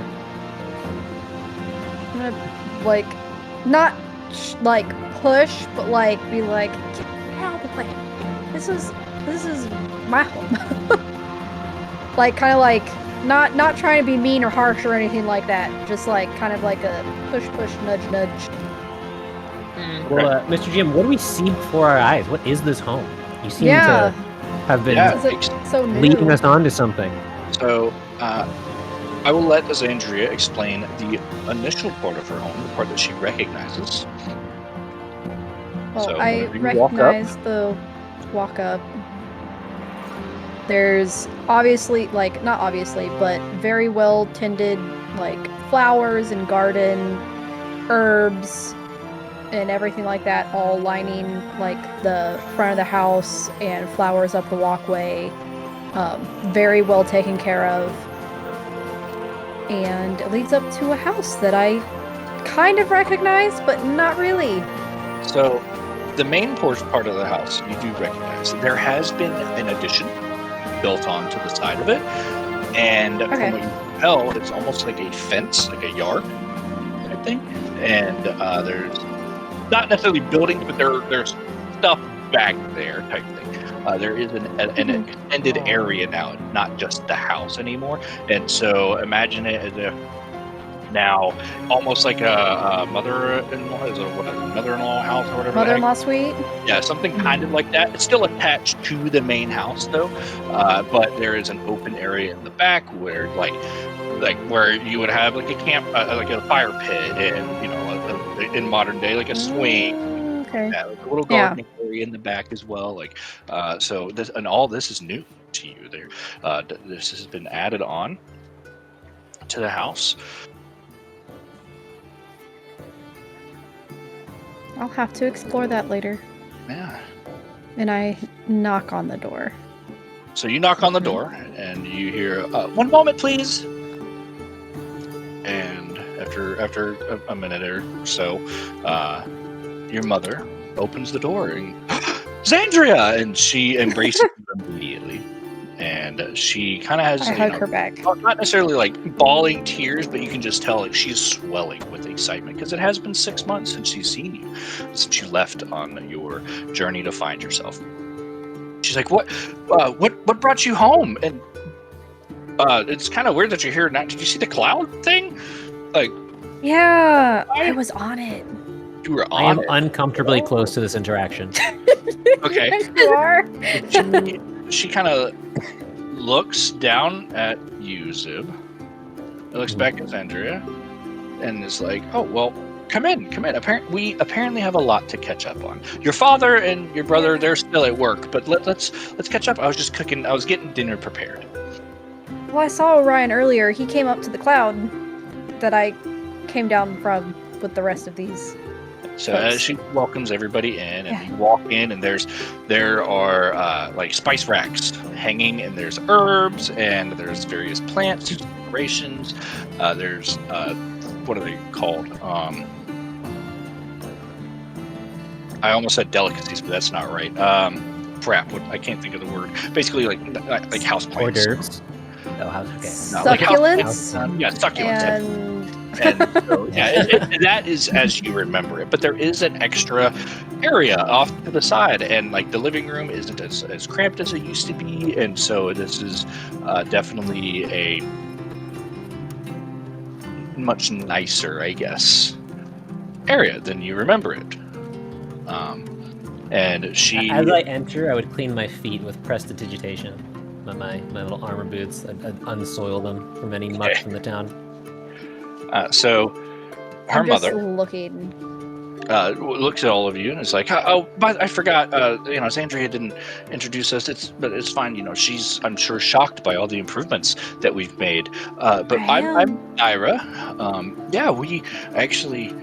I'm gonna not push, but be like, get out of the way. This is my home. Not trying to be mean or harsh or anything like that. Just kind of like a push, nudge, nudge. Well, Mr. Jim, what do we see before our eyes? What is this home? You seem Yeah. to have been Yeah. This is so new. leading us on to something. so I will let Zandria explain the initial part of her home, the part that she recognizes. Well, So, I whenever you walk up- recognize the walk up. There's obviously, not obviously, but very well tended, flowers and garden, herbs, and everything like that, all lining, the front of the house, and flowers up the walkway. Very well taken care of. and it leads up to a house that I kind of recognize, but not really. So, the main part of the house you do recognize. There has been an addition built onto the side of it, and from what you can tell, it's almost like a fence, like a yard type thing. And there's not necessarily buildings, but there's stuff back there type thing. There is an extended area now, not just the house anymore. And so imagine it as if now almost like a mother-in-law, is a mother-in-law house or whatever. Mother-in-law suite? Yeah, something kind of like that. It's still attached to the main house though, but there is an open area in the back where like where you would have like a camp, like a fire pit, and in modern day like a swing. Okay. Yeah, like a little gardening area in the back as well. Like, so this and all this is new to you. There, this has been added on to the house. I'll have to explore that later. Yeah. And I knock on the door. So you knock on the door, and you hear, "One moment, please." And after a minute or so, your mother opens the door and Xandria, and she embraces you immediately. And she kind of has, I hug her back. Not necessarily like bawling tears, but you can just tell like she's swelling with excitement because it has been 6 months since she's seen you, since you left on your journey to find yourself. She's like, "What brought you home?" And it's kind of weird that you're here now. Did you see the cloud thing? Like, yeah, I was on it. You were I on am it. uncomfortably close to this interaction. Okay. You are. She kind of looks down at you, Zib. Looks back at Xandria, and is like, "Oh well, come in. We apparently have a lot to catch up on. Your father and your brother, they're still at work, but let's catch up. I was just cooking. I was getting dinner prepared." Well, I saw Orion earlier. He came up to the cloud that I came down from with the rest of these. So as she welcomes everybody in, and you walk in, and there are like spice racks hanging, and there's herbs, and there's various plants, decorations. There's what are they called? I almost said delicacies, but that's not right. Crap! I can't think of the word. Basically, like house plants. Hors d'oeuvres. Oh, how's okay? Succulents. Yeah, succulents. And so, that is as you remember it. But there is an extra area off to the side, and like the living room isn't as cramped as it used to be, and so this is definitely a much nicer, I guess, area than you remember it. And she, as I enter, I would clean my feet with prestidigitation. My little armor boots. I'd unsoil them from any muck from the town. So her I'm just mother looking. Looks at all of you and is like, "Oh, but I forgot. Xandria didn't introduce us. But it's fine. I'm sure shocked by all the improvements that we've made. But I'm Ira. We actually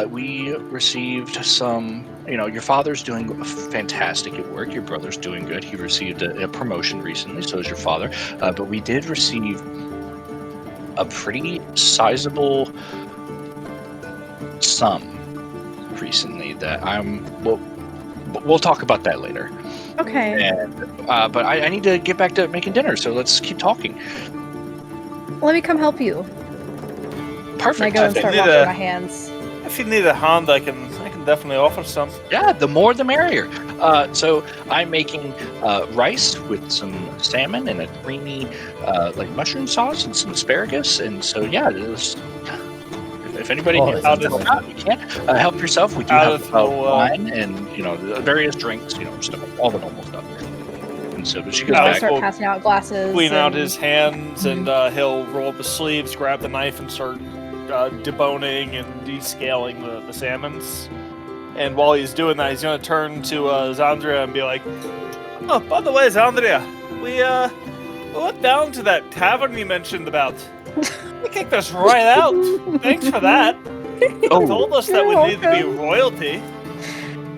we received some. Your father's doing fantastic at work. Your brother's doing good. He received a promotion recently. So is your father. But we did receive a pretty sizable sum recently that we'll talk about that later. Okay. And but I need to get back to making dinner, so let's keep talking. Let me come help you. Perfect. I go and start washing my hands. If you need a hand, I can definitely offer some. Yeah, the more the merrier. So I'm making rice with some salmon and a creamy like mushroom sauce and some asparagus, and so if anybody needs help, you can help yourself. We do have wine and various drinks, all the normal stuff. And so, but she goes back. Start passing out glasses. Clean out his hands, and he'll roll up his sleeves, grab the knife, and start deboning and descaling the salmons. And while he's doing that, he's going to turn to Xandria and be like, "Oh, by the way, Xandria, we went down to that tavern you mentioned about. They kicked us right out. Thanks for that. They told us that we need to be royalty."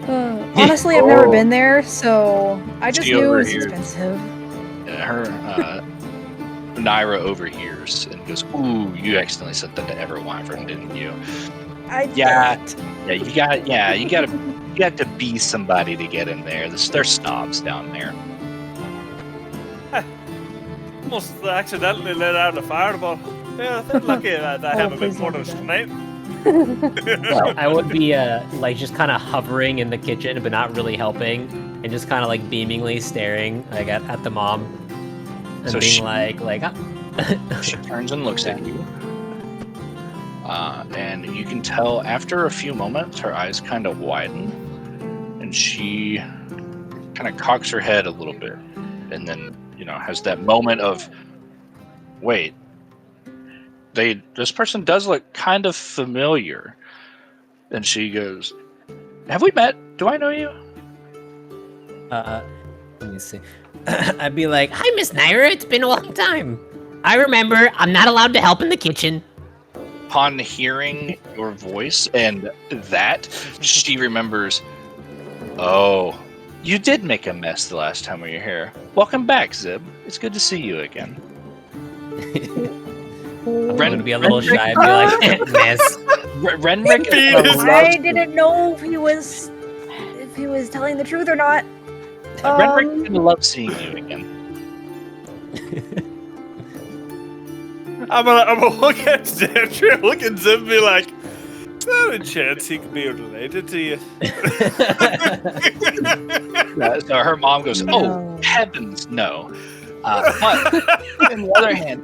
Honestly, I've never been there, so I just knew it was here. expensive. Her Naira overhears and goes, "Ooh, you accidentally sent that to Everwyvern, didn't you?" Yeah, you got to be somebody to get in there. They're snobs down there. Almost accidentally let out a fireball. Yeah, I'm lucky that I have a bit please more don't to do tonight. I would be like just kind of hovering in the kitchen, but not really helping, and just kind of like beamingly staring like at the mom, and So being she- like, She turns and looks at you. And you can tell after a few moments, her eyes kind of widen, and she kind of cocks her head a little bit, and then has that moment of, wait, this person does look kind of familiar. And she goes, "Have we met? Do I know you?" let me see. I'd be like, "Hi, Miss Naira. It's been a long time. I remember. I'm not allowed to help in the kitchen." Upon hearing your voice and that, she remembers, "Oh, you did make a mess the last time we were here. Welcome back, Zib. It's good to see you again." I'm gonna be a little shy and be like, "Miss." Renrick I didn't know if he was telling the truth or not. Renrick loves seeing you again. I'm gonna look at Zim and be like, "Is there a chance he could be related to you?" So her mom goes, "Oh, heavens, no." But on the other hand,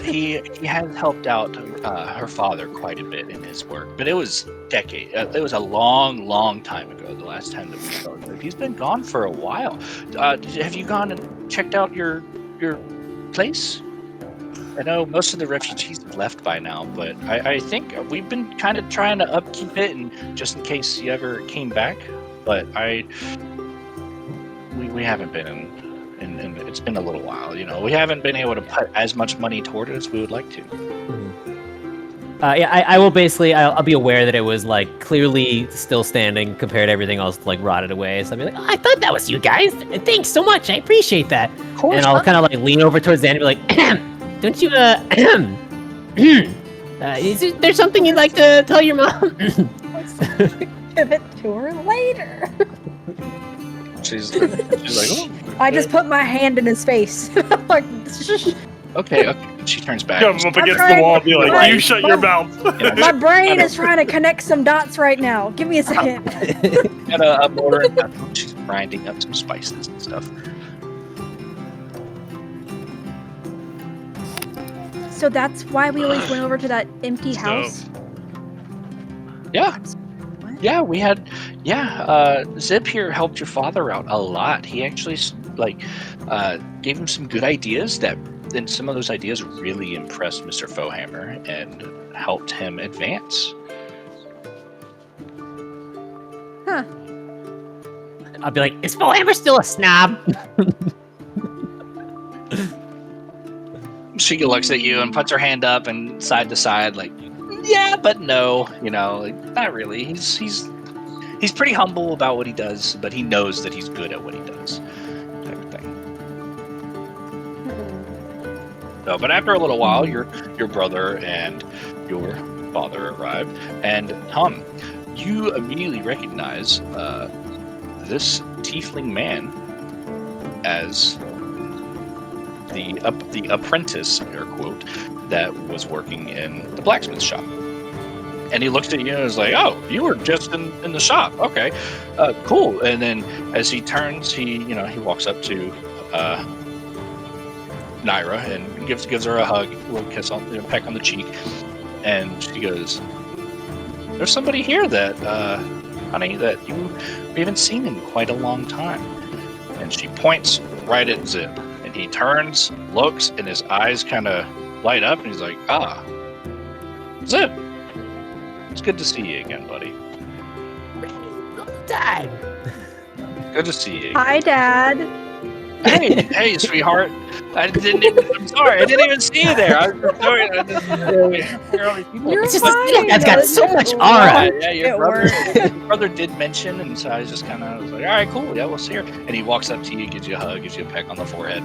he has helped out her father quite a bit in his work, but it was it was a long time ago, the last time that we saw him. He's been gone for a while. Have you gone and checked out your place? I know most of the refugees have left by now, but I think we've been kind of trying to upkeep it, and just in case you ever came back. But we haven't been in it's been a little while. We haven't been able to put as much money toward it as we would like to. Yeah, I will basically, I'll be aware that it was like clearly still standing compared to everything else like rotted away. So I'll be like, "Oh, I thought that was you guys. Thanks so much. I appreciate that." And I'll kind of like lean over towards the end and be like, "Don't you, is there something you'd like to tell your mom?" Give it to her later. She's like, "Oh." I just put my hand in his face. Like, Okay. She turns back. Come up against trying- the wall and be like, Right. "You shut your mouth." my brain is trying to connect some dots right now. Give me a second. Got a mortar and pestle. She's grinding up some spices and stuff. So that's why we always went over to that empty house. Yeah. What? Yeah, we had. Zip here helped your father out a lot. He actually gave him some good ideas and some of those ideas really impressed Mr. Fohammer and helped him advance. Huh. I'll be like, "Is Fohammer still a snob?" She looks at you and puts her hand up and side to side, like, yeah, but no, not really. He's pretty humble about what he does, but he knows that he's good at what he does, type of thing. So, but after a little while, your brother and your father arrived, and Tom, you immediately recognize this tiefling man as the apprentice, air quote, that was working in the blacksmith shop. And he looks at you and is like, "Oh, you were just in the shop. Okay, cool." And then as he turns, he walks up to Naira and gives her a hug, a little kiss on, peck on the cheek, and she goes, "There's somebody here that, honey, that we haven't seen in quite a long time." And she points right at Zip. And he turns, looks, and his eyes kind of light up, and he's like, "Ah, Zip, it's good to see you again, buddy. Dad. Good to see you." Hi, Dad. Hey, sweetheart. I'm sorry, I didn't even see you there. I'm sorry. You're It's just fine. this little guy's got so much It aura. worked. Yeah, your It brother did mention, and so I was just kind of like, "All right, cool, yeah, we'll see her." And he walks up to you, gives you a hug, gives you a peck on the forehead.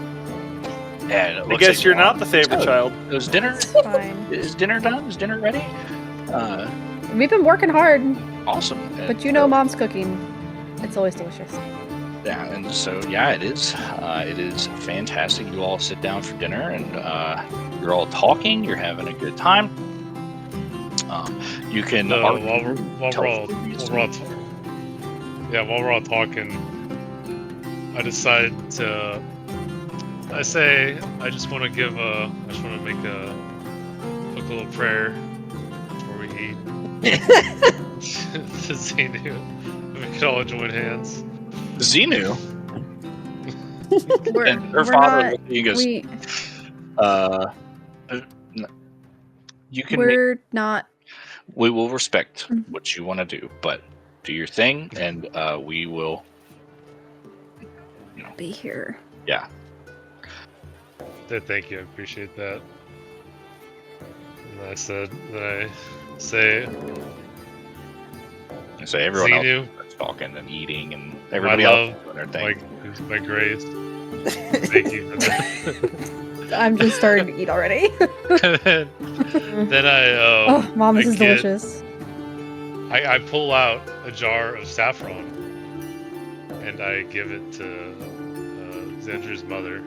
And it I looks guess like you're not the favorite So, child. Is dinner Fine. is dinner done? Is dinner ready? We've been working hard, Awesome. but you know Mom's cooking. It's always delicious. Yeah, and so yeah, it is. It is fantastic. You all sit down for dinner, and you're all talking. You're having a good time. You can While argue, we're tell all talking, I decide to. I say I just want to make a quick little prayer before we eat. To Xenu. We can all join hands. Xenu. We're, And her we're father not, looks at you and goes, you can make, we're not. we will respect what you want to do, but do your thing, and we will, Be here. yeah. Thank you, I appreciate that. And I say, And so everyone Xenu, else starts talking and eating, and my everybody else love, is doing their thing. my grace. Thank you for that. I'm just starting to eat already. Then I oh, Mom, this I is get- delicious. I pull out a jar of saffron and I give it to Xandru's mother.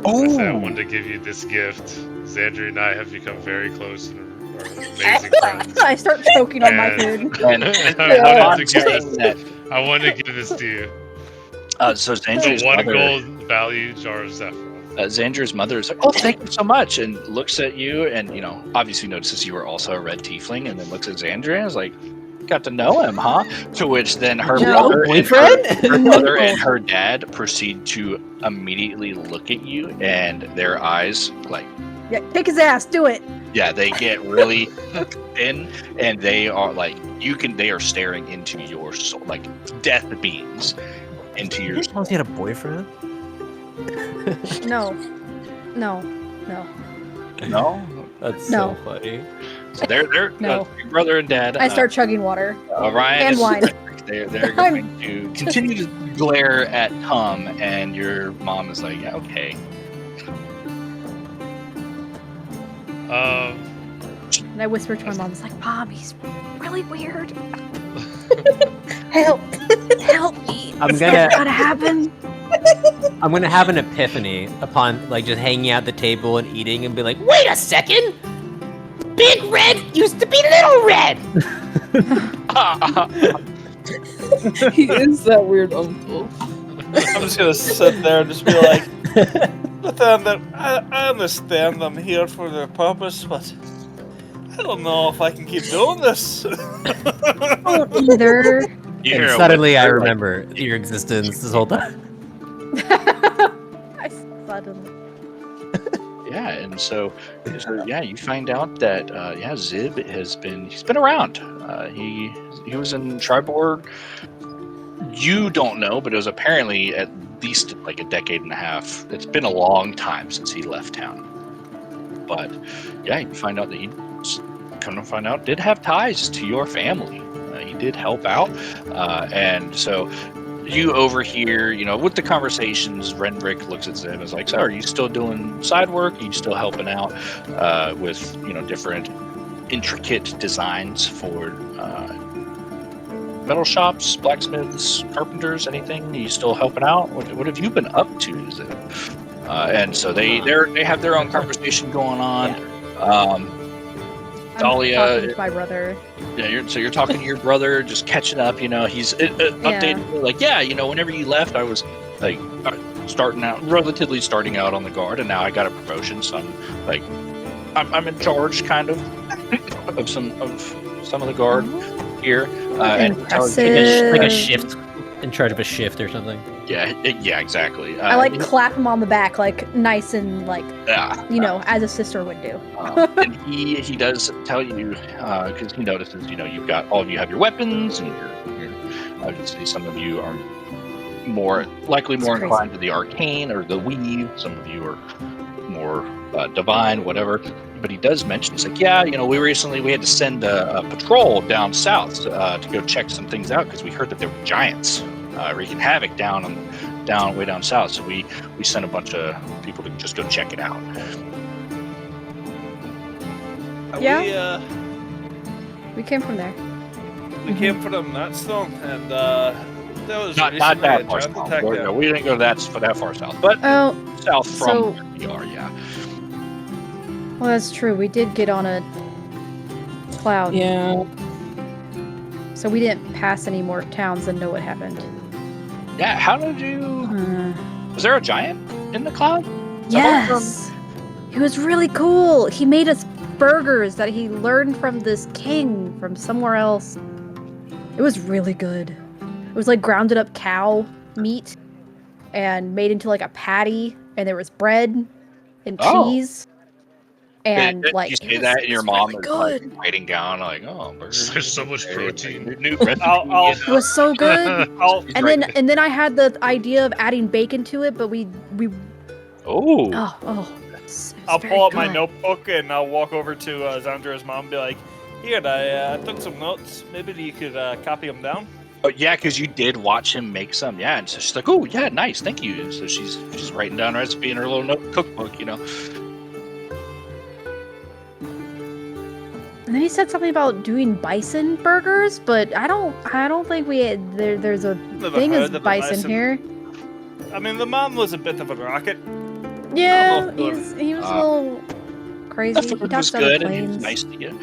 I say I wanted to give you this gift. Xandru and I have become very close and are amazing friends. I start choking on my food. And I wanted to give this to you. so It's Xandru's a one mother, gold value jar of saffron. Xandru's mother is like, "Oh, thank you so much," and looks at you, and obviously notices you are also a red tiefling, and then looks at Xandru and is like, "Got to know him, huh?" To which then her mother, and her mother and her dad proceed to immediately look at you, and their eyes like, Yeah, kick his ass. Do it. yeah, they get really thin, and they are like, they are staring into your soul, like death beams into your soul. He had a boyfriend. No. No. No, That's No. so funny. so they're No. your brother and dad. I start chugging water. Ryan and wine. They're going to continue to glare at Tom, and your mom is like, "Yeah, okay." And I whisper to my mom, it's like, Mom, he's really weird. Help. Help me. I'm It's never gonna gonna happen. have an epiphany upon like just hanging out at the table and eating and be like, wait a second! Big Red used to be Little Red! He is that weird uncle. I'm just gonna sit there and just be like, I understand I'm here for their purpose, but I don't know if I can keep doing this. Either. You hear And a suddenly I whisper, like, remember your existence this whole time. I suddenly. Yeah, and so yeah, you find out that Zib he's been around. He was in Triboar. You don't know, but it was apparently at least like a decade and a half. It's been a long time since he left town. But yeah, you find out that he, come to find out, did have ties to your family. He did help out, and so you overhear, with the conversations. Renrick looks at Zib and is like, "So, are you still doing side work? Are you still helping out with different intricate designs for metal shops, blacksmiths, carpenters, anything? Are you still helping out? What have you been up to, Zib?" And so they have their own conversation going on. I'm Dahlia, talking to my brother. yeah, you're talking to your brother, just catching up. He's updated me, like, whenever you left, I was like starting out on the guard, and now I got a promotion, so I'm in charge, kind of some of the guard here. And Impressive. Like a shift, in charge of a shift or something. yeah, exactly. I clap him on the back, like nice and like, yeah, as a sister would do. and he does tell you, because he notices, you've got, all of you have your weapons, and you're obviously some of you are more inclined to the arcane or the weave. Some of you are more divine, whatever. But he does mention, he's like, we had to send a patrol down south to go check some things out, because we heard that there were giants wreaking havoc down on way down south. So we sent a bunch of people to just go check it out. Yeah. We came from there. We came from Nightstone, and that was Not recently that a far giant south. attack there. We didn't go that far south, but south from so- where we are. Yeah. Well, that's true. We did get on a cloud. Yeah. So we didn't pass any more towns and know what happened. Yeah. How did you? Was there a giant in the cloud? Yes. He was really cool. He made us burgers that he learned from this king from somewhere else. It was really good. It was like grounded up cow meat and made into like a patty, and there was bread and cheese. And did like you say it that, was, and your it was mom really is good. like writing down like, oh, burgers. There's so much protein. New recipe. It was so good. I'll, And then I had the idea of adding bacon to it, but we Oh. I'll pull up my notebook and I'll walk over to Zandra's mom and be like, here, I took some notes. Maybe you could copy them down. Oh, yeah, because you did watch him make some. Yeah, and so she's like, oh, yeah, nice, thank you. And so she's writing down a recipe in her little cookbook, you know. And then he said something about doing bison burgers, but I don't think we had, there's a Never thing heard as of the bison here. I mean, the mom was a bit of a rocket. Yeah, I'm all for he was a little crazy. The He food talked was about the good and he was planes. nice to you.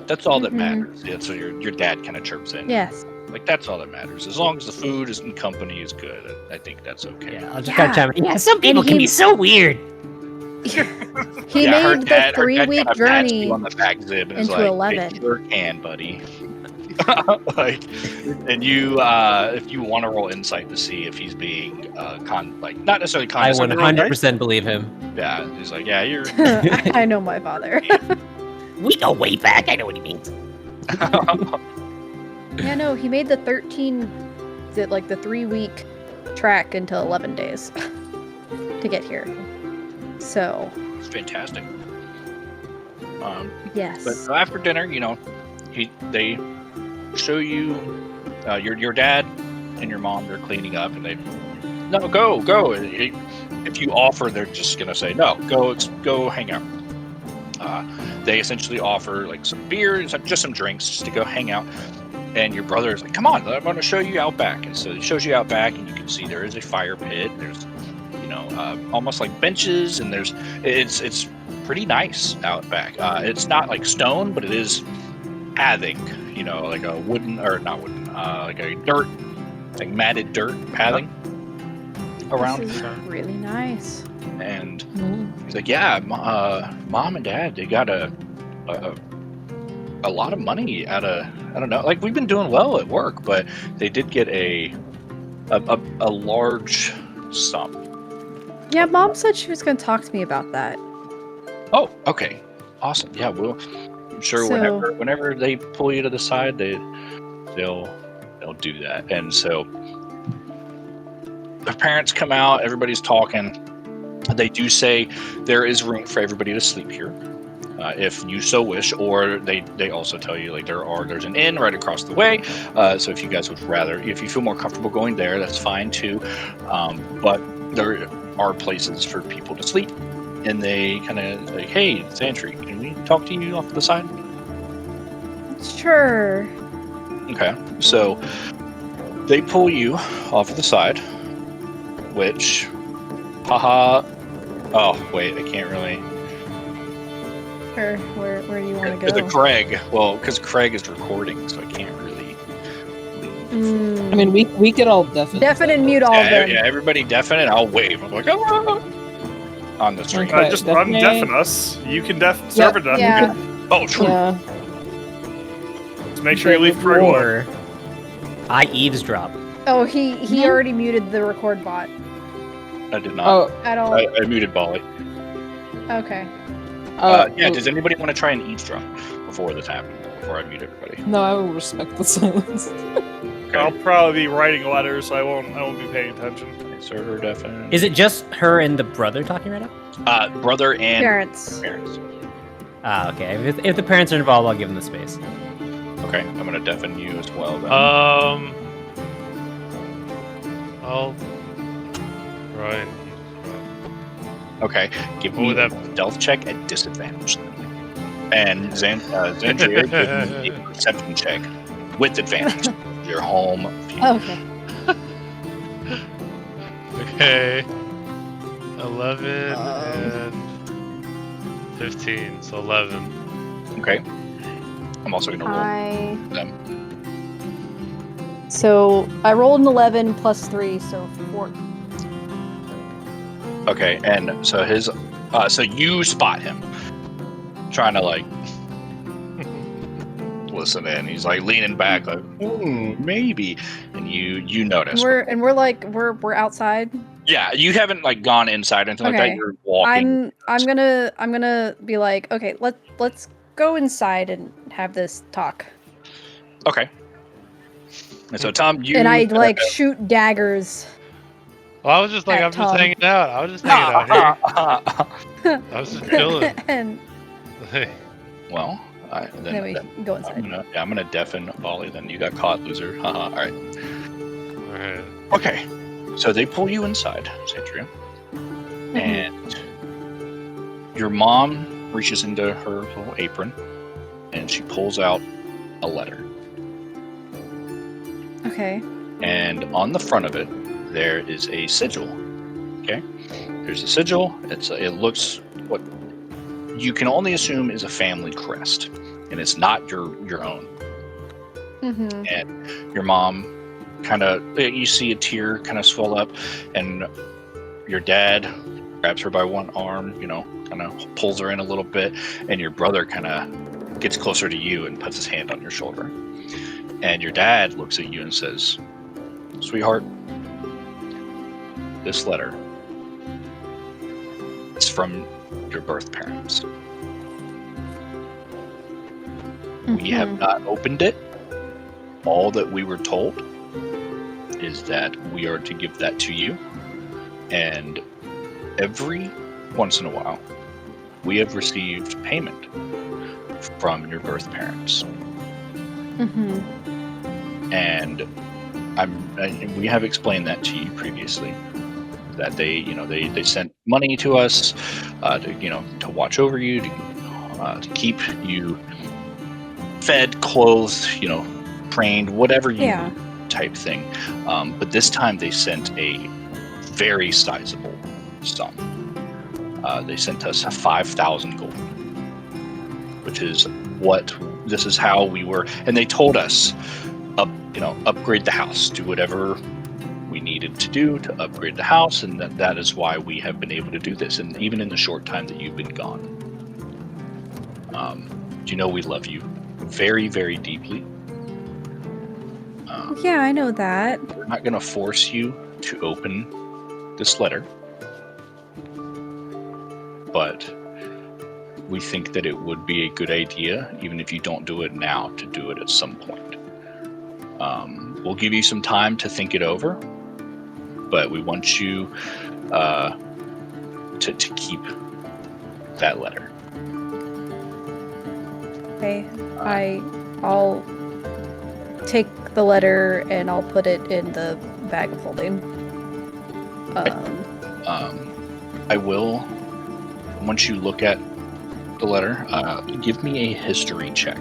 That's all that Mhm. matters. Yeah, so your dad kind of chirps in. Yes. Like, that's all that matters. As long as the food and company is good, I think that's okay. Yeah, I'll just Yeah. gotta chime in. Yeah, some people And can he- be so weird. He Yeah, her made dad- the her dad 3-week kinda pats you journey on the back zip and is into like, 11. It sure can, buddy. Like, and you, if you want to roll insight to see if he's being not necessarily I condescending. 100% believe him. Yeah, he's like, yeah, you're. I know my father. We go way back. I know what he means. Yeah, no, he made the 3-week track into 11 days to get here. So, It's fantastic. yes. But after dinner, you know, they show you your dad and your mom. They're cleaning up, and no, go. If you offer, they're just gonna say no. Go hang out. They essentially offer like some beer, just some drinks, just to go hang out. And your brother is like, "Come on, I'm going to show you out back." And so he shows you out back, and you can see there is a fire pit. There's, almost like benches, and it's pretty nice out back. It's not like stone, but it is pathing. Like a wooden or not wooden, like a dirt, like matted dirt pathing around. This is really nice. And he's like, "Yeah, mom and dad, they got a lot of money out of, I don't know, like we've been doing well at work, but they did get a large sum." Yeah, Mom said she was going to talk to me about that. Oh, okay, awesome. Yeah, I'm sure So- whenever they pull you to the side, they'll do that. And so the parents come out, everybody's talking. They do say there is room for everybody to sleep here, if you so wish, or they also tell you like there's an inn right across the way. So if you guys would rather, if you feel more comfortable going there, that's fine too. But there are places for people to sleep, and they kind of like, "Hey, Santry, can we talk to you off to the side?" Sure. Okay, so they pull you off to the side, which, haha. Oh wait, I can't really. Where do you want to Because go? Craig, because Craig is recording, so I can't really. I mean, we could all definitely. Deafen and mute all of them. Yeah, everybody deafen. I'll wave. I'm like, "Ah!" on the stream. Okay. Just definitely. undeafen us. You can serve it deafen. Yeah. Oh, true. Yeah. Just make sure you leave Craig alone. Or I eavesdrop. Oh, he already muted the record bot I did not. Oh. at all. I muted Bolly. Okay. Yeah. Does anybody want to try and eavesdrop before this happens? Before I mute everybody. No, I will respect the silence. I'll probably be writing letters, so I won't be paying attention. Server definitely. Is it just her and the brother talking right now? Brother and Parents. parents. Ah, okay. If the parents are involved, I'll give them the space. Okay, I'm gonna deafen you as well. Then. I'll Right. Okay, give What me would a that- stealth check at disadvantage. And Xandria, give me a perception check with advantage. Your home view. Okay. Okay. 11 Um. and 15, so 11. Okay. I'm also going to roll them. So I rolled an 11 plus 3, so 4. Okay, and so so you spot him trying to like listen in. He's like leaning back, like maybe, and you notice. We're outside. Yeah, you haven't like gone inside or anything like that. Okay. You're walking. I'm gonna be like, okay, let's go inside and have this talk. Okay. And so Tom, you And I like shoot daggers. Well, I was just like, At I'm just Tom. hanging out. I was just hanging out here. I was just chilling. And well, then we go inside. I'm gonna deafen volley. Then you got caught, loser. Haha. All right. All right. Okay. So they pull you inside, Xandria, and your mom reaches into her little apron, and she pulls out a letter. Okay. And on the front of it, there is a sigil. Okay, there's a sigil. It looks what you can only assume is a family crest, and it's not your own. Mm-hmm. And your mom kind of, you see a tear kind of swell up, and your dad grabs her by one arm, kind of pulls her in a little bit, and your brother kind of gets closer to you and puts his hand on your shoulder. And your dad looks at you and says, "Sweetheart, this letter is from your birth parents. We have not opened it. All that we were told is that we are to give that to you. And every once in a while, we have received payment from your birth parents. And we have explained that to you previously, that they sent money to us, to watch over you, to keep you fed, clothed, trained, whatever you need, type thing. But this time they sent a very sizable sum. They sent us 5,000 gold, which is this is how we were, and they told us, upgrade the house, do whatever we needed to do to upgrade the house, and that is why we have been able to do this, and even in the short time that you've been gone. We love you very, very deeply. Yeah, I know that. We're not going to force you to open this letter, but we think that it would be a good idea, even if you don't do it now, to do it at some point. We'll give you some time to think it over, but we want you to keep that letter. Okay. I'll take the letter and I'll put it in the bag of holding. I will, once you look at the letter, give me a history check.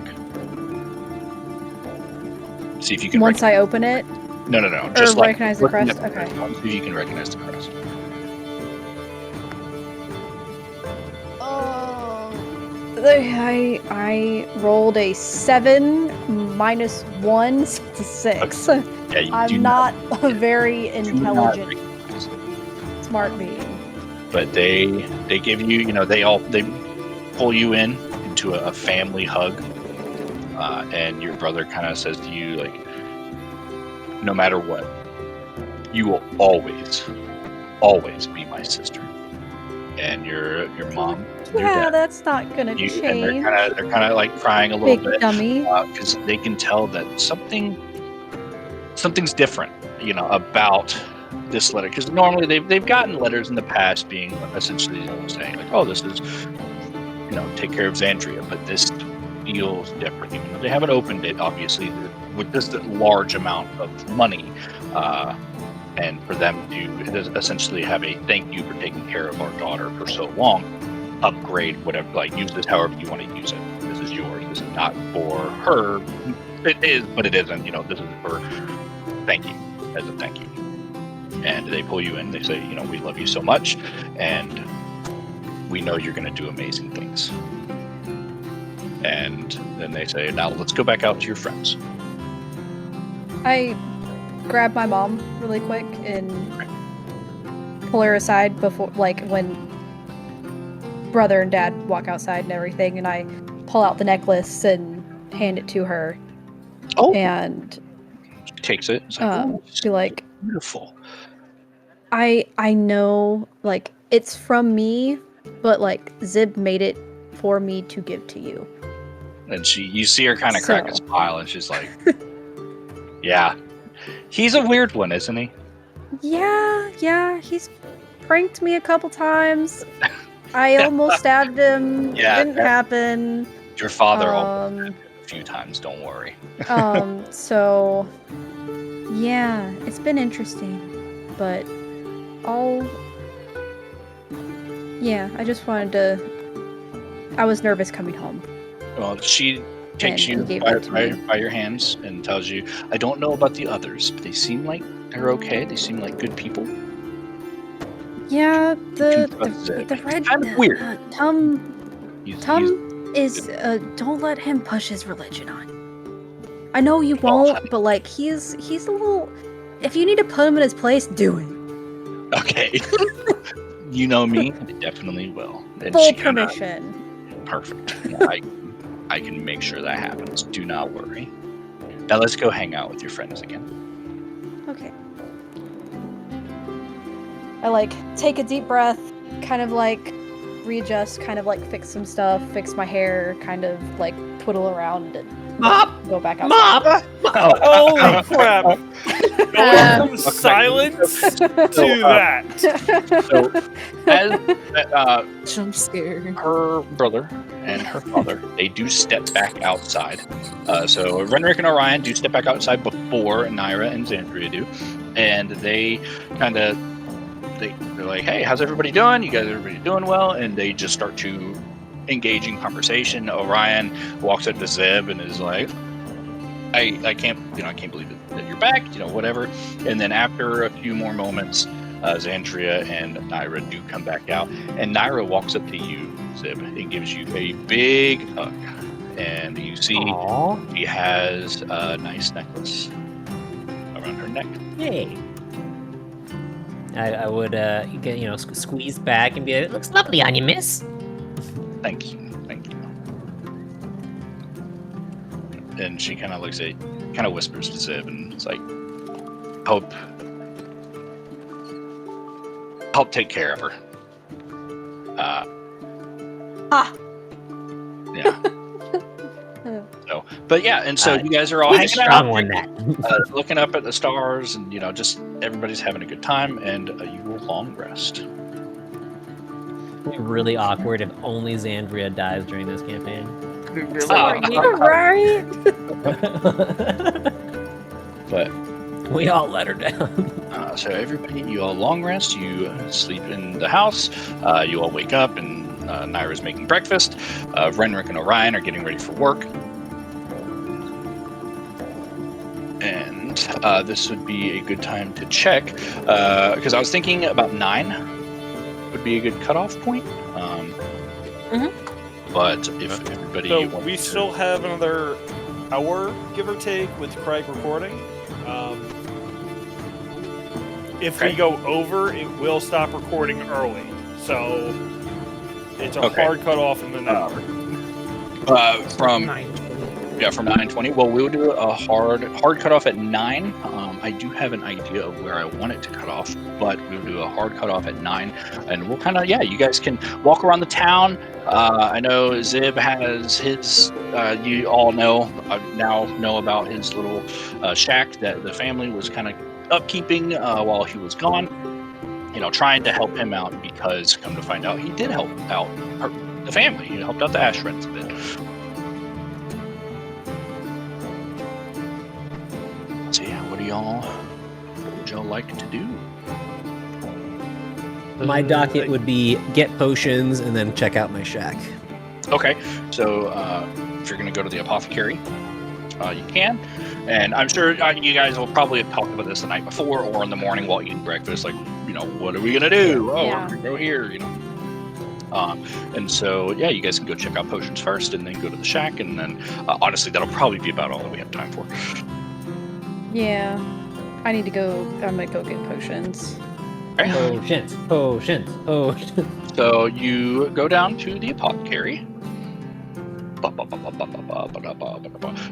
See if you can. Once I open it? No. Or just recognize the crest? Okay. See if you can recognize the crest. I rolled a 7 minus 1 to 6. Yeah, I'm not a very intelligent, smart being. But they give you, they pull you into a family hug, and your brother kind of says to you, like, no matter what, you will always be my sister. And your mom. Yeah, that's not gonna change. And they're kind of like crying a little bit, dummy, because they can tell that something's different, about this letter. Because normally they've gotten letters in the past being essentially saying like, oh, this is, take care of Xandria, but this feels different. Even though they haven't opened it, obviously, with this large amount of money, and for them to essentially have a thank you for taking care of our daughter for so long. Upgrade whatever, like use this however you want to use it. This is yours. This is not for her. It is, but it isn't. This is for thank you, as a thank you. And they pull you in. They say, we love you so much, and we know you're going to do amazing things. And then they say, now let's go back out to your friends. I grab my mom really quick and pull her aside before, like, when brother and dad walk outside and everything, and I pull out the necklace and hand it to her. Oh. And she takes it. It's like, be like, beautiful. I know, like, it's from me, but like Zib made it for me to give to you. And you see her kind of crack a smile, and she's like, yeah, he's a weird one, isn't he? Yeah, he's pranked me a couple times. I almost stabbed him. Yeah, Didn't happen. Your father almost stabbed him a few times, don't worry. So, yeah, it's been interesting, but I just wanted to, I was nervous coming home. Well, she takes you by your hands and tells you, I don't know about the others, but they seem like they're okay. They seem like good people. Yeah, the red kind of weird. Tum is don't let him push his religion on. I know you won't, but like he's a little. If you need to put him in his place, do it. Okay. You know me, I definitely will. And full permission. Perfect. I can make sure that happens. Do not worry. Now let's go hang out with your friends again. Okay. I like take a deep breath, kind of like readjust, kind of like fix some stuff, fix my hair, kind of like twiddle around and go back outside. Holy crap! Going from silence to that. So, as Jump scare. her brother and her father, they do step back outside. So Renrick and Orion do step back outside before Naira and Xandria do, and they kind of they're like, "Hey, how's everybody doing? Everybody doing well?" And they just start to engage in conversation. Orion walks up to Zeb and is like, I can't believe that you're back, whatever. And then after a few more moments, Xandria and Naira do come back out, and Naira walks up to you, Zib, and gives you a big hug. And you see she has a nice necklace around her neck. Hey. I would squeeze back and be like, it looks lovely on you, miss. Thank you. And she kind of looks at, kind of whispers to Zib, and it's like, help take care of her. Yeah. So, but yeah, and so you guys are all hanging out, looking up at the stars, and just everybody's having a good time, and you will long rest. It'd be really awkward if only Xandria dies during this campaign. Right? But we all let her down. So everybody, you all long rest. You sleep in the house. You all wake up, and Naira's making breakfast. Renrick and Orion are getting ready for work. And this would be a good time to check, because I was thinking about 9 would be a good cutoff point. But if everybody wants we still have another hour, give or take, with Craig recording. If we go over, it will stop recording early. So it's a hard cutoff in an hour. From 9:20. Well, we'll do a hard cutoff at 9. I do have an idea of where I want it to cut off, but we'll do a hard cutoff at 9, and we'll kind of you guys can walk around the town. I know Zib has his. You all now know about his little shack that the family was kind of upkeeping while he was gone. Trying to help him out, because come to find out, he did help out the family. He helped out the Ashreds a bit. So yeah, what do y'all would y'all like to do? My docket would be get potions and then check out my shack. Okay, so if you're going to go to the apothecary, you can. And I'm sure you guys will probably have talked about this the night before or in the morning while eating breakfast. Like, what are we going to do? Oh, Yeah. we're going to go here, And so, yeah, you guys can go check out potions first and then go to the shack. And then, honestly, that'll probably be about all that we have time for. Yeah. I need to go. I'm going to go get potions. Okay. Potions. So you go down to the apothecary.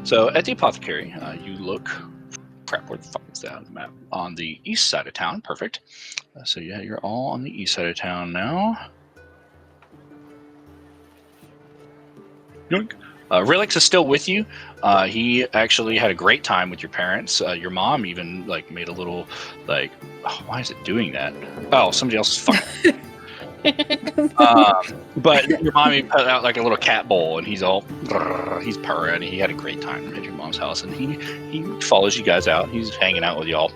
So at the apothecary, you look. Crap, where the fuck is that on the map? On the east side of town. Perfect. So yeah, you're all on the east side of town now. Relix is still with you. He actually had a great time with your parents. Your mom even made a little why is it doing that? Oh, somebody else is fucking. But your mommy put out a little cat bowl, and he's purring, and he had a great time at your mom's house, and he follows you guys out. He's hanging out with y'all.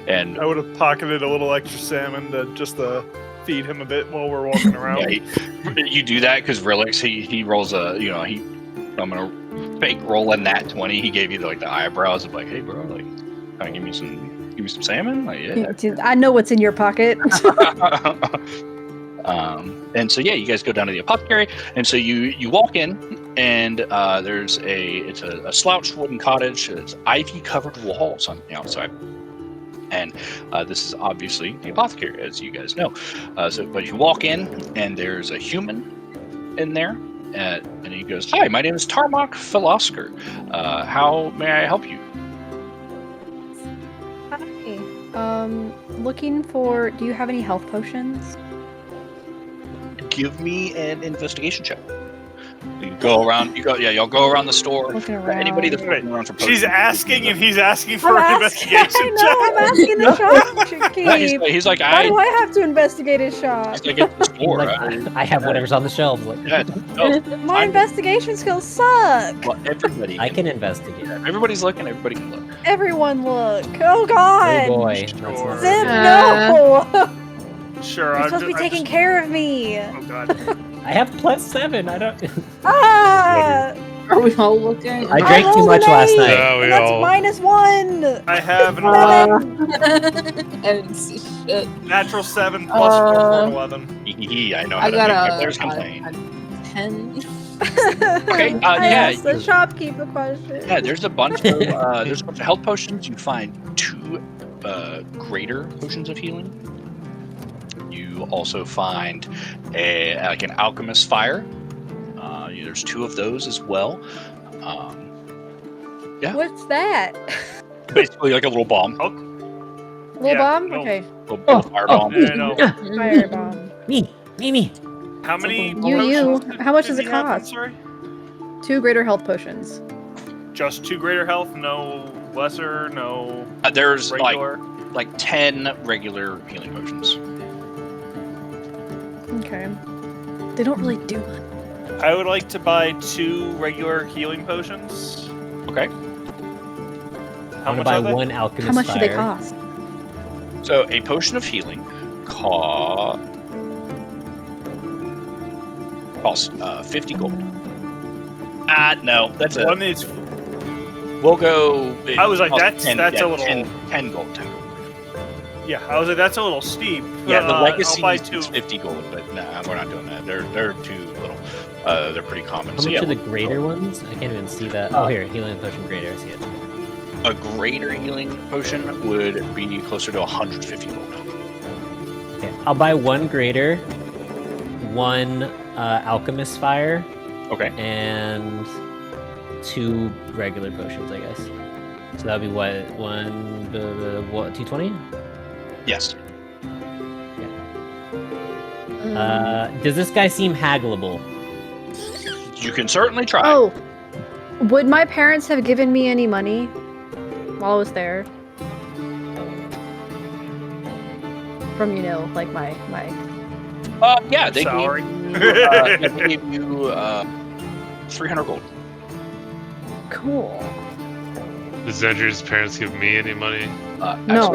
And I would have pocketed a little extra salmon to feed him a bit while we're walking around. Yeah, you do that because Relix he rolls I'm gonna fake roll a nat 20. He gave you the eyebrows of hey bro, kind of give me some salmon. Yeah. Dude, I know what's in your pocket. And so yeah, you guys go down to the apothecary, and so you walk in, and there's it's a slouched wooden cottage. It's ivy covered walls on the outside. And this is obviously the apothecary, as you guys know. But you walk in, and there's a human in there, and he goes, "Hi, my name is Tarmok Philosker. How may I help you?" Hi. Looking for. Do you have any health potions? Give me an investigation check. You go around. Y'all go around the store. Looking around. Anybody that's looking around for potions. She's asking, and he's asking for an investigation I know. I'm asking the shopkeep. Yeah, he's like, Why do I have to investigate his shop? He's like at the store. I have whatever's on the shelves. Yeah, no, My investigation skills suck. well, everybody. I can investigate. Everybody's looking. Everybody can look. Everyone look. Oh God. Oh boy. Sure. Zip, no. Sure, You're supposed to be taking care of me. Oh god. I have +7. I don't. Ah! Are we all looking? I drank too rolled much an last 8, night. Yeah, we and that's all- -1. I have an I didn't see shit. natural 7 plus 4 for 11. I know how I to got make my a players complain. 10. Okay, I yeah, asked the shopkeep a question. Yeah, there's a bunch of health potions. You find 2 greater potions of healing. You also find an alchemist fire. There's 2 of those as well. Yeah, What's that? basically like a little bomb, Little Yeah, bomb? no. Okay. little fire bomb. Yeah, no. Fire bomb. Me. How many You. potions How much did does it he have? I'm cost? sorry? 2 greater health potions. Just 2 greater health, no lesser, no There's regular. like 10 regular healing potions. Okay. They don't really do much. I would like to buy 2 regular healing potions. Okay. How I'm much gonna are buy they? 1 alchemist How much do they fire. cost? So a potion of healing costs 50 gold. No, that's a. One is. We'll go. I was like, costs that's a little- 10 gold. 10 gold. Yeah, I was like, that's a little steep. Yeah, the I'll legacy buy is 2. 50 gold, but nah, we're not doing that. They're too little. They're pretty common. How So much yeah, are the greater ones? I can't even see that. Oh, here, healing potion greater. I see it. a greater healing potion would be closer to 150 gold. Okay, I'll buy 1 greater, 1 alchemist fire, Okay. and 2 regular potions, I guess. So that'd be what 220? Yes. Does this guy seem haggleable? You can certainly try. Oh, would my parents have given me any money while I was there? From my Yeah, they Salary. gave you 300 gold. cool. Did Xander's parents give me any money? No.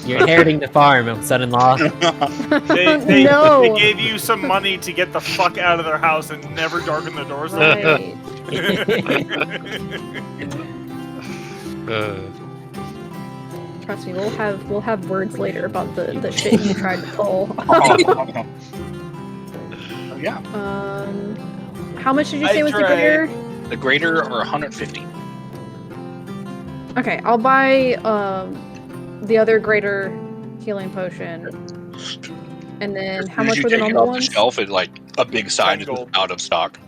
You're inheriting the farm, son-in-law. They No. gave you some money to get the fuck out of their house and never darken the doors. Right. Trust me, we'll have words later about the shit you tried to pull. Yeah. How much did you say was the greater? The greater are 150. Okay, I'll buy the other greater healing potion. And then how much were the normal off ones? the shelf and like a big sign is gold. out of stock.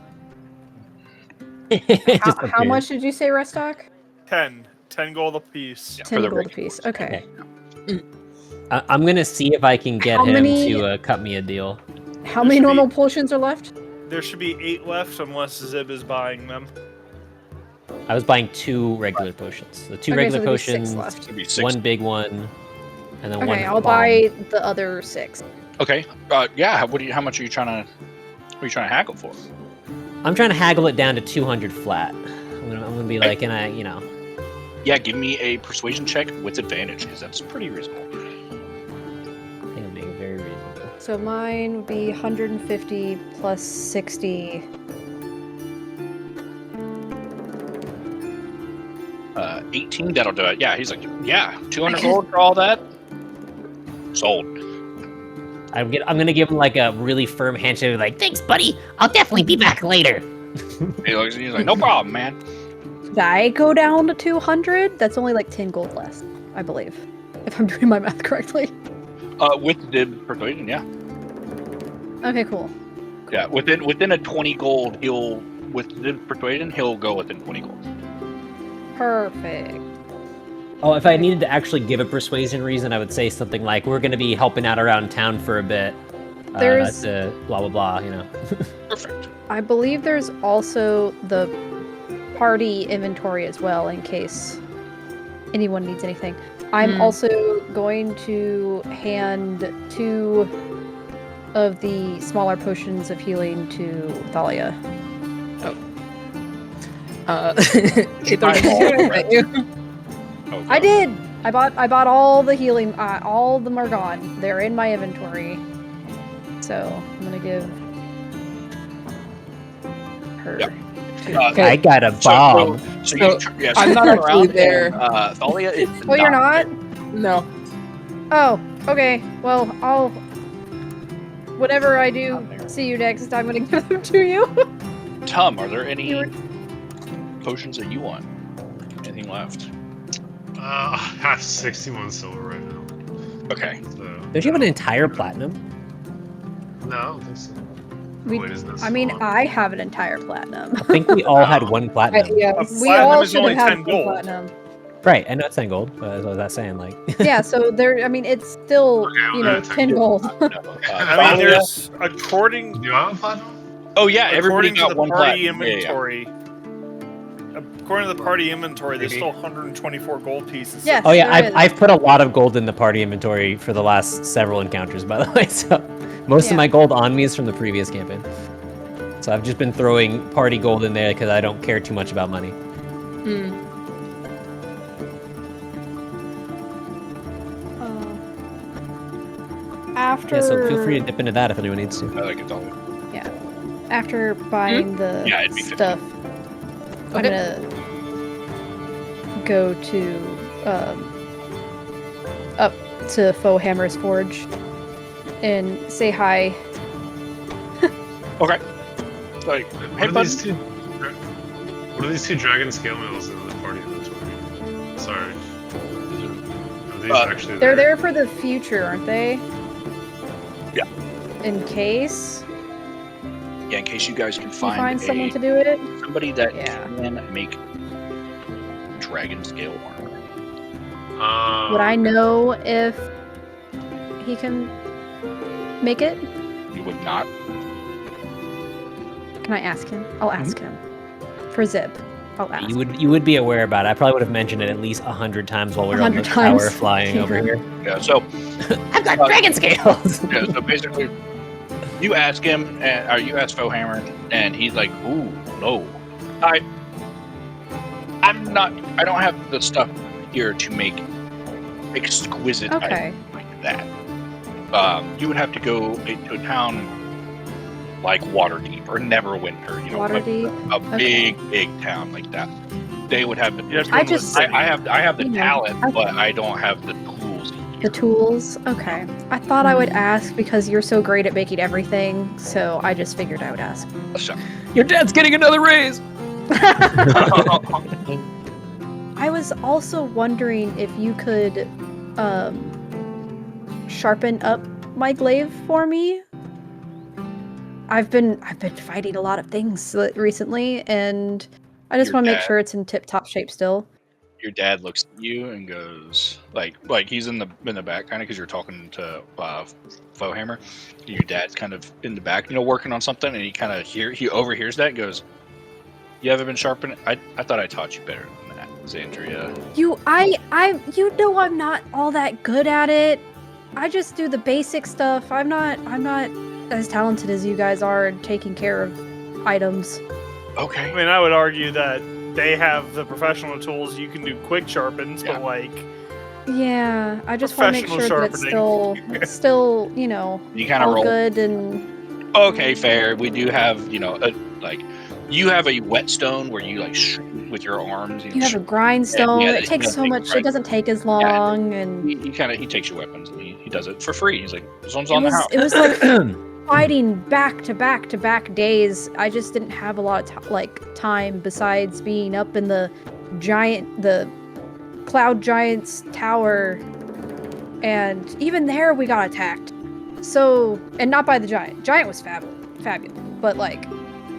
How much did you say, Restock? 10 gold apiece. Yeah, 10 the gold regular apiece. ones. Okay. I'm gonna see if I can get How him many- to cut me a deal. How many normal potions are left? There should be 8 left unless Zib is buying them. I was buying 2 regular potions. The 2 Okay, so regular there'd be 6 potions, left. It'd be 6. 1 big one, and then one. Okay, I'll bomb. buy the other 6. Okay. Yeah. How much are you trying to haggle for? I'm trying to haggle it down to 200 flat. I'm gonna be like, and Yeah. Give me a persuasion check with advantage because that's pretty reasonable. I think I'm being very reasonable. So mine would be 150 plus 60. 18. That'll do it. Yeah. He's like, yeah. 200 gold for all that. Sold. I'm gonna give him like a really firm handshake, like, thanks, buddy. I'll definitely be back later. He's like, no problem, man. Did I go down to 200? That's only like 10 gold less, I believe. If I'm doing my math correctly. With the persuasion, yeah. Okay, cool. Yeah, within a 20 gold, with the persuasion, he'll go within 20 gold. Perfect. Oh, if I needed to actually give a persuasion reason, I would say something like, "We're going to be helping out around town for a bit." There's blah blah blah. You know. Perfect. I believe there's also the party inventory as well, in case anyone needs anything. I'm also going to hand 2 of the smaller potions of healing to Thalia. Oh, I did. I bought all the healing. All of them are gone. They're in my inventory. So I'm gonna give her. Yep. 2. I got a bomb. I'm not actually there. Thalia is Oh, you're not? No. Oh, okay. Well, I'll. Whenever I do see you next, I'm gonna give them to you. Tom, are there any potions that you want? Anything left? I have 61 silver right now. Okay. So, Don't you have an entire platinum? no, I don't think so. We- Wait, isn't that I mean, small? I have an entire platinum. I think we all had 1 platinum. Yeah. A We platinum all is should only have 10 had gold. platinum. Right, I know it's 10 gold, but as I was that saying, like. Yeah, so there. I mean, it's still Okay, you know well, 10 gold. No, I mean, there's according Do you have a platinum? oh yeah, everybody according to got the one party platinum. Yeah, yeah. inventory. According to the party inventory, there's still 124 gold pieces. Yes. Oh yeah, there is. I've put a lot of gold in the party inventory for the last several encounters, by the way. So most Yeah. of my gold on me is from the previous campaign. So I've just been throwing party gold in there because I don't care too much about money. After. Yeah, so feel free to dip into that if anyone needs to. I like it all. After buying the Yeah, it'd be 50. stuff, I'm gonna go to up to Faux Hammer's Forge and say hi. Okay. Like, What hey, are bud. these two? What are these 2 dragon scale mails in the party inventory? Sorry. Are these actually They're there for the future, aren't they? Yeah. In case Yeah, in case you guys can you find, find someone to do it. somebody that Yeah. can make dragon scale armor. Would I know if he can make it? You would not. Can I ask him? I'll ask him. For Zip. I'll ask. You would be aware about it. I probably would have mentioned it at least 100 times while we were on the 100 times. tower flying over Yeah. here. Yeah. So I've got dragon scales. yeah. So basically, you ask him, or you ask Faux Hammer, and he's like, "Ooh, no, I'm not. I don't have the stuff here to make exquisite Okay. items like that. You would have to go into a town like Waterdeep or Neverwinter, you know, like Waterdeep. a Okay. big town like that. They would have the. You have to I go to the just- city. I have the You know, talent, but I don't have the tools. The tools? Okay. I thought I would ask because you're so great at making everything, so I just figured I would ask. So, Your dad's getting another raise. I was also wondering if you could sharpen up my glaive for me. I've been fighting a lot of things recently, and I just Your want to make dad? sure it's in tip-top shape still. Your dad looks at you and goes, like he's in the back, kind of, because you're talking to Fohammer. Your dad's kind of in the back, working on something, and he overhears that and goes, "You haven't been sharpening? I thought I taught you better than that, Xandria." You know I'm not all that good at it. I just do the basic stuff. I'm not as talented as you guys are in taking care of items. Okay. I mean, I would argue that they have the professional tools. You can do quick sharpens, Yeah. but like, Yeah, I just want to make Professional sure that it's still, You kind of all roll. good and Okay, fair. We do have, you have a whetstone where you shoot with your arms. you have a grindstone. Yeah, It takes yeah, so much. It right. doesn't take as long, and He takes your weapons and he does it for free. He's like, this one's it on the was house. it was like fighting back to back to back days. I just didn't have a lot of time besides being up in the cloud giant's tower, and even there we got attacked. So, and not by the giant. Giant was fabulous, but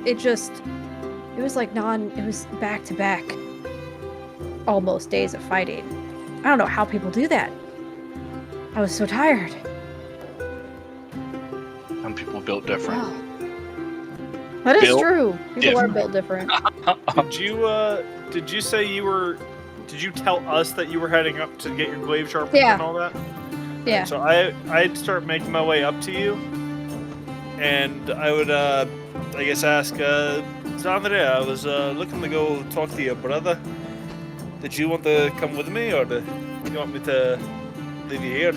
it was back to back almost days of fighting. I don't know how people do that. I was so tired. Some people built different. Wow. That is Built true. People are different. built different. did you say you were? Did you tell us that you were heading up to get your glaive sharpened Yeah. and all that? Yeah. So I'd start making my way up to you, and I would I guess ask Xandria, I was looking to go talk to your brother. Did you want to come with me, or do you want me to leave you here?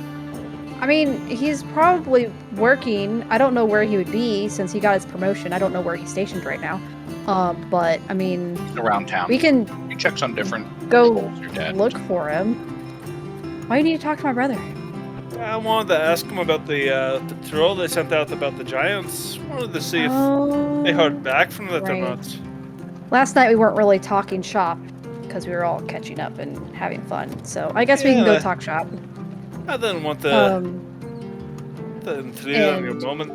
I mean, he's probably working. I don't know where he would be since he got his promotion. I don't know where he's stationed right now. But I mean, Around town. we can He checks on different go roles, your dad. look for him. Why do you need to talk to my brother? I wanted to ask him about the troll they sent out about the giants. Wanted to see if they heard back from that or right. not. Last night we weren't really talking shop because we were all catching up and having fun. So I guess we can go Yeah. talk shop. I didn't want to intrude on your and- moment.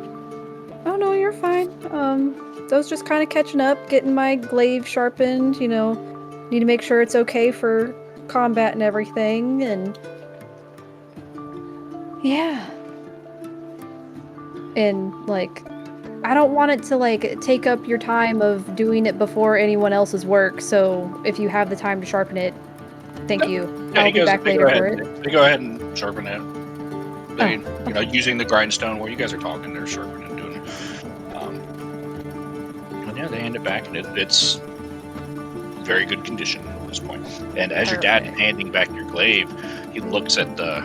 Oh no, you're fine. I was just kind of catching up, getting my glaive sharpened. Need to make sure it's okay for combat and everything, and yeah. And I don't want it to take up your time of doing it before anyone else's work. So if you have the time to sharpen it, thank you. Yeah, I'll be back they later go for ahead, it. They go ahead and sharpen it. They, okay. Using the grindstone where you guys are talking, they're sharpening and doing it. And yeah, they hand it back, and it's very good condition at this point. And as your dad is handing back your glaive, he looks at the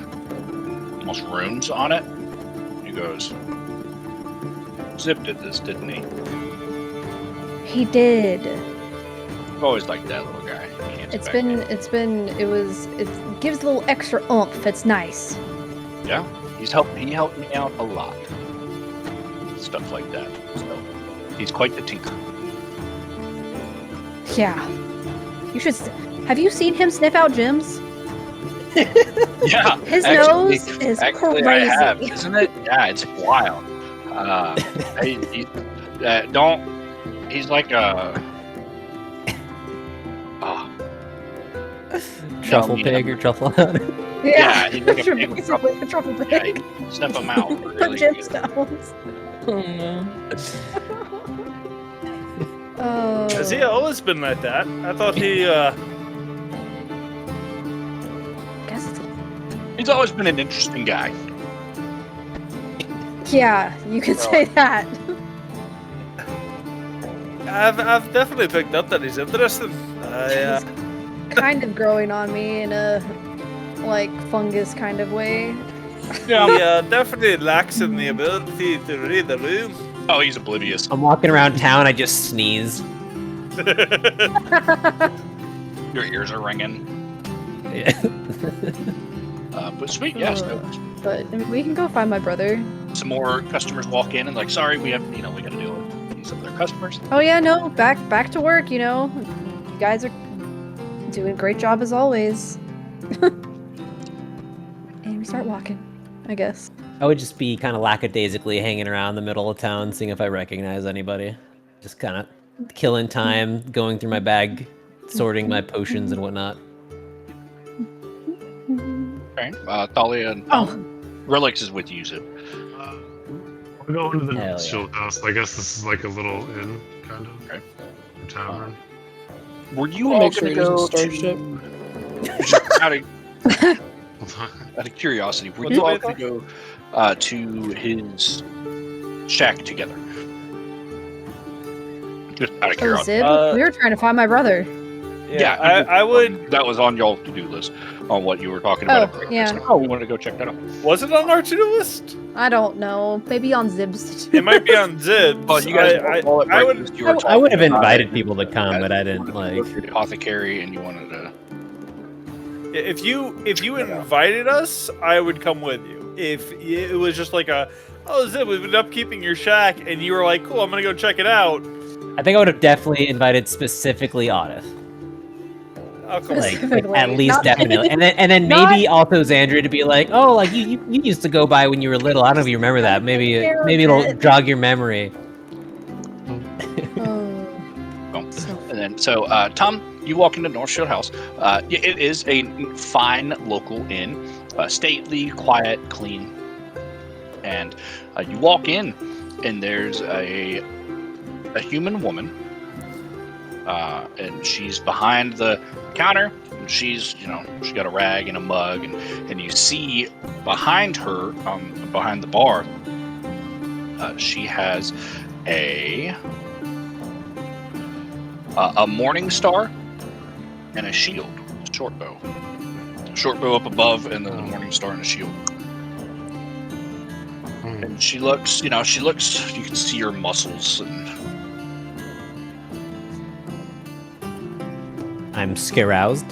almost runes on it. He goes, Zip did this, didn't he? He did. I've always liked that little guy. It gives a little extra oomph. It's nice. Yeah, he helped me out a lot. Stuff like that. So he's quite the tinker. Yeah. You should. Have you seen him sniff out gems? Yeah, His actually- nose is actually crazy. I have, isn't it? Yeah, it's wild. He's like a. Truffle pig or truffle hunt. Yeah, he's like a pig with basically a truffle Yeah, pig. he sniff them out. Really Gem good. stones. Oh no. Oh. Has he always been like that? I thought he Guess it's He's always been an interesting guy. Yeah, you could say that. I've definitely picked up that he's interesting. Kind of growing on me in a like fungus kind of way. He definitely lacks in the ability to read the room. Oh, he's oblivious. I'm walking around town. I just sneeze. Your ears are ringing. Yeah. But sweet, yes. But I mean, we can go find my brother. Some more customers walk in and like, sorry, we have, we got to deal with these other customers. Oh yeah, no, back to work. You know, you guys are doing a great job as always. And we start walking, I guess. I would just be kind of lackadaisically hanging around the middle of town, seeing if I recognize anybody. Just kind of killing time, going through my bag, sorting my potions and whatnot. Okay. Thalia and Relix is with you, so. We're going to the Hell Nightstone House. I guess this is like a little inn, kind of. Okay. Tavern. Were you We'll all make sure going to he go doesn't starship. out of curiosity, were you all going to go to his shack together? Just out of Oh, curiosity. Zib, we were trying to find my brother. Yeah, I would. That was on y'all's to-do list on what you were talking about. Oh, yeah. Oh, we wanted to go check that out. Was it on our to-do list? I don't know. Maybe on Zib's. It might be on Zib's. Well, you guys I would. I would have invited people to come, but I didn't like. The apothecary, and you wanted to. If you invited us, I would come with you. If it was just like Zib, we've been upkeeping your shack, and you were like, cool, I'm gonna go check it out. I think I would have definitely invited specifically Otis. I'll come Like, with you. at least Not- definitely, and then Not- maybe also Xandria to be like, oh, like you used to go by when you were little. I don't know if you remember that. Maybe it'll jog your memory. And then, Tom, you walk into Northshield House. It is a fine local inn, stately, quiet, clean. And you walk in, and there's a human woman, and she's behind the counter. And she's, she got a rag and a mug, and you see behind her, behind the bar, she has a morning star and a shield, short bow up above, and then the morning star and a shield. And she looks, you can see her muscles. And I'm scaroused.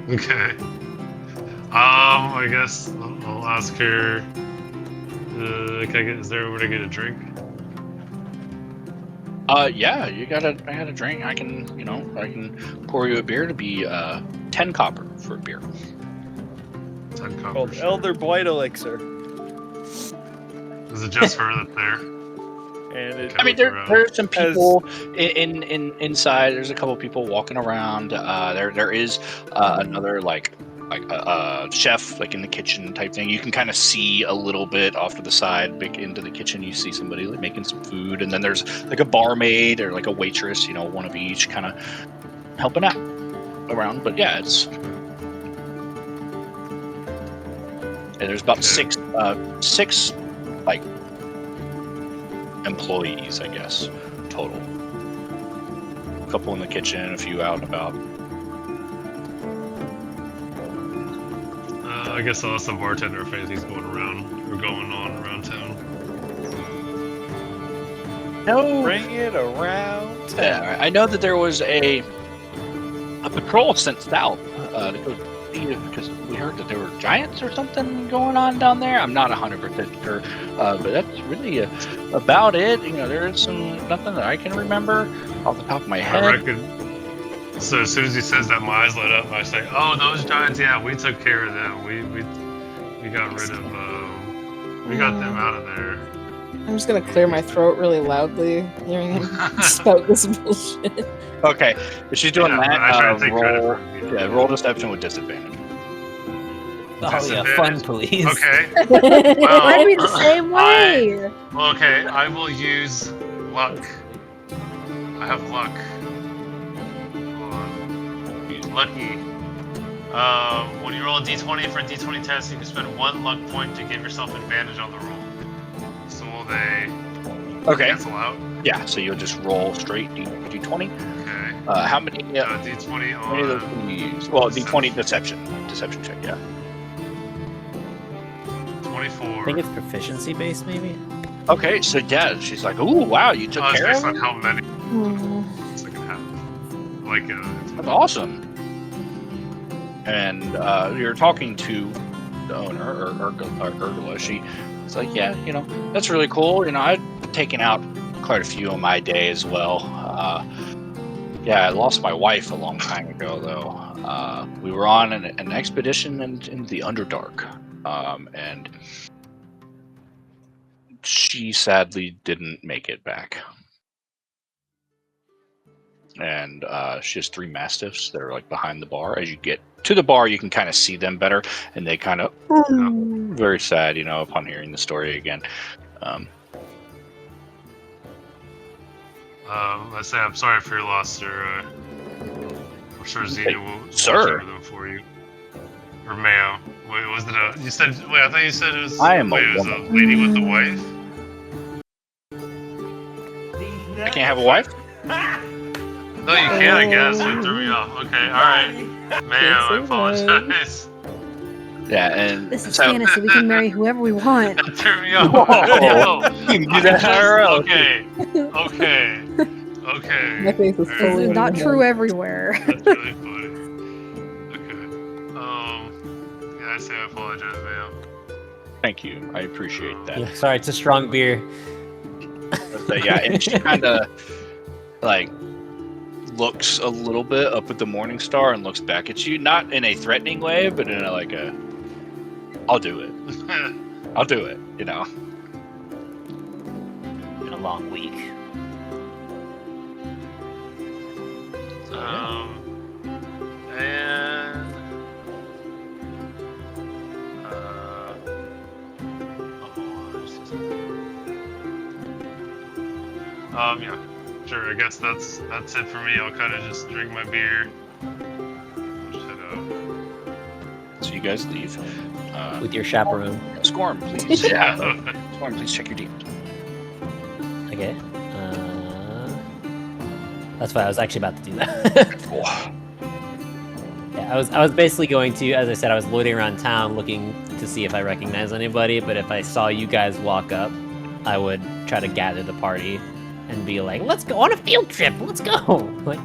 Okay. I guess I'll ask her. Is there anywhere to get a drink? Yeah, I got a drink. I can pour you a beer to be 10 copper for a beer. 10 copper. Called Elder Blight Elixir. Is it just her that's there? And it, I mean, there's some people in inside. There's a couple people walking around. There is another like a chef like in the kitchen type thing. You can kind of see a little bit off to the side, big into the kitchen. You see somebody like making some food, and then there's like a barmaid or like a waitress. One of each, kind of helping out around. But yeah, it's. And there's about six like employees, I guess, total. A couple in the kitchen, a few out and about. I guess I'll ask the bartender if anything's going on around town. No. bring it around. Yeah, I know that there was a patrol sent south to go see it because we heard that there were giants or something going on down there. I'm not 100% sure, but that's really about it. There is nothing that I can remember off the top of my head. I reckon. So as soon as he says that, my eyes light up. I say, "Oh, those giants! Yeah, we took care of them. We got rid of. We got them out of there." I'm just gonna clear my throat really loudly, hearing him spout this bullshit. Okay, if she's doing that, I try to take credit for it. roll deception with disadvantage. Oh yeah, fun, please. Okay. Why be the same way? Okay, I will use luck. I have luck. Hold on. Lucky. When you roll a d20 for a d20 test, you can spend 1 luck point to give yourself advantage on the roll. So will they Okay. cancel out? Yeah, so you'll just roll straight d20. Okay. How many? D20 How many of those on can you use? Well, d20 deception check. Yeah. 24. I think it's proficiency based, maybe. Okay, so yeah, she's like, "Ooh, wow, you took It's care of based on him? how many Mm. second half. Like, That's awesome." And you're talking to the owner, or Ursula. She's like, "Yeah, that's really cool. I've taken out quite a few in my day as well. Yeah, I lost my wife a long time ago, though. We were on an expedition in the Underdark, and she sadly didn't make it back. And she has 3 mastiffs that are like behind the bar. As you get to the bar, you can kind of see them better, and they kind of very sad, upon hearing the story again. Let's say I'm sorry for your loss, sir. I'm sure Xenia will watch sir. over them for you. Or Mayo. Wait, was it you said? Wait, I thought you said it was. I am a it was woman. a lady with a wife. I can't have a wife? No, you can, I guess. It threw me off. Okay, all right. Mayo, I apologize. Yeah, and This is so fantasy. We can marry whoever we want. That threw me off. Whoa. Yo, you can do that IRL. Okay. My face is This fully is in not my true head. everywhere. That's really funny. Okay. Yeah, I say I apologize, Mayo. Thank you. I appreciate that. Yeah, sorry, it's a strong beer. But yeah, and she kind of like looks a little bit up at the Morning Star and looks back at you, not in a threatening way, but in I'll do it. I'll do it. Been a long week. And yeah, sure. I guess that's it for me. I'll kind of just drink my beer. Just head out. So you guys leave. With your chaperone. Scorn, please. Yeah. Scorn, please check your demons. Okay. That's why I was actually about to do that. Cool. Yeah, I was basically going to, as I said, I was loitering around town looking to see if I recognize anybody, but if I saw you guys walk up, I would try to gather the party and be like, let's go on a field trip, let's go! Like,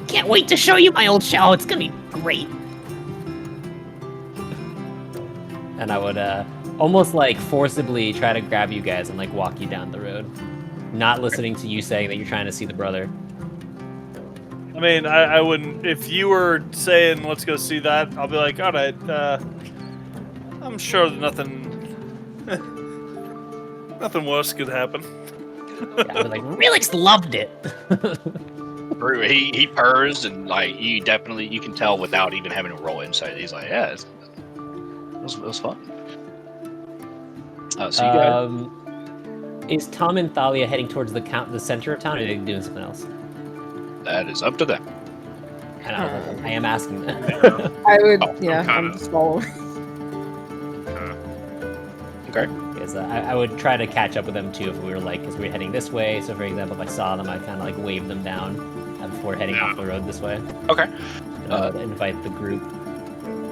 Can't wait to show you my old show. It's gonna be great. and I would almost like forcibly try to grab you guys and like walk you down the road. Not listening to you saying that you're trying to see the brother. I mean, I wouldn't. If you were saying, let's go see that, I'll be like, all right, I'm sure that nothing worse could happen. Yeah, I was like, Relix loved it. He purrs and like you can tell without even having to roll insight. He's like, yeah, it was fun. So you guys, is Tom and Thalia heading towards the center of town, or are they doing something else? that is up to them. I am asking them. I would, kinda- I'm just following. Okay. Because I would try to catch up with them too if we were like, because we were heading this way. So for example, if I saw them, I'd kind of like wave them down before heading off the road this way. Okay. And I would invite the group.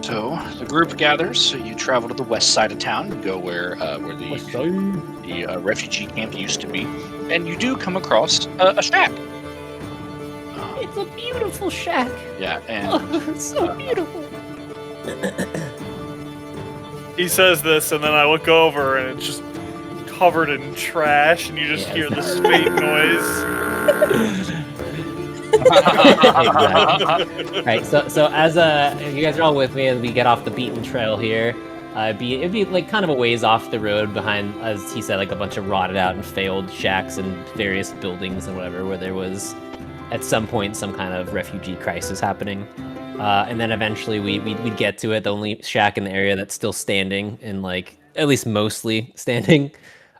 So the group gathers. So you travel to the west side of town. You go where the refugee camp used to be, and you do come across a shack. It's a beautiful shack. Yeah, and Oh, it's so beautiful. He says this, and then I look over, and it's just covered in trash, and you just Yes. hear this faint noise. Exactly. Right. So as you guys are all with me as we get off the beaten trail here, it'd be like kind of a ways off the road behind, as he said, like a bunch of rotted out and failed shacks and various buildings and whatever, where there was at some point some kind of refugee crisis happening. And then eventually we'd get to it, the only shack in the area that's still standing, and like at least mostly standing.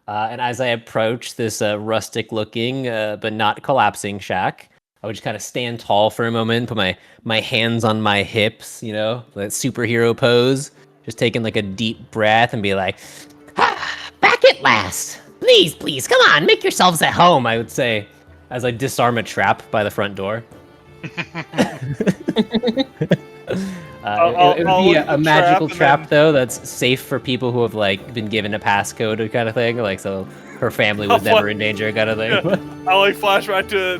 And as I approach this rustic-looking but not collapsing shack, I would just kind of stand tall for a moment, put my hands on my hips, you know, that superhero pose, just taking like a deep breath and be like, Back at last. Please, please, come on, make yourselves at home. I would say, as I disarm a trap by the front door. It would I'll be look at a the magical trap trap and then- though that's safe for people who have like been given a passcode kind of thing, like so her family was I'll never fla- in danger kind of thing. Yeah. I'll like flash back to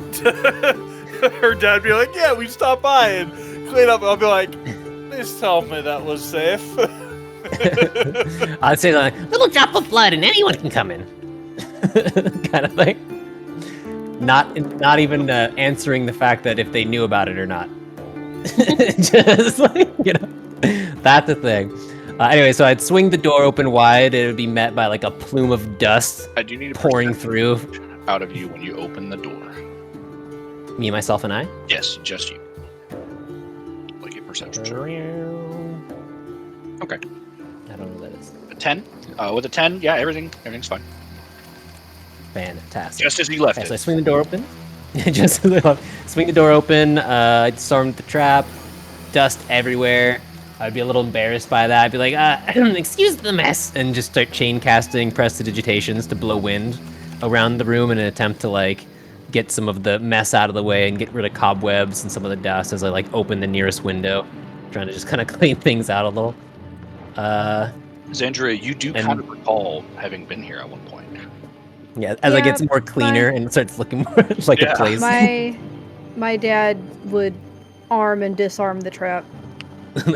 her dad, be like, "Yeah, we stopped by and clean up." I'll be like, "Please tell me that was safe." I'd say like Little drop of blood and anyone can come in. kind of thing. Not even answering the fact that if they knew about it or not. Just like, you know, that's the thing. Anyway, so I'd swing the door open wide. It would be met by like a plume of dust I do need a pouring perception through. out of you when you open the door. Me, myself, and I. Yes, just you. Like a perception check. Okay. I don't know what that is. A 10? With a 10, yeah, everything's fine. Fantastic. Just as you left Okay, so I it. swing the door open. Just swing the door open. I disarm the trap. Dust everywhere. I'd be a little embarrassed by that. I'd be like, excuse the mess, and just start chain casting prestidigitations to blow wind around the room in an attempt to like get some of the mess out of the way and get rid of cobwebs and some of the dust as I like open the nearest window, trying to just kind of clean things out a little. Xandria, you do and- kind of recall having been here at one point. Yeah, as it Yeah, gets more cleaner and it starts looking more like Yeah. a place. My dad would arm and disarm the trap.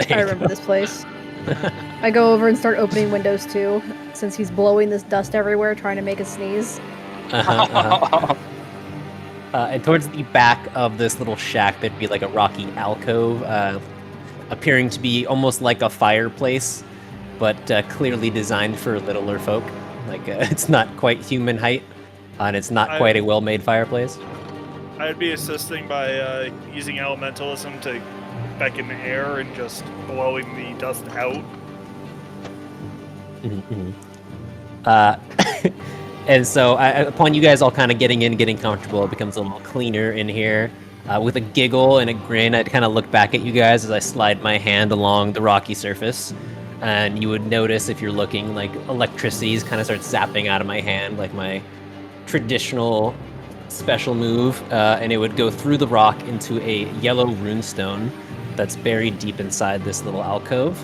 I remember this place. I go over and start opening windows too, since he's blowing this dust everywhere, trying to make us sneeze. And towards the back of this little shack, there'd be like a rocky alcove, appearing to be almost like a fireplace, but clearly designed for littler folk. Like it's not quite human height, and it's not quite a well-made fireplace. I'd be assisting by using elementalism to beckon air and just blowing the dust out. And so, upon you guys all kind of getting in, getting comfortable, it becomes a little cleaner in here. With a giggle and a grin, I'd kind of look back at you guys as I slide my hand along the rocky surface. And you would notice, if you're looking, like electricities kind of start zapping out of my hand, like my traditional special move. And it would go through the rock into a yellow runestone that's buried deep inside this little alcove.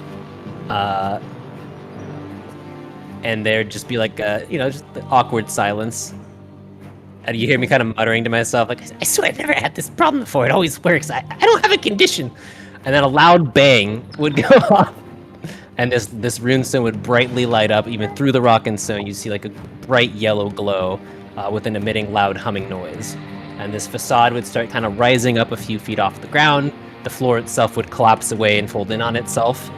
And there'd just be like, just the awkward silence. And you hear me kind of muttering to myself, like, I swear I've never had this problem before. It always works. I don't have a condition. And then a loud bang would go off. And this runestone would brightly light up, even through the rock and stone. You see like a bright yellow glow with an emitting loud humming noise. And this facade would start kind of rising up a few feet off the ground. The floor itself would collapse away and fold in on itself,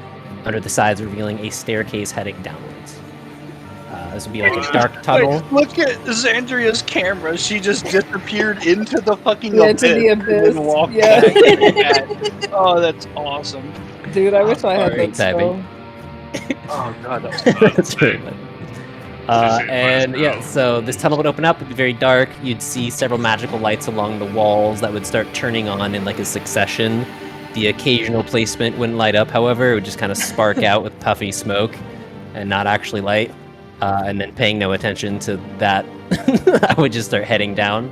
under the sides revealing a staircase heading downwards. This would be like a dark tunnel. Look at Xandria's camera. She just disappeared into the fucking Yeah, abyss. into the abyss. And walked Yeah. back. Oh, that's awesome. Dude, I wish I had Great that timing. spell. Oh god, that was That's very funny. And yeah, so this tunnel would open up, it'd be very dark. You'd see several magical lights along the walls that would start turning on in like a succession. The occasional placement wouldn't light up, however, it would just kind of spark out with puffy smoke and not actually light. And then paying no attention to that, I would just start heading down.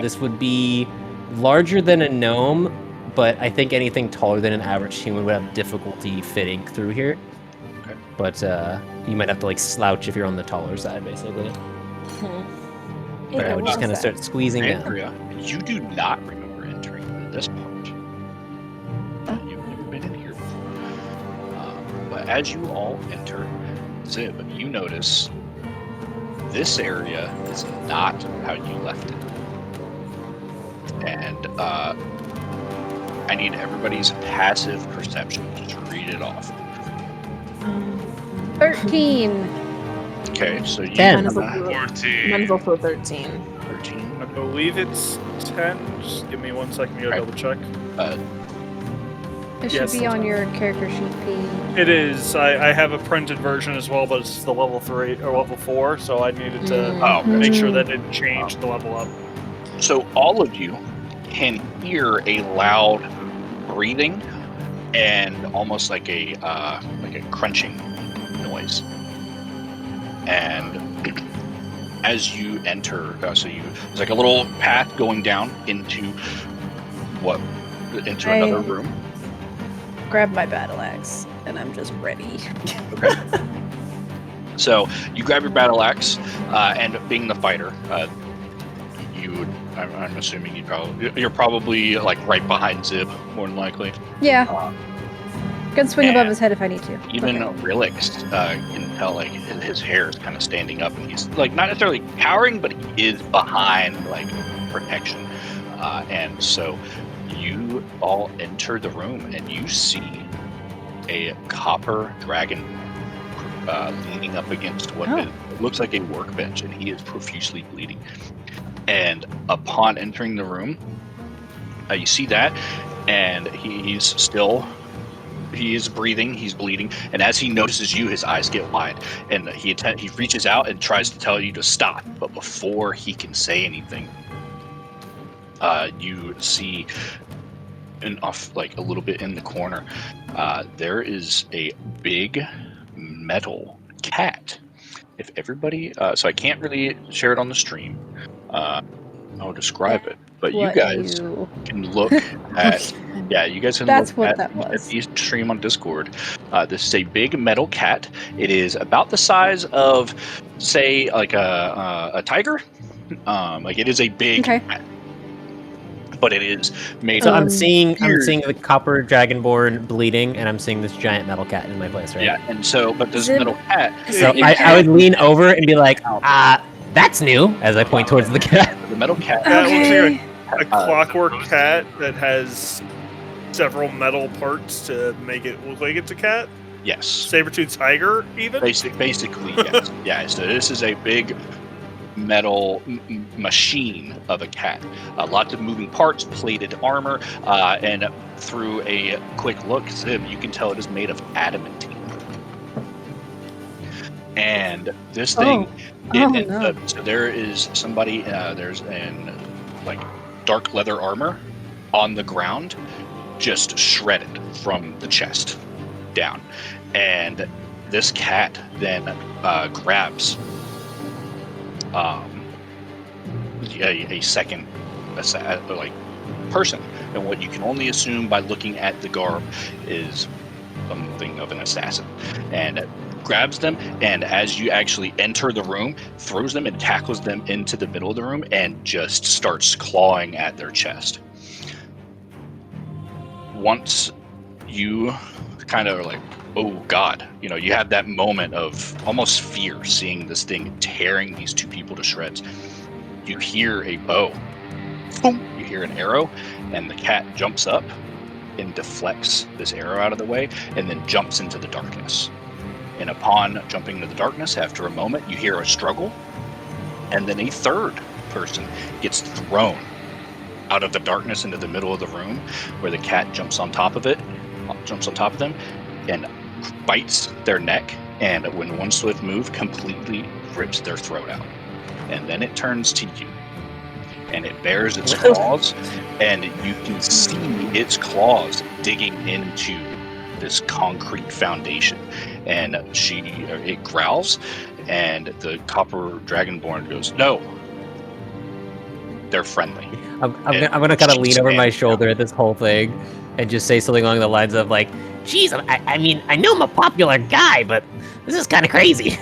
This would be larger than a gnome, but I think anything taller than an average human would have difficulty fitting through here. Okay. But you might have to like slouch if you're on the taller side, basically. But I would just kind of start squeezing down. Andrea, you do not remember entering this part. You've never been in here before. But as you all enter Zib, you notice this area is not how you left it. And I need everybody's passive perception to read it off. 13. Okay, so you 10. Mine's have also, 14. mine's also 13. 13. I believe it's 10. Just give me 1 second to go Okay. double check. It should Yes. be on your character sheet page. It is. I have a printed version as well, but it's the level 3 or level 4, so I needed to Oh, make sure that it changed the level up. So all of you can hear a loud breathing and almost like a crunching noise. And as you enter, there's like a little path going down into another room. Grab my battle axe, and I'm just ready. Okay. So you grab your battle axe, and being the fighter, I'm assuming you're probably like right behind Zib, more than likely. Yeah. Can swing above his head if I need to. Even Rilix can tell like his hair is kind of standing up, and he's like not necessarily cowering, but he is behind like protection. And so you all enter the room, and you see a copper dragon leaning up against what looks like a workbench, and he is profusely bleeding. And upon entering the room, you see that, and he is breathing, he's bleeding, and as he notices you, his eyes get wide, and he reaches out and tries to tell you to stop, but before he can say anything, you see off like a little bit in the corner, there is a big metal cat. If everybody, so I can't really share it on the stream. I'll describe it, but you guys can look at. Yeah, you guys can look at the stream on Discord. This is a big metal cat. It is about the size of, say, like a tiger. Like it is a big cat, but it is made. So I'm seeing the copper dragonborn bleeding, and I'm seeing this giant metal cat in my place, right? Yeah, and so, but this metal cat. So I would lean over and be like, that's new, as I point towards the cat. The metal cat. It looks like a clockwork cat that has several metal parts to make it look like it's a cat. Yes. Saber-tooth tiger, even? Basically, yes. Yeah, so this is a big metal machine of a cat. Lots of moving parts, plated armor, and through a quick look, Zib, you can tell it is made of adamantine. And this thing, so there is somebody, there's an like dark leather armor on the ground, just shredded from the chest down. And this cat then grabs a second like person, and what you can only assume by looking at the garb is something of an assassin, and grabs them, and as you actually enter the room, throws them and tackles them into the middle of the room and just starts clawing at their chest. Once you kind of like, oh god, you have that moment of almost fear seeing this thing tearing these two people to shreds. You hear a bow, boom, you hear an arrow, and the cat jumps up and deflects this arrow out of the way and then jumps into the darkness. And upon jumping into the darkness, after a moment, you hear a struggle, and then a third person gets thrown out of the darkness into the middle of the room, where the cat jumps on top of them, and bites their neck, and when one swift move, completely rips their throat out. And then it turns to you, and it bears its claws, and you can see its claws digging into this concrete foundation, and it growls, and the copper dragonborn goes, "No, they're friendly." I'm gonna kind of lean over my shoulder at this whole thing, and just say something along the lines of like, "Geez, I mean, I know I'm a popular guy, but this is kind of crazy."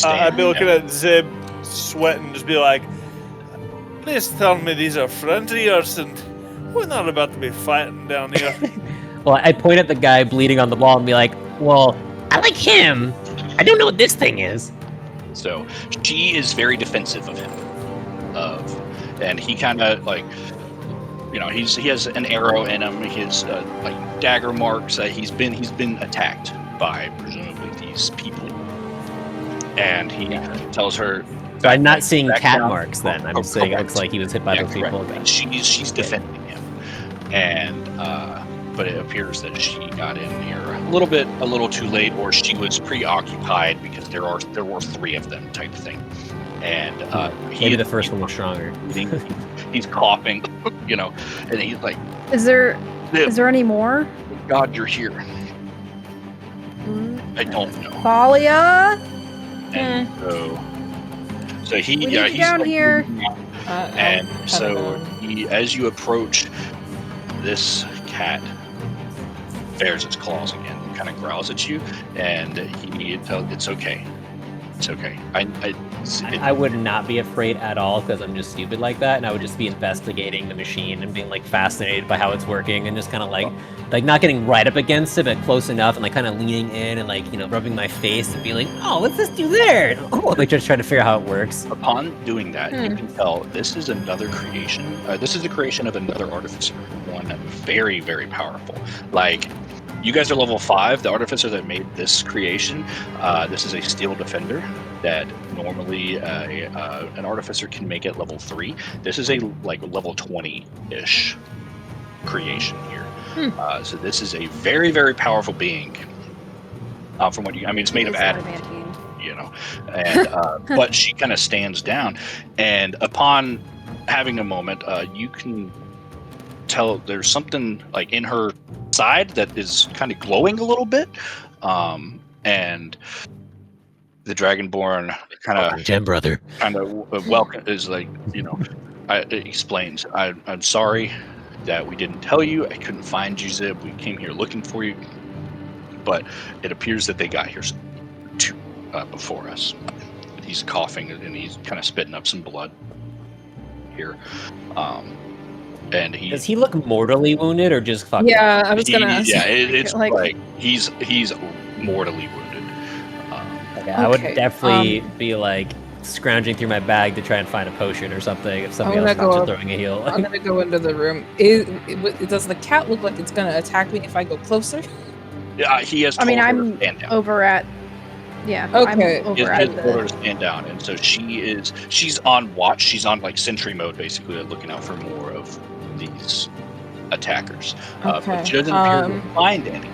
I'd be looking at Zib, sweating, just be like, "Please tell me these are friends of yours, and we're not about to be fighting down here." Well, I point at the guy bleeding on the wall and be like, well, I like him. I don't know what this thing is. So she is very defensive of him. And he kind of like, he has an arrow in him. He has like dagger marks. He's been attacked by presumably these people. And he tells her. So I'm not seeing cat marks then. I'm saying it looks like he was hit by those people. She's defending him. And but it appears that she got in here a little too late, or she was preoccupied because there were three of them type of thing. And maybe the first one was stronger. He's coughing, and he's like, "Is there any more?" God, you're here. I don't know. Thalia? And So he, We yeah, need you he's down like, here. and I'll so cut it he, as you approach, this cat bares its claws again, kind of growls at you, and he tells, "It's okay, it's okay." I would not be afraid at all because I'm just stupid like that, and I would just be investigating the machine and being like fascinated by how it's working, and just kind of like not getting right up against it, but close enough, and like kind of leaning in and like rubbing my face and being like, "Oh, what's this do there?" Oh, like just trying to figure out how it works. Upon doing that, you can tell this is another creation. This is the creation of another artificer, one very, very powerful. Like, you guys are level 5. The artificer that made this creation, this is a steel defender that normally an artificer can make at level 3. This is a like level 20-ish creation here. So this is a very, very powerful being. From what you, I mean, it's made of adamantine, and but she kind of stands down, and upon having a moment, you can tell there's something like in her side that is kind of glowing a little bit, and the Dragonborn kind of Gem brother welcome is like, it explains, I'm sorry that we didn't tell you. I couldn't find you, Zib. We came here looking for you, but it appears that they got here before us. He's coughing and he's kind of spitting up some blood here. And does he look mortally wounded or just fucking? Yeah, I was gonna ask. Yeah, it's like he's mortally wounded. I would definitely be like scrounging through my bag to try and find a potion or something if somebody else is just throwing a heal. I'm gonna go into the room. Does the cat look like it's gonna attack me if I go closer? Yeah, he has. I mean, I'm stand down. over at. Yeah. Okay. I'm over He at has told her to stand down, and so she's on watch. She's on like sentry mode, basically, looking out for more of these attackers. But she doesn't appear to find any.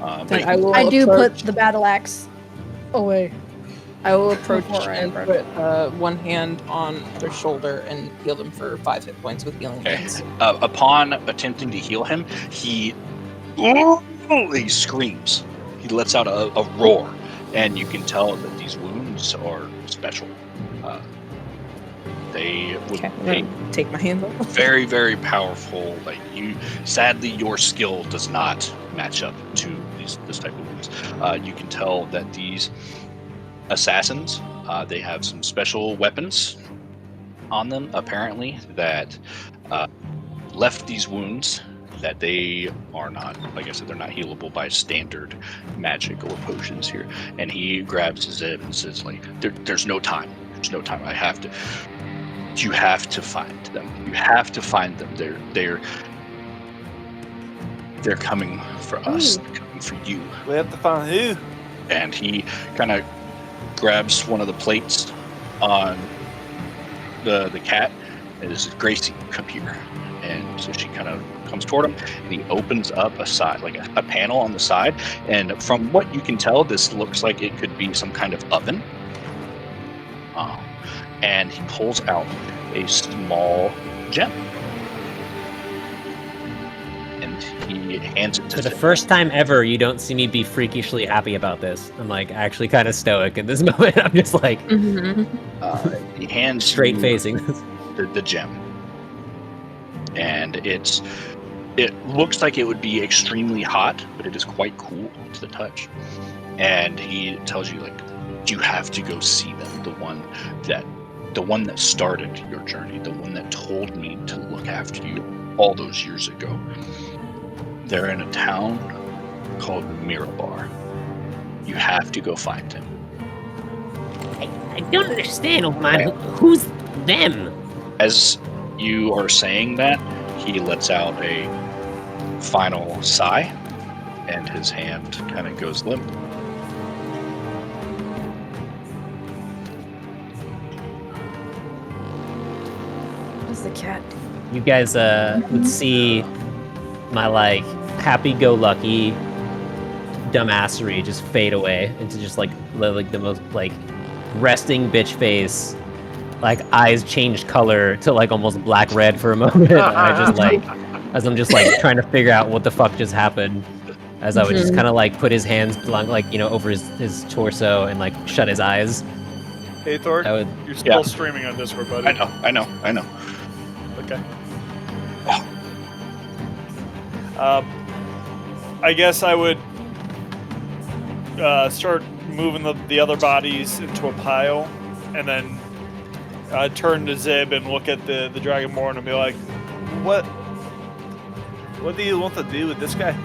I do put the battle axe away. I will approach Before I and approach. put one hand on their shoulder and heal them for 5 hit points with healing hands. Upon attempting to heal him, he screams. He lets out a roar, and you can tell that these wounds are special. They would take my hand off. Very, very powerful. Like, sadly, your skill does not match up to this type of wounds. You can tell that these assassins, they have some special weapons on them, apparently, that left these wounds, that they are not, like I said, they're not healable by standard magic or potions here. And he grabs his head and says, like, there's no time. There's no time. You have to find them. You have to find them. They're coming for us. They're coming for you. We have to find who? And he kind of grabs one of the plates on the cat and says, "Gracie, come here." And so she kind of comes toward him, and he opens up a side, like a panel on the side. And from what you can tell, this looks like it could be some kind of oven. And he pulls out a small gem. And he hands it to For the Zip. first time ever, you don't see me be freakishly happy about this. I'm like actually kind of stoic in this moment. I'm just like He hands straight you facing the gem. And it looks like it would be extremely hot, but it is quite cool to the touch. And he tells you, like, you have to go see them. The one that started your journey, the one that told me to look after you all those years ago. They're in a town called Mirabar. You have to go find him. I don't understand, old man. Who's them? As you are saying that, he lets out a final sigh, and his hand kind of goes limp. What does the cat do? You guys would see my like happy-go-lucky dumbassery just fade away into just like the most like resting bitch face. Like eyes changed color to like almost black red for a moment. I just like, as I'm just like trying to figure out what the fuck just happened. As I would just kind of like put his hands like over his torso and like shut his eyes Hey Thor, That would. you're still Yeah. streaming on Discord, buddy. I know. Okay. I guess I would start moving the other bodies into a pile, and then turn to Zib and look at the Dragonborn and be like, "What do you want to do with this guy?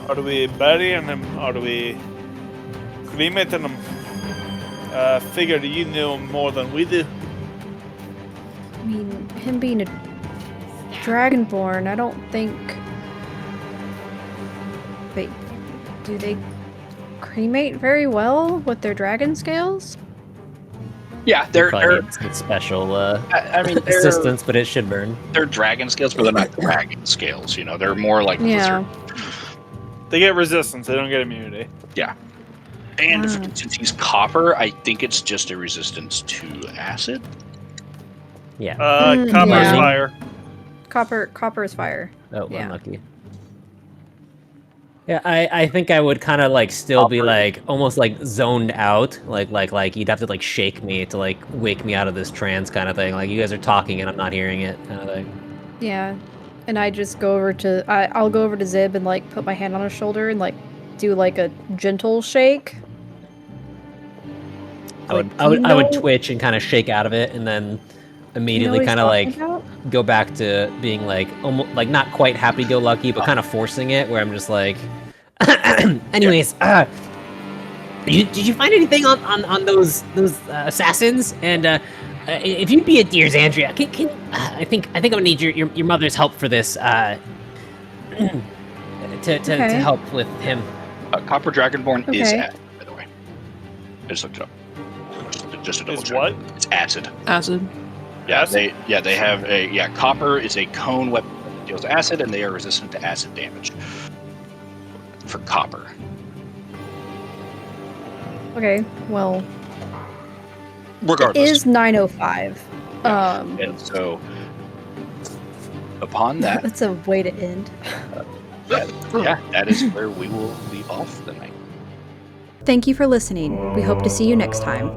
Are we burying him? Are we cremating him? Figured you knew him more than we do." I mean, him being a dragonborn, I don't think. Wait, do they cremate very well with their dragon scales? Yeah, Probably they're need some special I mean, they're assistance, but it should burn. they're dragon scales, but they're not dragon scales. You know, they're more like Yeah. They get resistance. They don't get immunity. And Ah. since he's copper, I think it's just a resistance to acid. Yeah. Copper's yeah. fire. Copper is fire. Oh, yeah. unlucky. Yeah, I think I would kind of like still be Copper. like almost like zoned out, like you'd have to like shake me to like wake me out of this trance kind of thing. Like you guys are talking and I'm not hearing it kind of thing. Yeah. And I just go over to I'll go over to Zib and like put my hand on his shoulder and like do like a gentle shake. I would Like, I would do I you would know- twitch and kind of shake out of it, and then do you know immediately what he's kind of like talking about? go back to being like almost like not quite happy-go-lucky, but kind of forcing it, where I'm just like. Anyways, did you find anything on those assassins? And if you'd be a dear Xandria, can I think I'm gonna need your mother's help for this. To Okay. help with him. Copper Dragonborn is Okay. acid, by the way. I just looked it up. Just to double Is check. what? It's acid. Acid. Yeah, Acid? they have a copper is a cone weapon that deals acid, and they are resistant to acid damage. For copper. Okay, well, it Regardless. is 9:05. And so upon that, That's a way to end. that is where we will leave off the night. Thank you for listening. We hope to see you next time.